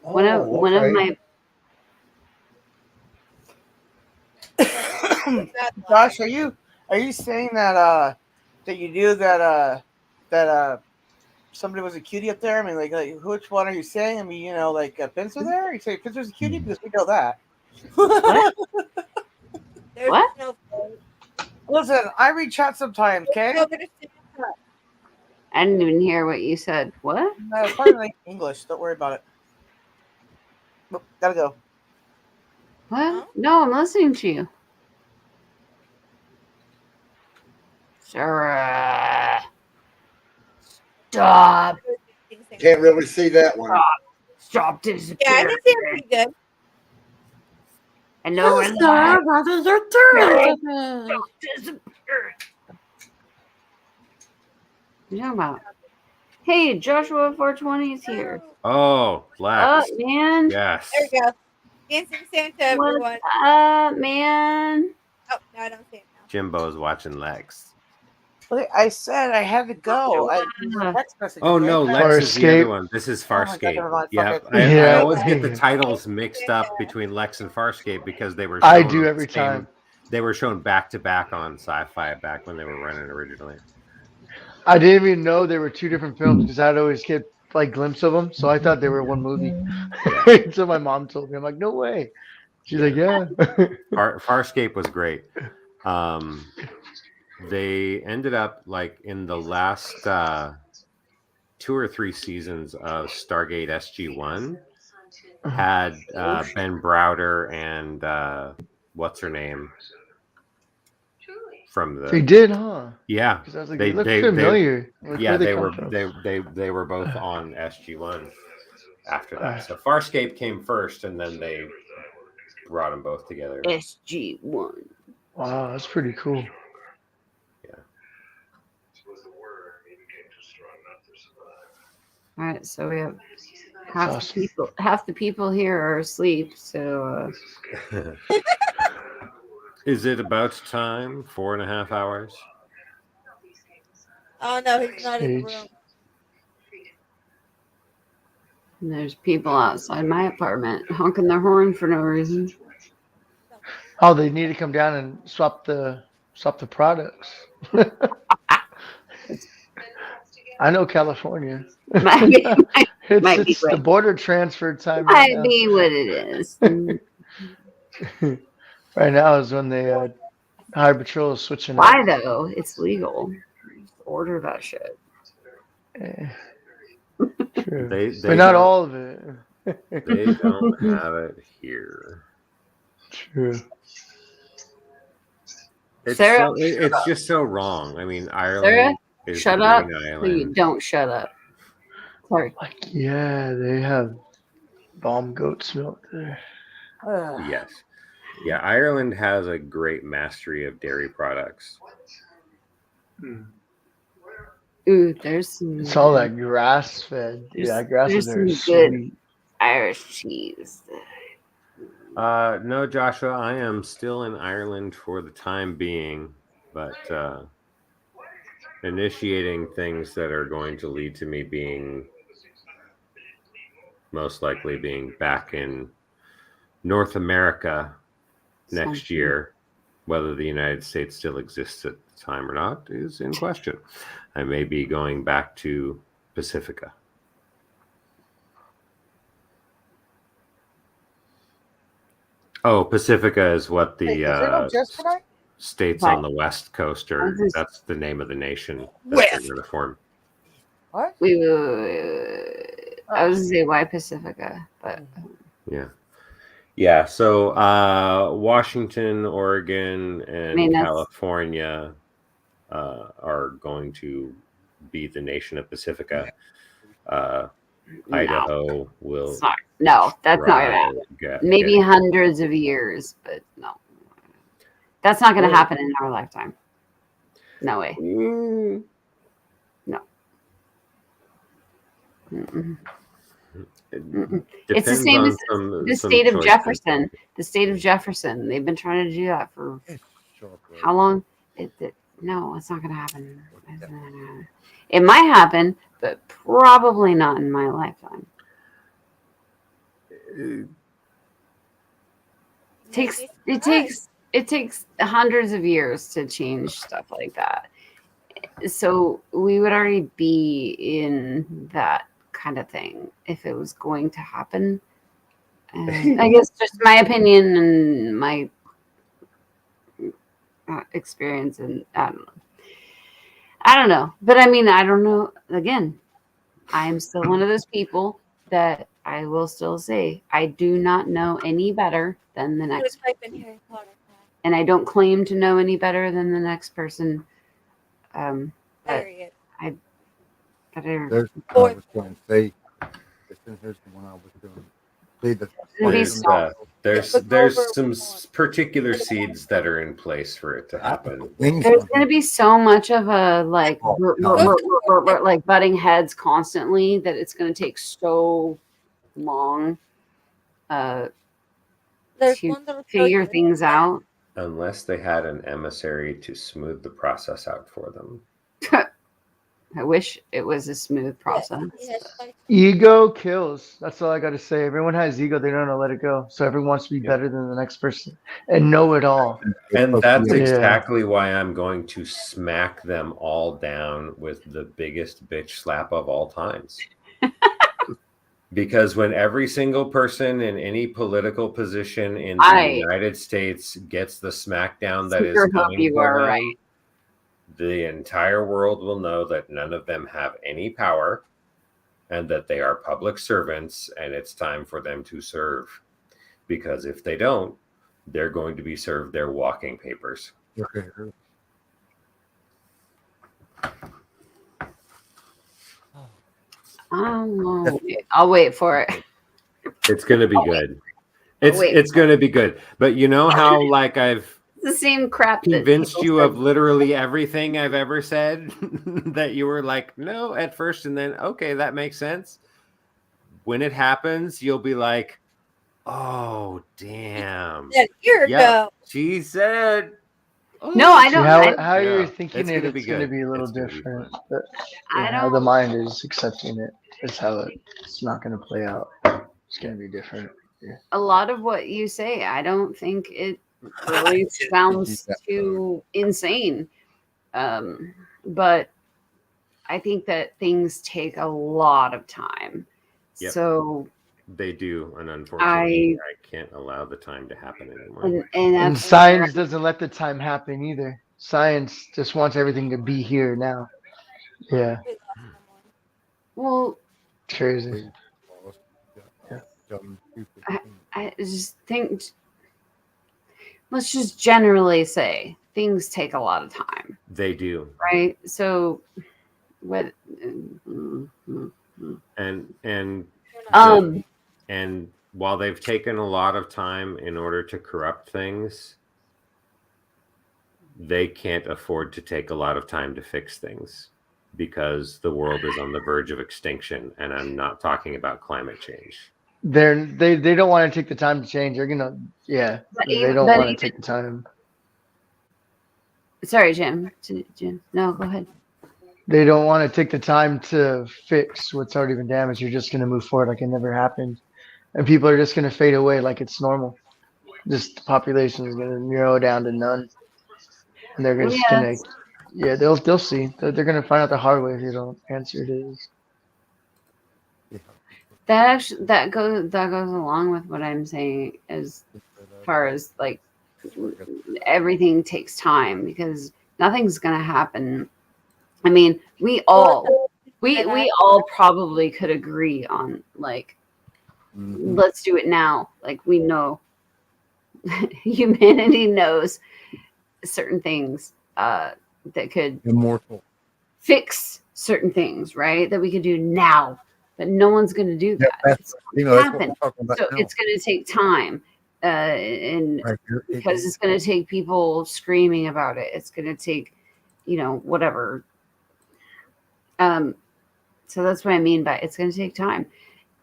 One of my Josh, are you saying that you knew that somebody was a cutie up there? I mean, like which one are you saying? I mean, you know, like Pincer there? You say Pincer's a cutie because we know that. There's What? no fold. Listen, I read chat sometimes, okay? Over to Santa. I didn't even hear what you said. What? It's probably like English. Don't worry about it. Nope, gotta go. What? No, I'm listening to you. Sarah. Stop. Can't really see that one. Stop disappearing. Yeah, I can see him pretty good. I know we're live. What are you doing? Stop disappearing. What are you talking about? Hey, Joshua 420 is here. Oh, Lex. Up, man. Yes. There we go. Dancing Santa, everyone. What's up, man? Oh, no, I don't see it now. Jimbo's watching Lex. I said I had to go. Text message, Oh okay? no, Lex is the other one. This is Farscape. never mind, fuck Yep. it. I always get the titles mixed up between Lex and Farscape because they were. I do every time. They were shown back to back on Sci-Fi back when they were running originally. I didn't even know they were two different films because I'd always get like glimpse of them, so I thought they were one movie. So my mom told me, I'm like, no way. She's like, yeah. Farscape was great. They ended up like in the last 2 or 3 seasons of Stargate SG-1 had Ben Browder and what's her name from the. They did, huh? Yeah, 'cause I was like, they look familiar. Like, yeah, where'd they come from? they were both on SG-1 after that. So Farscape came first, and then they brought them both together. SG-1. Wow, that's pretty cool. All right, so we have half the people here are asleep. So is it about time? 4.5 hours. Oh no, he's not in the room. and there's people outside my apartment honking their horn for no reason. Oh, they need to come down and swap the products. I know California. It's the border transfer time right now. Might be what it is. Right now is when the Highway Patrol is switching. Why though? It's legal. Just order that shit. True. But not all of it. They don't have it here. True. It's just so wrong. I mean, Ireland Sarah, is shut the up. green Please island. don't shut up. Sorry. Yeah, they have bomb goat's milk there. Yes. Yeah, Ireland has a great mastery of dairy products. Ooh, there's some. It's all that grass fed. Yeah, grass There's is some sweet. good Irish cheese. No, Joshua, I am still in Ireland for the time being, but initiating things that are going to lead to me being most likely being back in North America next year. Whether the United States still exists at the time or not is in question. I may be going back to Pacifica. Oh, Pacifica is what the states on the West Coast are. That's the name of the nation that they're going to form. What? Wait. I was gonna say why Pacifica, but yeah. So Washington, Oregon, and California are going to be the nation of Pacifica. Idaho will. No, that's not gonna happen. Maybe hundreds of years, but no, that's not gonna happen in our lifetime. No way. No. It's the same as the state of Jefferson. The state of Jefferson. They've been trying to do that for how long? No, it's not going to happen. It might happen, but probably not in my lifetime. It takes hundreds of years to change stuff like that. So we would already be in that kind of thing if it was going to happen. I guess just my opinion and my experience, and I don't know. But I mean, I don't know. Again, I'm still one of those people that I will still say I do not know any better than the next person. And I don't claim to know any better than the next person. Period. There's what I was going to say. Here's the one I was doing. There's some particular seeds that are in place for it to happen. There's going to be so much of a like butting heads constantly that it's going to take so long to figure things out. Unless they had an emissary to smooth the process out for them. I wish it was a smooth process. Ego kills. That's all I got to say. Everyone has ego. They don't know to let it go. So everyone wants to be better than the next person and know it all. And that's exactly why I'm going to smack them all down with the biggest bitch slap of all times. Because when every single person in any political position in the United States gets the smackdown that is coming for them, the entire world will know that none of them have any power and that they are public servants, and it's time for them to serve. Because if they don't, they're going to be served their walking papers. I don't know. I'll wait for it. It's going to be good. It's going to be good. But you know how like I've the same crap convinced you of literally everything I've ever said that you were like, no, at first, and then, okay, that makes sense. When it happens, you'll be like, oh, damn. A year ago. She said. Oh, no, I don't. How you're thinking it's going to be a little different. But how the mind is accepting it is how it's not going to play out. It's going to be different. Yeah. A lot of what you say, I don't think it really sounds too insane. But I think that things take a lot of time. Yep. So they do, and unfortunately, I can't allow the time to happen anymore. And science doesn't let the time happen either. Science just wants everything to be here now. Yeah. Well, crazy. I just think, let's just generally say things take a lot of time. They do. Right? So what and while they've taken a lot of time in order to corrupt things, they can't afford to take a lot of time to fix things because the world is on the verge of extinction, and I'm not talking about climate change. They don't want to take the time to change. They're gonna they don't want to take the time. Sorry, Jim. No, go ahead. They don't want to take the time to fix what's already been damaged. You're just gonna move forward like it never happened, and people are just gonna fade away like it's normal. Just the population is gonna narrow down to none, and they're just gonna they'll see. They're gonna find out the hard way if you don't answer his. That goes along with what I'm saying as far as like everything takes time because nothing's gonna happen. I mean, we all probably could agree on like let's do it now. Like we know humanity knows certain things that could fix certain things, right? That we could do now. But no one's going to do that. It's happen. So it's going to take time, and because it's going to take people screaming about it. It's going to take, whatever. So that's what I mean by it's going to take time,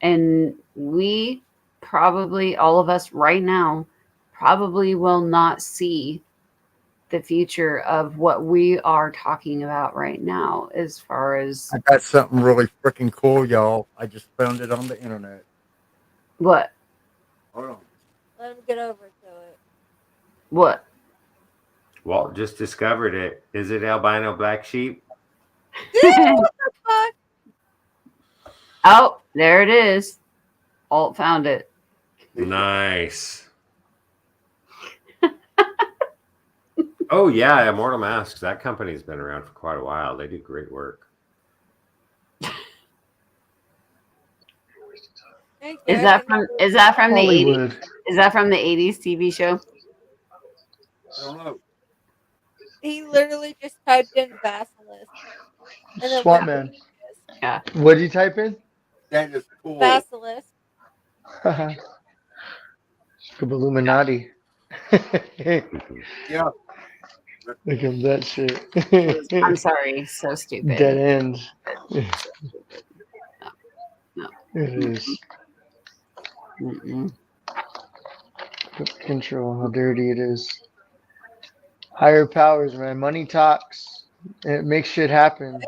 and we probably all of us right now probably will not see the future of what we are talking about right now as far as I got something really freaking cool, y'all. I just found it on the internet. What? Hold on. Let him get over to it. What? Walt just discovered it. Is it albino black sheep? What the fuck? Oh, there it is. Alt found it. Nice. Oh yeah, Immortal Masks. That company's been around for quite a while. They do great work. Is that from Hollywood. the 80s? Is that from the 80s TV show? I don't know. He literally just typed in basilisk. And then Swamp Man. Yeah. What did you type in? That is cool. Basilisk. Illuminati. Yeah. Look at that shit. I'm sorry, so stupid. Dead end. No. It is. Control how dirty it is. Higher powers, man. Money talks. It makes shit happen.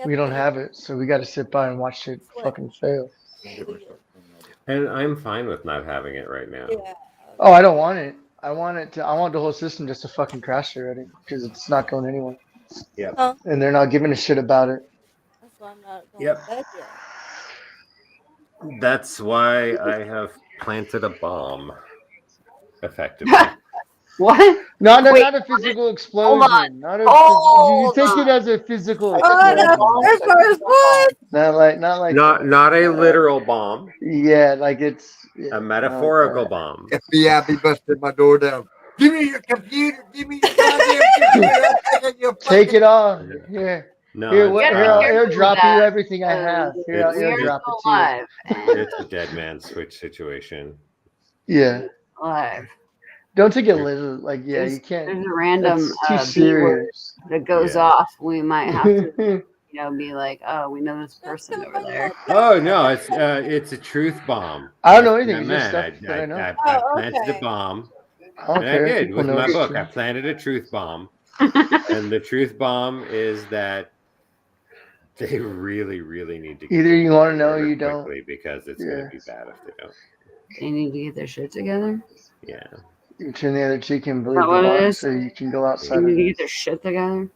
We don't have it, so we got to sit by and watch it fucking fail. And I'm fine with not having it right now. Yeah. Oh, I don't want it. I want the whole system just to fucking crash already because it's not going anywhere. Yeah. And they're not giving a shit about it. That's why I'm not going Yep. to bed yet. That's why I have planted a bomb. Effectively. What? Not a physical explosion. Not a. You take it as a physical explosion. Not a literal bomb. Yeah, like it's a metaphorical bomb. FBI busted my door down. Give me your computer. Give me your goddamn computer. Take it off. Here. No, Here, I'll airdrop you everything I have. Here, I'll airdrop it to you. It's a dead man switch situation. Yeah. Live. Don't take it literally. Like, yeah, you can't. There's a random too serious that goes off. We might have to, be like, oh, we know this person over there. Oh no, it's a truth bomb. I don't know anything. I planted a bomb. And I did with my book. I planted a truth bomb. And the truth bomb is that they really, really need to. Either you want to know, or you don't. Because it's going to be bad if they don't. They need to get their shit together. Yeah. You turn the other cheek and Is believe that the what it lie, is? so you can go outside. They need of to it. get their shit together.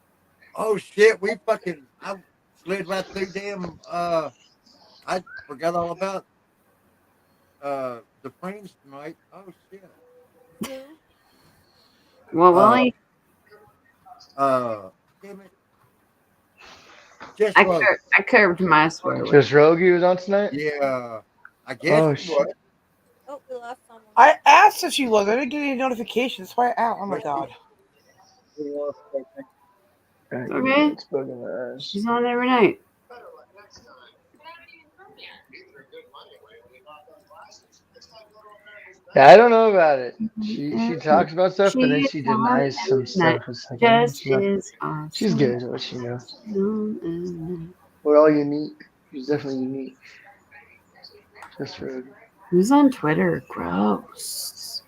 Oh shit, I slid right through them. I forgot all about the frames tonight. Oh shit. Well, Wally, Damn it. Just I curved my swear word. Just Rogie was on tonight? Yeah. I guess Oh, it shit. was. Oh, we lost someone. I asked if she was. I didn't get any notifications. That's why I asked. Oh my god. Okay. She's on every night. Yeah, I don't know about it. She talks about stuff, but then she denies some stuff. It's like, Just she's, not, is awesome. she's good at what she knows. We're all unique. She's definitely unique. Just Rogie. Who's on Twitter? Gross.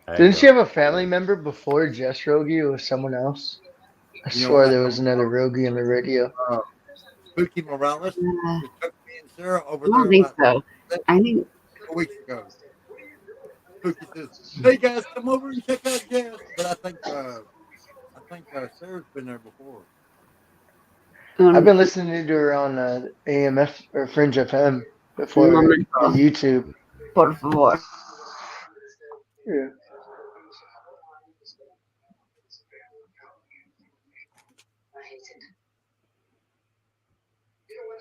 Didn't she have a family member before Jess Rogie? It was someone else. I swear there was another Rogie on the radio. Spooky Morales just took me and Sarah over I there don't think about so. I think 4 weeks ago. Spooky says, "Hey guys, come over and check out Jess." But I think Sarah's been there before. I've been listening to her on AMF or Fringe FM before the YouTube. Por favor. Yeah.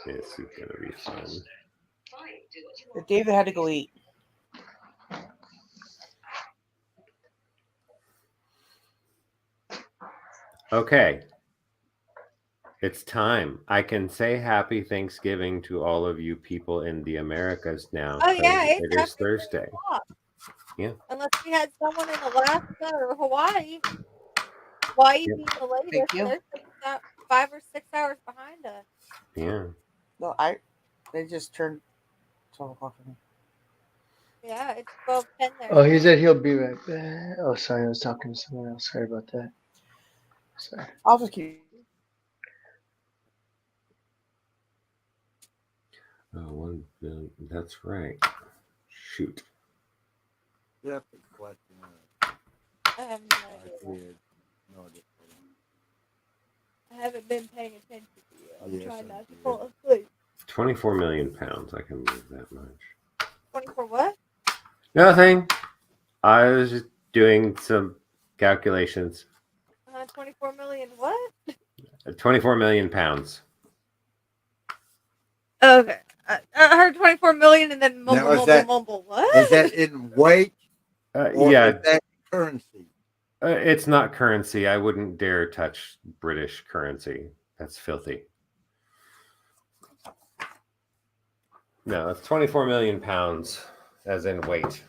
This is gonna be fun. David had to go eat. Okay. It's time. I can say happy Thanksgiving to all of you people in the Americas now. Oh yeah, it it's is Thursday. Yeah. Unless we had someone in Alaska or Hawaii. Hawaii being the latest, Thank you. they're 5 or 6 hours behind us. Yeah. No, they just turned 12 o'clock for me. Yeah, it's 12:10 there. Oh, he said he'll be right back. Oh, sorry, I was talking to someone else. Sorry about that. Sorry. I'll just keep. Oh, 1 billion. That's right. Shoot. Yeah, question. I have no idea. I haven't been paying attention to you. I'm trying not to fall asleep. 24 million pounds. I can move that much. 24 what? Nothing. I was just doing some calculations. 24 million what? 24 million pounds. Okay. I heard 24 million and then mumble, Now, mumble. What? Is that in weight? Or Yeah. is that currency? It's not currency. I wouldn't dare touch British currency. That's filthy. No, it's 24 million pounds, as in weight.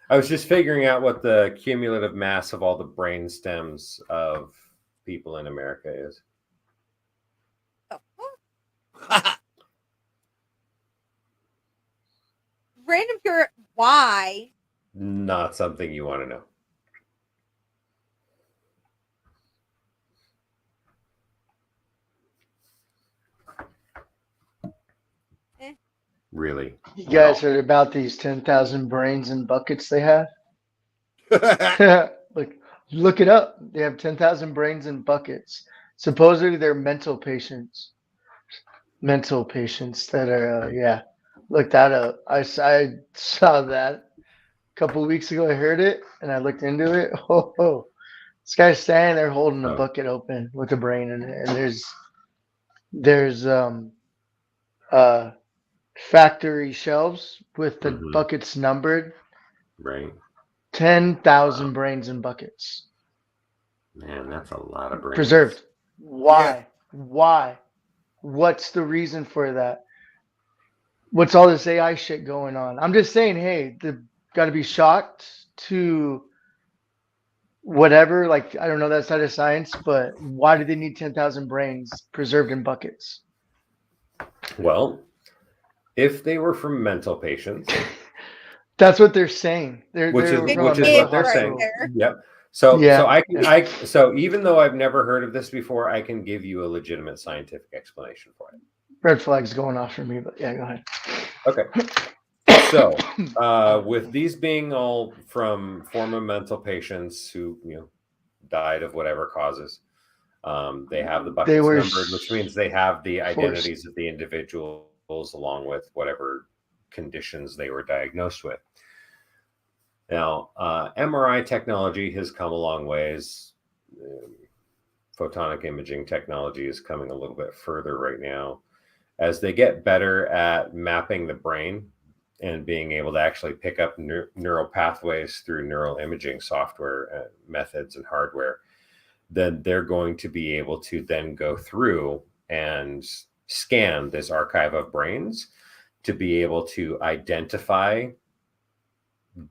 I was just figuring out what the cumulative mass of all the brain stems of people in America is. Random pure. Why? Not something you want to know. Really? You guys heard about these 10,000 brains in buckets they have? Look it up. They have 10,000 brains in buckets. Supposedly they're mental patients. Mental patients that are, look that up. I saw that a couple of weeks ago. I heard it and I looked into it. Oh, this guy's standing there holding a bucket open with a brain in it. And there's factory shelves with the buckets numbered. Right. 10,000 brains in buckets. Man, that's a lot of brains. Preserved. Why? Yeah. Why? What's the reason for that? What's all this AI shit going on? I'm just saying, hey, they've got to be shocked to whatever. Like, I don't know that side of science, but why do they need 10,000 brains preserved in buckets? Well, if they were from mental patients. That's what they're saying. Which is what they're saying. Yep. So so even though I've never heard of this before, I can give you a legitimate scientific explanation for it. Red flags going off for me, but yeah, go ahead. Okay. So, with these being all from former mental patients who, died of whatever causes, they have the buckets numbered, which means they have the identities of the individuals along with whatever conditions they were diagnosed with. Now, MRI technology has come a long ways. Photonic imaging technology is coming a little bit further right now. As they get better at mapping the brain and being able to actually pick up neural pathways through neural imaging software methods and hardware, then they're going to be able to then go through and scan this archive of brains to be able to identify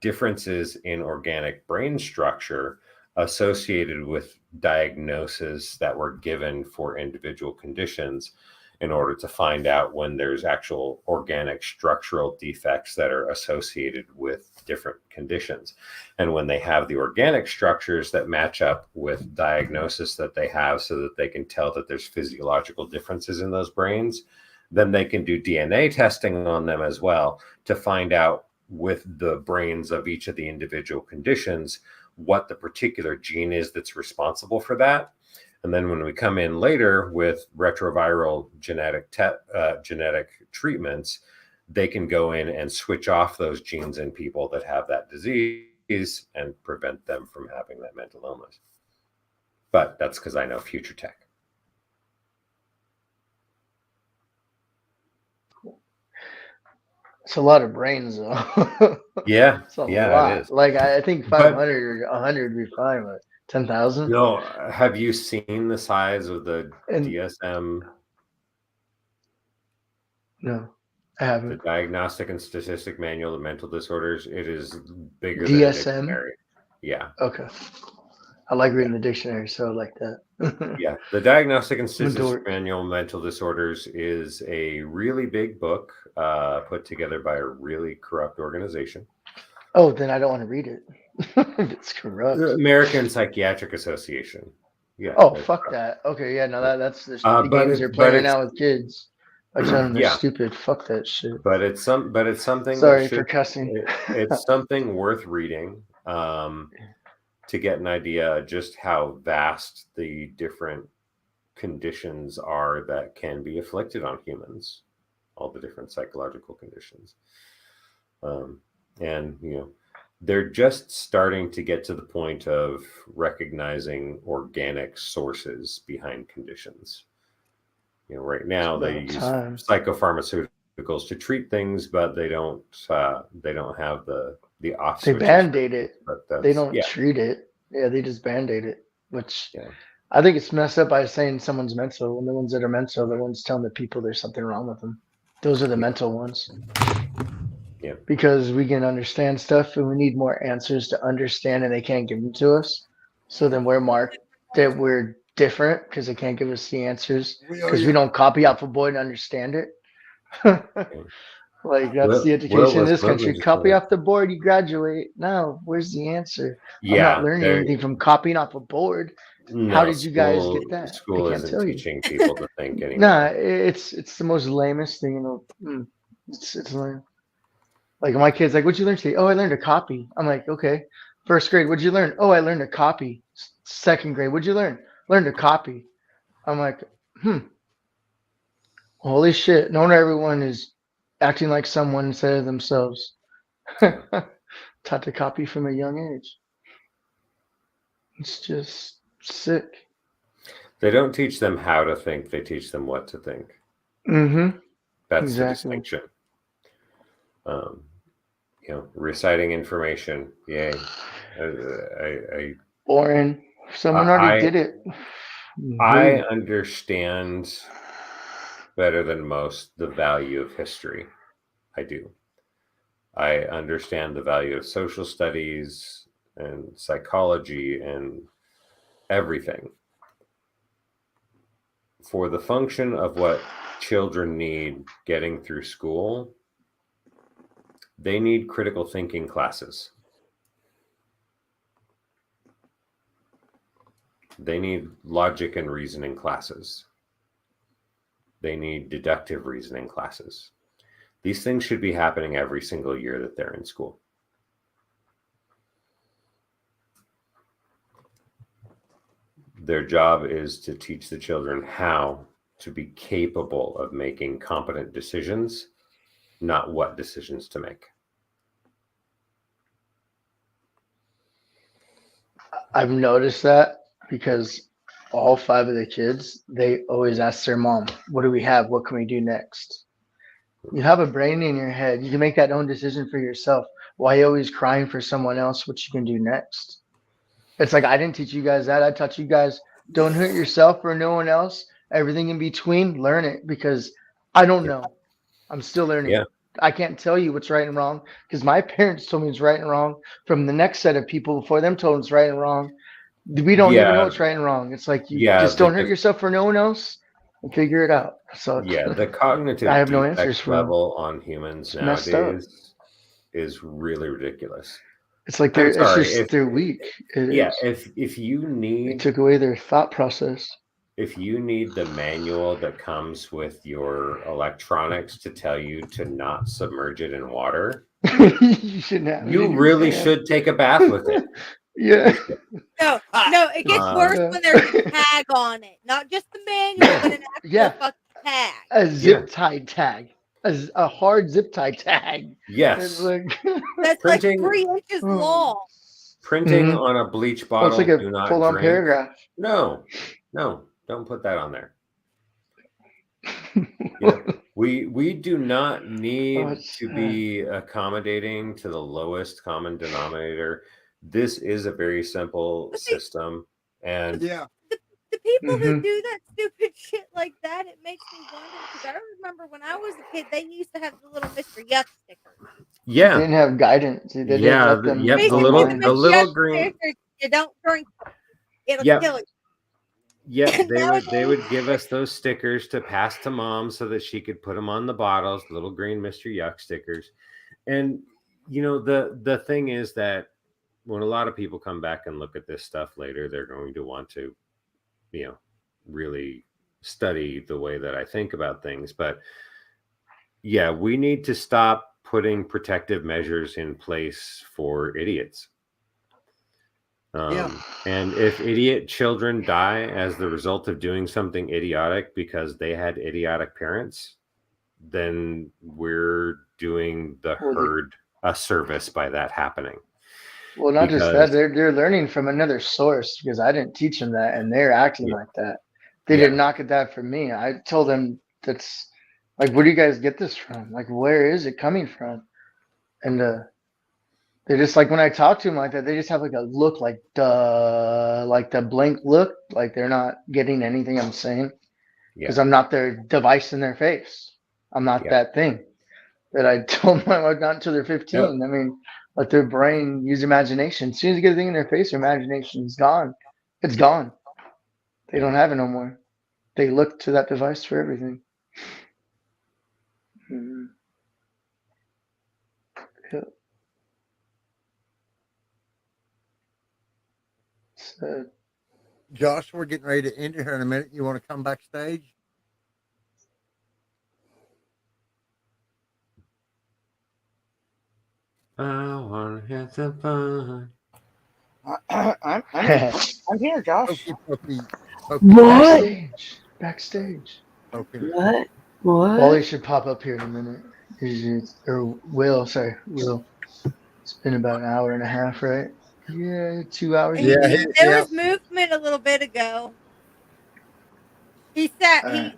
differences in organic brain structure associated with diagnoses that were given for individual conditions, in order to find out when there's actual organic structural defects that are associated with different conditions. And when they have the organic structures that match up with diagnosis that they have, so that they can tell that there's physiological differences in those brains, then they can do DNA testing on them as well to find out with the brains of each of the individual conditions what the particular gene is that's responsible for that. And then when we come in later with retroviral genetic treatments, they can go in and switch off those genes in people that have that disease and prevent them from having that mental illness. But that's because I know future tech. It's a lot of brains, though. Yeah, it's a yeah, lot. it is. Like I think 500 or 100 would be fine, but 10,000. No, have you seen the size of the DSM? No, I haven't. The Diagnostic and Statistic Manual of Mental Disorders. It is bigger DSM? than a dictionary. Yeah. Okay. I like reading the dictionary, so I like that. Yeah, the Diagnostic and Statistic Manual of Mental Disorders is a really big book put together by a really corrupt organization. Oh, then I don't want to read it. It's corrupt. The American Psychiatric Association. Yeah. Oh, fuck that. Okay, yeah, no, that's the games they're playing now with kids. I tell them they're stupid. Fuck that shit. But it's something. Sorry for cussing. It's something worth reading. To get an idea just how vast the different conditions are that can be afflicted on humans, all the different psychological conditions. And, they're just starting to get to the point of recognizing organic sources behind conditions. Right now they use psychopharmaceuticals to treat things, but they don't have the off. They band-aid it. They don't treat it. Yeah, they just band-aid it, which I think it's messed up by saying someone's mental, and the ones that are mental are the ones telling the people there's something wrong with them. Those are the mental ones. Yeah. Because we can understand stuff and we need more answers to understand, and they can't give them to us. So then we're marked that we're different because they can't give us the answers because we don't copy off a board and understand it. Like that's the education in this country. Copy off the board, you graduate. No, where's the answer? I'm not learning anything from copying off a board. No, how did you guys get that? School isn't teaching people to think anymore. Nah, it's the most lamest thing. It's lame. Like my kid's like, "What'd you learn today?" "Oh, I learned to copy." I'm like, "Okay." First grade, what'd you learn? "Oh, I learned to copy." Second grade, what'd you learn? "Learn to copy." I'm like, holy shit! No wonder everyone is acting like someone instead of themselves. Taught to copy from a young age. It's just sick. They don't teach them how to think; they teach them what to think. Mm-hmm. That's the distinction. Reciting information. Yay. Boring. Someone already did it. I understand better than most the value of history. I do. I understand the value of social studies and psychology and everything. For the function of what children need getting through school, they need critical thinking classes. They need logic and reasoning classes. They need deductive reasoning classes. These things should be happening every single year that they're in school. Their job is to teach the children how to be capable of making competent decisions, not what decisions to make. I've noticed that because all 5 of the kids, they always ask their mom, what do we have? What can we do next? You have a brain in your head. You can make that own decision for yourself. Why are you always crying for someone else what you can do next? It's like, I didn't teach you guys that. I taught you guys, don't hurt yourself or no one else. Everything in between, learn it, because I don't know. I'm still learning. Yeah. I can't tell you what's right and wrong because my parents told me it's right and wrong from the next set of people before them told us right and wrong. We don't even know what's right and wrong. It's like, you just don't hurt yourself for no one else and figure it out. So the cognitive I have no answers for level on humans nowadays is really ridiculous. It's like they're weak. If you need, they took away their thought process. If you need the manual that comes with your electronics to tell you to not submerge it in water, you shouldn't have. You really should take a bath with it. Yeah. No, it gets worse when there's a tag on it. Not just the manual, but an actual fucking tag. A zip tie tag. A hard zip tie tag. Yes. That's Printing- like 3 inches long. Printing on a bleach bottle. It's like a do not full-on drink. paragraph. No, don't put that on there. We do not need to be accommodating to the lowest common denominator. This is a very simple system, and The people who do that stupid shit like that, it makes me wonder. Because I remember when I was a kid, they used to have the little Mr. Yuck stickers. Yeah, they didn't have guidance. They didn't let them the little green. Stickers, you don't drink, it'll kill you. Yeah, they would give us those stickers to pass to mom so that she could put them on the bottles, little green Mr. Yuck stickers. And the thing is that when a lot of people come back and look at this stuff later, they're going to want to, really study the way that I think about things. But yeah, we need to stop putting protective measures in place for idiots. And if idiot children die as the result of doing something idiotic because they had idiotic parents, then we're doing the herd a service by that happening. Well, not just that, they're learning from another source because I didn't teach them that, and they're acting like that. They didn't knock at that from me. I told them that's like, where do you guys get this from? Like, where is it coming from? And they're just like, when I talk to them like that, they just have like a look like the blank look, like they're not getting anything I'm saying because I'm not their device in their face. I'm not that thing that I told them not until they're 15. I mean, let their brain use imagination. As soon as you get a thing in their face, their imagination is gone. It's gone. They don't have it no more. They look to that device for everything. Josh, we're getting ready to end it here in a minute. You want to come backstage? I want to have some fun. I'm here, Josh. What? Backstage. Okay. What? Wally should pop up here in a minute. Or Will. It's been about an hour and a half, right? Yeah, 2 hours. There was movement a little bit ago. He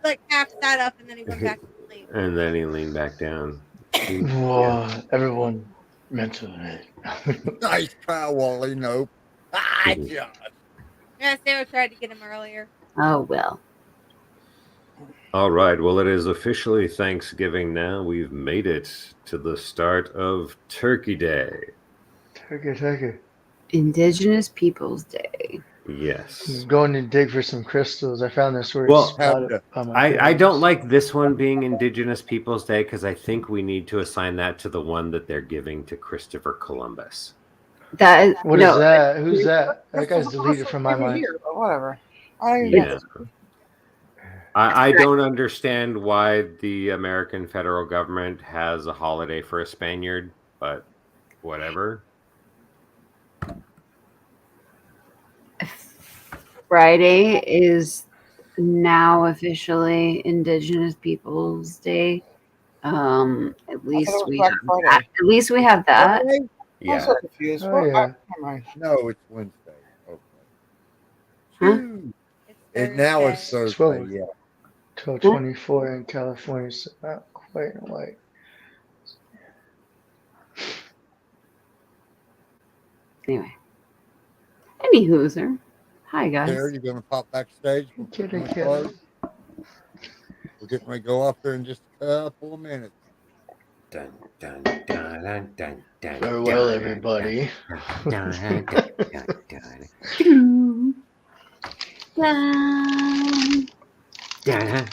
like half sat up and then he went back to sleep. And then he leaned back down. Whoa, everyone mentally. Nice try, Wally. Nope. Yeah, Sarah tried to get him earlier. Oh, well. All right. Well, it is officially Thanksgiving now. We've made it to the start of Turkey Day. Turkey. Indigenous Peoples Day. Yes. I'm going to dig for some crystals. I found this word. I don't like this one being Indigenous Peoples Day because I think we need to assign that to the one that they're giving to Christopher Columbus. What is that? Who's that? That guy's deleted from my mind. Whatever. I don't understand why the American federal government has a holiday for a Spaniard, but whatever. Friday is now officially Indigenous Peoples Day. At least we have that. At least we have that. Yeah. I'm so confused. Oh, yeah. No, it's Wednesday. Okay. Huh? And now it's Thursday. 12. Yeah. 12:24 in California, so not quite white. Anyway. Any hooser. Hi guys. Sarah, you gonna pop backstage? Kidding. We're getting ready to go off there in just a couple of minutes. Dun, dun, dun, dun, dun, dun, Farewell, dun, everybody. dun, dun, dun, dun, Down. dun.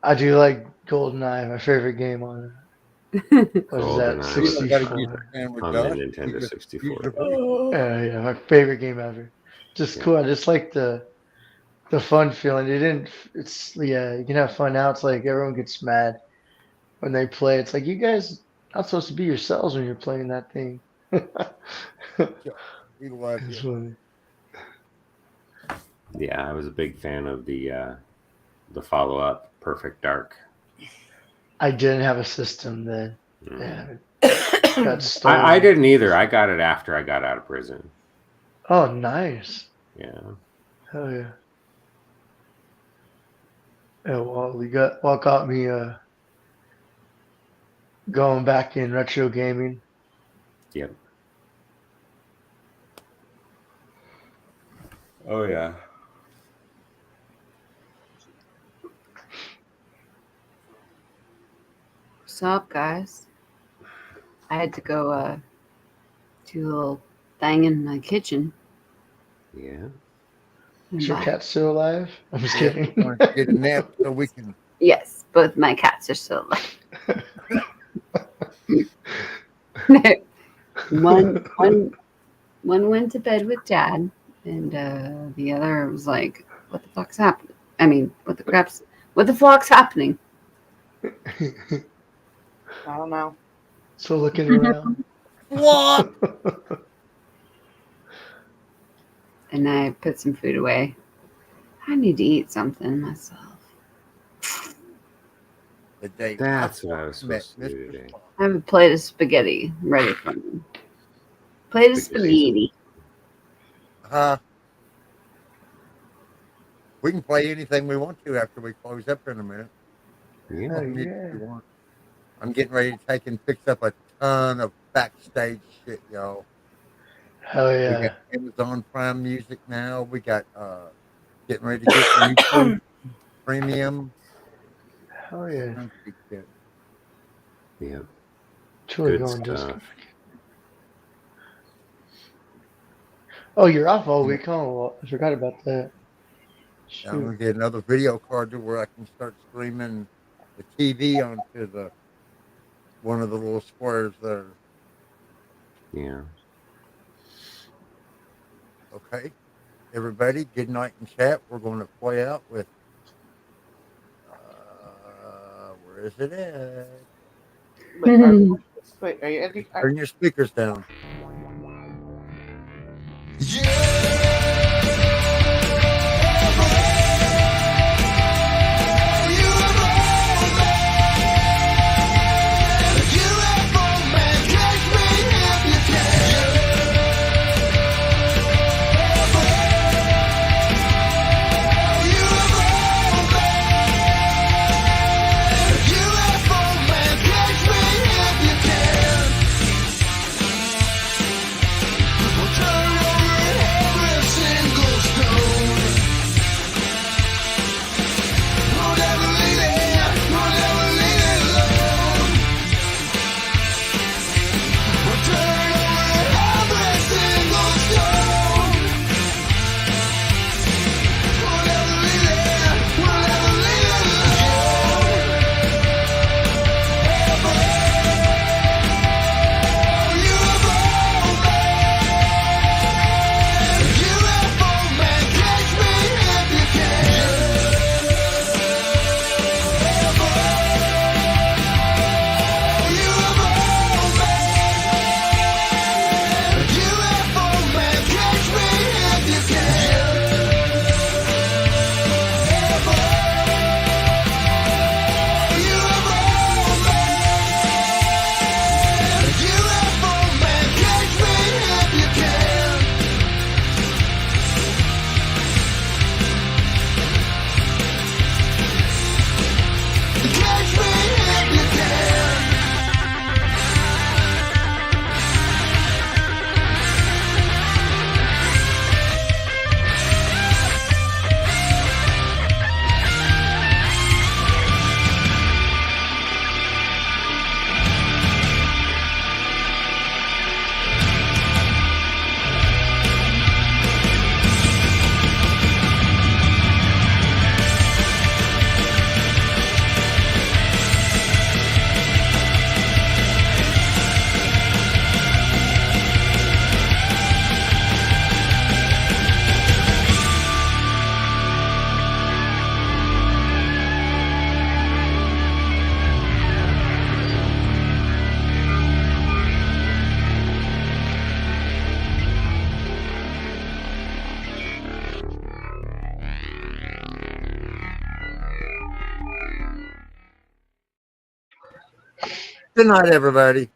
I do like GoldenEye, my favorite game on it. What is that? GoldenEye. 64. On the Nintendo 64. Yeah, my favorite game ever. Just cool. I just like the fun feeling. You can have fun now. It's like everyone gets mad when they play. It's like you guys not supposed to be yourselves when you're playing that thing. It's funny. Yeah, I was a big fan of the follow-up, Perfect Dark. I didn't have a system then. Yeah, got stolen. I didn't either. I got it after I got out of prison. Oh, nice. Yeah. Hell yeah. Yeah, what got me going back in retro gaming. Yep. Oh yeah. What's up, guys? I had to go do a little thing in the kitchen. Yeah. Is your cat still alive? I'm just kidding. Get a nap so we can. Yes, both my cats are still alive. One went to bed with Dad, and the other was like, "What the fuck's happening? I mean, what the fuck's happening?" I don't know. So looking around. What? And I put some food away. I need to eat something myself. That's what I was supposed to do today. I have a plate of spaghetti ready for me. Plate of spaghetti. We can play anything we want to after we close up in a minute. Yeah. I'm getting ready to take and fix up a ton of backstage shit, y'all. Hell yeah. We got Amazon Prime Music now. We got getting ready to get YouTube Premium. Hell yeah. Yeah. Truly Good going stuff. disco. Oh, you're off all week, huh? Well, I forgot about that. I'm gonna get another video card to where I can start streaming the TV onto one of the little squares there. Yeah. Okay, everybody, good night in chat. We're going to play out with where is it at? Wait, are you editing? Turn your speakers down. Good night, everybody.